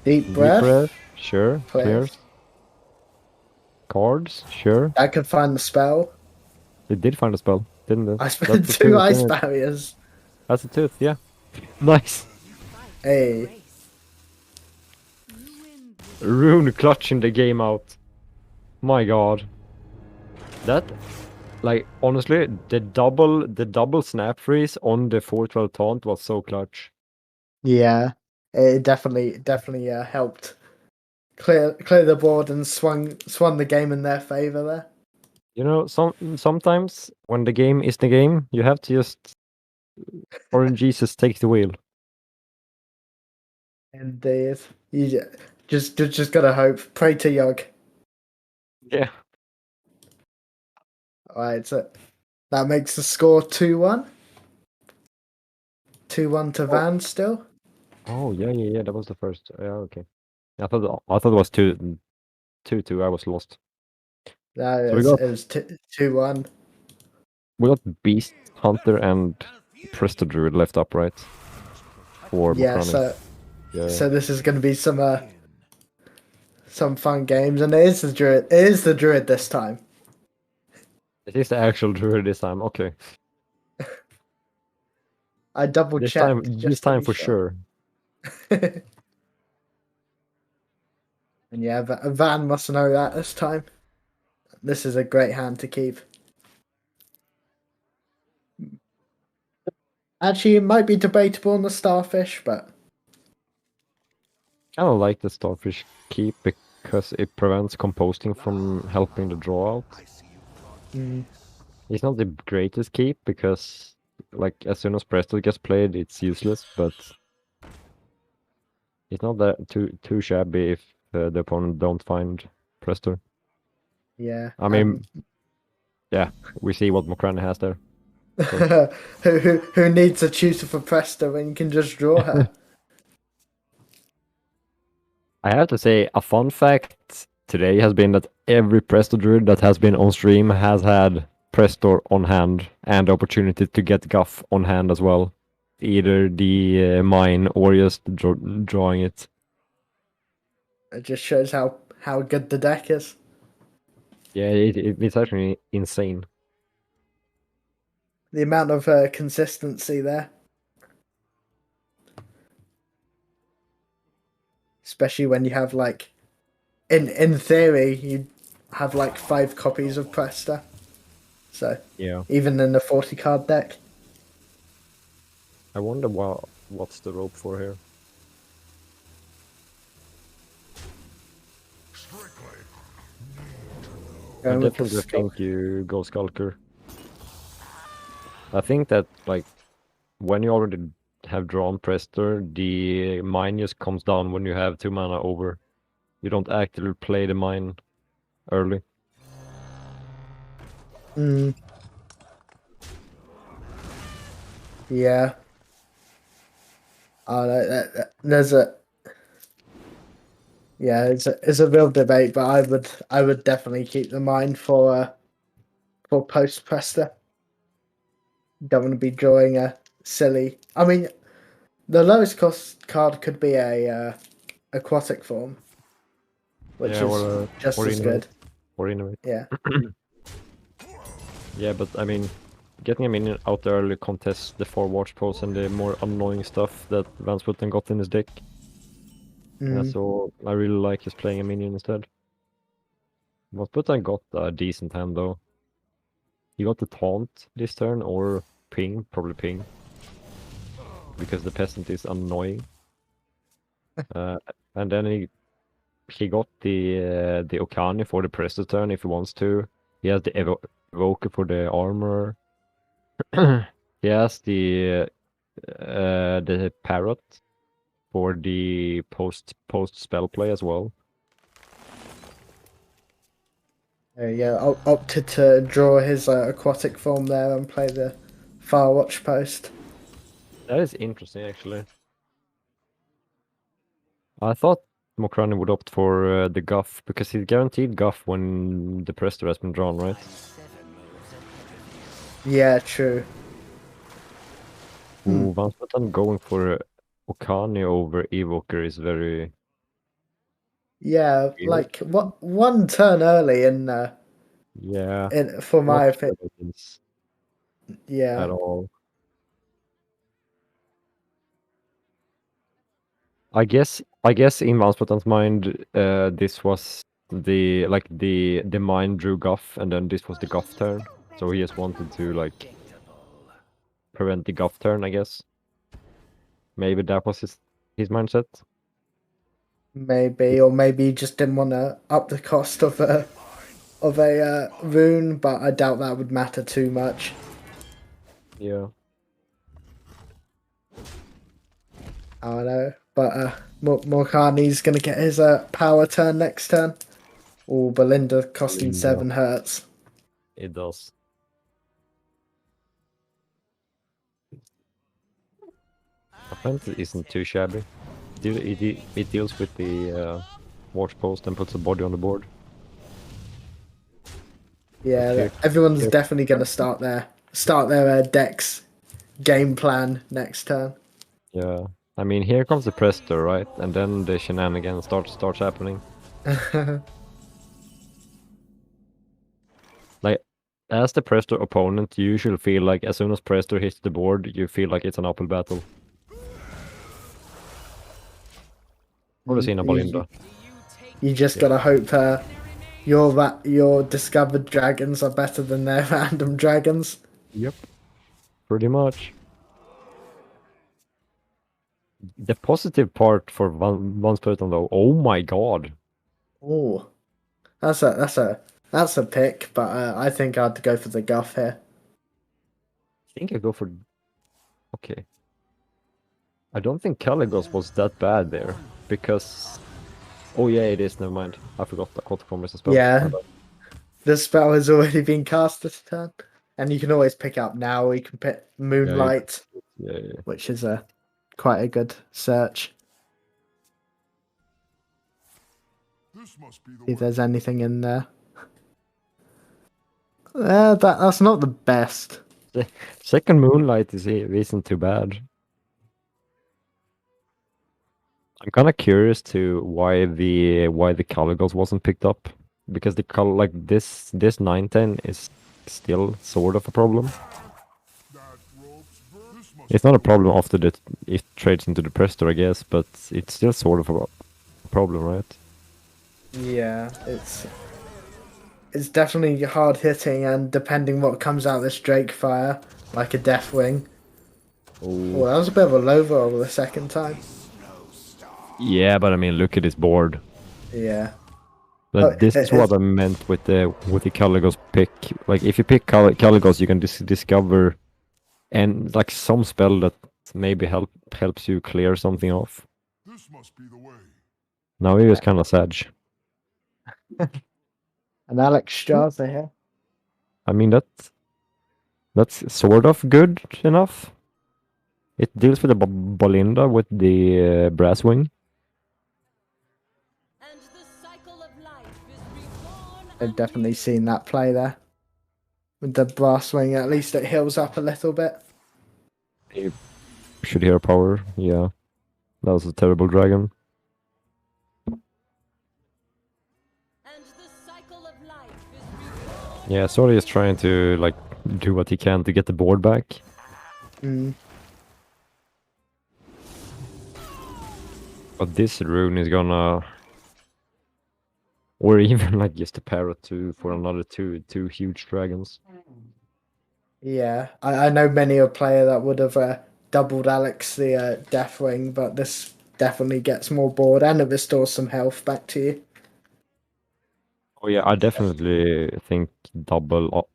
deep Deep breath. breath. Sure. Clears. Clears. Cards. Sure. I could find the spell. It did find a spell, didn't it? I spent That's the 2 tooth, ice isn't it? barriers. That's a tooth, yeah. Nice. Hey, race. You win this Rune clutching the game out. My god. That, like, honestly, the double snap freeze on the 412 taunt was so clutch. yeah, it definitely helped clear the board and swung the game in their favor there. You know, sometimes when the game is the game, you have to just Orange Jesus take the wheel. Indeed, you just gotta hope. Pray to Yog. Yeah. Alright, so that makes the score 2-1. 2-1 to Van still. Oh yeah. That was the first. Yeah, okay. I thought it was 2-2. I was lost. No, So we got- it was 2-1. We got Beast Hunter and Presto Druid left up, right? For Yeah, Mokrani. Yeah. so this is going to be some fun games, and it is the druid. It is the druid this time. It is the actual Druid this time. Okay. I double This checked. time, just this to time be for sure. And yeah, Van must know that this time. This is a great hand to keep. Actually, it might be debatable on the Starfish, but I don't like the Starfish keep because it prevents composting from helping the draw out. It's not the greatest keep because, like, as soon as Presto gets played, it's useless. But it's not that too shabby if the opponent don't find Presto. yeah. I mean, yeah, we see what Mokrani has there. who needs a tutor for Presto when you can just draw her? I have to say, a fun fact today has been that every Presto Druid that has been on stream has had Presto on hand and the opportunity to get Guff on hand as well. Either the mine or just drawing it. It just shows how good the deck is. Yeah, it's actually insane. The amount of consistency there. Especially when you have like, in theory, you have like 5 copies of Presta. So Yeah. even in the 40 card deck. I wonder what's the rope for here. I Going with the definitely skull. think you go Skulker. I think that, like, when you already have drawn Prester, the mine just comes down when you have 2 mana over. You don't actually play the mine early. Yeah. There's a. Yeah, it's a real debate, but I would definitely keep the mine for post Presta. Don't want to be drawing a silly. I mean, the lowest cost card could be a aquatic form, which Yeah, is just or as innovate. good. Or innovate. Yeah. Yeah, but I mean, getting a minion out there early contests the 4 watch posts and the more annoying stuff that Van Sputten got in his deck. Yeah, so I really like just playing a minion instead. Van Sputten got a decent hand though. He got the taunt this turn or ping, probably ping. Because the peasant is annoying. And then he he got the Okani for the Presto turn if he wants to. He has the Evoker for the armor. He has the Parrot for the post spell play as well. Opted to draw his aquatic form there and play the Firewatch post. That is interesting, actually. I thought Mokrani would opt for the Guff, because he's guaranteed Guff when the Presto has been drawn, right? Yeah, true. Ooh, Vansmatan going for Okani over Evoker is very... Yeah, Weird. like one turn early Yeah, for my not opinion. evidence Yeah. at all. I guess in Vansmatan's mind, this was the mind drew Guff, and then this was the Guff turn. So he just wanted to like prevent the Guff turn, I guess. Maybe that was his mindset. Maybe, or maybe he just didn't want to up the cost of a rune, but I doubt that would matter too much. Yeah. I don't know, but Morkani's gonna get his power turn next turn. Oh, Belinda costing Belinda. 7 hertz. It does. Offense isn't too shabby. It deals with the watch post and puts a body on the board. Yeah, Okay. everyone's Yep. definitely gonna start their decks game plan next turn. Yeah. I mean, here comes the Presto, right? And then the shenanigans starts happening. Like, as the Presto opponent, you usually feel like as soon as Presto hits the board, you feel like it's an uphill battle. Or the Belinda. You just gotta hope your discovered dragons are better than their random dragons. Yep. Pretty much. The positive part for one person though, oh my god. Oh, that's a pick, but I think I'd go for the Guff here. I think I go for... Okay. I don't think Caligos was that bad there, because... Oh yeah, it is, never mind. I forgot the Quattrocom is a spell. Yeah, the spell has already been cast this turn, and you can always pick up now. You can pick Moonlight, Yeah. which is quite a good search. This must be the See if way. there's anything in there. That's not the best. Second Moonlight isn't too bad. I'm kind of curious to why the Caligos wasn't picked up, because the this 910 is still sort of a problem. It's not a problem after it trades into the Presto, I guess, but it's still sort of a problem, right? Yeah, it's definitely hard hitting, and depending what comes out this Drake fire, like a Deathwing. Oh, that was a bit of a low roll the second time. Yeah, but I mean, look at this board. Yeah. But this is what I meant with the Caligos pick. Like, if you pick Caligos, you can discover and like some spell that maybe helps you clear something off. This must be the way. Now he was kind of sad. And Alex Strasser here. I mean, that's sort of good enough. It deals with the Belinda with the brass wing. And the cycle of life is reborn. I've definitely seen that play there. With the brass wing, at least it heals up a little bit. You should hear power. Yeah, that was a terrible dragon. And the cycle of life is reborn. Yeah, Sori is trying to like do what he can to get the board back. But this rune is gonna, or even like just a parrot for another two huge dragons. Yeah, I know many a player that would have doubled Alex the Deathwing, but this definitely gets more bored and it restores some health back to you. Oh yeah, I definitely think double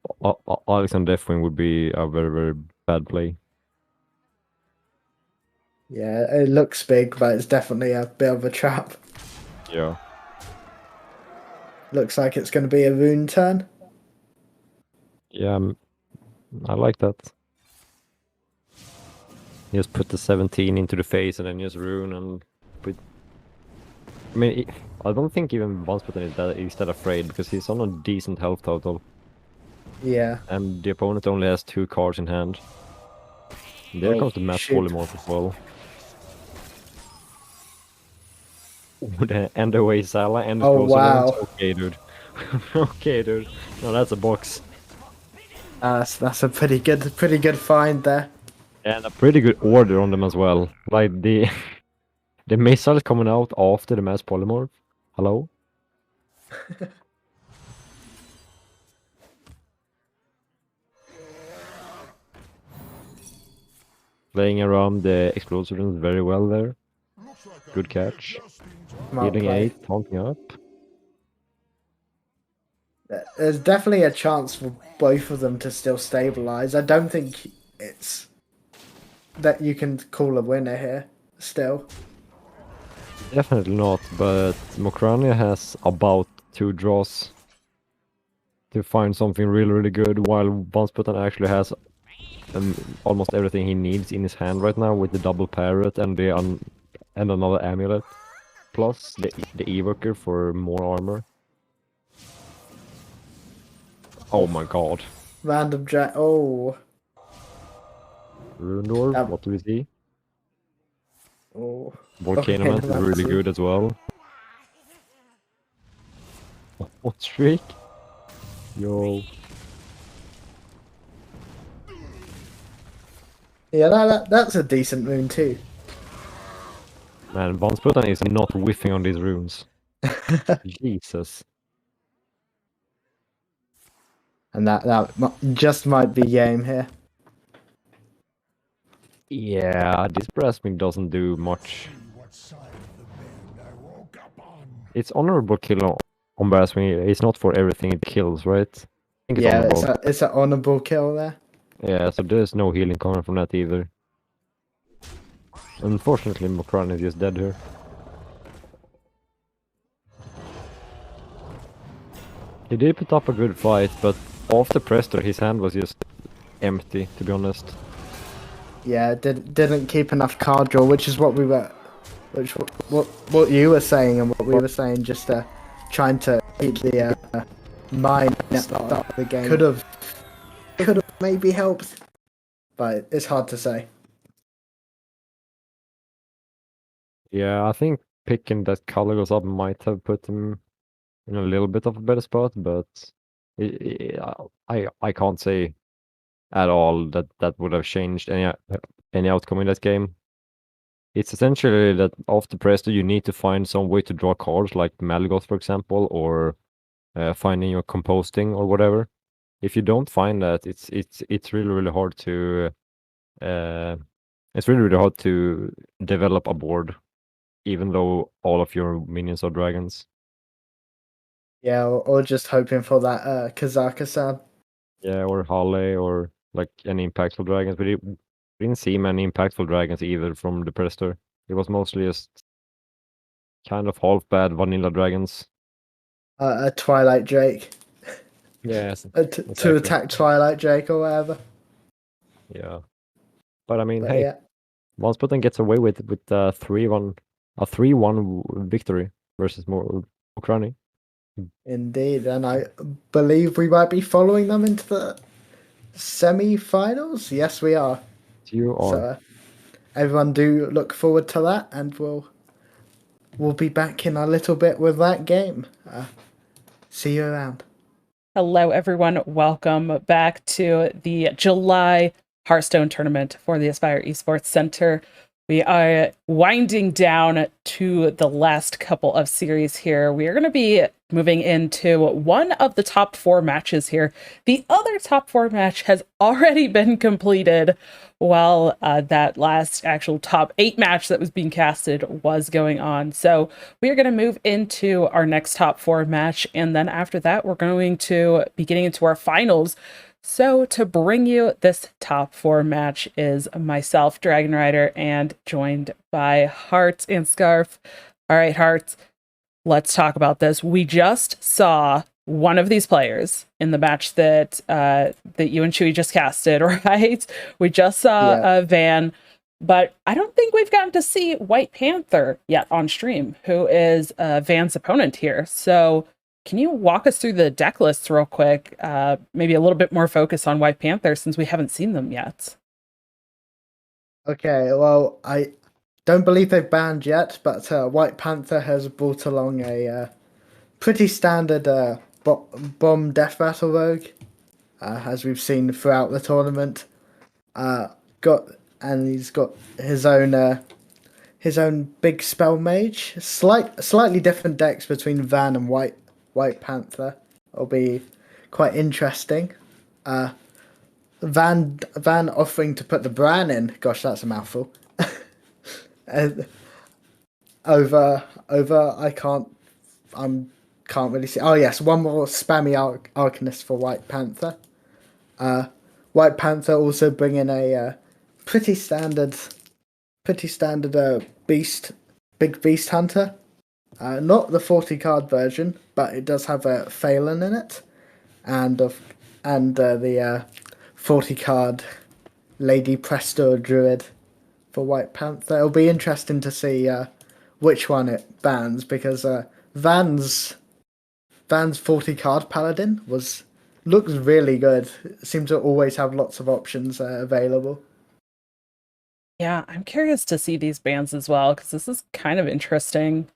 Alex and Deathwing would be a very, very bad play. Yeah, it looks big, but it's definitely a bit of a trap. Yeah. Looks like it's going to be a rune turn. Yeah, I like that. Just put the 17 into the face and then just rune and put... I mean, I don't think even Bonsputten is that afraid because he's on a decent health total. Yeah. And the opponent only has 2 cards in hand. There comes the Mass shoot. Polymorph as well. And away Sala and the Oh, wow. Okay, dude. Okay, dude. No, that's a box. That's a pretty good find there. And a pretty good order on them as well. Like the the missiles coming out after the Mass Polymorph. Hello? Playing around the explosions very well there. Good catch. Smart Healing play. 8, taunting up. There's definitely a chance for both of them to still stabilize. I don't think it's that you can call a winner here still. Definitely not, but Mokrania has about 2 draws to find something really, really good, while Bonsputten actually has almost everything he needs in his hand right now with the double parrot and the and another amulet, plus the evoker for more armor. Oh my god. Random jack. Oh. Rundor, That- what do we see? Oh. Volcano Man is really Volcanomancer. good as well. What streak? Yo. Yeah, that's a decent rune too. Man, Bonsputten is not whiffing on these runes. Jesus. And that just might be game here. Yeah, this Brasming doesn't do much. What side of the bed I woke up on. It's honorable kill on Brasming. It's not for everything it kills, right? I think it's Yeah, honorable. it's an honorable kill there. Yeah, so there's no healing coming from that either. Unfortunately, Mokran is just dead here. He did put up a good fight, but after Presto, his hand was just empty, to be honest. Yeah, didn't keep enough card draw, which is what we were, what you were saying and what we were saying, just trying to keep the mind at the start of the game. Could have maybe helped, but it's hard to say. Yeah, I think picking that color goes up might have put him in a little bit of a better spot, but I can't say at all that would have changed any outcome in that game. It's essentially that after Presto you need to find some way to draw cards, like Malgoth, for example, or finding your composting or whatever. If you don't find that, it's really hard to develop a board, even though all of your minions are dragons. Yeah, or just hoping for that Kazaka-san. Yeah, or Halle, or like any impactful dragons. We didn't see many impactful dragons either from the Presto. It was mostly just kind of half bad vanilla dragons. A Twilight Drake. Yes. To attack Twilight Drake or whatever. Yeah. But I mean, But hey, yeah. Vansputten gets away with a 3-1 victory versus Mokrani. Indeed, and I believe we might be following them into the semi-finals. Yes, we are. You are. So everyone do look forward to that, and we'll be back in a little bit with that game. See you around. Hello, everyone. Welcome back to the July Hearthstone tournament for the Aspire Esports Center. We are winding down to the last couple of series here. We are going to be moving into one of the top 4 matches here. The other top 4 match has already been completed while that last actual top 8 match that was being casted was going on. So we are going to move into our next top 4 match. And then after that, we're going to be getting into our finals. So to bring you this top 4 match is myself, dragonrider, and joined by HeartAndScarf. All right, Hearts, let's talk about this. We just saw one of these players in the match that that you and Chewie just casted, right? We just saw Van, but I don't think we've gotten to see White Panther yet on stream, who is Van's opponent here. So can you walk us through the deck lists real quick? Maybe a little bit more focus on White Panther since we haven't seen them yet. Okay, well, I don't believe they've banned yet, but White Panther has brought along a pretty standard bomb death battle rogue, as we've seen throughout the tournament. He's got his own big spell mage. Slightly different decks between Van and White Panther. It'll be quite interesting. Van offering to put the Bran in. Gosh, that's a mouthful. Over. I can't really see. Oh yes, one more spammy Arcanist for White Panther. White Panther also bringing a pretty standard big beast hunter. Not the 40 card version, but it does have a Phelan in it, and the 40 card Lady Presto Druid for White Panther. It'll be interesting to see which one it bans, because Van's 40 card Paladin looks really good. It seems to always have lots of options available. Yeah, I'm curious to see these bans as well, because this is kind of interesting.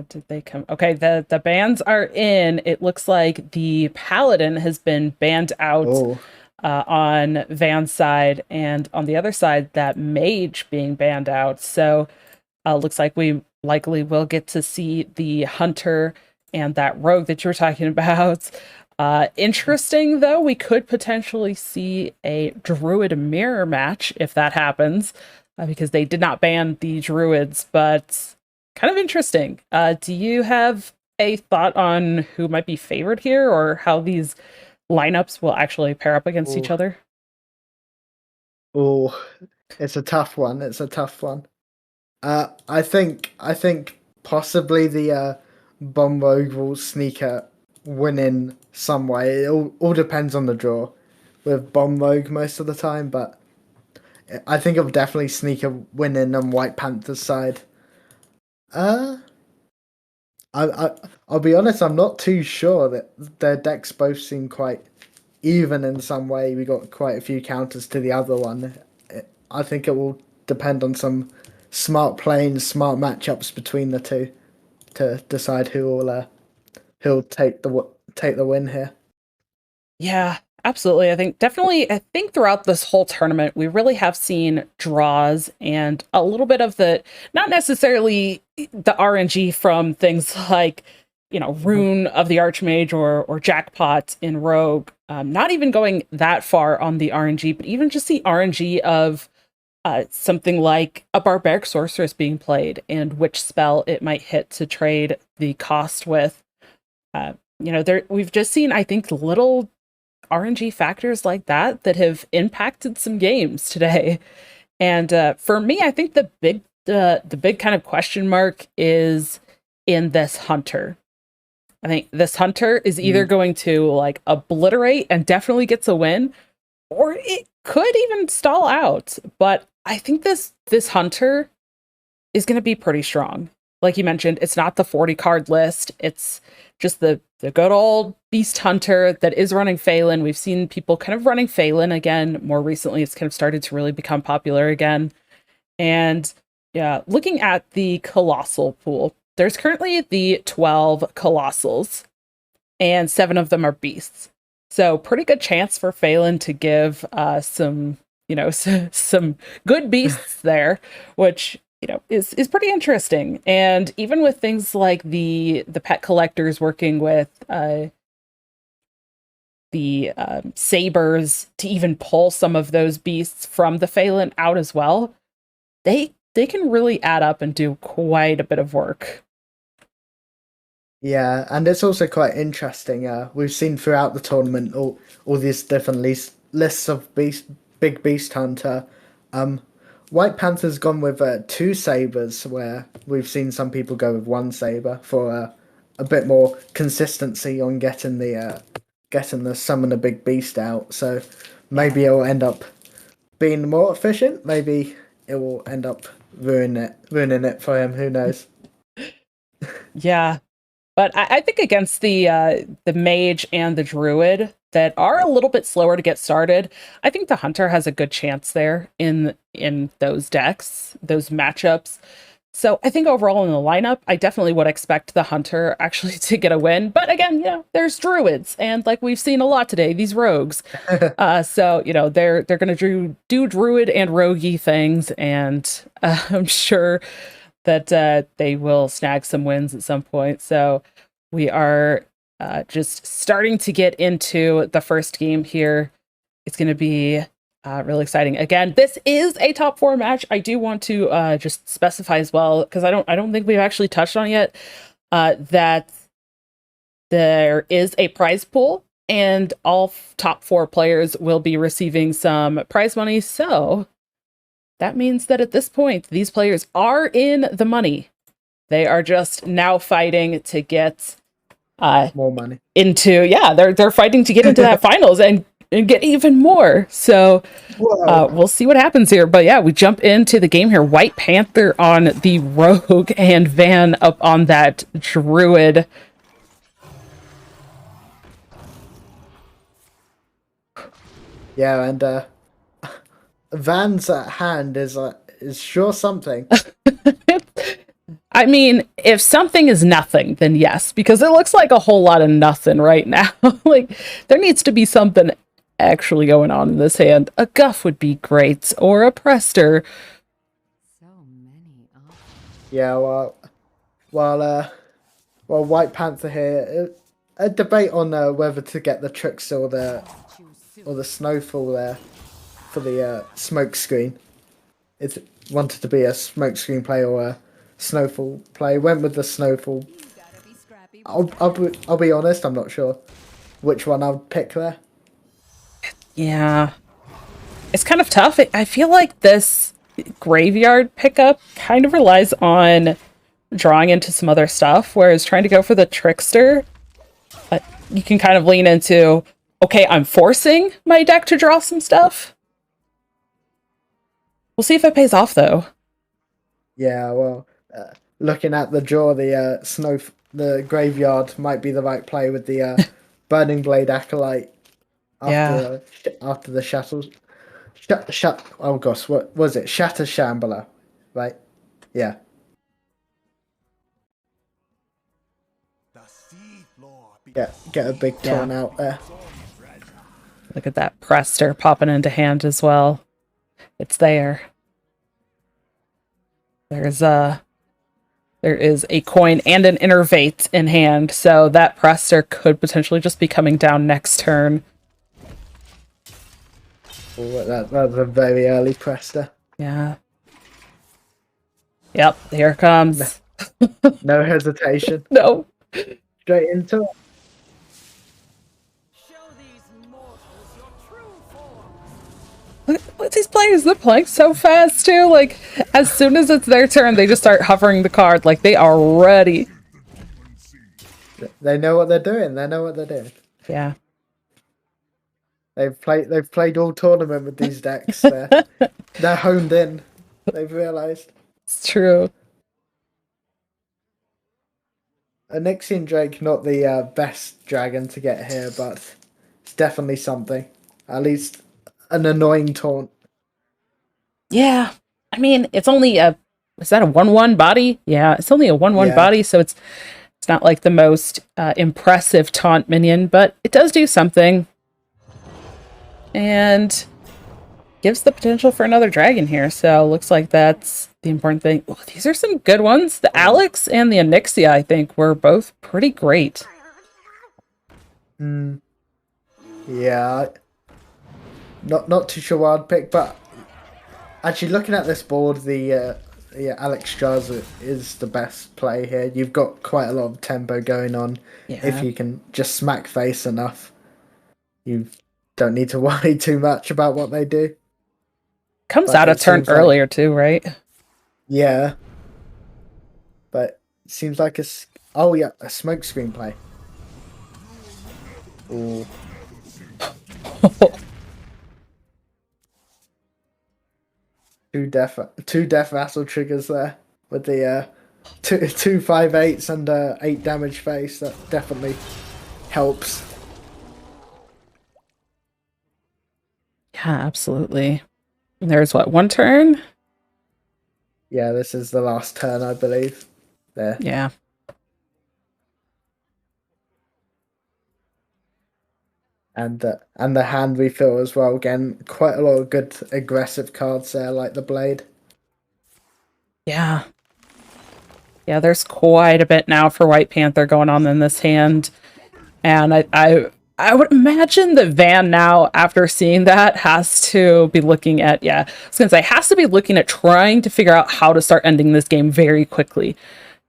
Did they come? Okay, the bans are in. It looks like the Paladin has been banned out on Van's side, and on the other side, that Mage being banned out. So looks like we likely will get to see the Hunter and that Rogue that you were talking about. Interesting, though, we could potentially see a Druid mirror match if that happens, because they did not ban the Druids, but kind of interesting. Do you have a thought on who might be favored here, or how these lineups will actually pair up against each other? Oh, it's a tough one. I think possibly the Bomb Rogue will sneak a win in some way. It all depends on the draw with Bomb Rogue most of the time, but I think it'll definitely sneak a win in on White Panther's side. I'll be honest, I'm not too sure. That their decks both seem quite even in some way. We got quite a few counters to the other one. I think it will depend on some smart playing, smart matchups between the two to decide who'll take the win here. Yeah, absolutely. I think throughout this whole tournament, we really have seen draws and a little bit of not necessarily the RNG from things like, Rune of the Archmage or Jackpot in Rogue. Not even going that far on the RNG, but even just the RNG of something like a Barbaric Sorceress being played and which spell it might hit to trade the cost with. We've just seen, I think, little RNG factors like that have impacted some games today. And for me, I think the big kind of question mark is in this Hunter. I think this Hunter is either going to obliterate and definitely gets a win, or it could even stall out. But I think this Hunter is going to be pretty strong. Like you mentioned, it's not the 40 card list. It's just the good old Beast Hunter that is running Phelan. We've seen people kind of running Phelan again. More recently, it's kind of started to really become popular again. And yeah, looking at the Colossal pool, there's currently the 12 Colossals, and 7 of them are Beasts. So pretty good chance for Phelan to give some some good beasts there, which is pretty interesting. And even with things like the pet collectors working with the sabers to even pull some of those beasts from the Phelan out as well, they can really add up and do quite a bit of work. Yeah, and it's also quite interesting. We've seen throughout the tournament all these different lists of big beast hunter. White Panther's gone with 2 sabers, where we've seen some people go with 1 saber for a bit more consistency on getting the summon a big beast out. So maybe it'll end up being more efficient. Maybe it will end up ruining it for him. Who knows? Yeah. But I think against the mage and the druid that are a little bit slower to get started, I think the hunter has a good chance there in those decks, those matchups. So I think overall in the lineup, I definitely would expect the hunter actually to get a win. But again, there's druids, and like we've seen a lot today, these rogues. So they're gonna do druid and roguey things, and I'm sure that they will snag some wins at some point. So we are just starting to get into the first game here. It's going to be really exciting. Again, this is a top 4 match. I do want to just specify as well, because I don't think we've actually touched on it yet, that there is a prize pool, and all top 4 players will be receiving some prize money. So that means that at this point, these players are in the money. They are just now fighting to get More money. They're fighting to get into that finals and get even more. So we'll see what happens here. But yeah, we jump into the game here. White Panther on the rogue and Van up on that druid. Yeah, and Van's hand is sure something. I mean, if something is nothing, then yes, because it looks like a whole lot of nothing right now. Like, there needs to be something actually going on in this hand. A Guff would be great, or a Prester. So many options. Yeah, while White Panther here, a debate on whether to get the Trickster or the Snowfall there for the smoke screen. It wanted to be a smoke screen play or a Snowfall play. Went with the Snowfall. You gotta be scrappy. I'll be honest, I'm not sure which one I would pick there. Yeah. It's kind of tough. I feel like this graveyard pickup kind of relies on drawing into some other stuff, whereas trying to go for the Trickster, you can kind of lean into, okay, I'm forcing my deck to draw some stuff. We'll see if it pays off, though. Yeah, well, looking at the draw, the graveyard might be the right play with the Burning Blade Acolyte after the Shatters. Oh gosh, what was it? Shatter Shambler, right? Yeah. Get a big turn out there. Look at that Prester popping into hand as well. It's there. There is a coin and an Innervate in hand, so that Prester could potentially just be coming down next turn. Oh, that's a very early Prester. Yeah. Yep, here it comes. No hesitation. No. Straight into it. Show these mortals your true form. Look at these players, they're playing so fast too. Like, as soon as it's their turn, they just start hovering the card like they are ready. They know what they're doing. They know what they're doing. Yeah. They've played all tournament with these decks. They're honed in. They've realised. It's true. A Nixian Drake, not the best dragon to get here, but it's definitely something. At least an annoying taunt. Yeah. I mean, it's only is that a 1/1 body? Yeah, it's only a 1/1 body, so it's not like the most impressive taunt minion, but it does do something. And gives the potential for another dragon here. So looks like that's the important thing. Oh, these are some good ones. The Alex and the Onyxia, I think, were both pretty great. Yeah, not too sure what I'd pick, but actually looking at this board, the Alex Jarza is the best play here. You've got quite a lot of tempo going on. Yeah. If you can just smack face enough, you don't need to worry too much about what they do. Comes But out a it turn seems like- earlier too, right? Yeah, but it seems like a smoke screen play. Ooh. Two death vassal triggers there with the two 5/8s and 8 damage face. That definitely helps. Yeah, absolutely. There's what, one turn? Yeah, this is the last turn, I believe. There. Yeah. And the hand refill as well. Again, quite a lot of good aggressive cards there, like the blade. Yeah. Yeah, there's quite a bit now for White Panther going on in this hand. And I would imagine that Van now, after seeing that, has to be looking at, I was going to say, has to be looking at trying to figure out how to start ending this game very quickly.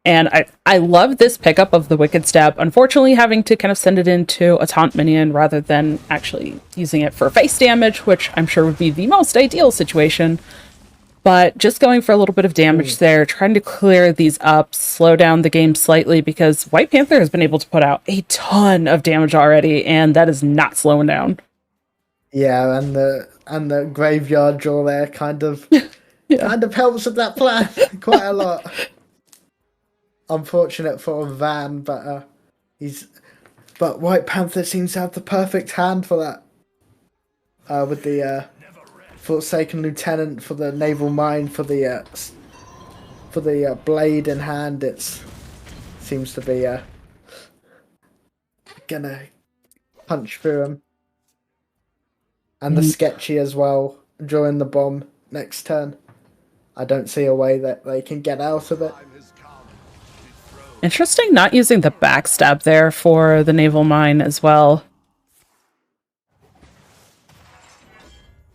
And I love this pickup of the Wicked Stab. Unfortunately, having to kind of send it into a taunt minion rather than actually using it for face damage, which I'm sure would be the most ideal situation. But just going for a little bit of damage there, trying to clear these up, slow down the game slightly, because White Panther has been able to put out a ton of damage already, and that is not slowing down. Yeah, and the graveyard draw there kind of helps with that plan quite a lot. Unfortunate for Van, but White Panther seems to have the perfect hand for that. With the Forsaken Lieutenant, for the Naval Mine, for the blade in hand, seems to be gonna punch through him. And the Sketchy as well, drawing the bomb next turn. I don't see a way that they can get out of it. Interesting not using the backstab there for the Naval Mine as well.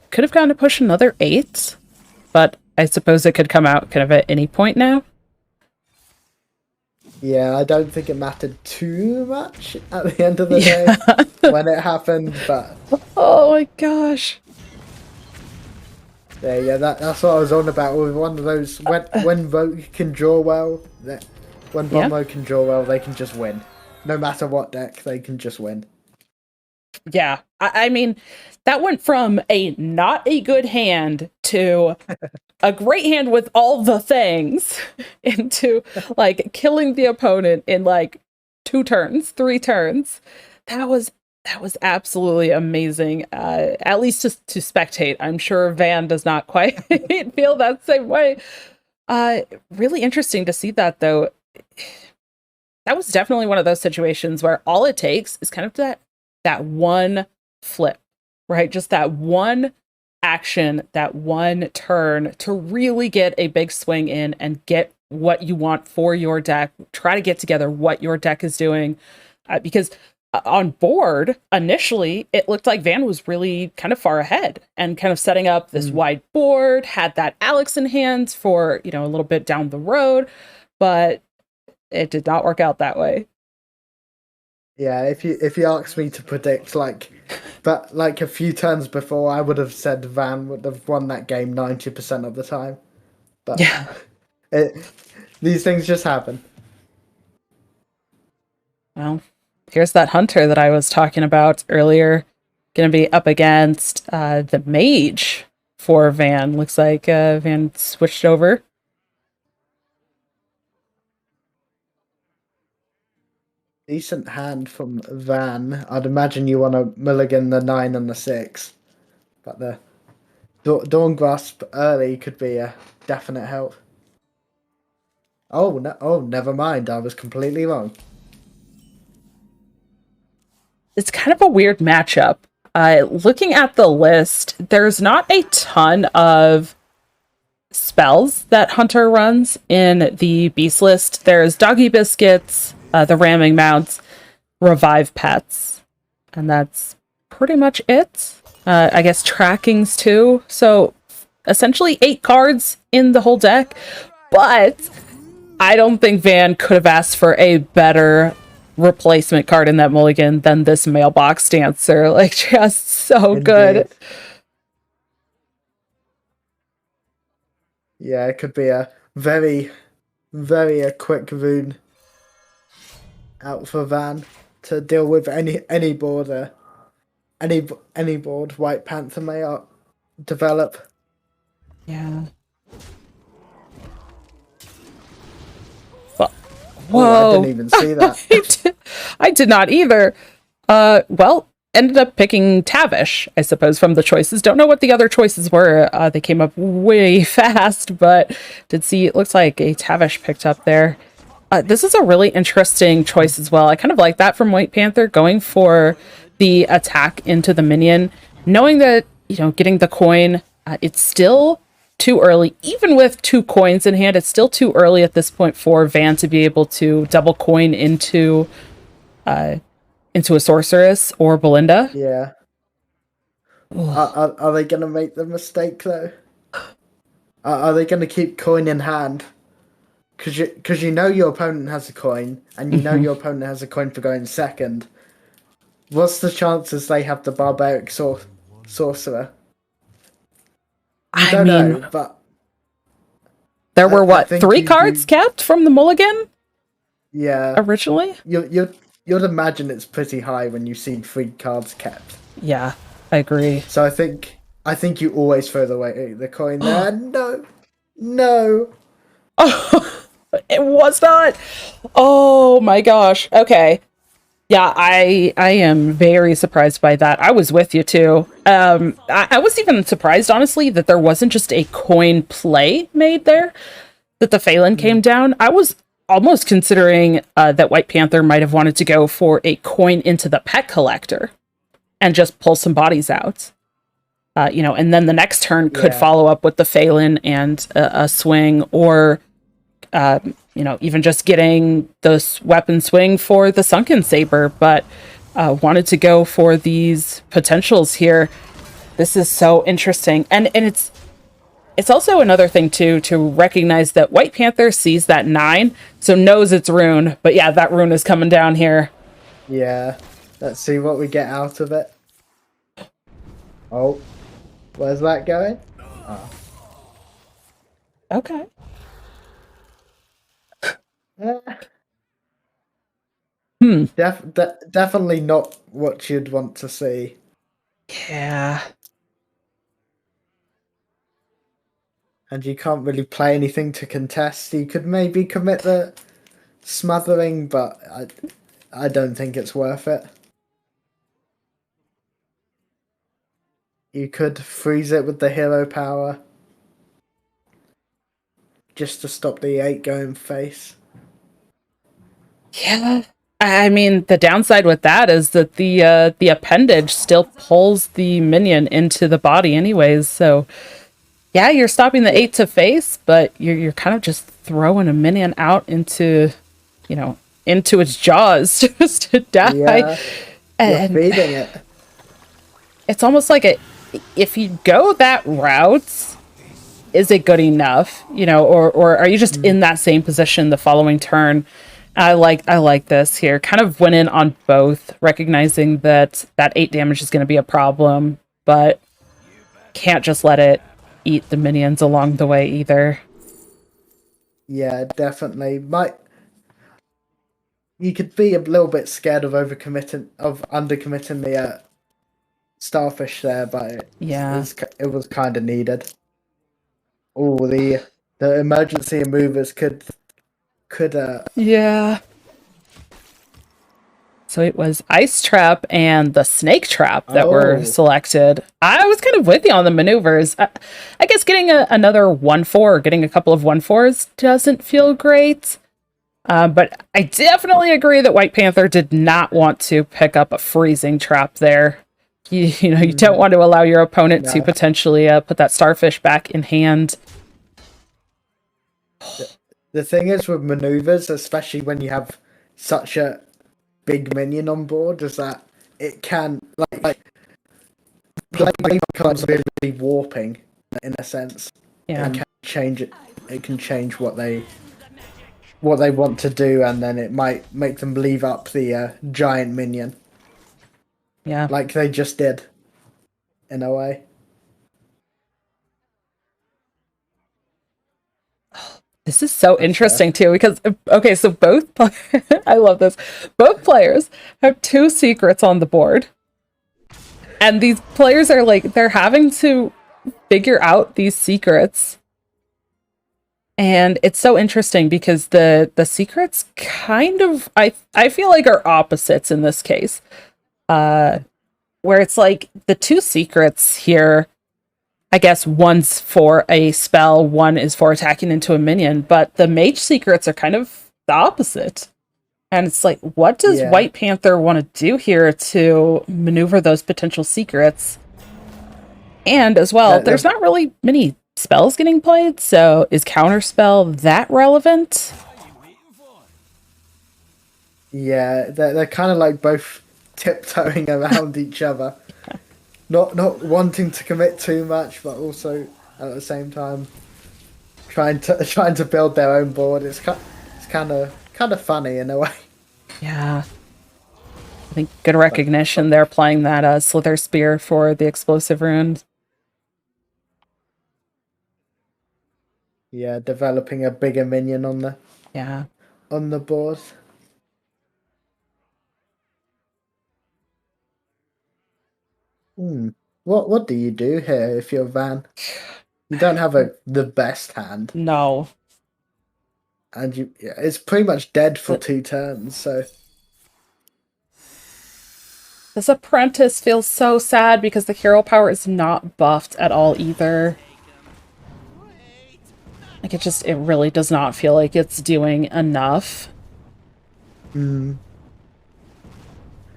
Could have gone to push another 8, but I suppose it could come out kind of at any point now. Yeah, I don't think it mattered too much at the end of the day when it happened, but Oh my gosh. yeah, that's what I was on about with one of those when Rogue can draw well, when Bombo can draw well, they can just win. No matter what deck, they can just win. Yeah, I mean, that went from a not a good hand to a great hand with all the things into like killing the opponent in like 2 turns, 3 turns. That was absolutely amazing. At least just to spectate. I'm sure Van does not quite feel that same way. Really interesting to see that though. That was definitely one of those situations where all it takes is kind of that one flip, right? Just that one action, that one turn to really get a big swing in and get what you want for your deck. Try to get together what your deck is doing. Because on board, initially, it looked like Van was really kind of far ahead and kind of setting up this wide board, had that Alex in hand for, a little bit down the road, but it did not work out that way. Yeah, if you asked me to predict but a few turns before, I would have said Van would have won that game 90% of the time. But Yeah. These things just happen. Well, here's that hunter that I was talking about earlier. Going to be up against the mage for Van. Looks like Van switched over. Decent hand from Van. I'd imagine you want to mulligan the 9 and the 6. But the Dawn Grasp early could be a definite help. Oh, no, never mind. I was completely wrong. It's kind of a weird matchup Looking at the list, there's not a ton of spells that Hunter runs in the beast list. There's Doggy Biscuits, the Ramming Mounts, Revive Pets, and that's pretty much it. I guess Trackings too. So essentially 8 cards in the whole deck, but I don't think Van could have asked for a better replacement card in that mulligan than this Mailbox Dancer. Like, just so good. Indeed. Yeah, it could be a very a quick rune out for Van to deal with any border, any board White Panther may develop. Yeah. Oh, I didn't even see that. I did not either. Well, ended up picking Tavish, I suppose, from the choices. Don't know what the other choices were. They came up way fast, but did see it looks like a Tavish picked up there. This is a really interesting choice as well. I kind of like that from White Panther, going for the attack into the minion, knowing that, you know, getting the coin, it's still too early. Even with 2 coins in hand, it's still too early at this point for Van to be able to double coin into a sorceress or Belinda. Yeah. Are they going to make the mistake though? Are they going to keep coin in hand? Because you know your opponent has a coin, and you know your opponent has a coin for going second. What's the chances they have the barbaric sorcerer? I don't know, but there were I think 3 cards kept from the mulligan? Yeah. Originally? You'd imagine it's pretty high when you see 3 cards kept. Yeah, I agree. So I think you always throw the coin there. No. Oh, it was not. Oh my gosh. Okay. Yeah, I am very surprised by that. I was with you too. I was even surprised, honestly, that there wasn't just a coin play made there, that the Phelan came down. I was almost considering that White Panther might have wanted to go for a coin into the pet collector and just pull some bodies out. And then the next turn could follow up with the Phelan and a swing, or even just getting the weapon swing for the Sunken Saber, but wanted to go for these potentials here. This is so interesting. And it's also another thing, too, to recognize that White Panther sees that 9, so knows it's rune. But yeah, that rune is coming down here. Yeah. Let's see what we get out of it. Oh. Where's that going? Oh. Okay. Definitely not what you'd want to see. Yeah. And you can't really play anything to contest. You could maybe commit the smothering, but I don't think it's worth it. You could freeze it with the hero power, just to stop the 8 going face. Yeah. I mean, the downside with that is that the appendage still pulls the minion into the body anyways. So, yeah, you're stopping the 8 to face, but you're kind of just throwing a minion out into its jaws just to die. Yeah, and you're feeding it. It's almost like if you go that route, is it good enough? Or are you just in that same position the following turn? I like this here. Kind of went in on both, recognizing that 8 damage is going to be a problem, but can't just let it eat the minions along the way either. Yeah, definitely. You could be a little bit scared of undercommitting the starfish there, but it was kind of needed. Oh, the emergency movers could. Yeah. So it was Ice Trap and the Snake Trap that were selected. I was kind of with you on the maneuvers. I guess getting another 1/4 or getting a couple of 1/4s doesn't feel great. But I definitely agree that White Panther did not want to pick up a freezing trap there. You don't want to allow your opponent to No. potentially put that starfish back in hand. The thing is with maneuvers, especially when you have such a big minion on board, is that it can like play becomes really warping in a sense. Yeah. It can change it. It can change what they want to do, and then it might make them leave up the giant minion, Yeah. like they just did, in a way. This is so interesting too, because okay, so I love this. Both players have 2 secrets on the board. And these players are like, they're having to figure out these secrets. And it's so interesting because the secrets kind of I feel like are opposites in this case. Where it's like the 2 secrets here, I guess one's for a spell, one is for attacking into a minion, but the mage secrets are kind of the opposite. And it's like, what does White Panther want to do here to maneuver those potential secrets? And as well, there's not really many spells getting played, so is Counterspell that relevant? Yeah, they're kind of like both tiptoeing around each other, not wanting to commit too much, but also at the same time trying to build their own board. It's kind of funny in a way. Yeah. I think good recognition. They're playing that Slither Spear for the explosive rune. Yeah, developing a bigger minion on the board. What do you do here if you're Van? You don't have the best hand, No. and it's pretty much dead for 2 turns. So This apprentice feels so sad because the hero power is not buffed at all either. Like it really does not feel like it's doing enough.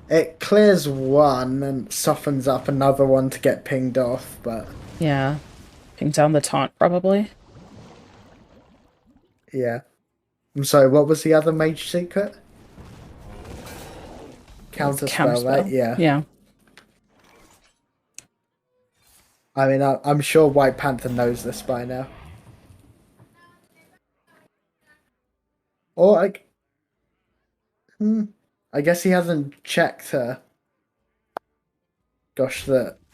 it clears one and softens up another one to get pinged off, but Yeah. Ping down the taunt, probably. yeah. I'm sorry, what was the other mage secret? Counterspell, right? Yeah. Yeah. I mean, I'm sure White Panther knows this by now. Or like, I guess he hasn't checked the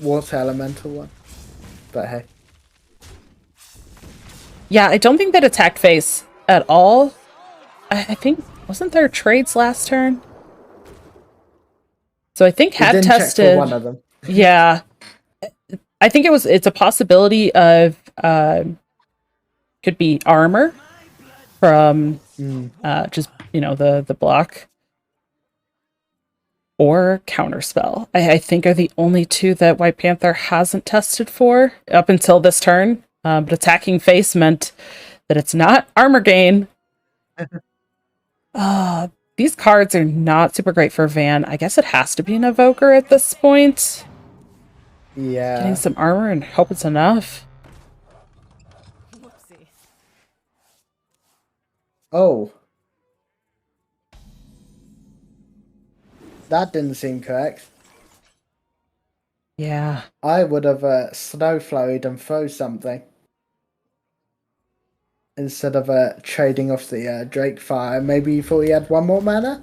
water elemental one. But hey. Yeah, I don't think that attacked face at all. I think, wasn't there trades last turn? So I think He had didn't check for tested. one of them. Yeah. I think it's a possibility of could be armor from just the block, or counterspell. I think are the only 2 that White Panther hasn't tested for up until this turn. But attacking face meant that it's not armor gain. These cards are not super great for Van. I guess it has to be an evoker at this point. Yeah. Getting some armor and hope it's enough. Whoopsie. Oh. That didn't seem correct. Yeah. I would have snow flurried and throw something. Instead of trading off the Drake Fire. Maybe you thought he had 1 more mana?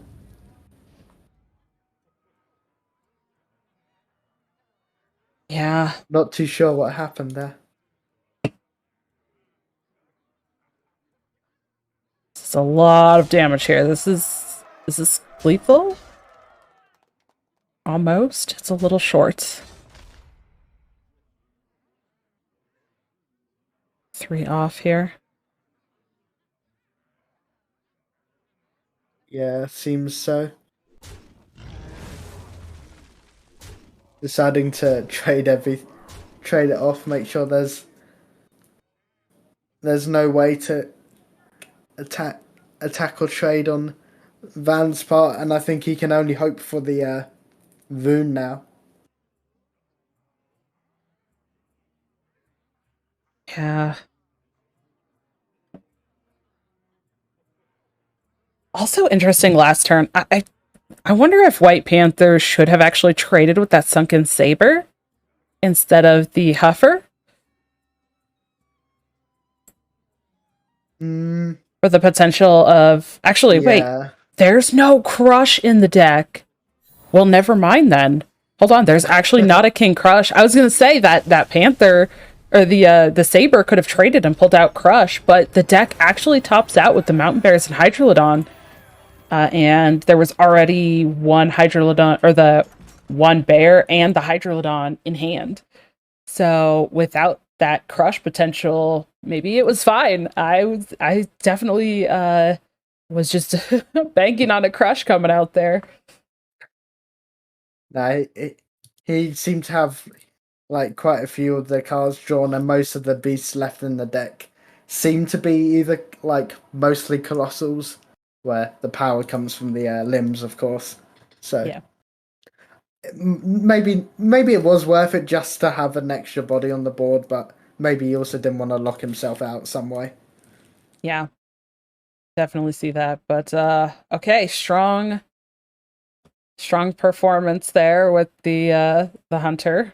Yeah. Not too sure what happened there. It's a lot of damage here. This is lethal? Almost. It's a little short. 3 off here. Yeah, seems so. Deciding to trade it off, make sure there's no way to attack or trade on Van's part, and I think he can only hope for the rune now. Yeah. Also interesting last turn. I wonder if White Panther should have actually traded with that Sunken Saber instead of the Huffer Mm, for the potential of... Actually, wait. yeah. There's no Crush in the deck. Well, never mind then. Hold on, there's actually not a King Crush. I was gonna say that Panther or the Saber could have traded and pulled out Crush, but the deck actually tops out with the Mountain Bears and Hydrolodon. And there was already one Hydrolodon, or the one bear and the Hydrolodon in hand. So without that Crush potential, maybe it was fine. I definitely was just banking on a Crush coming out there. No, he seemed to have like quite a few of the cards drawn, and most of the beasts left in the deck seem to be either like mostly colossals, where the power comes from the limbs, of course. So Yeah. maybe it was worth it just to have an extra body on the board, but maybe he also didn't want to lock himself out some way. Yeah. Definitely see that. But okay, strong performance there with the hunter.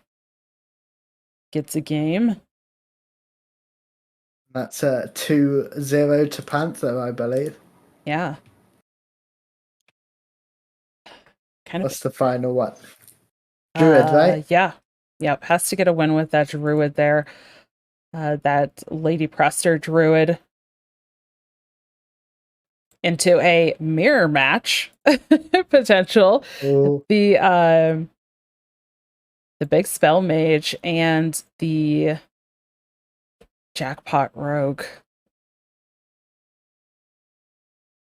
Gets a game. That's 2-0 to Panther, I believe. Yeah. Kind of What's the final one? Druid, right? Yeah. Yep. Has to get a win with that druid there. That Lady Prester druid into a mirror match potential. Ooh. The big spell mage and the jackpot rogue.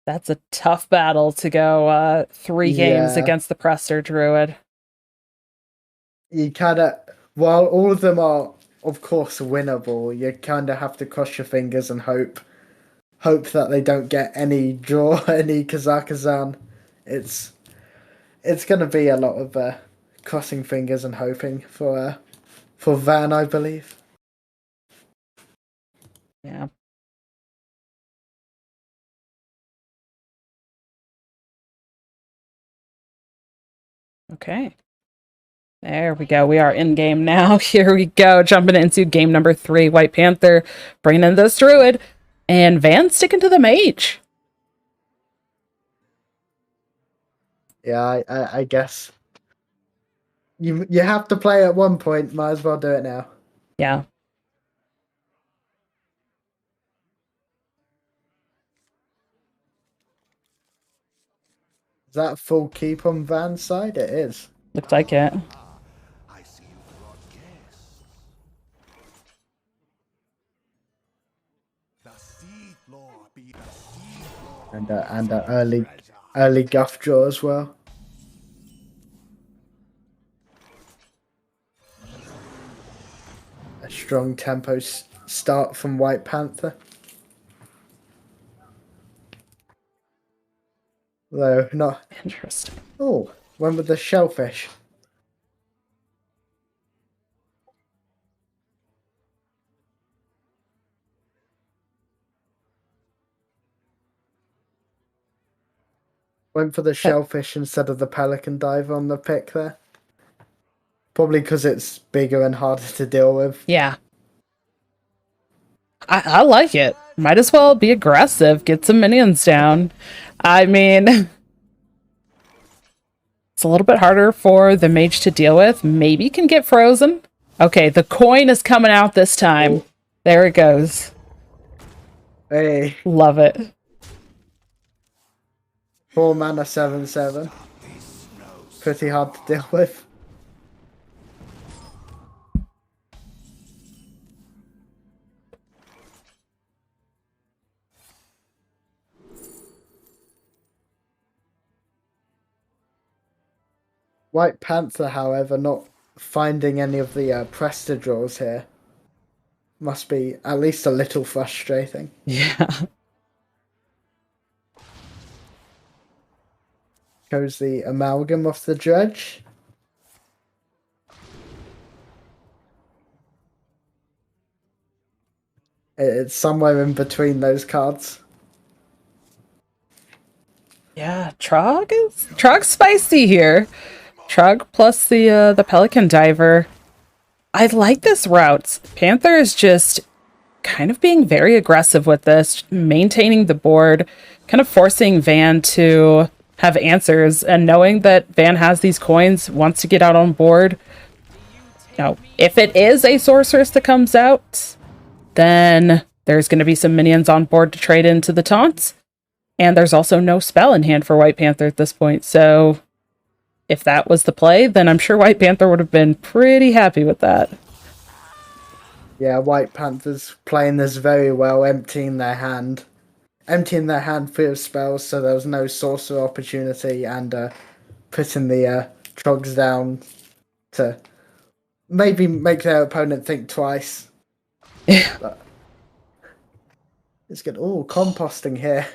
That's a tough battle to go 3 games Yeah. against the Prester druid. You kind of, while all of them are, of course, winnable, you kind of have to cross your fingers and hope that they don't get any draw, any Kazakazan. It's going to be a lot of crossing fingers and hoping for Van, I believe. Yeah. Okay. There we go. We are in game now. Here we go. Jumping into game number 3. White Panther bringing in this druid. And Van sticking to the mage. Yeah, I guess. You have to play at one point. Might as well do it now. Yeah. Is that full keep on Van's side? It is. Looks like it. I see you brought guests. The sea floor be the sea floor. And early guff draw as well. A strong tempo start from White Panther. Though not. Interesting. Oh, went with the shellfish. Went for the shellfish instead of the pelican dive on the pick there. Probably because it's bigger and harder to deal with. Yeah. I like it. Might as well be aggressive. Get some minions down. I mean, it's a little bit harder for the mage to deal with. Maybe can get frozen. Okay, the coin is coming out this time. Oh. There it goes. Hey, Love it. 4 mana 7/7. Pretty hard to deal with. White Panther, however, not finding any of the Prester draws here. Must be at least a little frustrating. Yeah. Goes the amalgam off the dredge. It's somewhere in between those cards. Yeah, Trog's spicy here. Trog plus the Pelican Diver. I like this route. Panther is just kind of being very aggressive with this, maintaining the board, kind of forcing Van to have answers, and knowing that Van has these coins, wants to get out on board. Now, if it is a sorceress that comes out, then there's going to be some minions on board to trade into the taunts. And there's also no spell in hand for White Panther at this point. So if that was the play, then I'm sure White Panther would have been pretty happy with that. Yeah, White Panthers playing this very well, emptying their hand free of spells, so there was no sorcerer opportunity, and putting the trogs down to maybe make their opponent think twice. But it's good. Oh, composting here.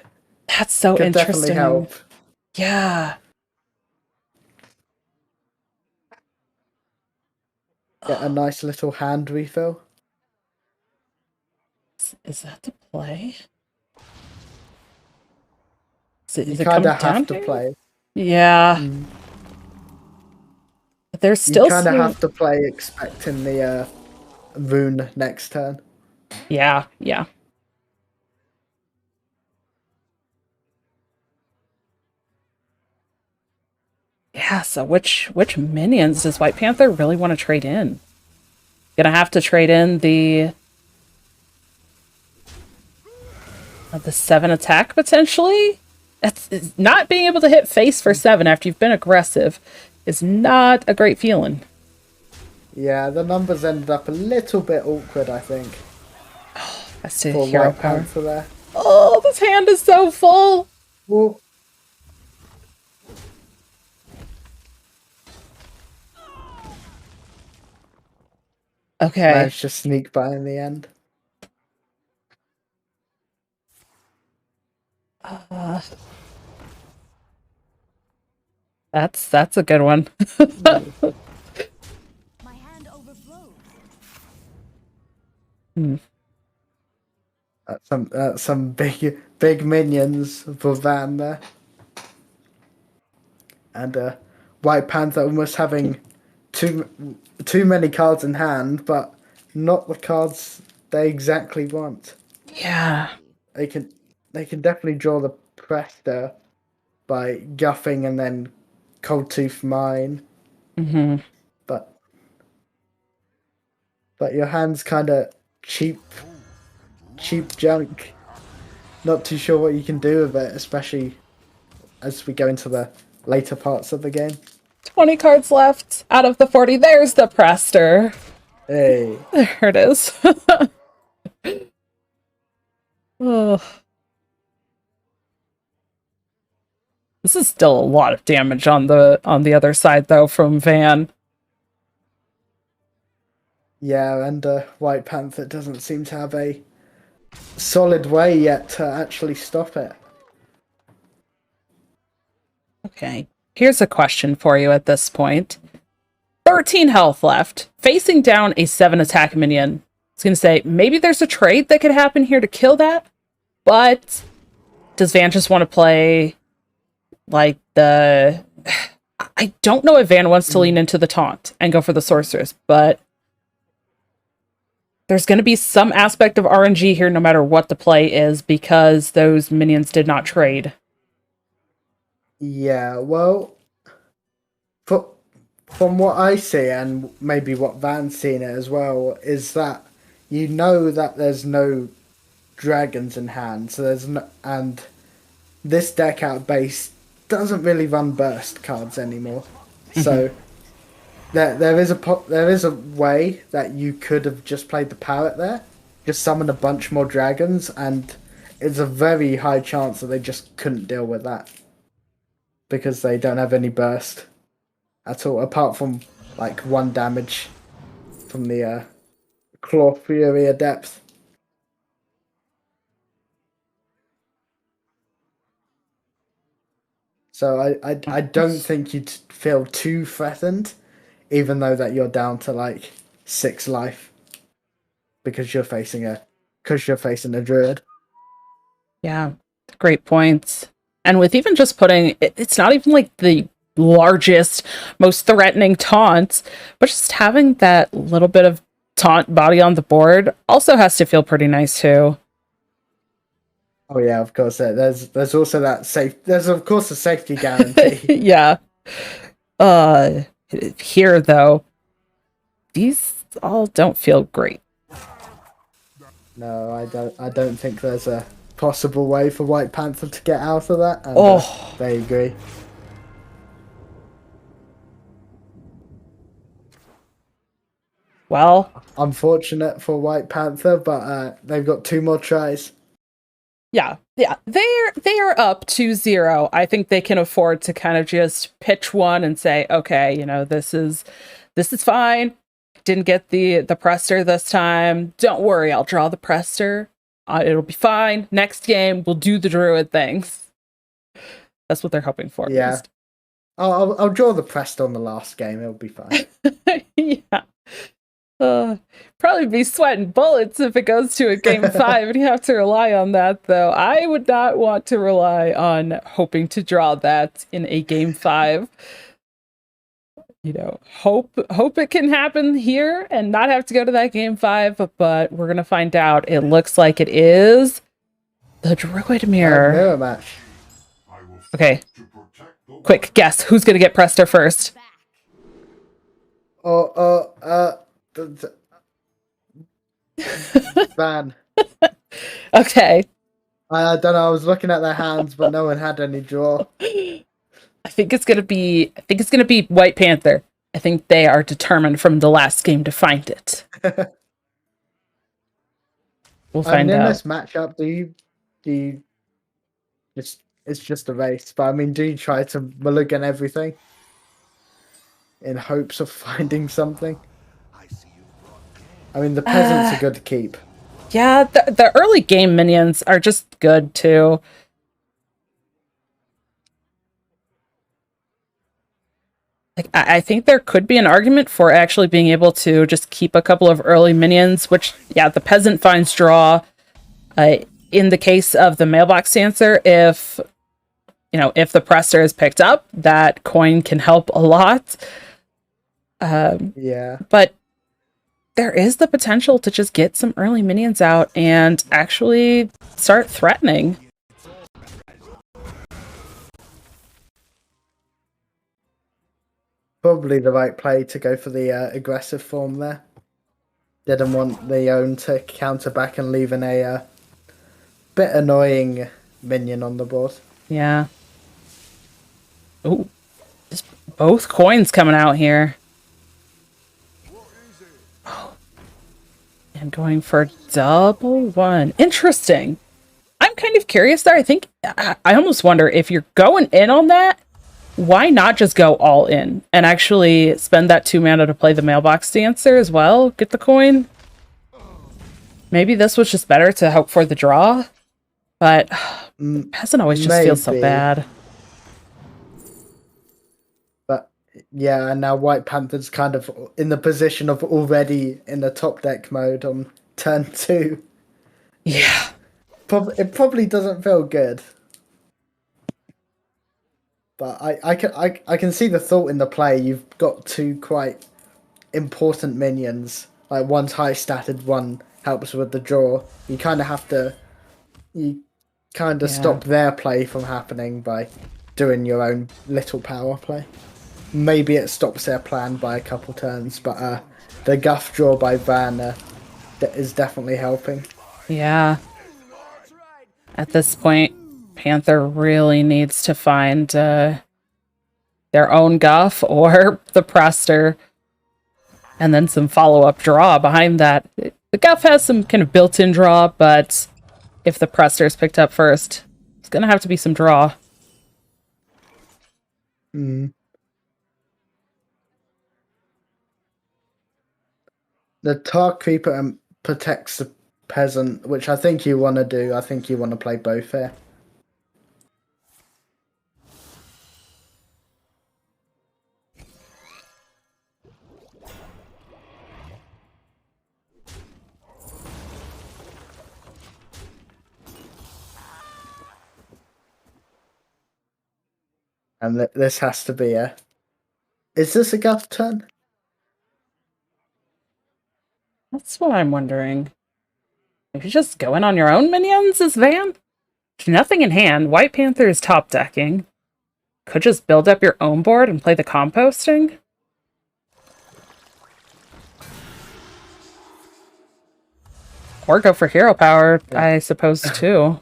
That's so Could interesting. definitely help. Yeah. Get a nice little hand refill. Is that the play? You Is it kind coming of down have to here? play. Yeah. But there's still You kind of some... have to play expecting the rune next turn. Yeah, yeah. Yeah, so which minions does White Panther really want to trade in? Gonna have to trade in the 7 attack potentially? It's not being able to hit face for 7 after you've been aggressive is not a great feeling. Yeah, the numbers ended up a little bit awkward, I think, That's the for hero White power. Panther there. Oh, this hand is so full. Well, Okay. managed to sneak by in the end. That's a good one. My hand overflows. Some big minions for Van there, and White Panther almost having too many cards in hand, but not the cards they exactly want. Yeah. They can definitely draw the pressure by guffing and then Cold Tooth Mine, Mm-hmm. but your hand's kind of cheap junk. Not too sure what you can do with it, especially as we go into the later parts of the game. 20 cards left out of the 40. There's the Prester. Hey, There it is. Oh. This is still a lot of damage on the other side though from Van. yeah, and White Panther doesn't seem to have a solid way yet to actually stop it. Okay. Here's a question for you at this point. 13 health left, facing down a 7 attack minion. I was gonna say, maybe there's a trade that could happen here to kill that, but does Van just want to play like the... I don't know if Van wants to lean into the taunt and go for the sorceress, but there's going to be some aspect of RNG here no matter what the play is because those minions did not trade. Yeah, well, from what I see, and maybe what Van's seen it as well, is that you know that there's no dragons in hand, so there's no, and this deck out base doesn't really run burst cards anymore. So there is a way that you could have just played the parrot there, just summoned a bunch more dragons, and it's a very high chance that they just couldn't deal with that because they don't have any burst at all, apart from like 1 damage from the Claw Fury at depth. So I don't think you'd feel too threatened, even though that you're down to like 6 life, because you're facing a because you're facing a druid. Yeah, great points. And with even just putting, it's not even like the largest, most threatening taunts, but just having that little bit of taunt body on the board also has to feel pretty nice too. Oh yeah, of course. There's also that safe. There's of course a safety guarantee. Yeah. Here though, these all don't feel great. No, I don't think there's a possible way for White Panther to get out of that. And, Oh. they agree. Well, Unfortunate for White Panther, but they've got 2 more tries. yeah. They are up 2-0. I think they can afford to kind of just pitch one and say, okay, this is fine. Didn't get the Prester this time. Don't worry, I'll draw the Prester. It'll be fine. Next game, we'll do the Druid things. That's what they're hoping for. Yeah. I'll draw the Prest on the last game. It'll be fine. Yeah. Probably be sweating bullets if it goes to a game 5 and you have to rely on that, though. I would not want to rely on hoping to draw that in a game 5. Hope it can happen here and not have to go to that game 5, but we're gonna find out. It looks like it is the Druid Mirror. Mirror match. Okay. Quick guess, who's gonna get Prester first? Van. Okay. I don't know. I was looking at their hands, but no one had any draw. I think it's gonna be White Panther. I think they are determined from the last game to find it. We'll find in out. this matchup, do you it's just a race, but I mean, do you try to mulligan everything in hopes of finding something? I mean, the peasants are good to keep. Yeah, the early game minions are just good too. Like, I think there could be an argument for actually being able to just keep a couple of early minions, which, yeah, the peasant finds draw. In the case of the mailbox dancer, if the Prester is picked up, that coin can help a lot. Yeah. But there is the potential to just get some early minions out and actually start threatening. Probably the right play to go for the aggressive form there. Didn't want the own to counter back and leaving a bit annoying minion on the board. Yeah. Ooh. Just both coins coming out here. Oh. And going for double one. Interesting. I'm kind of curious there. I think I almost wonder if you're going in on that, why not just go all in and actually spend that 2 mana to play the mailbox dancer as well? Get the coin. Maybe this was just better to hope for the draw, but peasant always just feels so bad. But yeah, and now White Panther's kind of in the position of already in the top deck mode on turn 2. Yeah. It probably doesn't feel good. But I can see the thought in the play. You've got 2 quite important minions. Like, one's high statted, one helps with the draw. You kind of have to stop their play from happening by doing your own little power play. Maybe it stops their plan by a couple turns, but the guff draw by Van is definitely helping. Yeah. At this point, Panther really needs to find their own guff or the Prester, and then some follow-up draw behind that. The guff has some kind of built-in draw, but if the Prester is picked up first, it's going to have to be some draw. The Tar Creeper protects the peasant, which I think you want to do. I think you want to play both here. And this has to be a... Is this a Guff turn? That's what I'm wondering. If you just go in on your own minions as Van? Nothing in hand, White Panther is top decking. Could just build up your own board and play the composting? Or go for hero power, I suppose, too.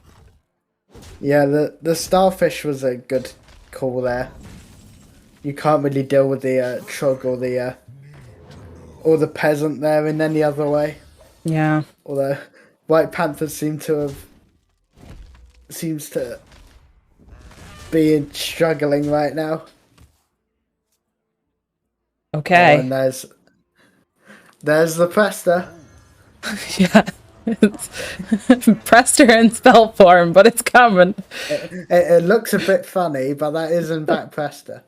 Yeah, the Starfish was a good call there. You can't really deal with the Trug or the Peasant there in any other way. Yeah. Although White Panther seems to be struggling right now. Okay. Oh, and there's the Prester. Yeah. Pressed her in spell form, but it's coming. It looks a bit funny, but that is in fact Prester.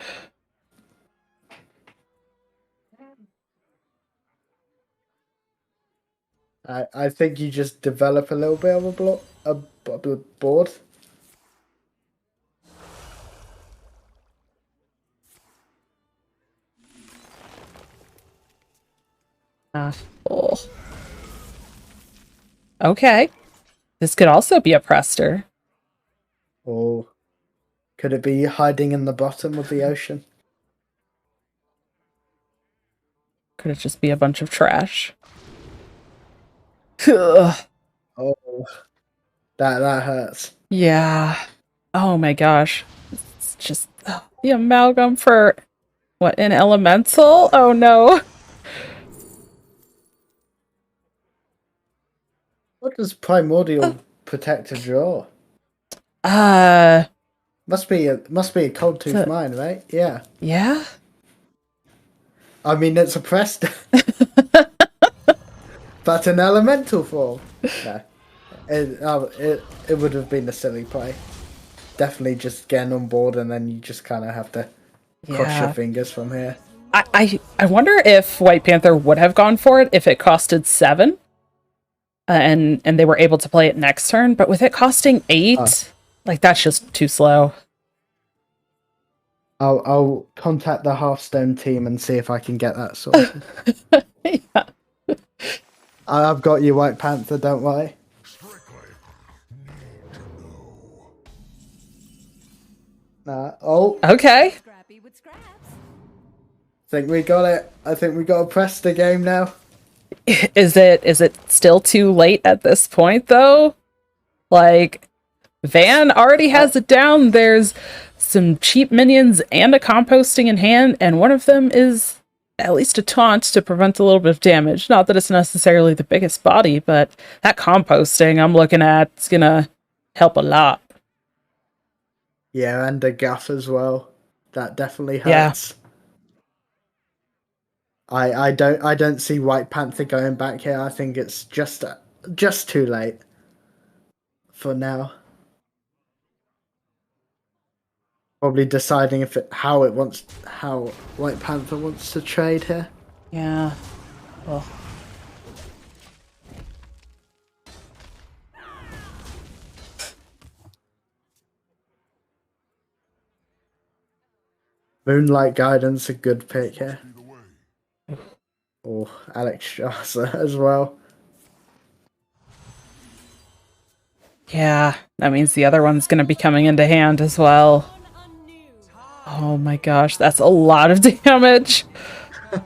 I think you just develop a little bit of a board. Oh. Okay. This could also be a Prester. Or could it be hiding in the bottom of the ocean? Could it just be a bunch of trash? Ugh. Oh, that hurts. Yeah. Oh my gosh. It's just the amalgam for what, an elemental? Oh no. What does Primordial Protector draw? Must be a Cold Tooth Mine, right? Yeah. Yeah. I mean, it's a Prester. But an elemental form. No. It would have been a silly play. Definitely just getting on board and then you just kind of have to cross your fingers from here. I wonder if White Panther would have gone for it if it costed 7. And they were able to play it next turn, but with it costing 8, like that's just too slow. I'll contact the Hearthstone team and see if I can get that sorted. Yeah. I've got you, White Panther, don't worry. Okay. Scrappy with scraps. Think we got it. I think we got to press the game now. Is it still too late at this point though? Like Van already has it down. There's some cheap minions and a composting in hand, and one of them is at least a taunt to prevent a little bit of damage. Not that it's necessarily the biggest body, but that composting I'm looking at is gonna help a lot. Yeah, and a Guff as well. That definitely hurts. I don't see White Panther going back here. I think it's just too late for now. Probably deciding how White Panther wants to trade here. Yeah. Well. Moonlight Guidance, a good pick here. Or Alex Strasser as well. Yeah, that means the other one's going to be coming into hand as well. Oh my gosh, that's a lot of damage. And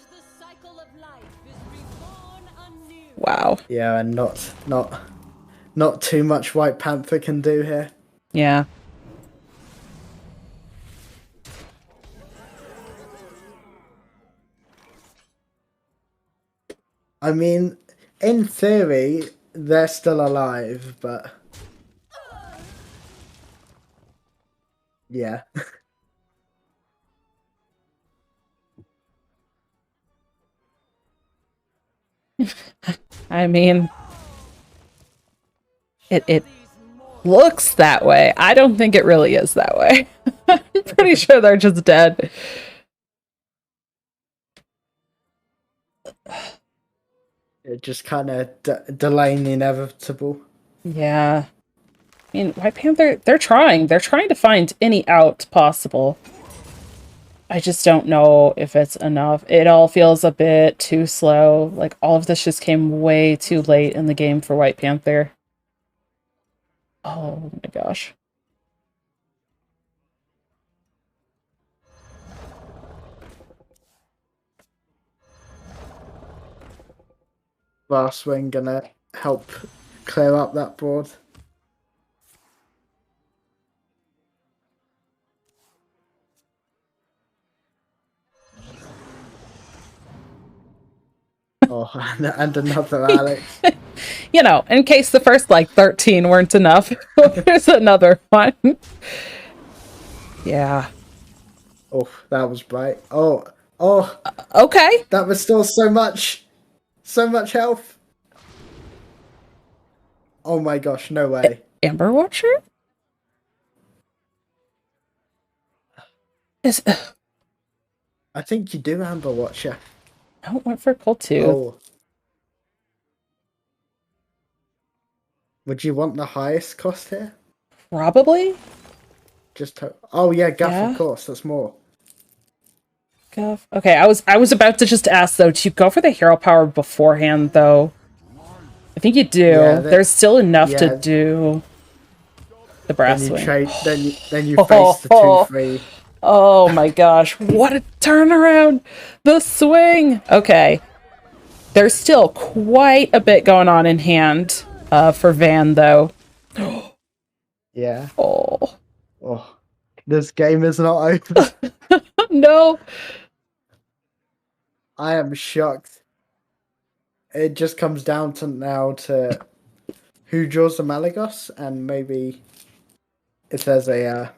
the cycle of life is reborn anew. Wow. Yeah, and not too much White Panther can do here. Yeah. I mean, in theory, they're still alive, but yeah. I mean, it looks that way. I don't think it really is that way. I'm pretty sure they're just dead. It just kind of delaying the inevitable. Yeah. I mean, White Panther, they're trying. They're trying to find any out possible. I just don't know if it's enough. It all feels a bit too slow. Like, all of this just came way too late in the game for White Panther. Oh my gosh. Last wing gonna help clear up that board. Oh, and another Alex. You know, in case the first, like, 13 weren't enough, there's another one. Yeah. Oh, that was bright. Oh, Okay. that was still so much health. Oh my gosh, no way. Amber Watcher? Is... I think you do, Amber Watcher. I went for Cold Tooth. Oh. Would you want the highest cost here? Probably? Just to... Oh yeah, Guff, Yeah. of course, that's more. Guff. Okay, I was about to just ask, though, do you go for the hero power beforehand, though? I think you do. Yeah, There's still enough yeah. to do the brass Then you swing. trade. Then you face the 2/3. Oh my gosh, what a turnaround! The swing! Okay. There's still quite a bit going on in hand for Van, though. Yeah. Oh. Oh, this game is not over. No! I am shocked. It just comes down to now to who draws the Malagos and maybe if there's a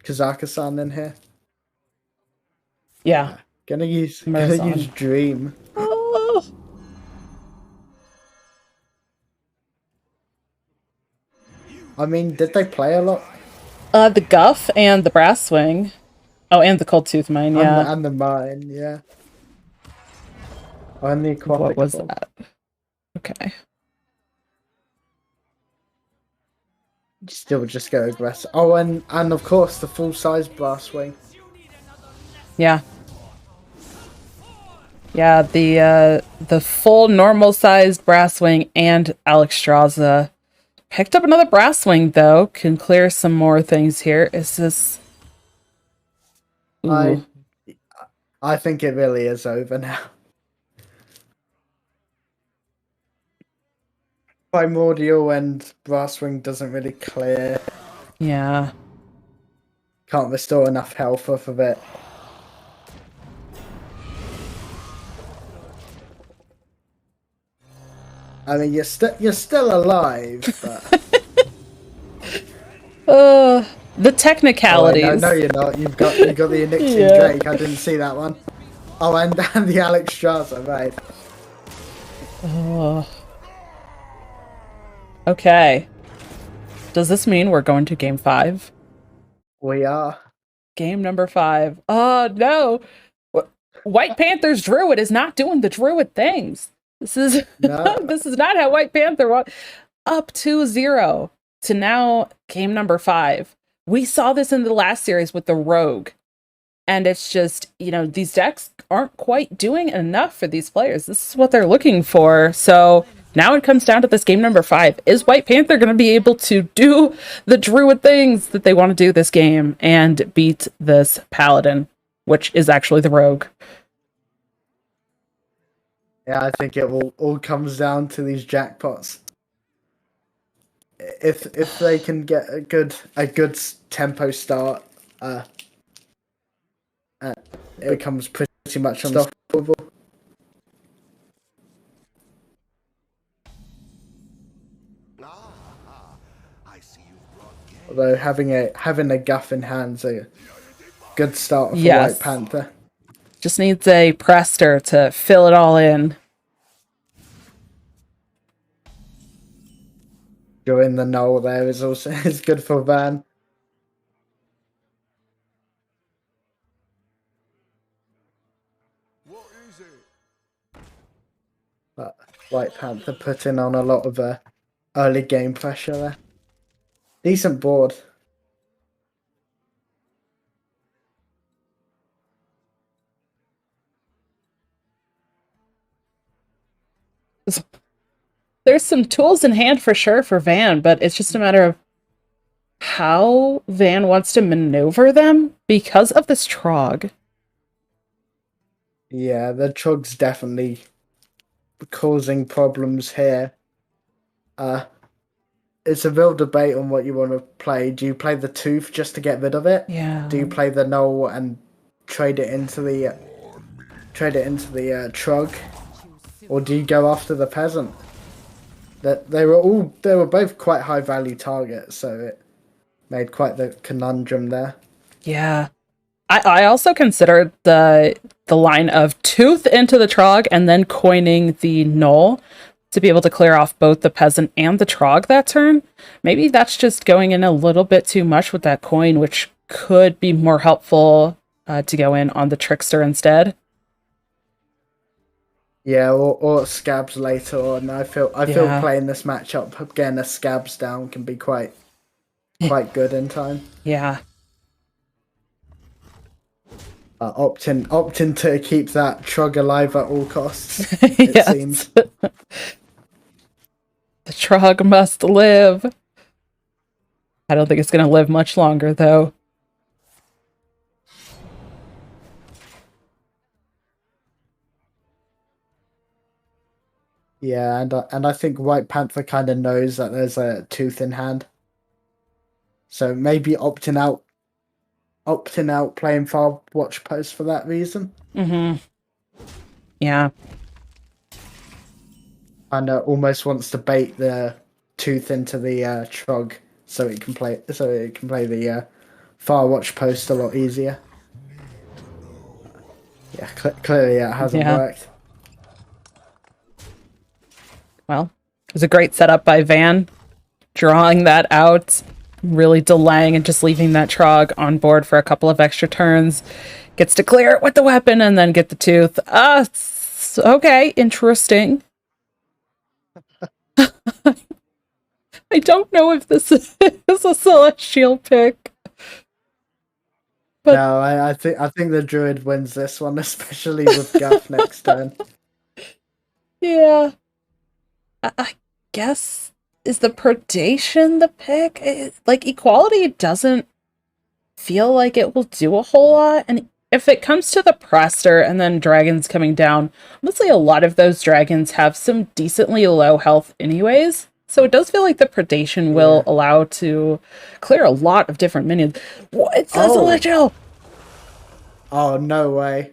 Kazaka-san in here. Yeah. Gonna use Marazan. Dream. Oh. I mean, did they play a lot? The Guff and the brass swing. Oh, and the Cold Tooth Mine, yeah. And the mine, yeah. And the aquatic. What was bomb. that? Okay. Still just go aggressive. Oh, and of course the full size brass swing. Yeah. Yeah, the full normal sized brass swing and Alex Straza. Picked up another brass swing though. Can clear some more things here. Is this Ooh. I think it really is over now. Primordial and brass swing doesn't really clear. Yeah. Can't restore enough health off of it. I mean, you're still alive, but The technicalities. oh, no, you're not. You've got the Onyxian Yeah. Drake. I didn't see that one. Oh, and the Alex Straza, right? Oh. Okay. Does this mean we're going to game 5? We are. Game number 5. Oh no. White Panther's Druid is not doing the Druid things. This is No. this is not how White Panther won. Up 2-0 to now game number 5. We saw this in the last series with the Rogue. And it's just, you know, these decks aren't quite doing enough for these players. This is what they're looking for. So now it comes down to this game number 5. Is White Panther going to be able to do the Druid things that they want to do this game and beat this Paladin, which is actually the Rogue? Yeah, I think it all comes down to these jackpots. If they can get a good tempo start, it becomes pretty much unstoppable. I see you've brought game. Although having a guff in hand's a good start for Yes. White Panther. Just needs a Prester to fill it all in. During the null there is also is good for Van. What is it? But White Panther putting on a lot of early game pressure there. Decent board. There's some tools in hand for sure for Van, but it's just a matter of how Van wants to maneuver them because of this Trog. Yeah, the Trug's definitely causing problems here. It's a real debate on what you want to play. Do you play the Tooth just to get rid of it? Yeah. Do you play the Null and trade it into the Trug, or do you go after the Peasant? That they were both quite high value targets, so it made quite the conundrum there. Yeah. I also considered the line of Tooth into the Trog and then coining the Null to be able to clear off both the Peasant and the Trog that turn. Maybe that's just going in a little bit too much with that coin, which could be more helpful to go in on the Trickster instead. Yeah, or Scabs later on. I feel Yeah. playing this matchup getting a Scabs down can be quite good in time. Yeah. Opting to keep that Trug alive at all costs. It Yes. seems. The Trog must live. I don't think it's going to live much longer, though. Yeah, and I think White Panther kind of knows that there's a Tooth in hand, so maybe opting out playing Far Watch Post for that reason. Mm-hmm. Yeah. And almost wants to bait the Tooth into the Trog so it can play the Far Watch Post a lot easier. Yeah, clearly it hasn't worked. Well, it was a great setup by Van, drawing that out, really delaying and just leaving that Trog on board for a couple of extra turns. Gets to clear it with the weapon and then get the Tooth. Okay, interesting. I don't know if this is a Celestial pick. But no, I think the Druid wins this one, especially with Gaff next turn. Yeah. I guess, is the Predation the pick? Like, Equality doesn't feel like it will do a whole lot. And if it comes to the Prester and then dragons coming down, honestly, a lot of those dragons have some decently low health anyways. So it does feel like the Predation will allow to clear a lot of different minions. What? It's a Celestial! Oh, no way.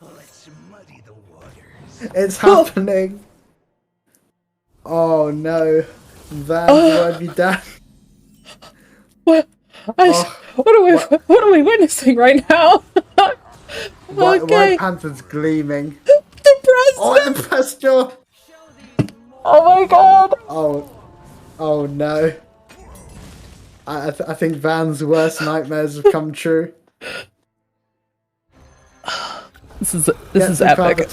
Let's muddy the waters. It's happening. Oh no. Van won't be down. What? What are we witnessing right now? White Panther's gleaming. Depressed! Oh, the press jaw. Oh my god! Oh no. I think Van's worst nightmares have come true. This is epic.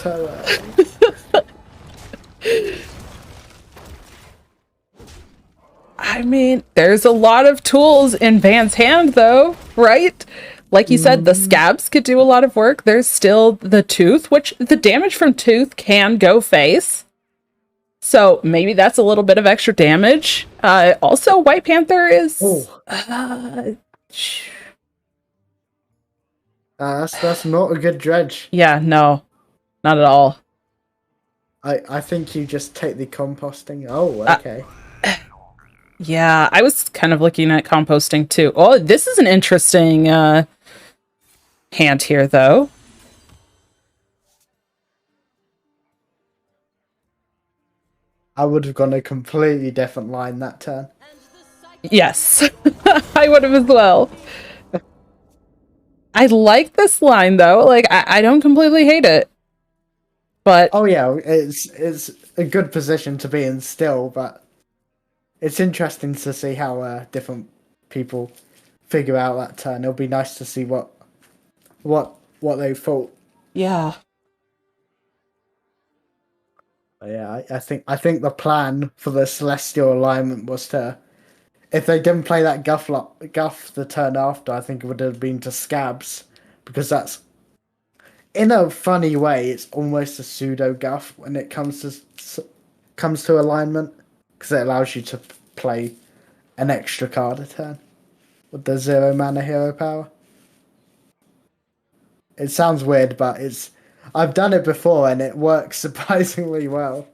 I mean, there's a lot of tools in Van's hand, though, right? Like you said, the Scabs could do a lot of work. There's still the Tooth, which the damage from Tooth can go face. So maybe that's a little bit of extra damage. Also, White Panther is... That's not a good dredge. Yeah, no. Not at all. I think you just take the composting. Oh, okay. Yeah, I was kind of looking at composting too. Oh, this is an interesting hand here, though. I would have gone a completely different line that turn. Yes, I would have as well. I like this line, though. Like, I don't completely hate it. But oh yeah, it's a good position to be in still, but it's interesting to see how different people figure out that turn. It'll be nice to see what they thought. yeah. Yeah, I think the plan for the Celestial alignment was to if they didn't play that guff the turn after, I think it would have been to Scabs, because that's, in a funny way, it's almost a pseudo guff when it comes to alignment, because it allows you to play an extra card a turn with the 0 mana hero power. It sounds weird, but I've done it before and it works surprisingly well.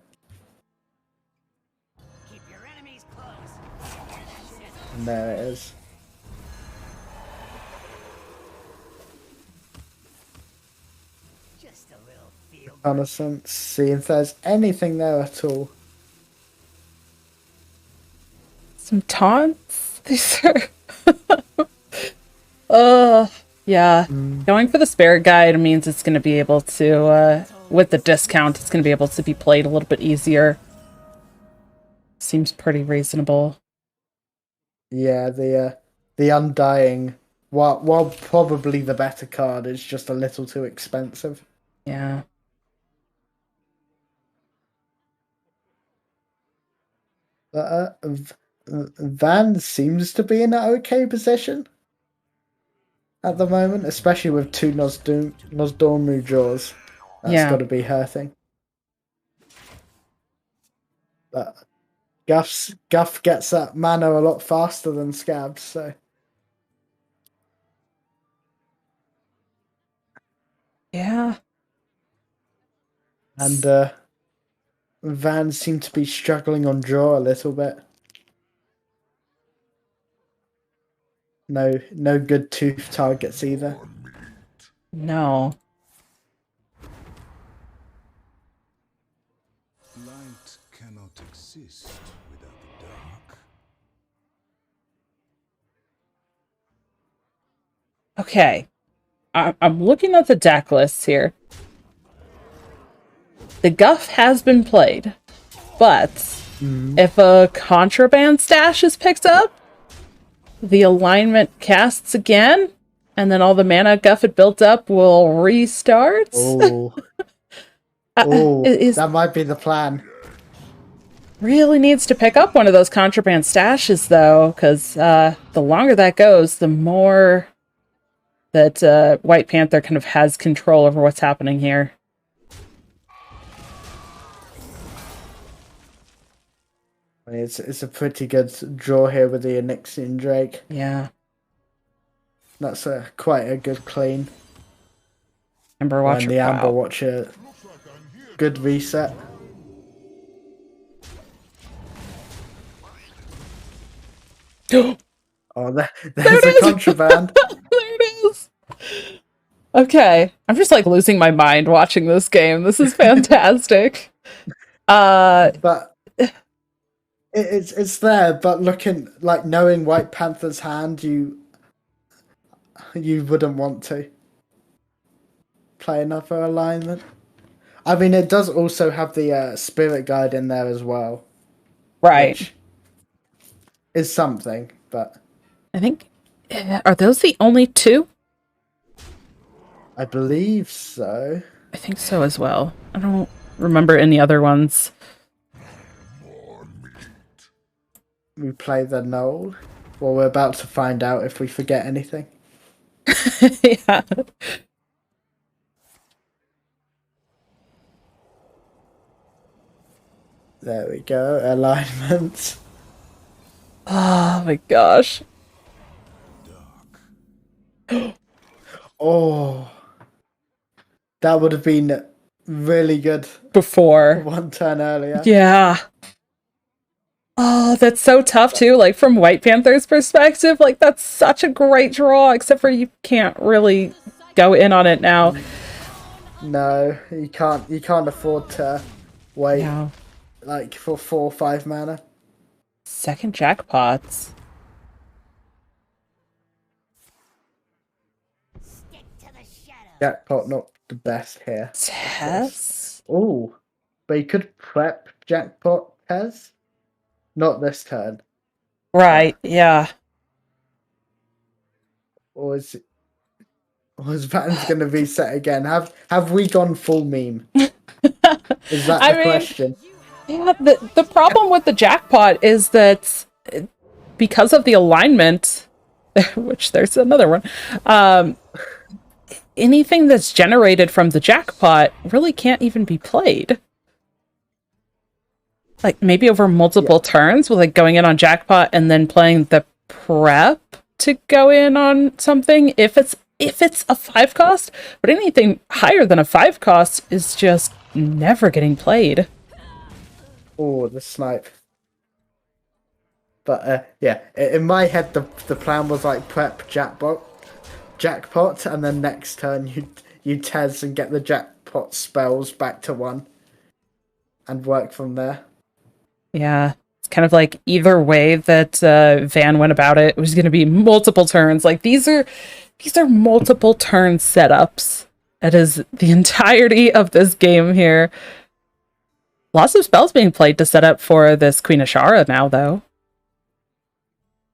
Keep your enemies close. And there it is. Just a little feel. Reconnaissance, see if there's anything there at all. Some taunts. These are. Yeah. Going for the spirit guide means it's going to be able to, with the discount, it's going to be able to be played a little bit easier. Seems pretty reasonable. Yeah, the Undying, while probably the better card, is just a little too expensive. Yeah. But Van seems to be in an okay position at the moment, especially with two Nosdormu draws. That's got to be hurting. But Guff gets that mana a lot faster than Scabs, so. Yeah. And Van seemed to be struggling on draw a little bit. No good tooth targets either. No. Light cannot exist without the dark. Okay. I'm looking at the deck lists here. The Guff has been played, but if a contraband stash is picked up, the alignment casts again, and then all the mana Guff had built up will restart. Oh, that might be the plan. Really needs to pick up one of those contraband stashes, though, because the longer that goes, the more that White Panther kind of has control over what's happening here. It's a pretty good draw here with the Onyxian Drake. Yeah. That's quite a good clean. Amber Watcher. And the Amber Watcher, good reset. Oh, there's a contraband. There it is. Okay, I'm just like losing my mind watching this game. This is fantastic. But it's there. But knowing White Panther's hand, you wouldn't want to play another alignment. I mean, it does also have the spirit guide in there as well, Right. which is something. But I think are those the only two? I believe so. I think so as well. I don't remember any other ones. We play the Knoll. Well, we're about to find out if we forget anything. Yeah. There we go. Alignment. Oh my gosh. Oh. That would have been really good Before. one turn earlier. Yeah. Oh, that's so tough too. Like from White Panther's perspective, like that's such a great draw, except for you can't really go in on it now. No, you can't afford to wait Yeah. like for 4 or 5 mana. Second jackpots. Stick to the shadow. Jackpot not the best here. Tess? Oh, but you could prep jackpot Tez. Not this turn. Right, yeah. Or is Vatten's going to be set again? Have we gone full meme? Is that the question? Yeah, the problem with the jackpot is that because of the alignment, which there's another one, anything that's generated from the jackpot really can't even be played. Like maybe over multiple turns with like going in on jackpot and then playing the prep to go in on something if it's a 5 cost, but anything higher than a 5 cost is just never getting played. Oh, the snipe. But yeah, in my head the plan was like prep jackpot, and then next turn you Tez and get the jackpot spells back to 1 and work from there. Yeah, it's kind of like either way that Van went about it, it was going to be multiple turns. Like these are multiple turn setups. That is the entirety of this game here. Lots of spells being played to set up for this Queen Ashara now, though.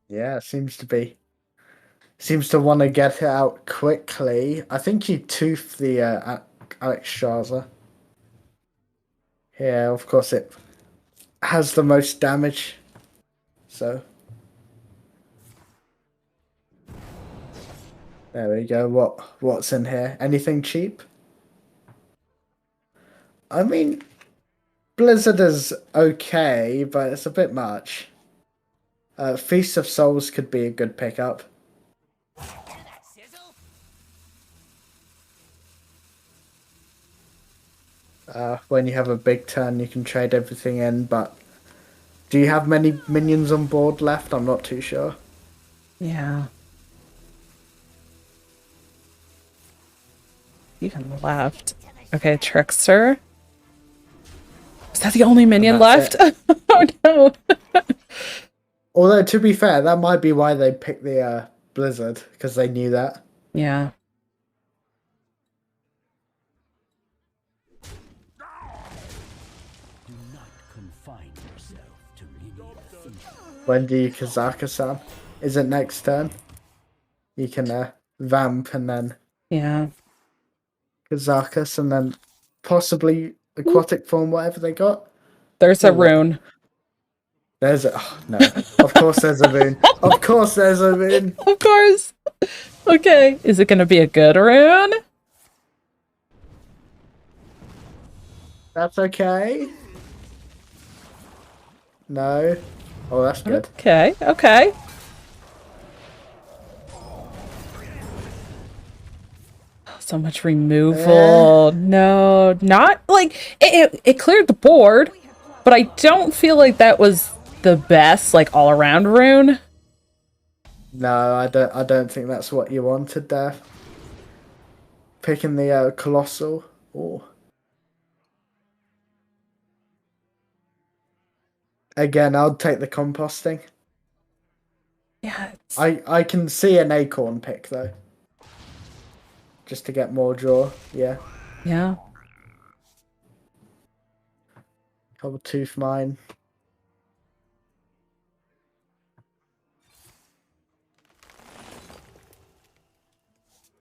Yeah, seems to want to get it out quickly. I think you tooth the Alex Straza. Yeah, of course it has the most damage. So there we go. What's in here? Anything cheap? I mean, Blizzard is okay, but it's a bit much. Feast of Souls could be a good pickup. When you have a big turn, you can trade everything in, but do you have many minions on board left? I'm not too sure. Yeah. Even left. Okay, Trickster. Is that the only minion left? Oh no. Although, to be fair, that might be why they picked the Blizzard, because they knew that. Yeah. Do not confine yourself to linear thinking. When do you Kazaka-san? Is it next turn? You can vamp and then Yeah. Kazakus and then possibly aquatic form, whatever they got. There's a rune. There's a... Oh, no. Of course there's a rune. Of course there's a rune. Of course. Okay. Is it going to be a good rune? That's okay. No. Oh, that's good. Okay. Okay. So much removal. No, not like it cleared the board, but I don't feel like that was the best like all around rune. No, I don't think that's what you wanted there. Picking the colossal. Oh. Again, I'll take the composting. Yeah. I can see an acorn pick though. Just to get more draw, yeah. Yeah. Couple tooth mine.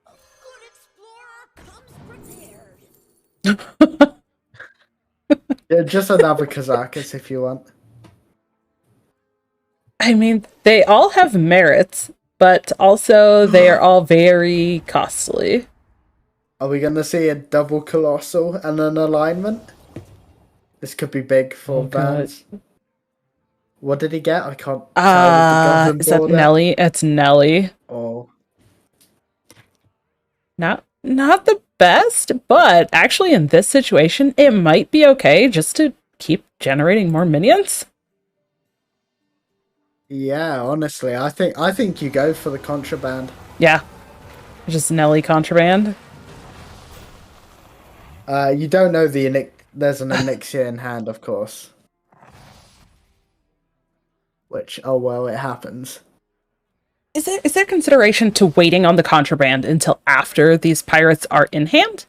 Good explorer comes prepared. Yeah, just another Kazakus if you want. I mean, they all have merits, but also they are all very costly. Are we gonna see a double colossal and an alignment? This could be big for Vans. What did he get? I can't tell. Is that Nelly? It's Nelly. Oh. Not the best, but actually in this situation, it might be okay just to keep generating more minions. Yeah, honestly, I think you go for the contraband. Yeah. Just Nelly contraband. You don't know there's an elixir in hand, of course. Which, oh well, it happens. Is there consideration to waiting on the contraband until after these pirates are in hand?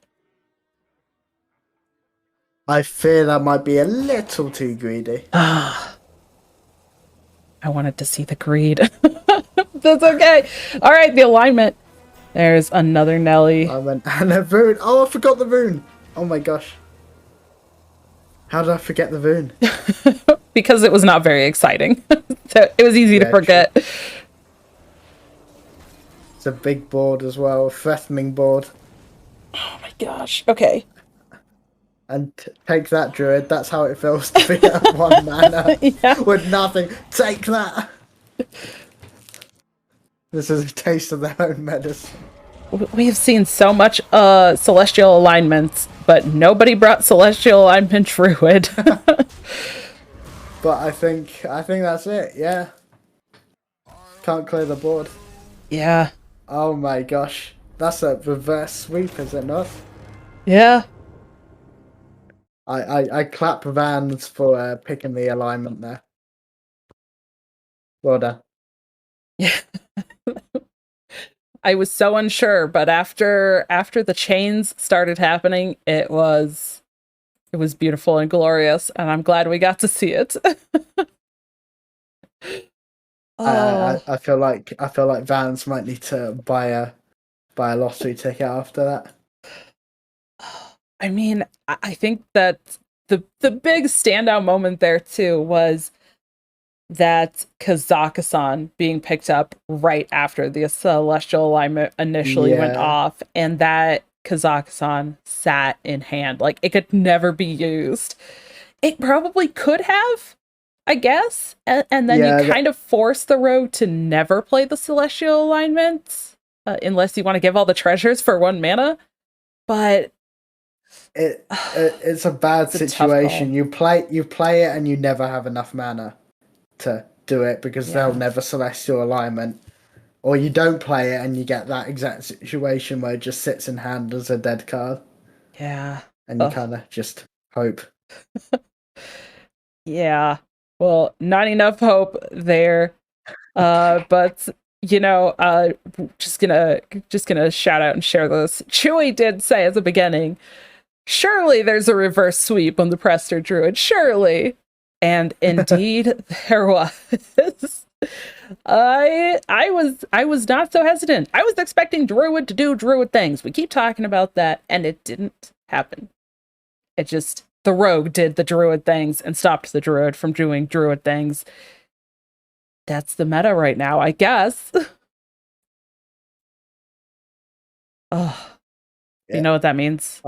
I fear that might be a little too greedy. I wanted to see the greed. That's okay. All right, the alignment. There's another Nelly. And a rune. Oh, I forgot the rune. Oh my gosh. How did I forget the rune? Because it was not very exciting. So it was easy to Yeah, forget. It's a big board as well, a threatening board. Oh my gosh. Okay. And take that, Druid. That's how it feels to be at 1 mana Yeah. with nothing. Take that. This is a taste of their own medicine. We have seen so much celestial alignments, but nobody brought celestial alignment druid. But I think that's it. Yeah. Can't clear the board. Yeah. Oh my gosh. That's a reverse sweep, is it not? Yeah. I clap Vans for picking the alignment there. Well done. Yeah. I was so unsure, but after the chains started happening, it was beautiful and glorious, and I'm glad we got to see it. Oh. I feel like Vans might need to buy a lottery ticket after that. I mean, I think that the big standout moment there too was that Kazakhstan being picked up right after the celestial alignment initially went Yeah. off, and that Kazakhstan sat in hand. Like, it could never be used. It probably could have, I guess. And then Yeah, you kind of force the rogue to never play the celestial alignment, unless you want to give all the treasures for 1 mana. But it's a bad It's a tough situation. call. You play it and you never have enough mana to do it because they'll Yeah. never celestial alignment. Or you don't play it and you get that exact situation where it just sits in hand as a dead card yeah. and you Ugh. kind of just hope. Yeah. Well, not enough hope there. But just gonna shout out and share this. Chewie did say at the beginning, surely there's a reverse sweep on the Prester Druid, surely. And indeed there was. I was not so hesitant. I was expecting Druid to do Druid things. We keep talking about that, and it didn't happen. It just, the rogue did the Druid things and stopped the Druid from doing Druid things. That's the meta right now, I guess. Oh, Yeah. you know what that means?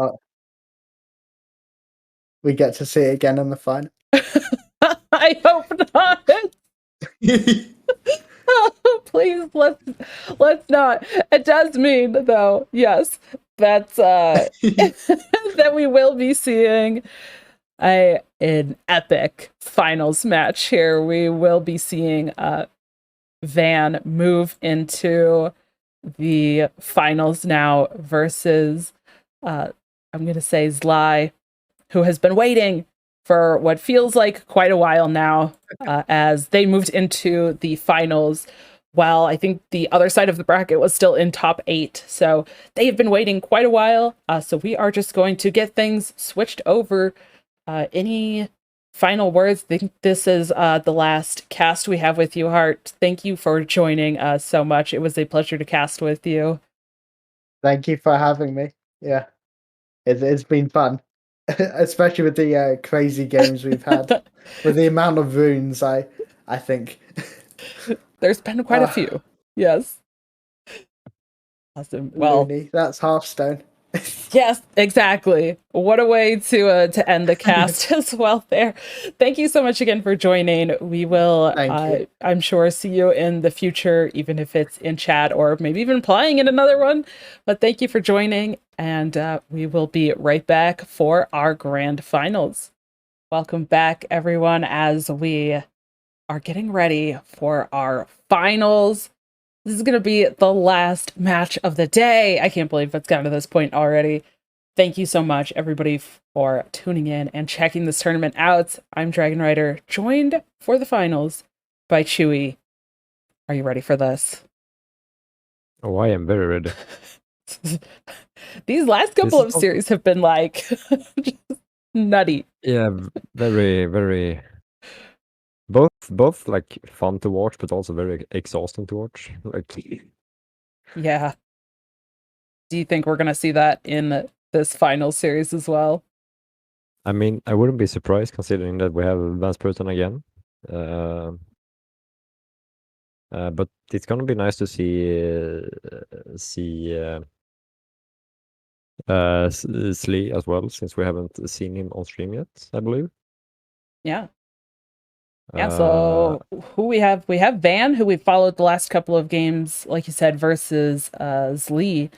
We get to see it again in the final. I hope not. Please, let's not. It does mean, though, yes, that that we will be seeing an epic finals match here. We will be seeing Van move into the finals now versus I'm gonna say Zly, who has been waiting for what feels like quite a while now, as they moved into the finals. While I think the other side of the bracket was still in top 8, so they have been waiting quite a while. So we are just going to get things switched over. Any final words? I think this is the last cast we have with you, Heart. Thank you for joining us so much. It was a pleasure to cast with you. Thank you for having me. Yeah, it's been fun, especially with the crazy games we've had. With the amount of runes, I think There's been quite a few. Yes. Awesome. Well, Looney, that's Hearthstone. yes, exactly. What a way to end the cast as well there. Thank you so much again for joining. We will, Thank you. I'm sure, see you in the future, even if it's in chat or maybe even playing in another one. But thank you for joining, and we will be right back for our grand finals. Welcome back, everyone, as we are getting ready for our finals. This is going to be the last match of the day. I can't believe it's gotten to this point already. Thank you so much, everybody, for tuning in and checking this tournament out. I'm dragonrider, joined for the finals by Chewie. Are you ready for this? Oh, I am very ready. These last couple of series have been like just nutty. Yeah, very, very. Both like fun to watch, but also very exhausting to watch. Like, Yeah. Do you think we're going to see that in this final series as well? I mean, I wouldn't be surprised considering that we have Advanced Person again. But it's gonna be nice to see Slee as well, since we haven't seen him on stream yet, I believe. Yeah. Yeah, so who we have Van, who we followed the last couple of games, like you said, versus Zlee.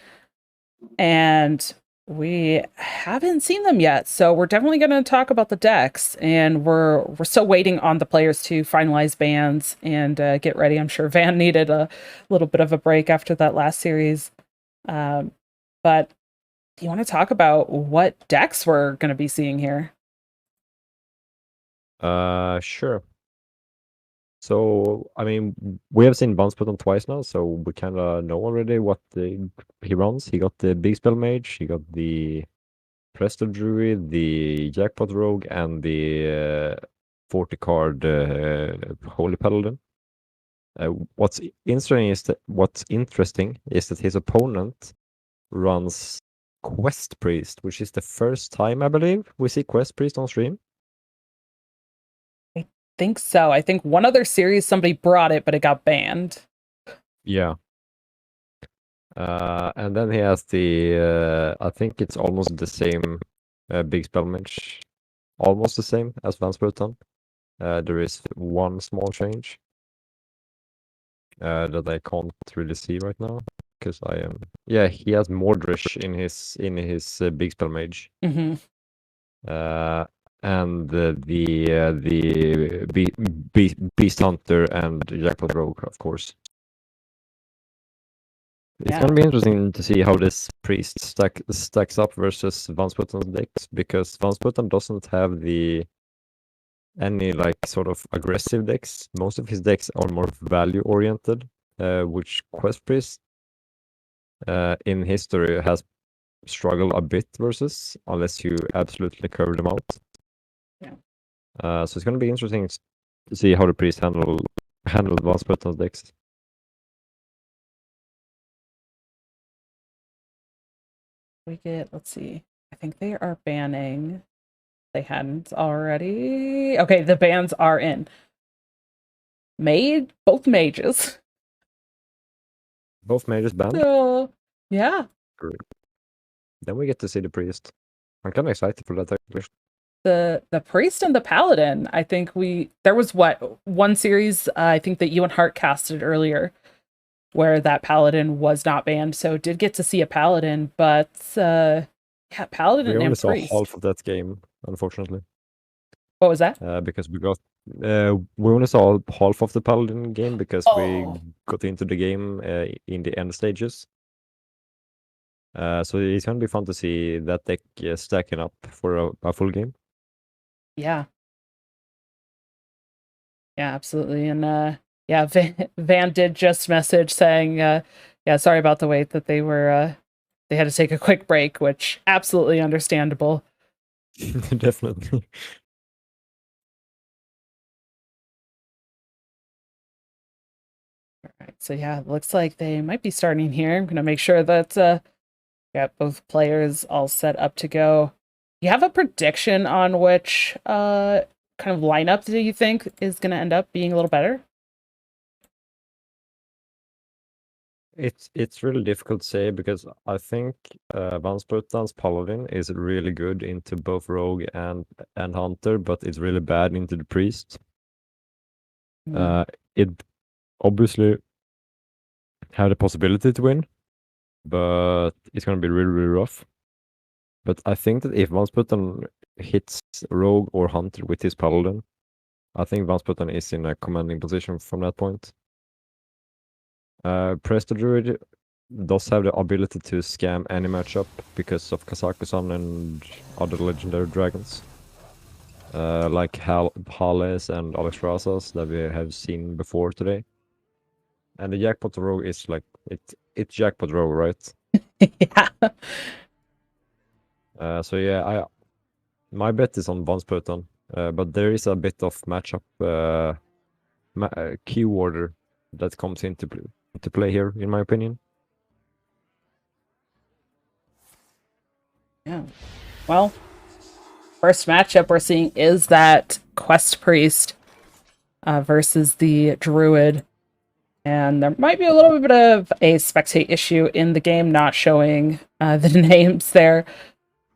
And we haven't seen them yet. So we're definitely gonna talk about the decks, and we're still waiting on the players to finalize bans and get ready. I'm sure Van needed a little bit of a break after that last series. But do you want to talk about what decks we're gonna be seeing here? Sure. So, I mean, we have seen Bounce Button twice now, so we kind of know already what he runs. He got the Big Spell Mage, he got the Presto Druid, the Jackpot Rogue, and the 40 card Holy Paladin. What's interesting is that his opponent runs Quest Priest, which is the first time, I believe, we see Quest Priest on stream. Think so. I think one other series somebody brought it, but it got banned. Yeah. And then he has the I think it's almost the same Big Spell Mage. Almost the same as Vance Burton. There is one small change that I can't really see right now because I am. Yeah, he has Mordresh in his Big Spell Mage. Mm-hmm. And the Beast Hunter and Jackpot Rogue, of course. It's gonna be interesting to see how this priest stacks up versus Vance Button's decks, because Vance Button doesn't have any like sort of aggressive decks. Most of his decks are more value oriented, which Quest Priest in history has struggled a bit versus, unless you absolutely curve them out. Yeah. So it's gonna be interesting to see how the priest handle Vance Button's decks. Let's see. I think they are banning. They hadn't already. Okay, the bans are in. Both mages. Both mages banned. So, yeah. Great. Then we get to see the priest. I'm kind of excited for that actually. The priest and the paladin. I think there was one series I think that you and Hart casted earlier, where that paladin was not banned. So did get to see a paladin, but yeah, paladin we only and saw priest. half of that game, unfortunately. What was that? Because we only saw half of the paladin game because we got into the game in the end stages. So it's gonna be fun to see that deck stacking up for a full game. Yeah. Yeah, absolutely. And yeah, Van did just message saying, yeah, sorry about the wait, that they had to take a quick break, which absolutely understandable. Definitely. All right, so yeah, it looks like they might be starting here. I'm gonna make sure that got both players all set up to go. You have a prediction on which kind of lineup do you think is gonna end up being a little better? It's really difficult to say because I think Vance Button's Paladin is really good into both Rogue and Hunter, but it's really bad into the Priest. It obviously have the possibility to win, but it's gonna be really, really rough. But I think that if Vance Button hits Rogue or Hunter with his Paladin, I think Vance Button is in a commanding position from that point. Presto Druid does have the ability to scam any matchup because of Kazakusan and other legendary dragons. Like Hales and Alexstrasza's that we have seen before today. And the Jackpot Rogue is like, it's Jackpot Rogue, right? Yeah. So yeah, my bet is on Vance Button, but there is a bit of matchup key order that comes into play here, in my opinion. Yeah. Well, First matchup we're seeing is that Quest Priest versus the Druid. And there might be a little bit of a spectate issue in the game, not showing the names there.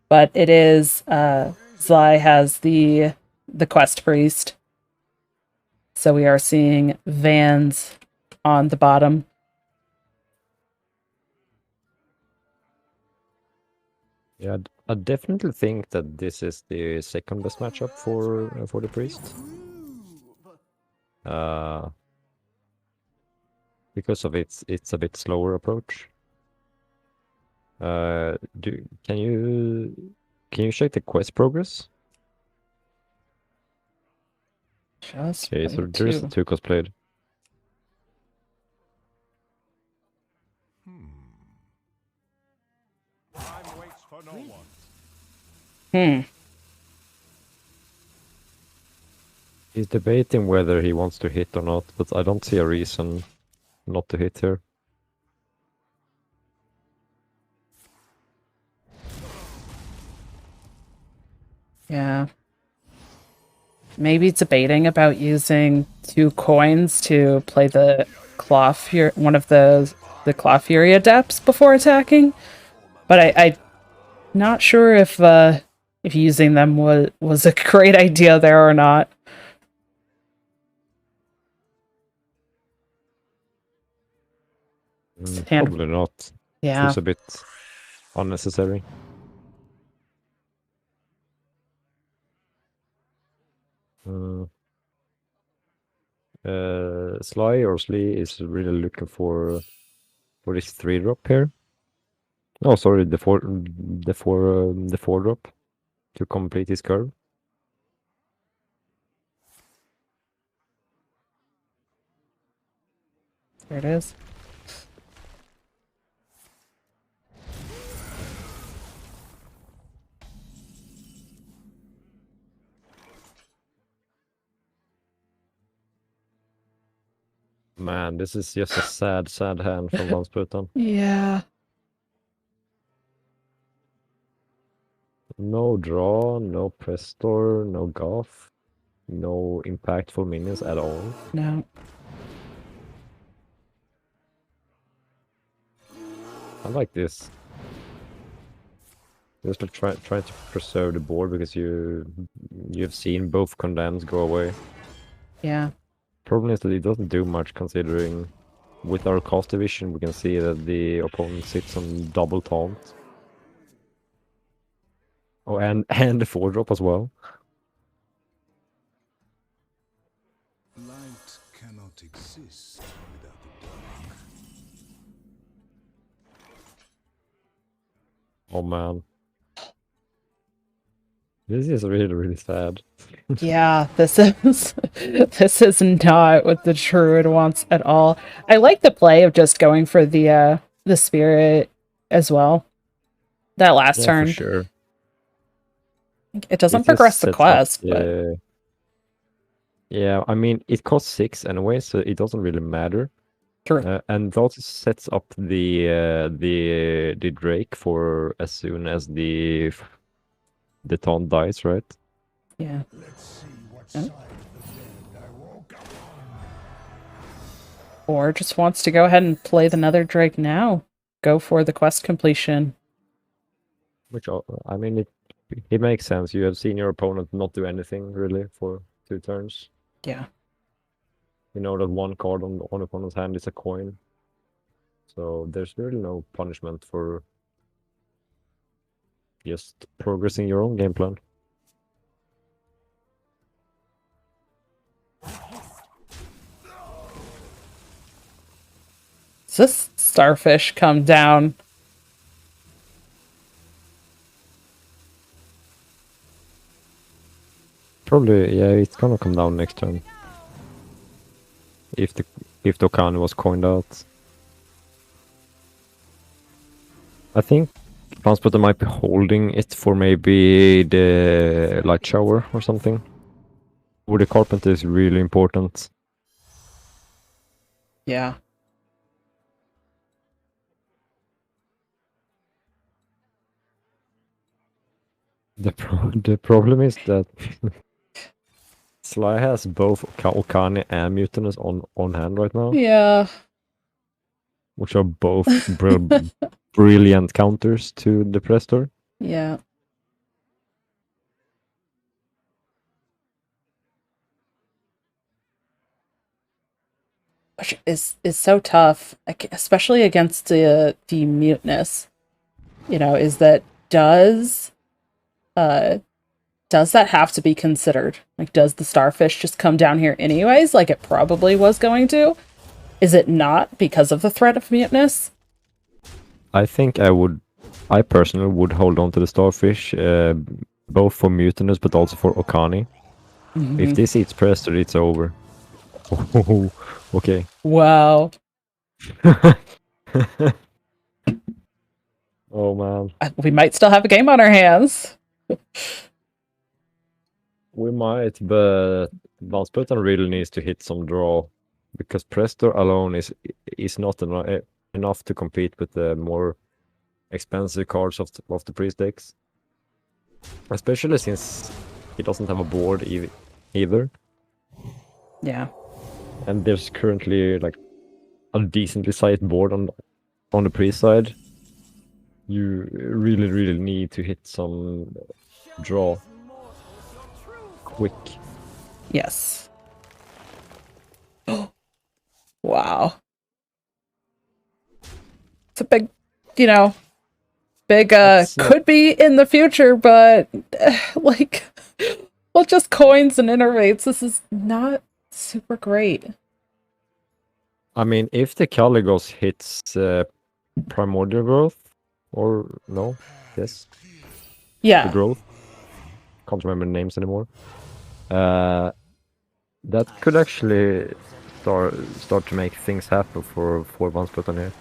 But it is Zly has the Quest Priest. So we are seeing Vans on the bottom. Yeah, I definitely think that this is the second best matchup for the priest. Because of it's a bit slower approach. Can you check the quest progress? Just Okay, so there is a 2 cosplayed. Time waits for no one. He's debating whether he wants to hit or not, but I don't see a reason not to hit here. Yeah. Maybe debating about using 2 coins to play the one of the Claw Fury Adepts before attacking. But I'm not sure if using them was a great idea there or not. Probably not. Yeah. Seems a bit unnecessary. Sly or Slee is really looking for this 3-drop here. Oh, sorry, the 4-drop to complete his curve. There it is. Man, this is just a sad, sad hand from Vansputan. Yeah. No draw, no press store, no golf, no impactful minions at all. No. I like this. Just to try to preserve the board because you've seen both condemns go away. Yeah. Problem is that it doesn't do much considering with our cost division we can see that the opponent sits on double taunt. Oh, and the 4-drop as well. Light cannot exist without the dark. Oh man. This is really, really sad. Yeah, this is not what the Druid wants at all. I like the play of just going for the spirit as well. That last turn. For sure. It doesn't progress the quest, up, but yeah, I mean it costs 6 anyway, so it doesn't really matter. true. And that sets up the Drake for as soon as the taunt dies, right? Yeah. Let's see what side of the bed I woke up on. Or just wants to go ahead and play the Nether Drake now. Go for the quest completion. Which I mean it makes sense. You have seen your opponent not do anything really for 2 turns. Yeah. You know that 1 card on opponent's hand is a coin. So there's really no punishment for just progressing your own game plan. Does this starfish come down? Probably, yeah, it's gonna come down next turn. If the Okani was coined out. I think Transporter might be holding it for maybe the light shower or something. Or the carpenter is really important. Yeah. The problem is that Sly has both Okani and Mutinous on hand right now, Yeah. which are both brilliant counters to the Prestor. Yeah. Which is so tough, like, especially against the mutinous. You know, is that does that have to be considered? Like, does the starfish just come down here anyways, like it probably was going to? Is it not because of the threat of mutinous? I think I personally would hold on to the Starfish, both for Mutinous but also for Okani. If this eats Prestor, it's over. Oh, okay. Wow. Oh man. We might still have a game on our hands. We might, but Vansputan really needs to hit some draw, because Prestor alone is not enough to compete with the more expensive cards of the priest decks. Especially since he doesn't have a board either. Yeah. And there's currently like a decently sized board on the priest side. You really need to hit some draw quick. Yes. Wow. It's a big, could be in the future, but like, well, just coins and innervates. This is not super great. I mean, if the Caligos hits Primordial Growth, or no, yes, the Yeah. growth, can't remember the names anymore. That could actually start to make things happen for Vansputan here.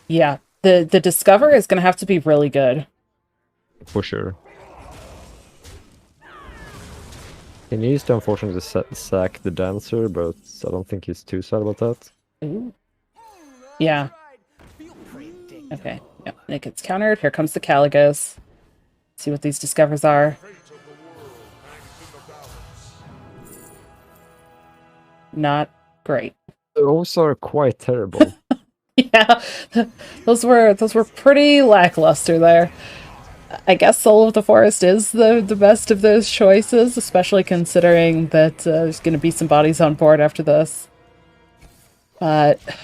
Yeah. The Discover is going to have to be really good. For sure. He needs to unfortunately sack the Dancer, but I don't think he's too sad about that. Ooh. Yeah. Okay. Yeah. It gets countered. Here comes the Caligos. See what these Discovers are. Not great. Those are quite terrible. Yeah. Those were pretty lackluster there. I guess Soul of the Forest is the best of those choices, especially considering that there's going to be some bodies on board after this. But I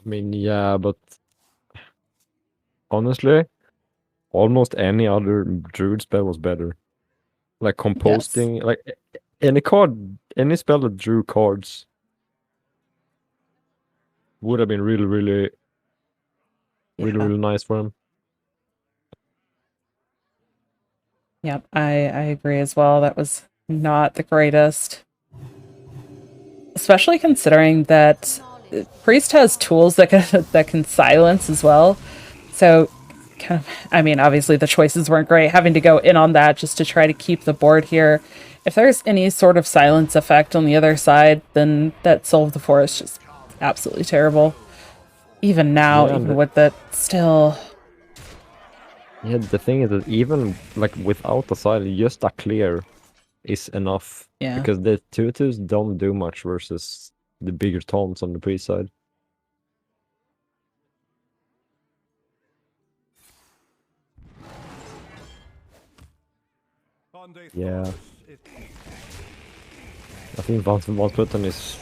mean, yeah, but honestly, almost any other Druid spell was better. Like composting, like any spell that drew cards would have been really nice for him. Yep, I agree as well. That was not the greatest. Especially considering that Priest has tools that can silence as well. So kind of, I mean, obviously the choices weren't great, having to go in on that just to try to keep the board here. If there's any sort of silence effect on the other side, then that Soul of the Forest is absolutely terrible. Even now, even with that, still... Yeah, the thing is that even like without a silence, just a clear is enough. Yeah. Because the 2/2s don't do much versus the bigger taunts on the priest side. Yeah. I think Vansputan is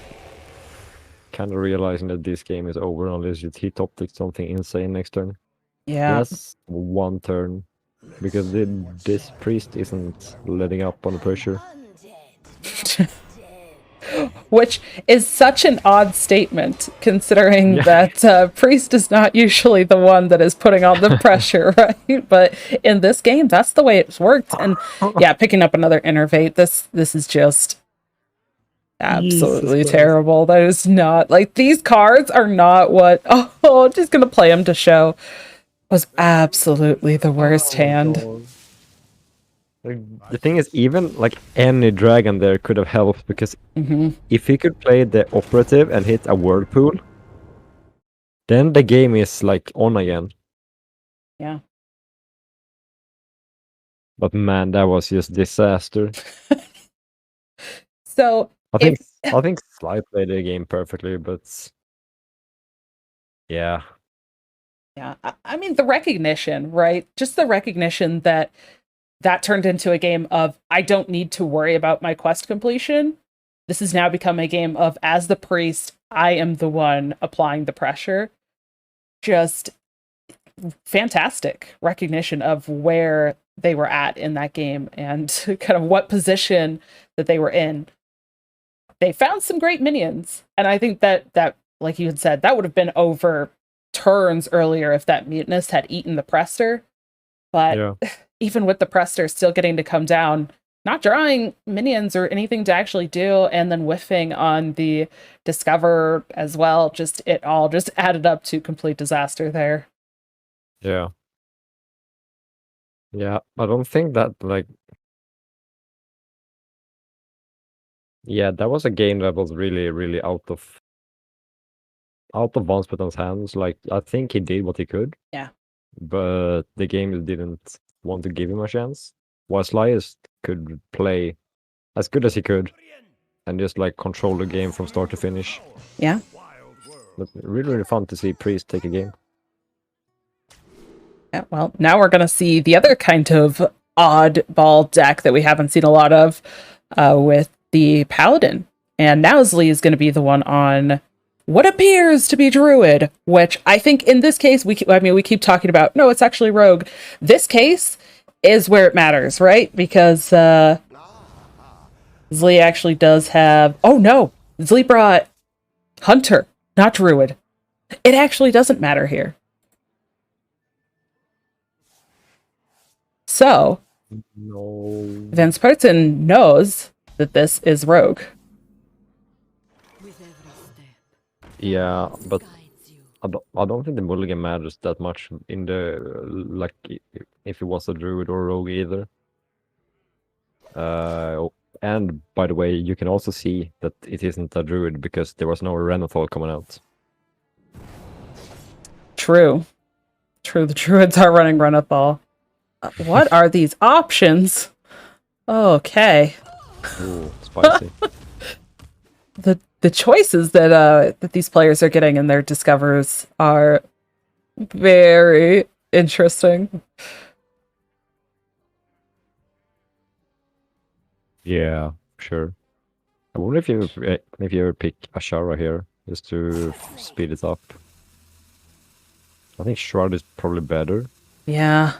kind of realizing that this game is over unless you hit optic something insane next turn. Yeah. Yes, one turn. Because this priest isn't letting up on the pressure. Which is such an odd statement, considering that Priest is not usually the one that is putting on the pressure, right? But in this game, that's the way it's worked. And yeah, picking up another Innervate, this is just absolutely terrible. That is not, like, these cards are not what, I'm just going to play them to show, was absolutely the worst hand. God. Like, the thing is, even like any dragon there could have helped, because if he could play the operative and hit a whirlpool, then the game is like on again. Yeah. But man, that was just disaster. So I think if I think Sly played the game perfectly, but yeah, yeah, I mean the recognition, right? Just the recognition that that turned into a game of I don't need to worry about my quest completion. This has now become a game of as the priest, I am the one applying the pressure. Just fantastic recognition of where they were at in that game and kind of what position that they were in. They found some great minions, and I think that like you had said, that would have been over turns earlier if that mutinist had eaten the Prester. But yeah, even with the Prester still getting to come down, not drawing minions or anything to actually do, and then whiffing on the Discover as well, just it all just added up to complete disaster there. yeah, yeah. I don't think that like yeah, that was a game that was really, really out of Von Spitton's hands. Like I think he did what he could. Yeah. But the game didn't want to give him a chance. While Slyest could play as good as he could and just like control the game from start to finish. Yeah. But really, really fun to see Priest take a game. Yeah, well, now we're going to see the other kind of oddball deck that we haven't seen a lot of with the Paladin. And now Zlee is going to be the one on what appears to be Druid, which I think in this case, we keep talking about, no, it's actually Rogue. This case is where it matters, right? Because Zlee actually does have, oh no, Zlee brought Hunter, not Druid. It actually doesn't matter here. So, No. Van Spartan knows that this is Rogue. With every step, Yeah, but guides you. I don't think the mulligan matters that much in the like if it was a druid or a rogue either. And by the way, you can also see that it isn't a druid because there was no Renathal coming out. True. The druids are running Renathal. What are these options? Okay. Ooh, spicy. The choices that that these players are getting in their discovers are very interesting. Yeah, sure. I wonder if you ever pick Ashara here just to speed it up. I think Shroud is probably better, Yeah.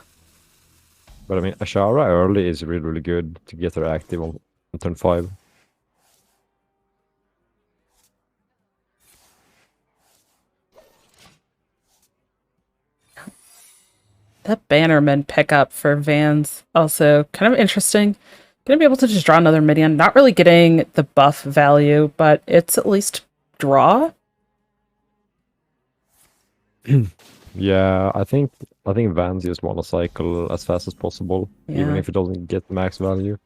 but I mean Ashara early is really, really good to get her active on turn 5. That Bannerman pickup for Vans also kind of interesting. Gonna be able to just draw another minion. Not really getting the buff value, but it's at least draw. Yeah, I think Vans just want to cycle as fast as possible, even Yeah. if it doesn't get max value.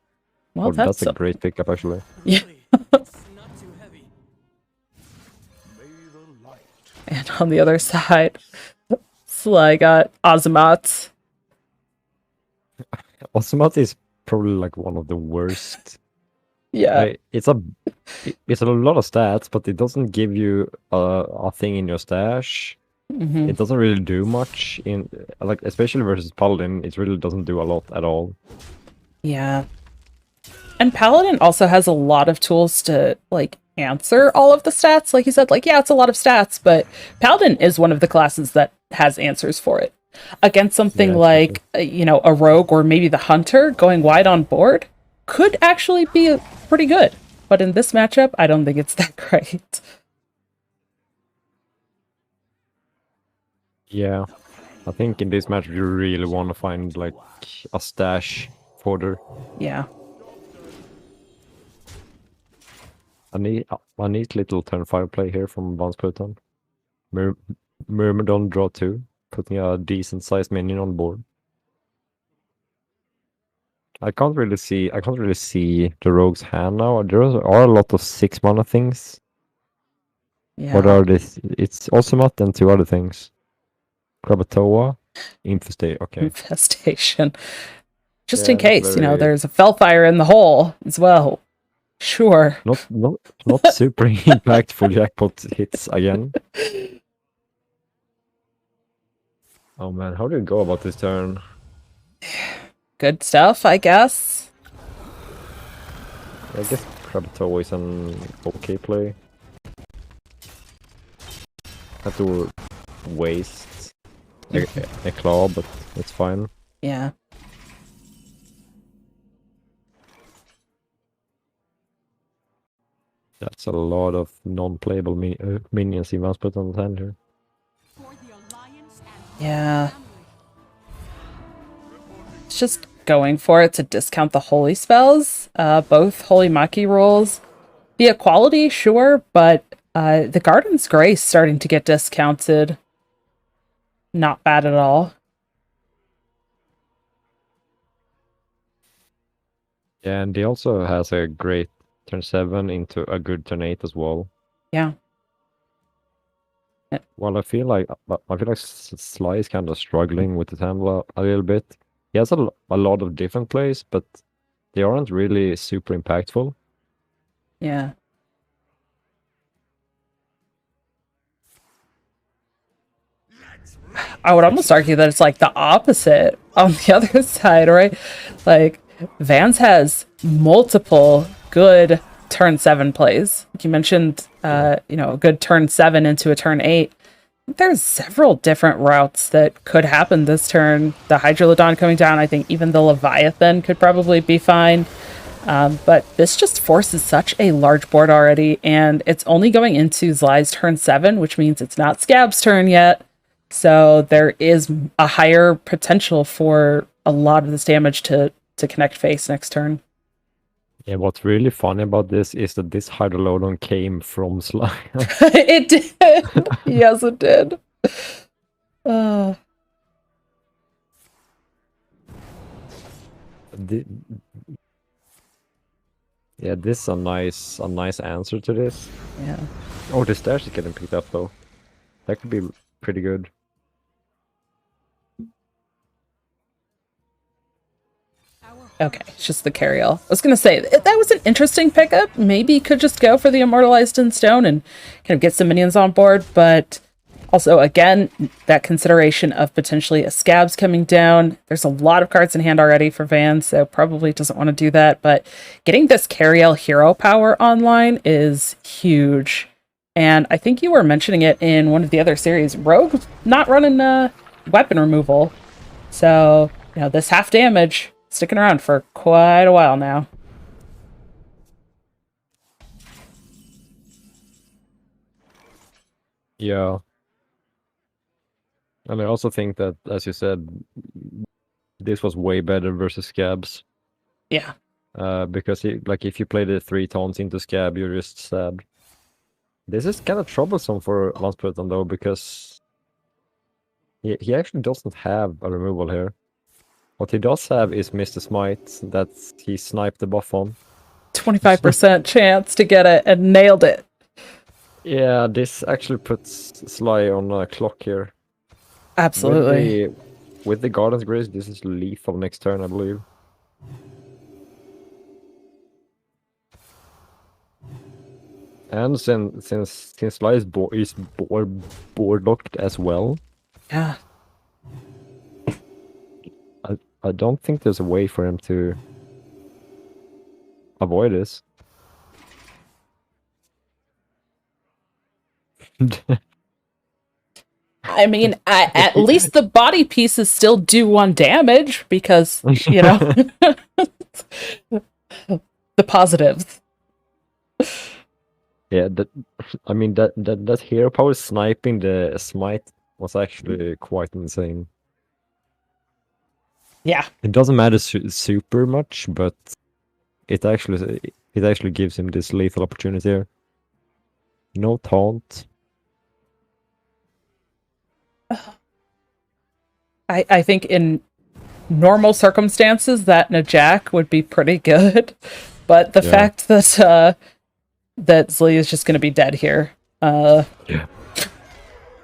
Well, Oh, that's a so- great pickup actually. Yeah. It's not too heavy. May the light And on the other side, Sly got Azamat. Osamat is probably like one of the worst. Yeah. Like, it's a lot of stats, but it doesn't give you a thing in your stash. Mhm. It doesn't really do much in like especially versus Paladin. It really doesn't do a lot at all. Yeah. And Paladin also has a lot of tools to like answer all of the stats. Like you said, like, yeah, it's a lot of stats, but Paladin is one of the classes that has answers for it. Against something Yeah, like, a rogue or maybe the hunter, going wide on board could actually be pretty good. But in this matchup, I don't think it's that great. Yeah, I think in this match you really want to find like a stash fodder. Yeah. A neat little turn 5 play here from Vans Putin. Myrmidon draw 2, putting a decent sized minion on board. I can't really see the rogue's hand now. There are a lot of 6 mana things. Yeah. What are these? It's Osamat and 2 other things. Krakatoa, Infestate. Okay. Infestation. Just Yeah, in case, very- there's a Fellfire in the hole as well. Sure. Not super impactful jackpot hits again. Oh man, how do you go about this turn? Good stuff, I guess. I guess Krakatoa is an okay play. Have to waste a claw, but it's fine. Yeah. That's a lot of non-playable minions he must put on the hand here. For the Alliance and Yeah. family. It's just going for it to discount the holy spells. Both holy Maki rolls. The equality, sure, but the Garden's Grace starting to get discounted. Not bad at all. Yeah, and he also has a great turn 7 into a good turn 8 as well. Yeah. Well, I feel like Sly is kind of struggling with the handle a little bit. He has a lot of different plays, but they aren't really super impactful. Yeah. I would almost argue that it's like the opposite on the other side, right? Like Vance has multiple good turn 7 plays. Like you mentioned, a good turn 7 into a turn 8. There's several different routes that could happen this turn. The Hydrolodon coming down, I think even the Leviathan could probably be fine. But this just forces such a large board already, and it's only going into Zly's turn 7, which means it's not Scab's turn yet. So there is a higher potential for a lot of this damage to connect face next turn. Yeah, what's really funny about this is that this Hydrolodon came from Sly. It did. Yes, it did. Yeah, this is a nice answer to this. Yeah. Oh, the stairs is getting picked up though. That could be pretty good. Okay, it's just the carryall. I was going to say, that was an interesting pickup. Maybe you could just go for the Immortalized in Stone and kind of get some minions on board, but also, again, that consideration of potentially a Scabs coming down. There's a lot of cards in hand already for Van, so probably doesn't want to do that, but getting this carryall hero power online is huge. And I think you were mentioning it in one of the other series. Rogue not running weapon removal. So, this half damage sticking around for quite a while now. Yeah. And I also think that, as you said, this was way better versus Scabs. Yeah. Because if you play the 3 taunts into Scab, you're just stabbed. This is kind of troublesome for Landsputan though, because he actually doesn't have a removal here. What he does have is Mr. Smite that he sniped the buff on. 25% chance to get it and nailed it. Yeah, this actually puts Sly on a clock here. Absolutely. With the Garden's Grace, this is lethal next turn, I believe. And since Sly is board locked as well, Yeah. I don't think there's a way for him to avoid this. I mean, at least the body pieces still do 1 damage because, the positives. Yeah, that hero power sniping the smite was actually quite insane. Yeah. It doesn't matter super much, but it actually gives him this lethal opportunity here. No taunt. I think in normal circumstances that Najak would be pretty good, but the fact that Zlee is just going to be dead here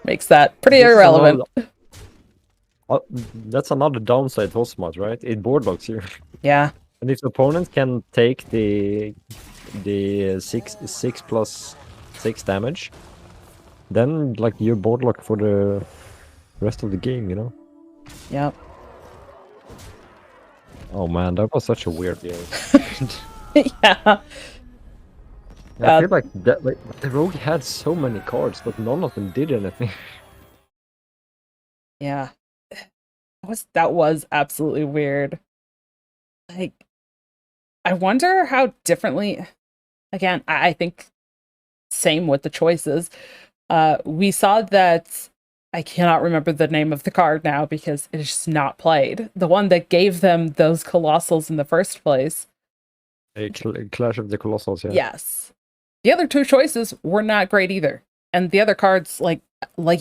makes that pretty irrelevant. That's another downside to Osmod, right? It board locks you. Yeah. And if the opponent can take the 6+6 damage, then like you're board locked for the rest of the game, you know? Yep. Oh man, that was such a weird game. Yeah. I feel like that the rogue had so many cards, but none of them did anything. Yeah. That was absolutely weird. Like, I wonder how differently. Again, I think same with the choices. We saw that I cannot remember the name of the card now because it is just not played. The one that gave them those colossals in the first place. Clash of the Colossals, yeah. Yes. The other two choices were not great either. And the other cards, like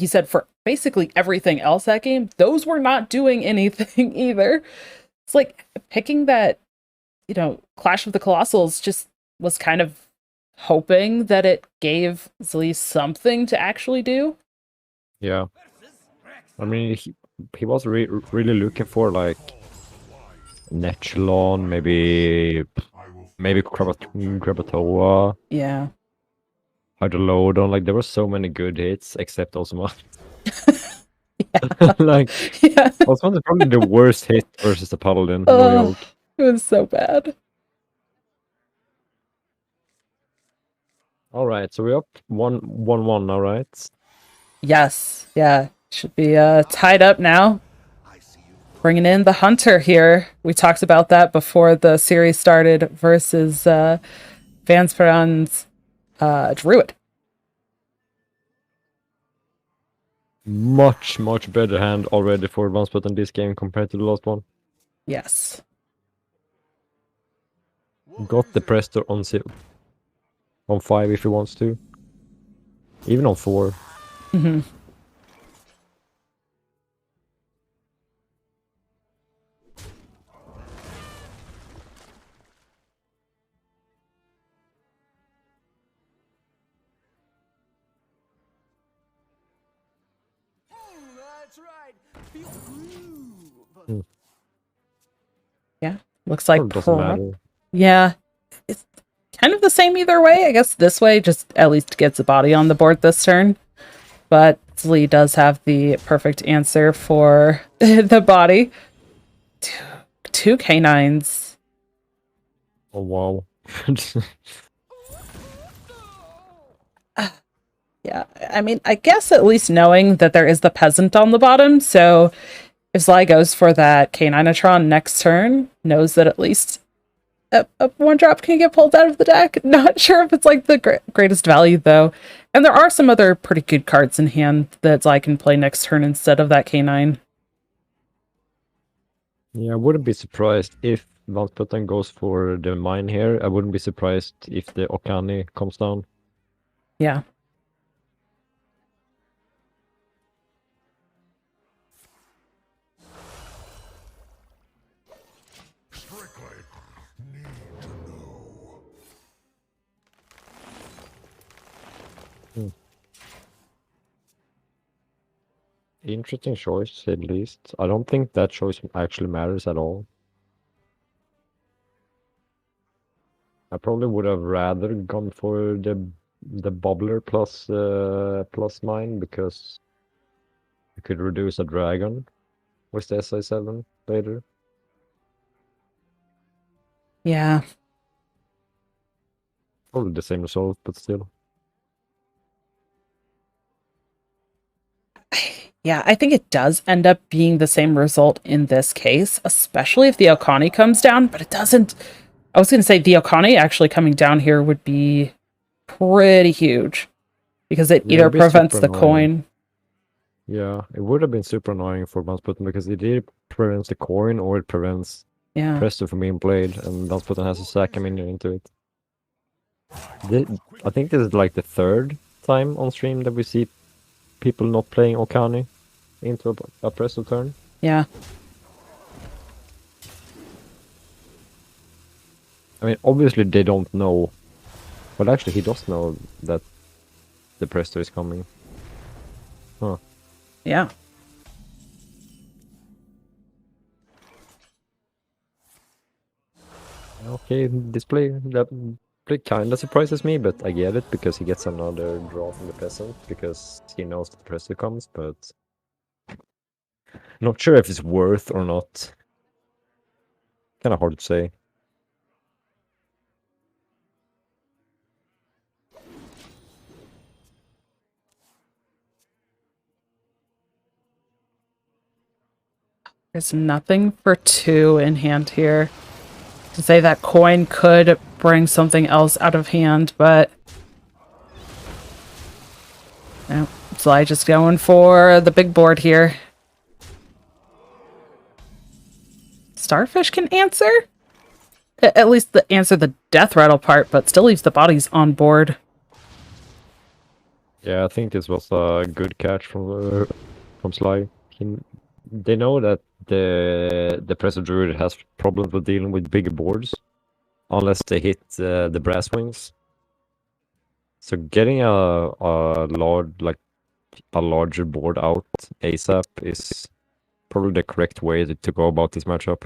you said, for basically everything else that game, those were not doing anything either. It's like picking that, Clash of the Colossals just was kind of hoping that it gave Zlee something to actually do. Yeah. I mean, he was really looking for like Nechelon, maybe Krabatoa, Yeah. Hydrolodon. Like there were so many good hits, except Osmond. Like Yeah. Osmond is probably the worst hit versus the Paladin. No Oh, joke. it was so bad. All right, so we're up 1-1 now, right? Yes. Yeah. Should be tied up now. Bringing in the Hunter here. We talked about that before the series started versus Vansperon's Druid. Much better hand already for Vanspot in this game compared to the last one. Yes. Got the Presto on 5 if he wants to. Even on 4. Mm-hmm. That's right. Feel the groove. Yeah. Looks like Doesn't matter. Yeah. It's kind of the same either way. I guess this way just at least gets a body on the board this turn. But Zlee does have the perfect answer for the body. Two canines. Oh wow. Yeah, I mean, I guess at least knowing that there is the peasant on the bottom, so if Zly goes for that Caninatron next turn, knows that at least a 1-drop can get pulled out of the deck. Not sure if it's like the greatest value though. And there are some other pretty good cards in hand that Zly can play next turn instead of that canine. Yeah, I wouldn't be surprised if Vansputten goes for the mine here. I wouldn't be surprised if the Okani comes down. Yeah. Strictly need to know. Interesting choice, at least. I don't think that choice actually matters at all. I probably would have rather gone for the Bobbler plus mine because you could reduce a dragon with the SI7 later. Yeah. Probably the same result, but still. Yeah, I think it does end up being the same result in this case, especially if the Okani comes down, but it doesn't. I was going to say the Okani actually coming down here would be pretty huge because it either prevents the coin. Yeah, it would have been super annoying for Vansputten because it either prevents the coin or it prevents Presto from being played, and Vansputten has to sack a minion into it. I think this is like the third time on stream that we see people not playing Okani into a Presto turn. Yeah. I mean, obviously they don't know. Well, actually, he does know that the Presto is coming. Huh. Yeah. Okay, that play kind of surprises me, but I get it because he gets another draw from the peasant because he knows that the pressure comes, but not sure if it's worth or not. Kind of hard to say. There's nothing for 2 in hand here. To say that coin could bring something else out of hand, but no, Sly just going for the big board here. Starfish can answer? At least answer the death rattle part, but still leaves the bodies on board. Yeah, I think this was a good catch from Sly. They know that the Pressure Druid has problems with dealing with bigger boards, unless they hit the brass wings. So getting a larger board out ASAP is probably the correct way to go about this matchup.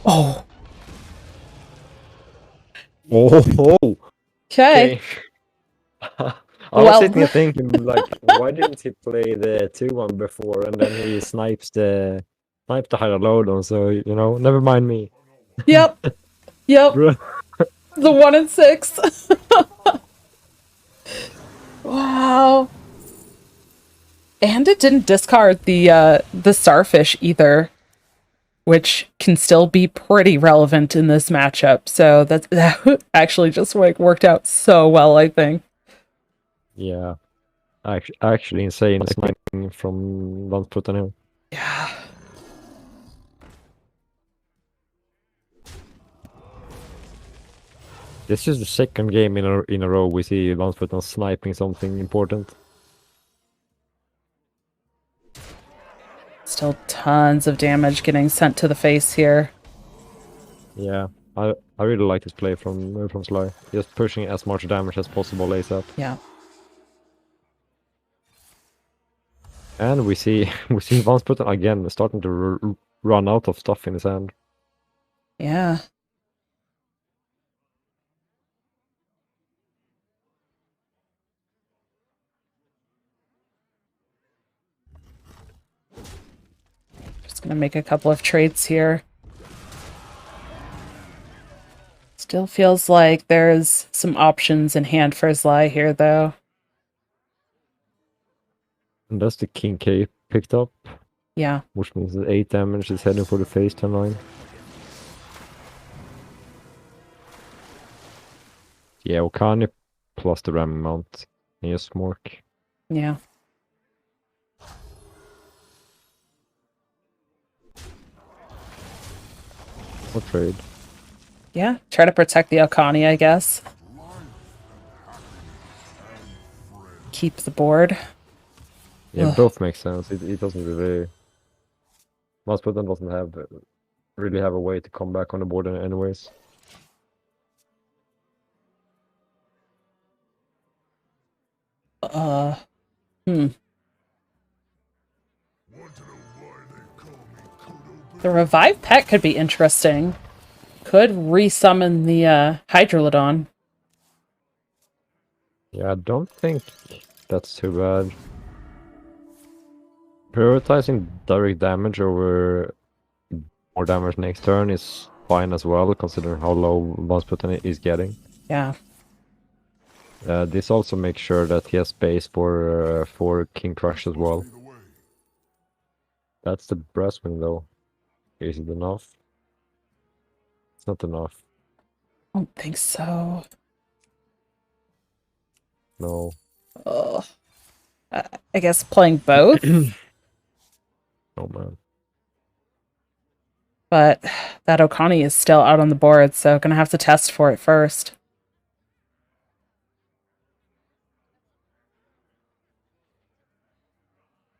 Oh, Oh, okay. I Well- was sitting here thinking, like, why didn't he play the 2-1 before, and then he snipes the higher load, so, never mind me. Yep. Yep. Bro. The 1 and 6. Wow. And it didn't discard the starfish either, which can still be pretty relevant in this matchup. So that actually just worked out so well, I think. Yeah. Actually insane sniping from Landsputten here. Yeah. This is the second game in a row we see Landsputten sniping something important. Still tons of damage getting sent to the face here. Yeah, I really like this play from Sly. Just pushing as much damage as possible ASAP. Yeah. And we see Landsputten again starting to run out of stuff in his hand. Yeah. Just gonna make a couple of trades here. Still feels like there's some options in hand for Sly here, though. And that's the King K picked up, Yeah. which means that 8 damage is heading for the face turn line. Yeah, Okani plus the ramming mount. And just Mork. Yeah. Or trade. Yeah. Try to protect the Alkani, I guess. Keep the board. Yeah, Ugh. both make sense. It doesn't really. Landsputten doesn't really have a way to come back on the board anyways. Hmm. The revive pet could be interesting. Could resummon the Hydrolodon. Yeah, I don't think that's too bad. Prioritizing direct damage over more damage next turn is fine as well, considering how low Landsputten is getting. Yeah. This also makes sure that he has space for King Crush as well. That's the brass wing though. Is it enough? It's not enough. I don't think so. No. Ugh. I guess playing both, Oh man. but that Okani is still out on the board, so gonna have to test for it first.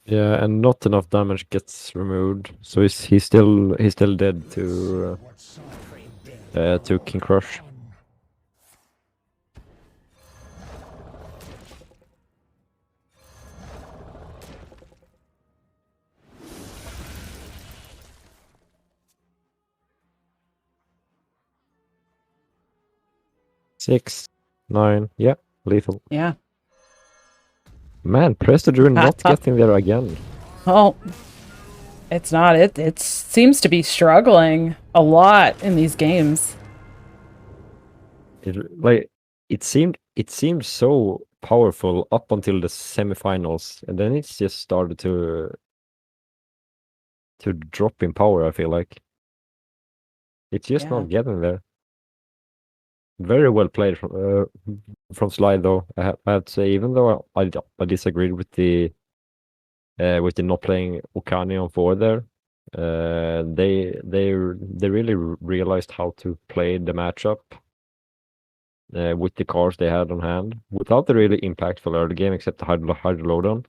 Yeah, and not enough damage gets removed, so he's still dead to King Crush. 6, 9. Yeah, lethal. Yeah. Man, Presto Druid not getting there again. Well, it's not. It seems to be struggling a lot in these games. It seemed so powerful up until the semifinals, and then it's just started to drop in power. I feel like it's just Yeah. not getting there. Very well played from Slide, though. I have to say, even though I disagreed with the not playing Okani on 4 there, they really realized how to play the matchup with the cards they had on hand without the really impactful early game, except the hard load-on.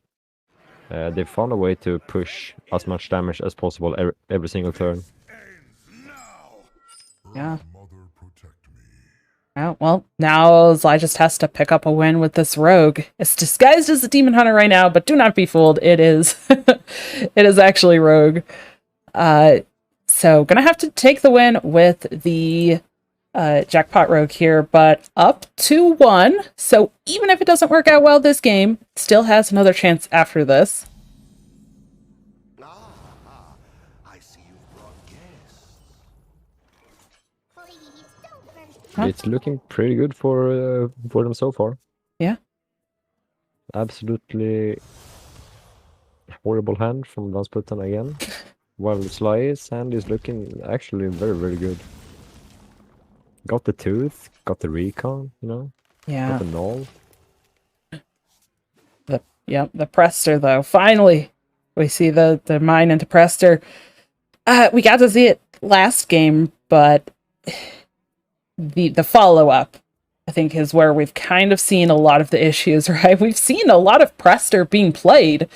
They found a way to push as much damage as possible every single turn. Yeah. Mother, protect me. Yeah, well, now Zly just has to pick up a win with this rogue. It's disguised as a demon hunter right now, but do not be fooled. It is, it is actually rogue. So gonna have to take the win with the jackpot rogue here, but up 2-1. So even if it doesn't work out well this game, still has another chance after this. I see you've brought guests. Huh? It's looking pretty good for them so far. Yeah. Absolutely horrible hand from Dansputten again. While Sly's hand is looking actually very, very good. Got the tooth, got the recon, you know? Yeah. Got the null. The Prester, though. Finally, we see the mine into Prester. We got to see it last game, but the follow-up, I think, is where we've kind of seen a lot of the issues, right? We've seen a lot of Prester being played.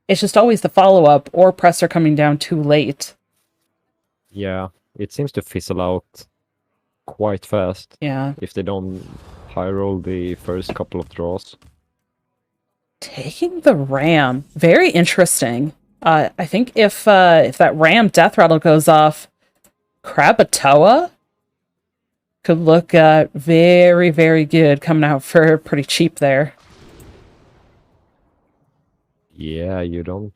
It's just always the follow-up or Prester coming down too late. Yeah, it seems to fizzle out quite fast. Yeah. If they don't high roll the first couple of draws. Taking the Ram, very interesting. I think if that Ram Death Rattle goes off, Krakatoa could look very, very good coming out for pretty cheap there. Yeah, you don't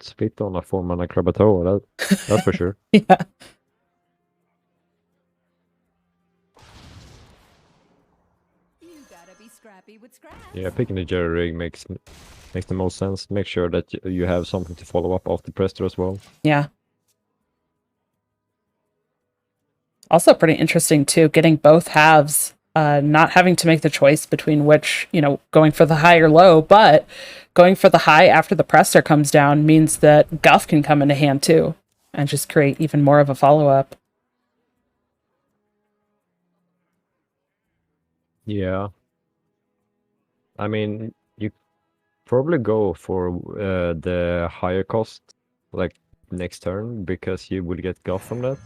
spit on a 4-mana Krakatoa, that's for sure. Yeah. You gotta be scrappy with scraps. Yeah, picking the Jerry rig makes the most sense. Make sure that you have something to follow up after Prester as well. Yeah. Also pretty interesting too, getting both halves, not having to make the choice between which, going for the high or low, but going for the high after the Prester comes down means that Guff can come into hand too and just create even more of a follow-up. Yeah. I mean, you probably go for the higher cost, like next turn, because you will get Guff from that.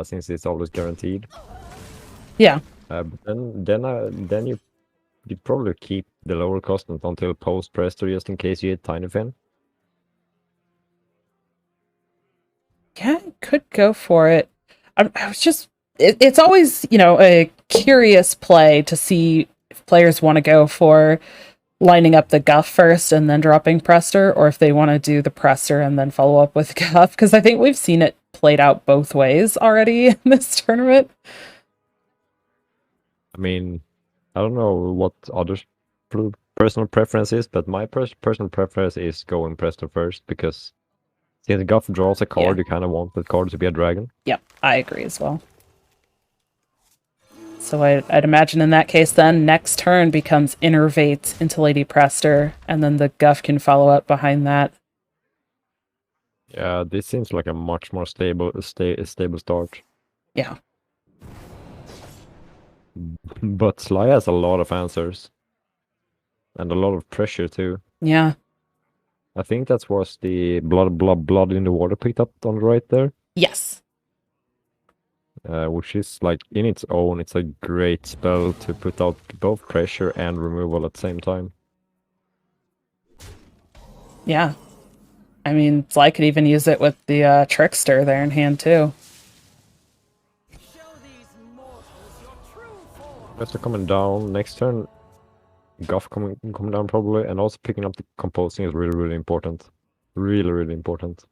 Since it's always guaranteed. Yeah. But then you probably keep the lower cost until post Prester, just in case you hit Tiny Fin. Yeah, could go for it. I was just, it's always, a curious play to see if players want to go for lining up the Guff first and then dropping Prester, or if they want to do the Prester and then follow up with Guff, because I think we've seen it played out both ways already in this tournament. I mean, I don't know what others' personal preference is, but my personal preference is going Prester first, because since Guff draws a card, you kind of want that card to be a dragon. Yep, I agree as well. So I'd imagine in that case then, next turn becomes Innervate into Lady Prester, and then the Guff can follow up behind that. Yeah, this seems like a much more stable start. Yeah. But Sly has a lot of answers. And a lot of pressure too. Yeah. I think that was the blood in the water picked up on the right there. Yes. Which is like in its own, it's a great spell to put out both pressure and removal at the same time. Yeah. I mean, Sly could even use it with the Trickster there in hand too. Show these Rest coming down next turn. Guff coming down probably, and also picking up the composing is really, really important. Really, really important.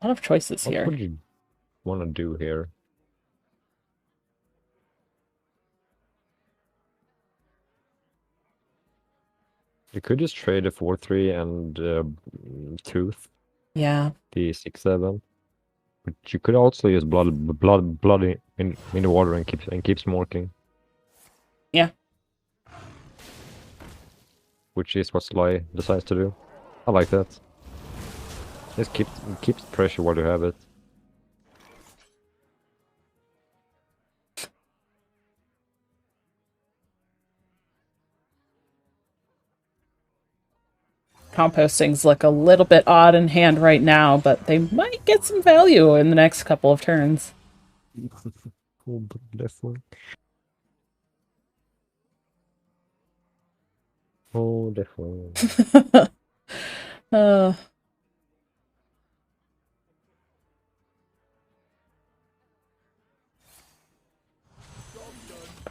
A lot of choices What here. would you want to do here? You could just trade a 4-3 and Tooth, Yeah. the 6-7. But you could also use blood in the water and keep smoking. Yeah. Which is what Sly decides to do. I like that. Just keep the pressure while you have it. Compostings look a little bit odd in hand right now, but they might get some value in the next couple of turns. Oh, definitely. Oh, definitely. uh,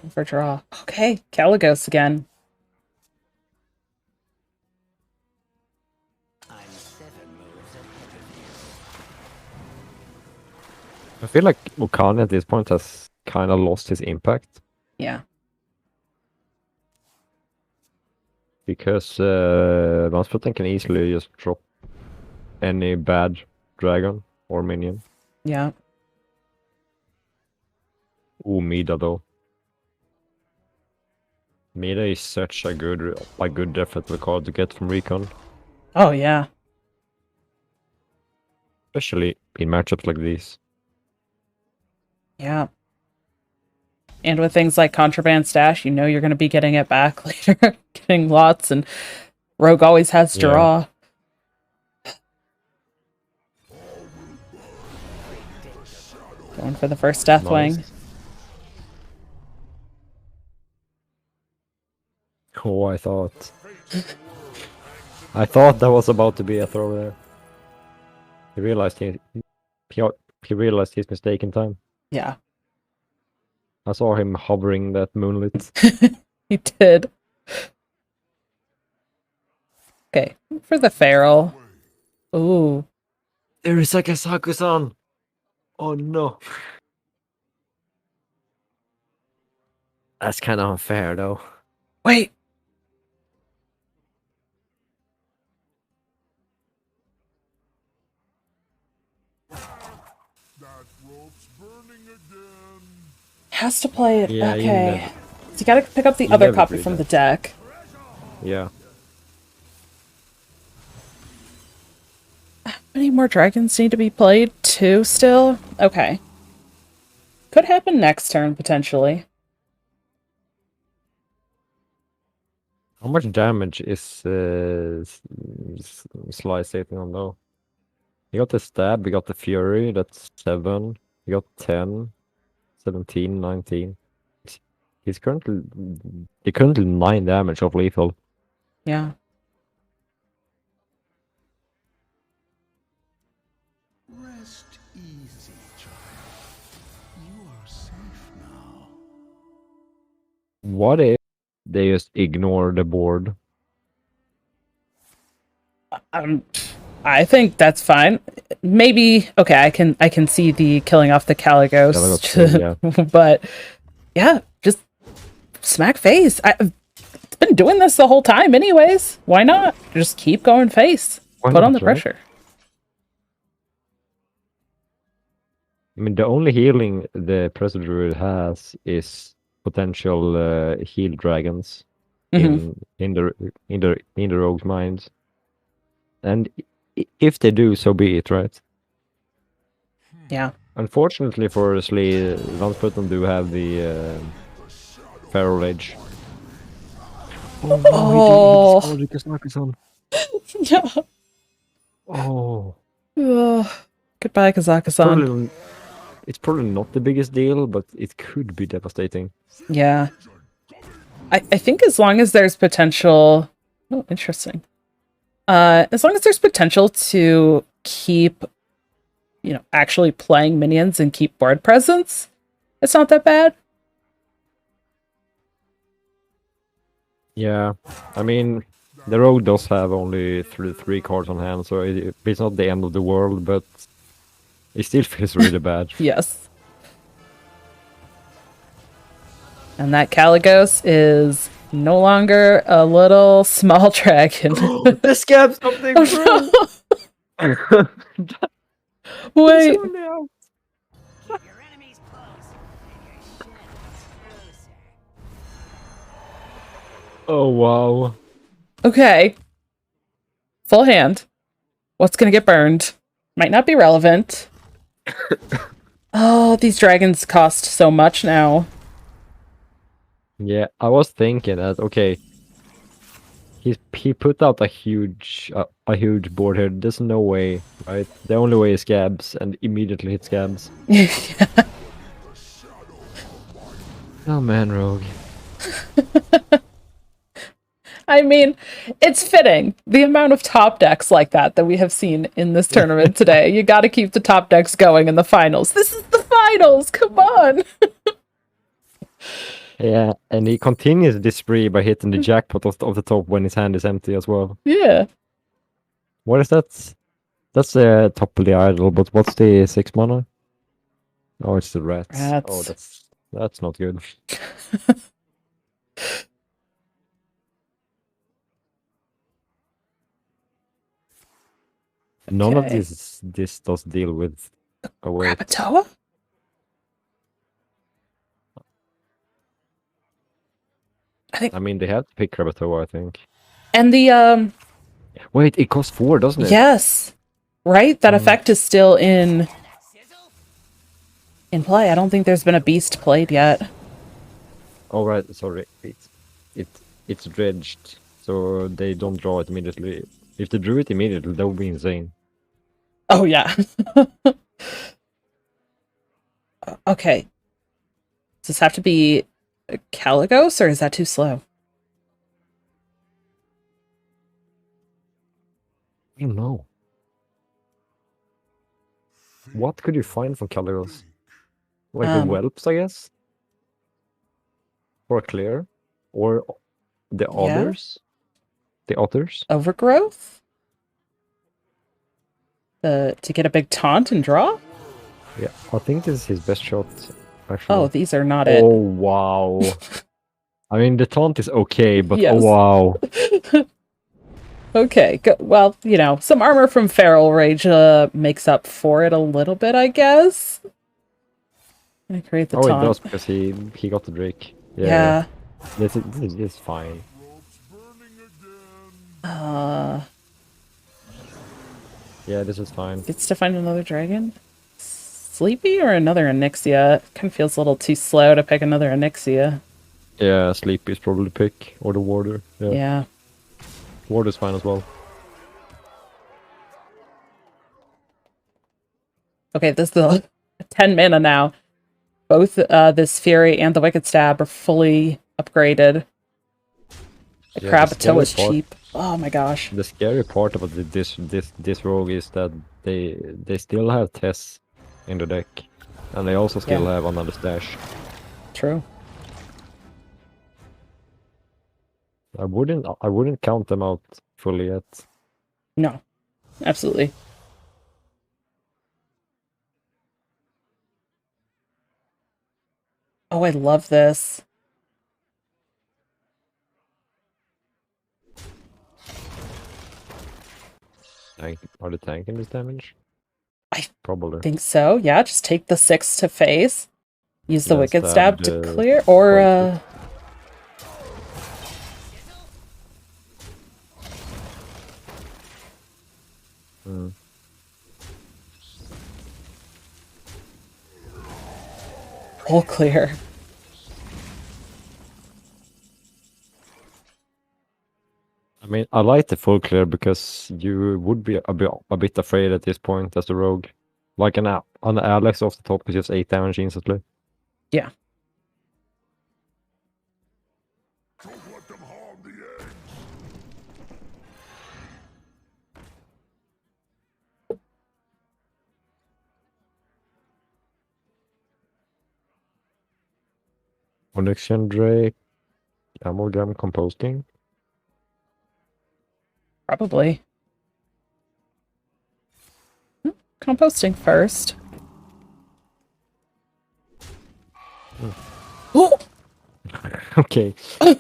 for draw. Okay, Caligos again. I'm 7 moves ahead of you. I feel like Okane at this point has kind of lost his impact. Yeah. Because Vansputin can easily just drop any bad dragon or minion. Yeah. Ooh, Mida though. Mida is such a good defensive card to get from Recon. Oh, yeah. Especially in matchups like these. Yeah. And with things like Contraband Stash, you know you're going to be getting it back later. Getting lots, and Rogue always has draw. Going for the first Deathwing. Nice. Oh, I thought that was about to be a throw there. He realized he realized his mistake in time. Yeah. I saw him hovering that moonlit. He did. Okay, for the Feral. Ooh. There is Sakasaku-san! Oh no. That's kind of unfair though. Wait. That rope's burning again. Has to play it. Yeah, okay. So you gotta pick up the You other never copy do from that. the deck. Yeah. How many more dragons need to be played? 2 still? Okay. Could happen next turn, potentially. How much damage is Slice taking on though? You got the stab, you got the fury, that's 7. You got 10, 17, 19. He's currently 9 damage of lethal. Yeah. Rest easy, child. You are safe now. What if they just ignore the board? I think that's fine. Maybe okay. I can see the killing off the Caligos, Yeah. but yeah, just smack face. I've been doing this the whole time, anyways. Why not? Just keep going face. Why Put on not, the right? pressure. I mean, the only healing the Pressure Druid has is potential heal dragons in the rogue's mind. And if they do, so be it, right? Yeah. Unfortunately for Slee, Vansputin do have the Feral Edge. Oh. Oh. Goodbye, Kazaka-san. It's probably not the biggest deal, but it could be devastating. Yeah. I think as long as there's potential... Oh, interesting. As long as there's potential to keep, actually playing minions and keep board presence, it's not that bad. Yeah, I mean, the rogue does have only three cards on hand, so it's not the end of the world, but it still feels really bad. Yes. And that Caligos is no longer a little small dragon. The scab something, Oh, bro! Wait. Your enemy's close, and your shadow's closer. Oh, wow. Okay. Full hand. What's gonna get burned? Might not be relevant. Oh, these dragons cost so much now. Yeah, I was thinking that, okay, he put out a huge board here. There's no way, right? The only way is scabs, and immediately hit scabs. Oh man, rogue. I mean, it's fitting. The amount of top decks like that we have seen in this tournament today. You got to keep the top decks going in the finals. This is the finals. Come on. Yeah, and he continues this spree by hitting the jackpot of the top when his hand is empty as well. Yeah. What is that? That's the top of the idol, but what's the 6 mana? Oh, it's the rats. Oh, Rats. that's not good. None of Okay. this does deal with. Oh wait. Krakatoa? I mean, they have to pick Krakatoa, I think. And the Wait, it costs 4, doesn't it? yes. Right? That effect is still in play. I don't think there's been a beast played yet. Oh right, sorry. It's dredged, so they don't draw it immediately. If they drew it immediately, that would be insane. Oh yeah. Okay. Does this have to be a Caligos, or is that too slow? I don't know. What could you find from Caligos? Like the whelps, I guess? Or a clear? Or the Yeah. others? The otters? Overgrowth? To get a big taunt and draw? Yeah, I think this is his best shot, actually. Oh, these are not Oh, wow. I mean, the taunt is okay, but Yes. oh, wow. it. Okay, well, some armor from Feral Rage makes up for it a little bit, I guess. I create the Oh, taunt. it does, because he got the Drake. Yeah. This is fine. Yeah, this is fine. Gets to find another dragon? Sleepy or another Onyxia? Kind of feels a little too slow to pick another Onyxia. Yeah, Sleepy is probably pick, or the Warder. Yeah. Warder's fine as well. Okay, this is the 10 mana now. Both this Fury and the Wicked Stab are fully upgraded. The Yeah, Krakatoa is the scary cheap. Oh my gosh. The scary part about this rogue is that they still have Tess in the deck, and they also still have another stash. True. I wouldn't count them out fully yet. No. Absolutely. Oh, I love this. Are they tanking this damage? I Probably. think so. Yeah, just take the 6 to face. Use the Yeah, Wicked stab Stab to the clear, or full clear. I mean, I like the full clear because you would be a bit afraid at this point as the rogue. Like an Alex off the top is just 8 damage instantly. Yeah. Don't let them harm the eggs. Onyxian Drake, Amalgam Composting. Probably. Composting first. Oh, Okay,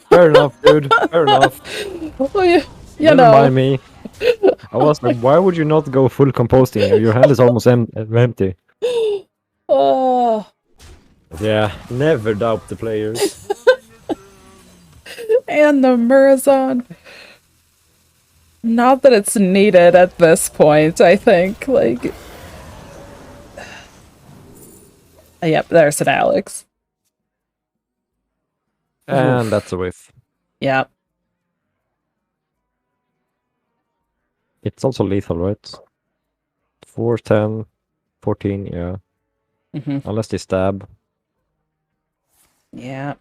fair enough, dude. Fair enough. well, you Never know. mind me. I was like, why would you not go full composting? Your hand is almost empty. Oh, Yeah, never doubt the players. and the Murazon. Not that it's needed at this point, I think. Like, yep, there's an Alex. And that's a whiff. Yep. It's also lethal, right? 4, 10, 14, yeah. Mm-hmm. Unless they stab. Yeah.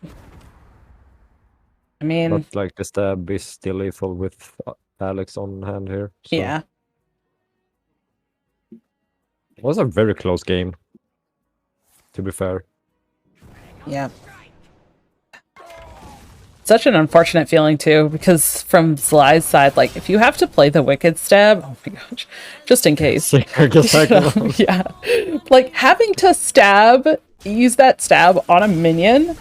I mean, But like the stab is still lethal with Alex on hand here. So. yeah. It was a very close game, to be fair. Yeah. Such an unfortunate feeling too, because from Sly's side, like if you have to play the Wicked Stab, oh my gosh, just in case. Yeah. Like having to use that stab on a minion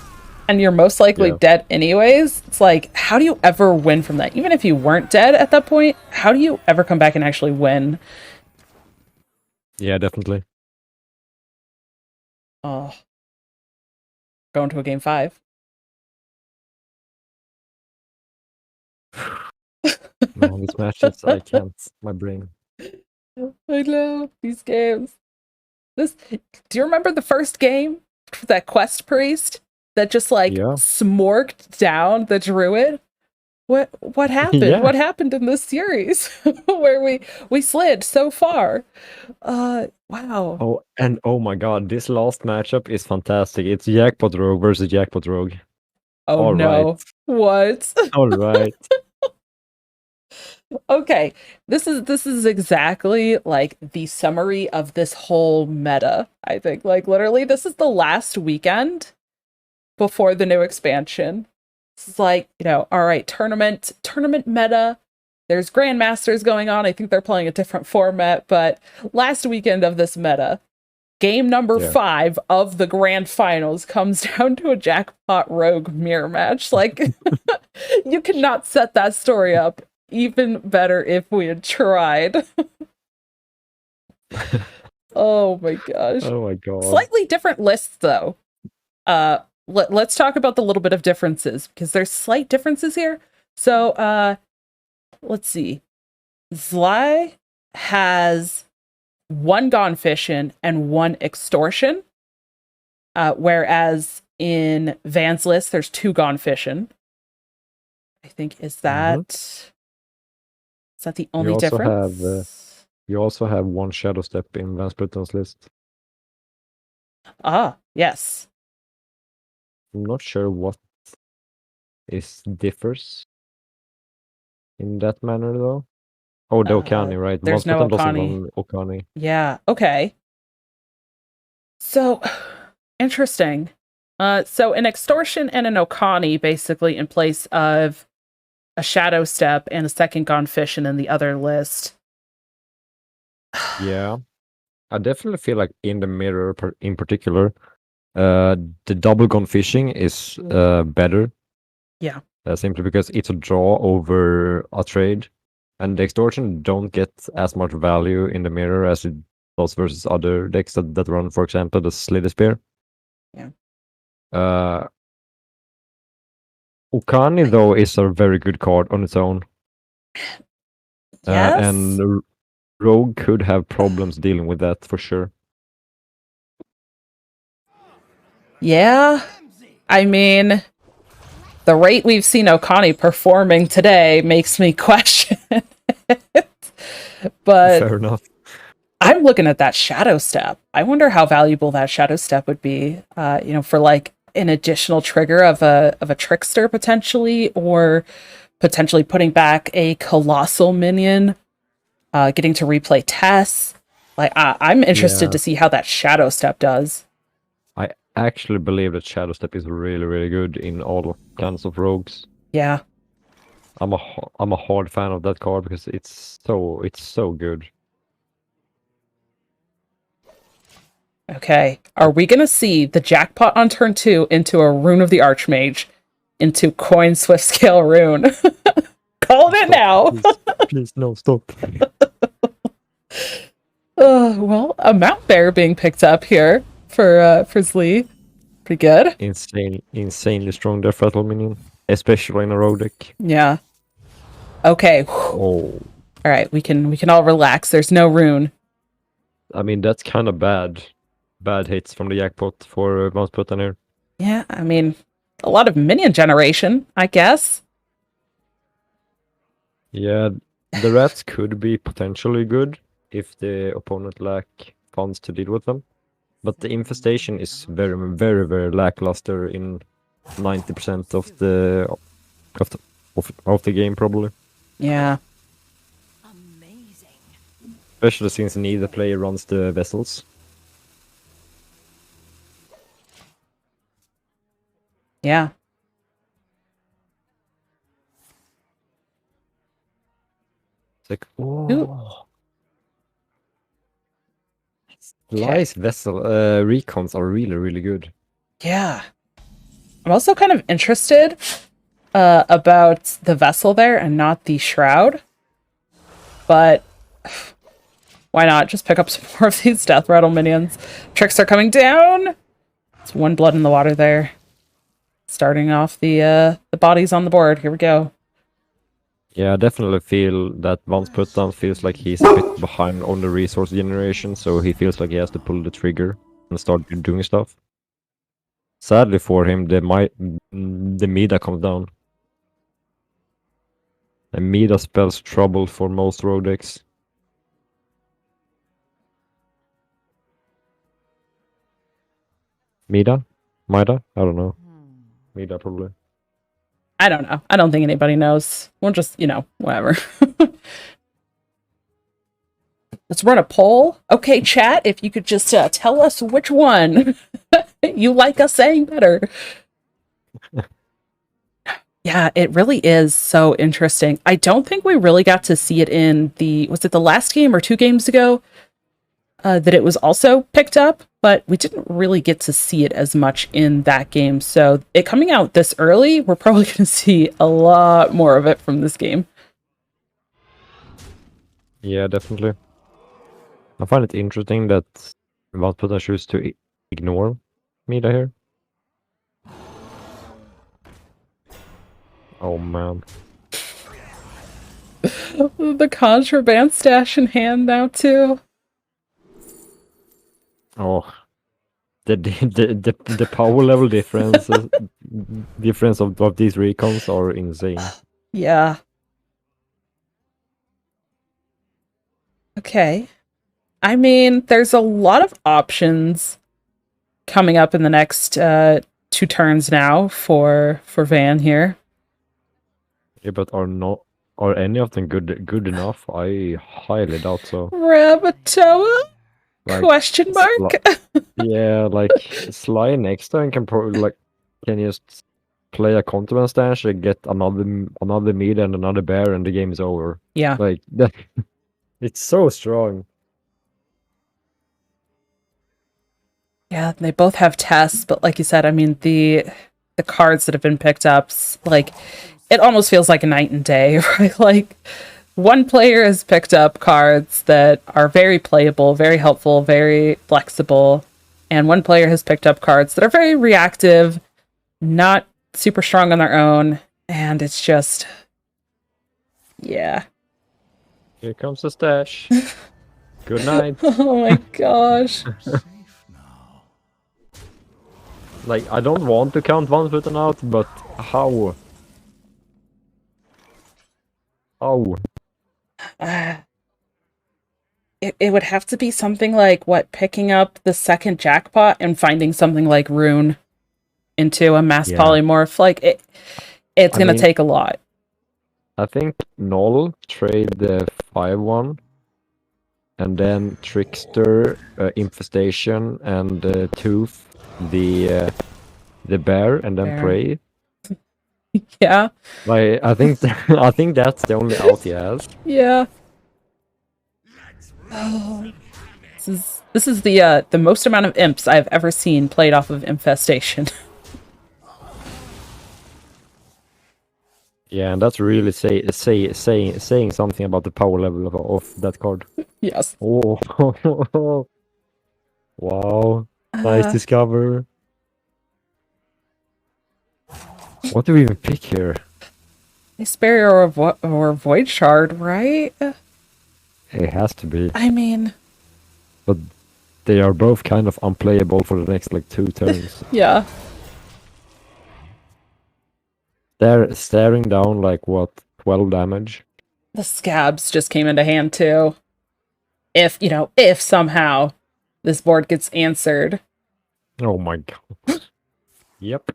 and you're most likely dead anyways. It's like, how do you ever win from that? Even if you weren't dead at that point, how do you ever come back and actually win? Yeah, definitely. Oh. Going to a game 5. No, these matches, I can't. My brain. I know these games. Do you remember the first game? That quest priest that just like smorked down the druid? What happened? Yeah. What happened in this series where we slid so far? Wow. Oh, and oh my god, this last matchup is fantastic. It's Jackpot Rogue versus Jackpot Rogue. Oh All no. right. What? All right. Okay, this is exactly like the summary of this whole meta. I think like literally this is the last weekend before the new expansion. It's like, all right, tournament meta. There's grandmasters going on. I think they're playing a different format, but last weekend of this meta, game number 5 of the grand finals comes down to a Jackpot Rogue mirror match. Like you could not set that story up even better if we had tried. Oh my gosh. Oh my god. Slightly different lists though. Let's talk about the little bit of differences because there's slight differences here. So let's see. Zly has 1 Gone Fishing and 1 Extortion. Whereas in Van's list there's 2 Gone Fishing. I think is that the only difference? You also have 1 Shadow Step in Van Splitton's list. Ah, yes. I'm not sure what differs in that manner though. Oh, the Okani, right? There's no Okani. Yeah, okay. So, interesting. So an Extortion and an Okani basically in place of a Shadow Step and a second Gone Fishing in the other list. Yeah. I definitely feel like in the mirror in particular, the double Gone Fishing is better. Yeah. Simply because it's a draw over a trade. And the Extortion don't get as much value in the mirror as it does versus other decks that run, for example, the Slither Spear. Yeah. Okani, though, is a very good card on its own. Yes. And Rogue could have problems dealing with that for sure. Yeah. I mean, the rate we've seen Okani performing today makes me question it. But fair enough. I'm looking at that Shadow Step. I wonder how valuable that Shadow Step would be, for like an additional trigger of a trickster potentially, or potentially putting back a colossal minion, getting to replay Tess. Like I'm interested to see how that Shadow Step does. actually believe that Shadow Step is really, really good in all kinds of rogues. Yeah. I'm a hard fan of that card because it's so good. Okay. Are we gonna see the jackpot on turn 2 into a Rune of the Archmage, into Coin Swift Scale Rune? Calling it now. Please, no, stop. Well, a Mount Bear being picked up here for Zlee. Pretty good. Insanely strong death rattle minion, especially in a rogue deck. Yeah. Okay. Oh, All right. We can all relax. There's no rune. I mean that's kind of bad. Bad hits from the jackpot for Mouse Putin here. Yeah. I mean, a lot of minion generation, I guess. Yeah, the rats could be potentially good if the opponent lack funds to deal with them. But the infestation is very, very, very lackluster in 90% of the game, probably. Yeah. Amazing. Especially since neither player runs the vessels. Yeah. It's like, Ooh. oh. Slice vessel recons are really, really good. Yeah. I'm also kind of interested about the vessel there and not the shroud. But why not just pick up some more of these death rattle minions? Tricks are coming down. It's one blood in the water there. Starting off the bodies on the board. Here we go. Yeah, I definitely feel that Vance Putdown feels like he's a bit behind on the resource generation, so he feels like he has to pull the trigger and start doing stuff. Sadly for him, the Mida comes down. And Mida spells trouble for most rogue decks. Mida? Mida? I don't know. Mida, probably. I don't know. I don't think anybody knows. We'll just, whatever. Let's run a poll. Okay, chat, if you could just tell us which one you like us saying better. Yeah, it really is so interesting. I don't think we really got to see it in was it the last game or 2 games ago that it was also picked up, but we didn't really get to see it as much in that game. So it coming out this early, we're probably going to see a lot more of it from this game. Yeah, definitely. I find it interesting that Valputta chooses to ignore Mida here. Oh man. The contraband stash in hand now too. Oh, the power level difference of these recons are insane. Yeah. Okay. I mean, there's a lot of options coming up in the next 2 turns now for Van here. Yeah, but are any of them good enough? I highly doubt so. Rabatoa? Like, Question mark? yeah, like Sly next time can probably can just play a contraband stash and get another meat and another bear and the game is over. Yeah. Like that, it's so strong. Yeah, they both have tests, but like you said, I mean the cards that have been picked up, like it almost feels like a night and day, right? Like one player has picked up cards that are very playable, very helpful, very flexible, and one player has picked up cards that are very reactive, not super strong on their own, and it's just, yeah. Here comes the stash. Good night. Oh my gosh. Like, I don't want to count one foot out, but how? How? It would have to be something like, picking up the second jackpot and finding something like Rune into a mass polymorph. Like, it's going to take a lot. I think Null trade the 5-1, and then Trickster, Infestation, and Tooth the bear and then Bear. pray. Yeah. Like I think I think that's the only out he has. Yeah. Oh, this is the most amount of imps I've ever seen played off of Infestation. Yeah, and that's really saying something about the power level of that card. Yes. Oh, wow! Nice discover. What do we even pick here? Ice Barrier or Void Shard, right? It has to be, I mean, but they are both kind of unplayable for the next like 2 turns. yeah. They're staring down like what, 12 damage. The scabs just came into hand too. If somehow this board gets answered. Oh my god. Yep.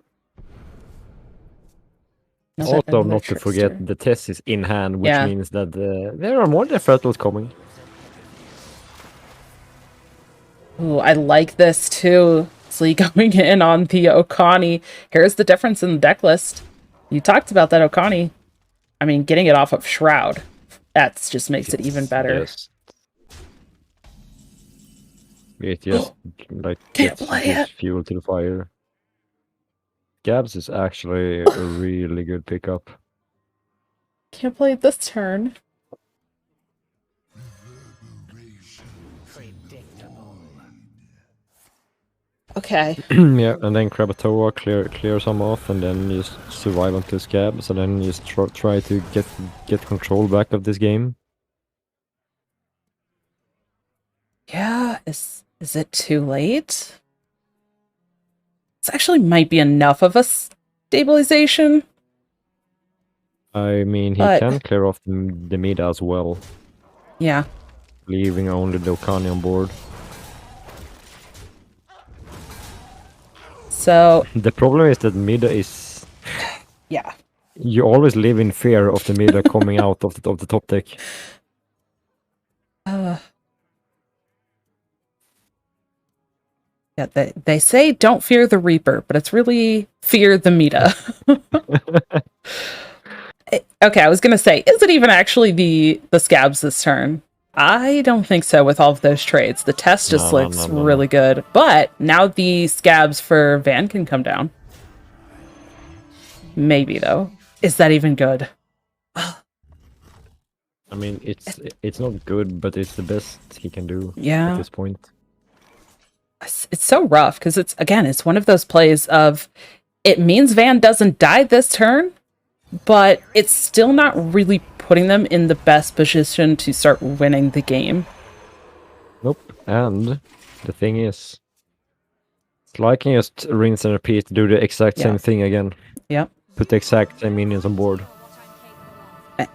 Another Also, not to trickster. forget, the test is in hand, which Yeah. means that there are more Nefertals coming. Ooh, I like this too. Slee going in on the Okani. Here's the difference in the deck list. You talked about that Okani. I mean, getting it off of Shroud. That just makes it even better. Yes. It just like Can't gives play it. fuel to the fire. Gabs is actually a really good pickup. Can't play it this turn. Okay. Yeah, and then Krakatoa clear some off, and then just survive until Scabs, and then just try to get control back of this game. Yeah, is it too late? This actually might be enough of a stabilization. I mean, he But- can clear off the mid as well, Yeah. leaving only the Okani on board. So, The problem is that Mida is... yeah. You always live in fear of the Mida coming out of the top deck. Yeah, they say don't fear the Reaper, but it's really fear the Meta. Okay, I was gonna say, is it even actually the scabs this turn? I don't think so with all of those trades. The test just No, looks no. really good. But now the scabs for Van can come down. Maybe though. Is that even good? I mean, it's not good, but it's the best he can do Yeah. at this point. It's so rough because it's one of those plays of it means Van doesn't die this turn, but it's still not really putting them in the best position to start winning the game. Nope. And the thing is, Sly can just rinse and repeat, do the exact same thing again. Yep. Put the exact same minions on board.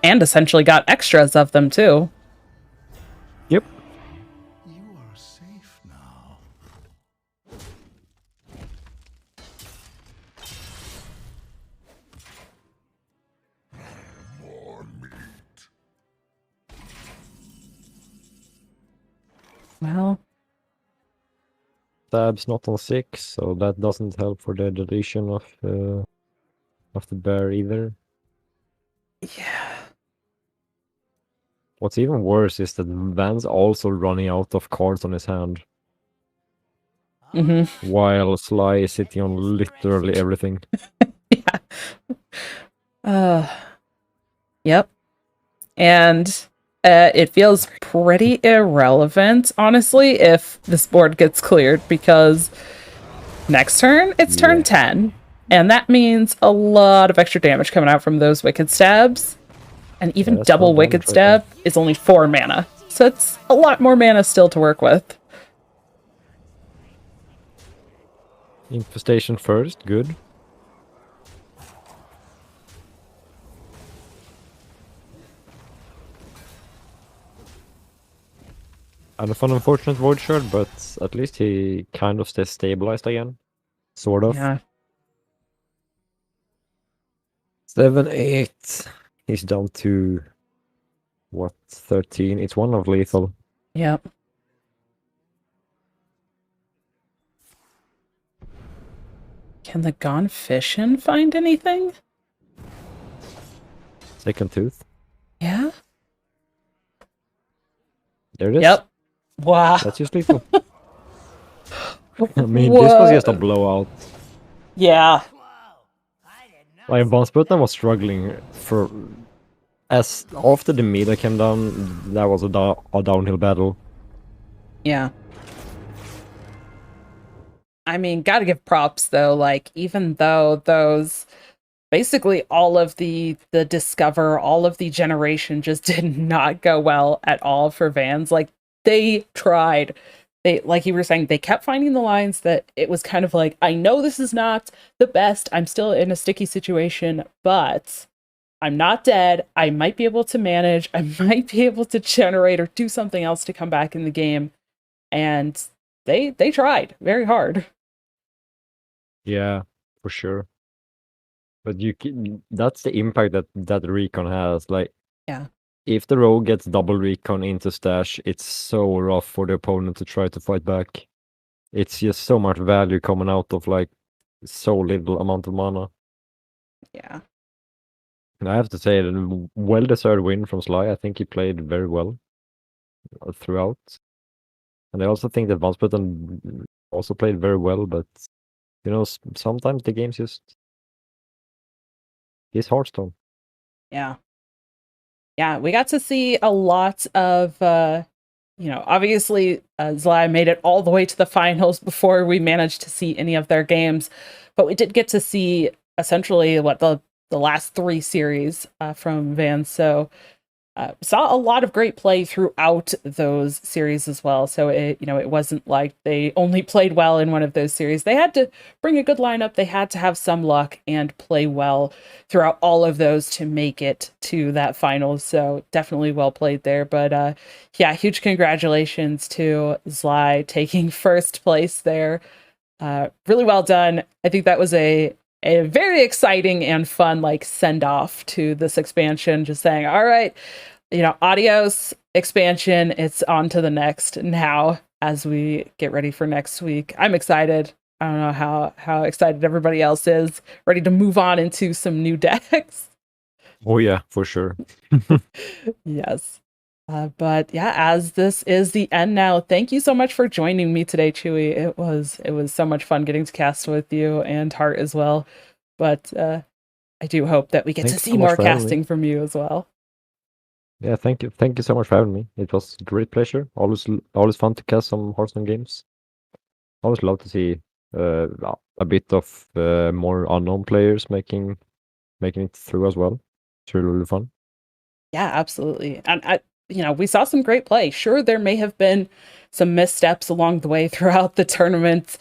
And essentially got extras of them too. Yep. You are safe now. More meat. Well, Stab's not on 6, so that doesn't help for the deletion of the bear either. yeah. What's even worse is that Van's also running out of cards on his hand, while Sly is sitting on literally everything. Yep. And it feels pretty irrelevant, honestly, if this board gets cleared, because next turn, it's turn 10. And that means a lot of extra damage coming out from those Wicked Stabs. And even that's double not Wicked damage right Stab is only 4 mana. So it's a lot more mana still to work with. Infestation first, good. And an unfortunate void shard, but at least he kind of stays stabilized again. Sort of. Yeah. 7, 8. He's down to what, 13? It's one of lethal. Yep. Can the Gone Fishing find anything? Second tooth. Yeah. There it is. Yep. Wow. That's just lethal. I mean, this was just a blowout. Yeah. Like, Von Sputten was struggling for... As after the meter came down, that was a downhill battle. Yeah. I mean, gotta give props though. Like, even though those basically all of the discover, all of the generation just did not go well at all for Vans. Like, they tried. They, like you were saying, they kept finding the lines that it was kind of like, I know this is not the best. I'm still in a sticky situation, but I'm not dead. I might be able to manage. I might be able to generate or do something else to come back in the game. And they tried very hard. Yeah, for sure. But that's the impact that recon has. Like, Yeah. if the rogue gets double recon into stash, it's so rough for the opponent to try to fight back. It's just so much value coming out of like so little amount of mana. Yeah. And I have to say, a well-deserved win from Sly. I think he played very well throughout. And I also think that Van Sputten also played very well, but you know, sometimes the game's just is Hearthstone. Yeah. Yeah, we got to see a lot of, obviously Zly made it all the way to the finals before we managed to see any of their games, but we did get to see essentially what the last 3 series from Vans. So saw a lot of great play throughout those series as well. So it wasn't like they only played well in one of those series. They had to bring a good lineup. They had to have some luck and play well throughout all of those to make it to that finals. So definitely well played there. But yeah, huge congratulations to Zly taking first place there. Really well done. I think that was a very exciting and fun like send off to this expansion, just saying, all right, adios expansion, it's on to the next now as we get ready for next week. I'm excited. I don't know how excited everybody else is, ready to move on into some new decks. Oh yeah, for sure. Yes. But yeah, as this is the end now, thank you so much for joining me today, Chewie. It was so much fun getting to cast with you and Heart as well. But I do hope that we get to see more casting from you as well. Yeah, thank you so much for having me. It was a great pleasure. Always fun to cast some Hearthstone games. Always love to see a bit of more unknown players making it through as well. It's really fun. Yeah, absolutely. And we saw some great play. Sure, there may have been some missteps along the way throughout the tournament,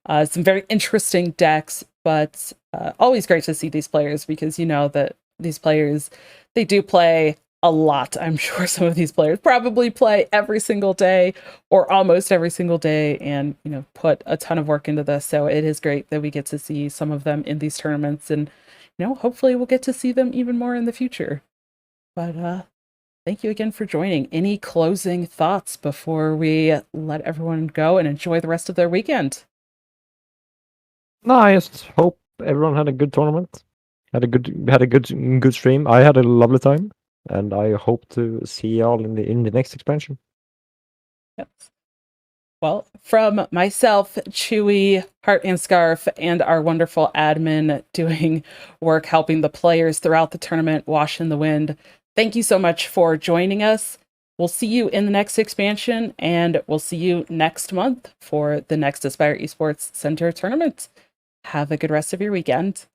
some very interesting decks, but always great to see these players because that these players, they do play a lot. I'm sure some of these players probably play every single day or almost every single day and, put a ton of work into this. So it is great that we get to see some of them in these tournaments and, hopefully we'll get to see them even more in the future. But thank you again for joining. Any closing thoughts before we let everyone go and enjoy the rest of their weekend? No, I just hope everyone had a good tournament. Had a good stream. I had a lovely time, and I hope to see y'all in the next expansion. Yes. Well, from myself, Chewie, HeartAndScarf, and our wonderful admin doing work helping the players throughout the tournament, WashInTheWind, thank you so much for joining us. We'll see you in the next expansion, and we'll see you next month for the next Aspire Esports Center tournament. Have a good rest of your weekend.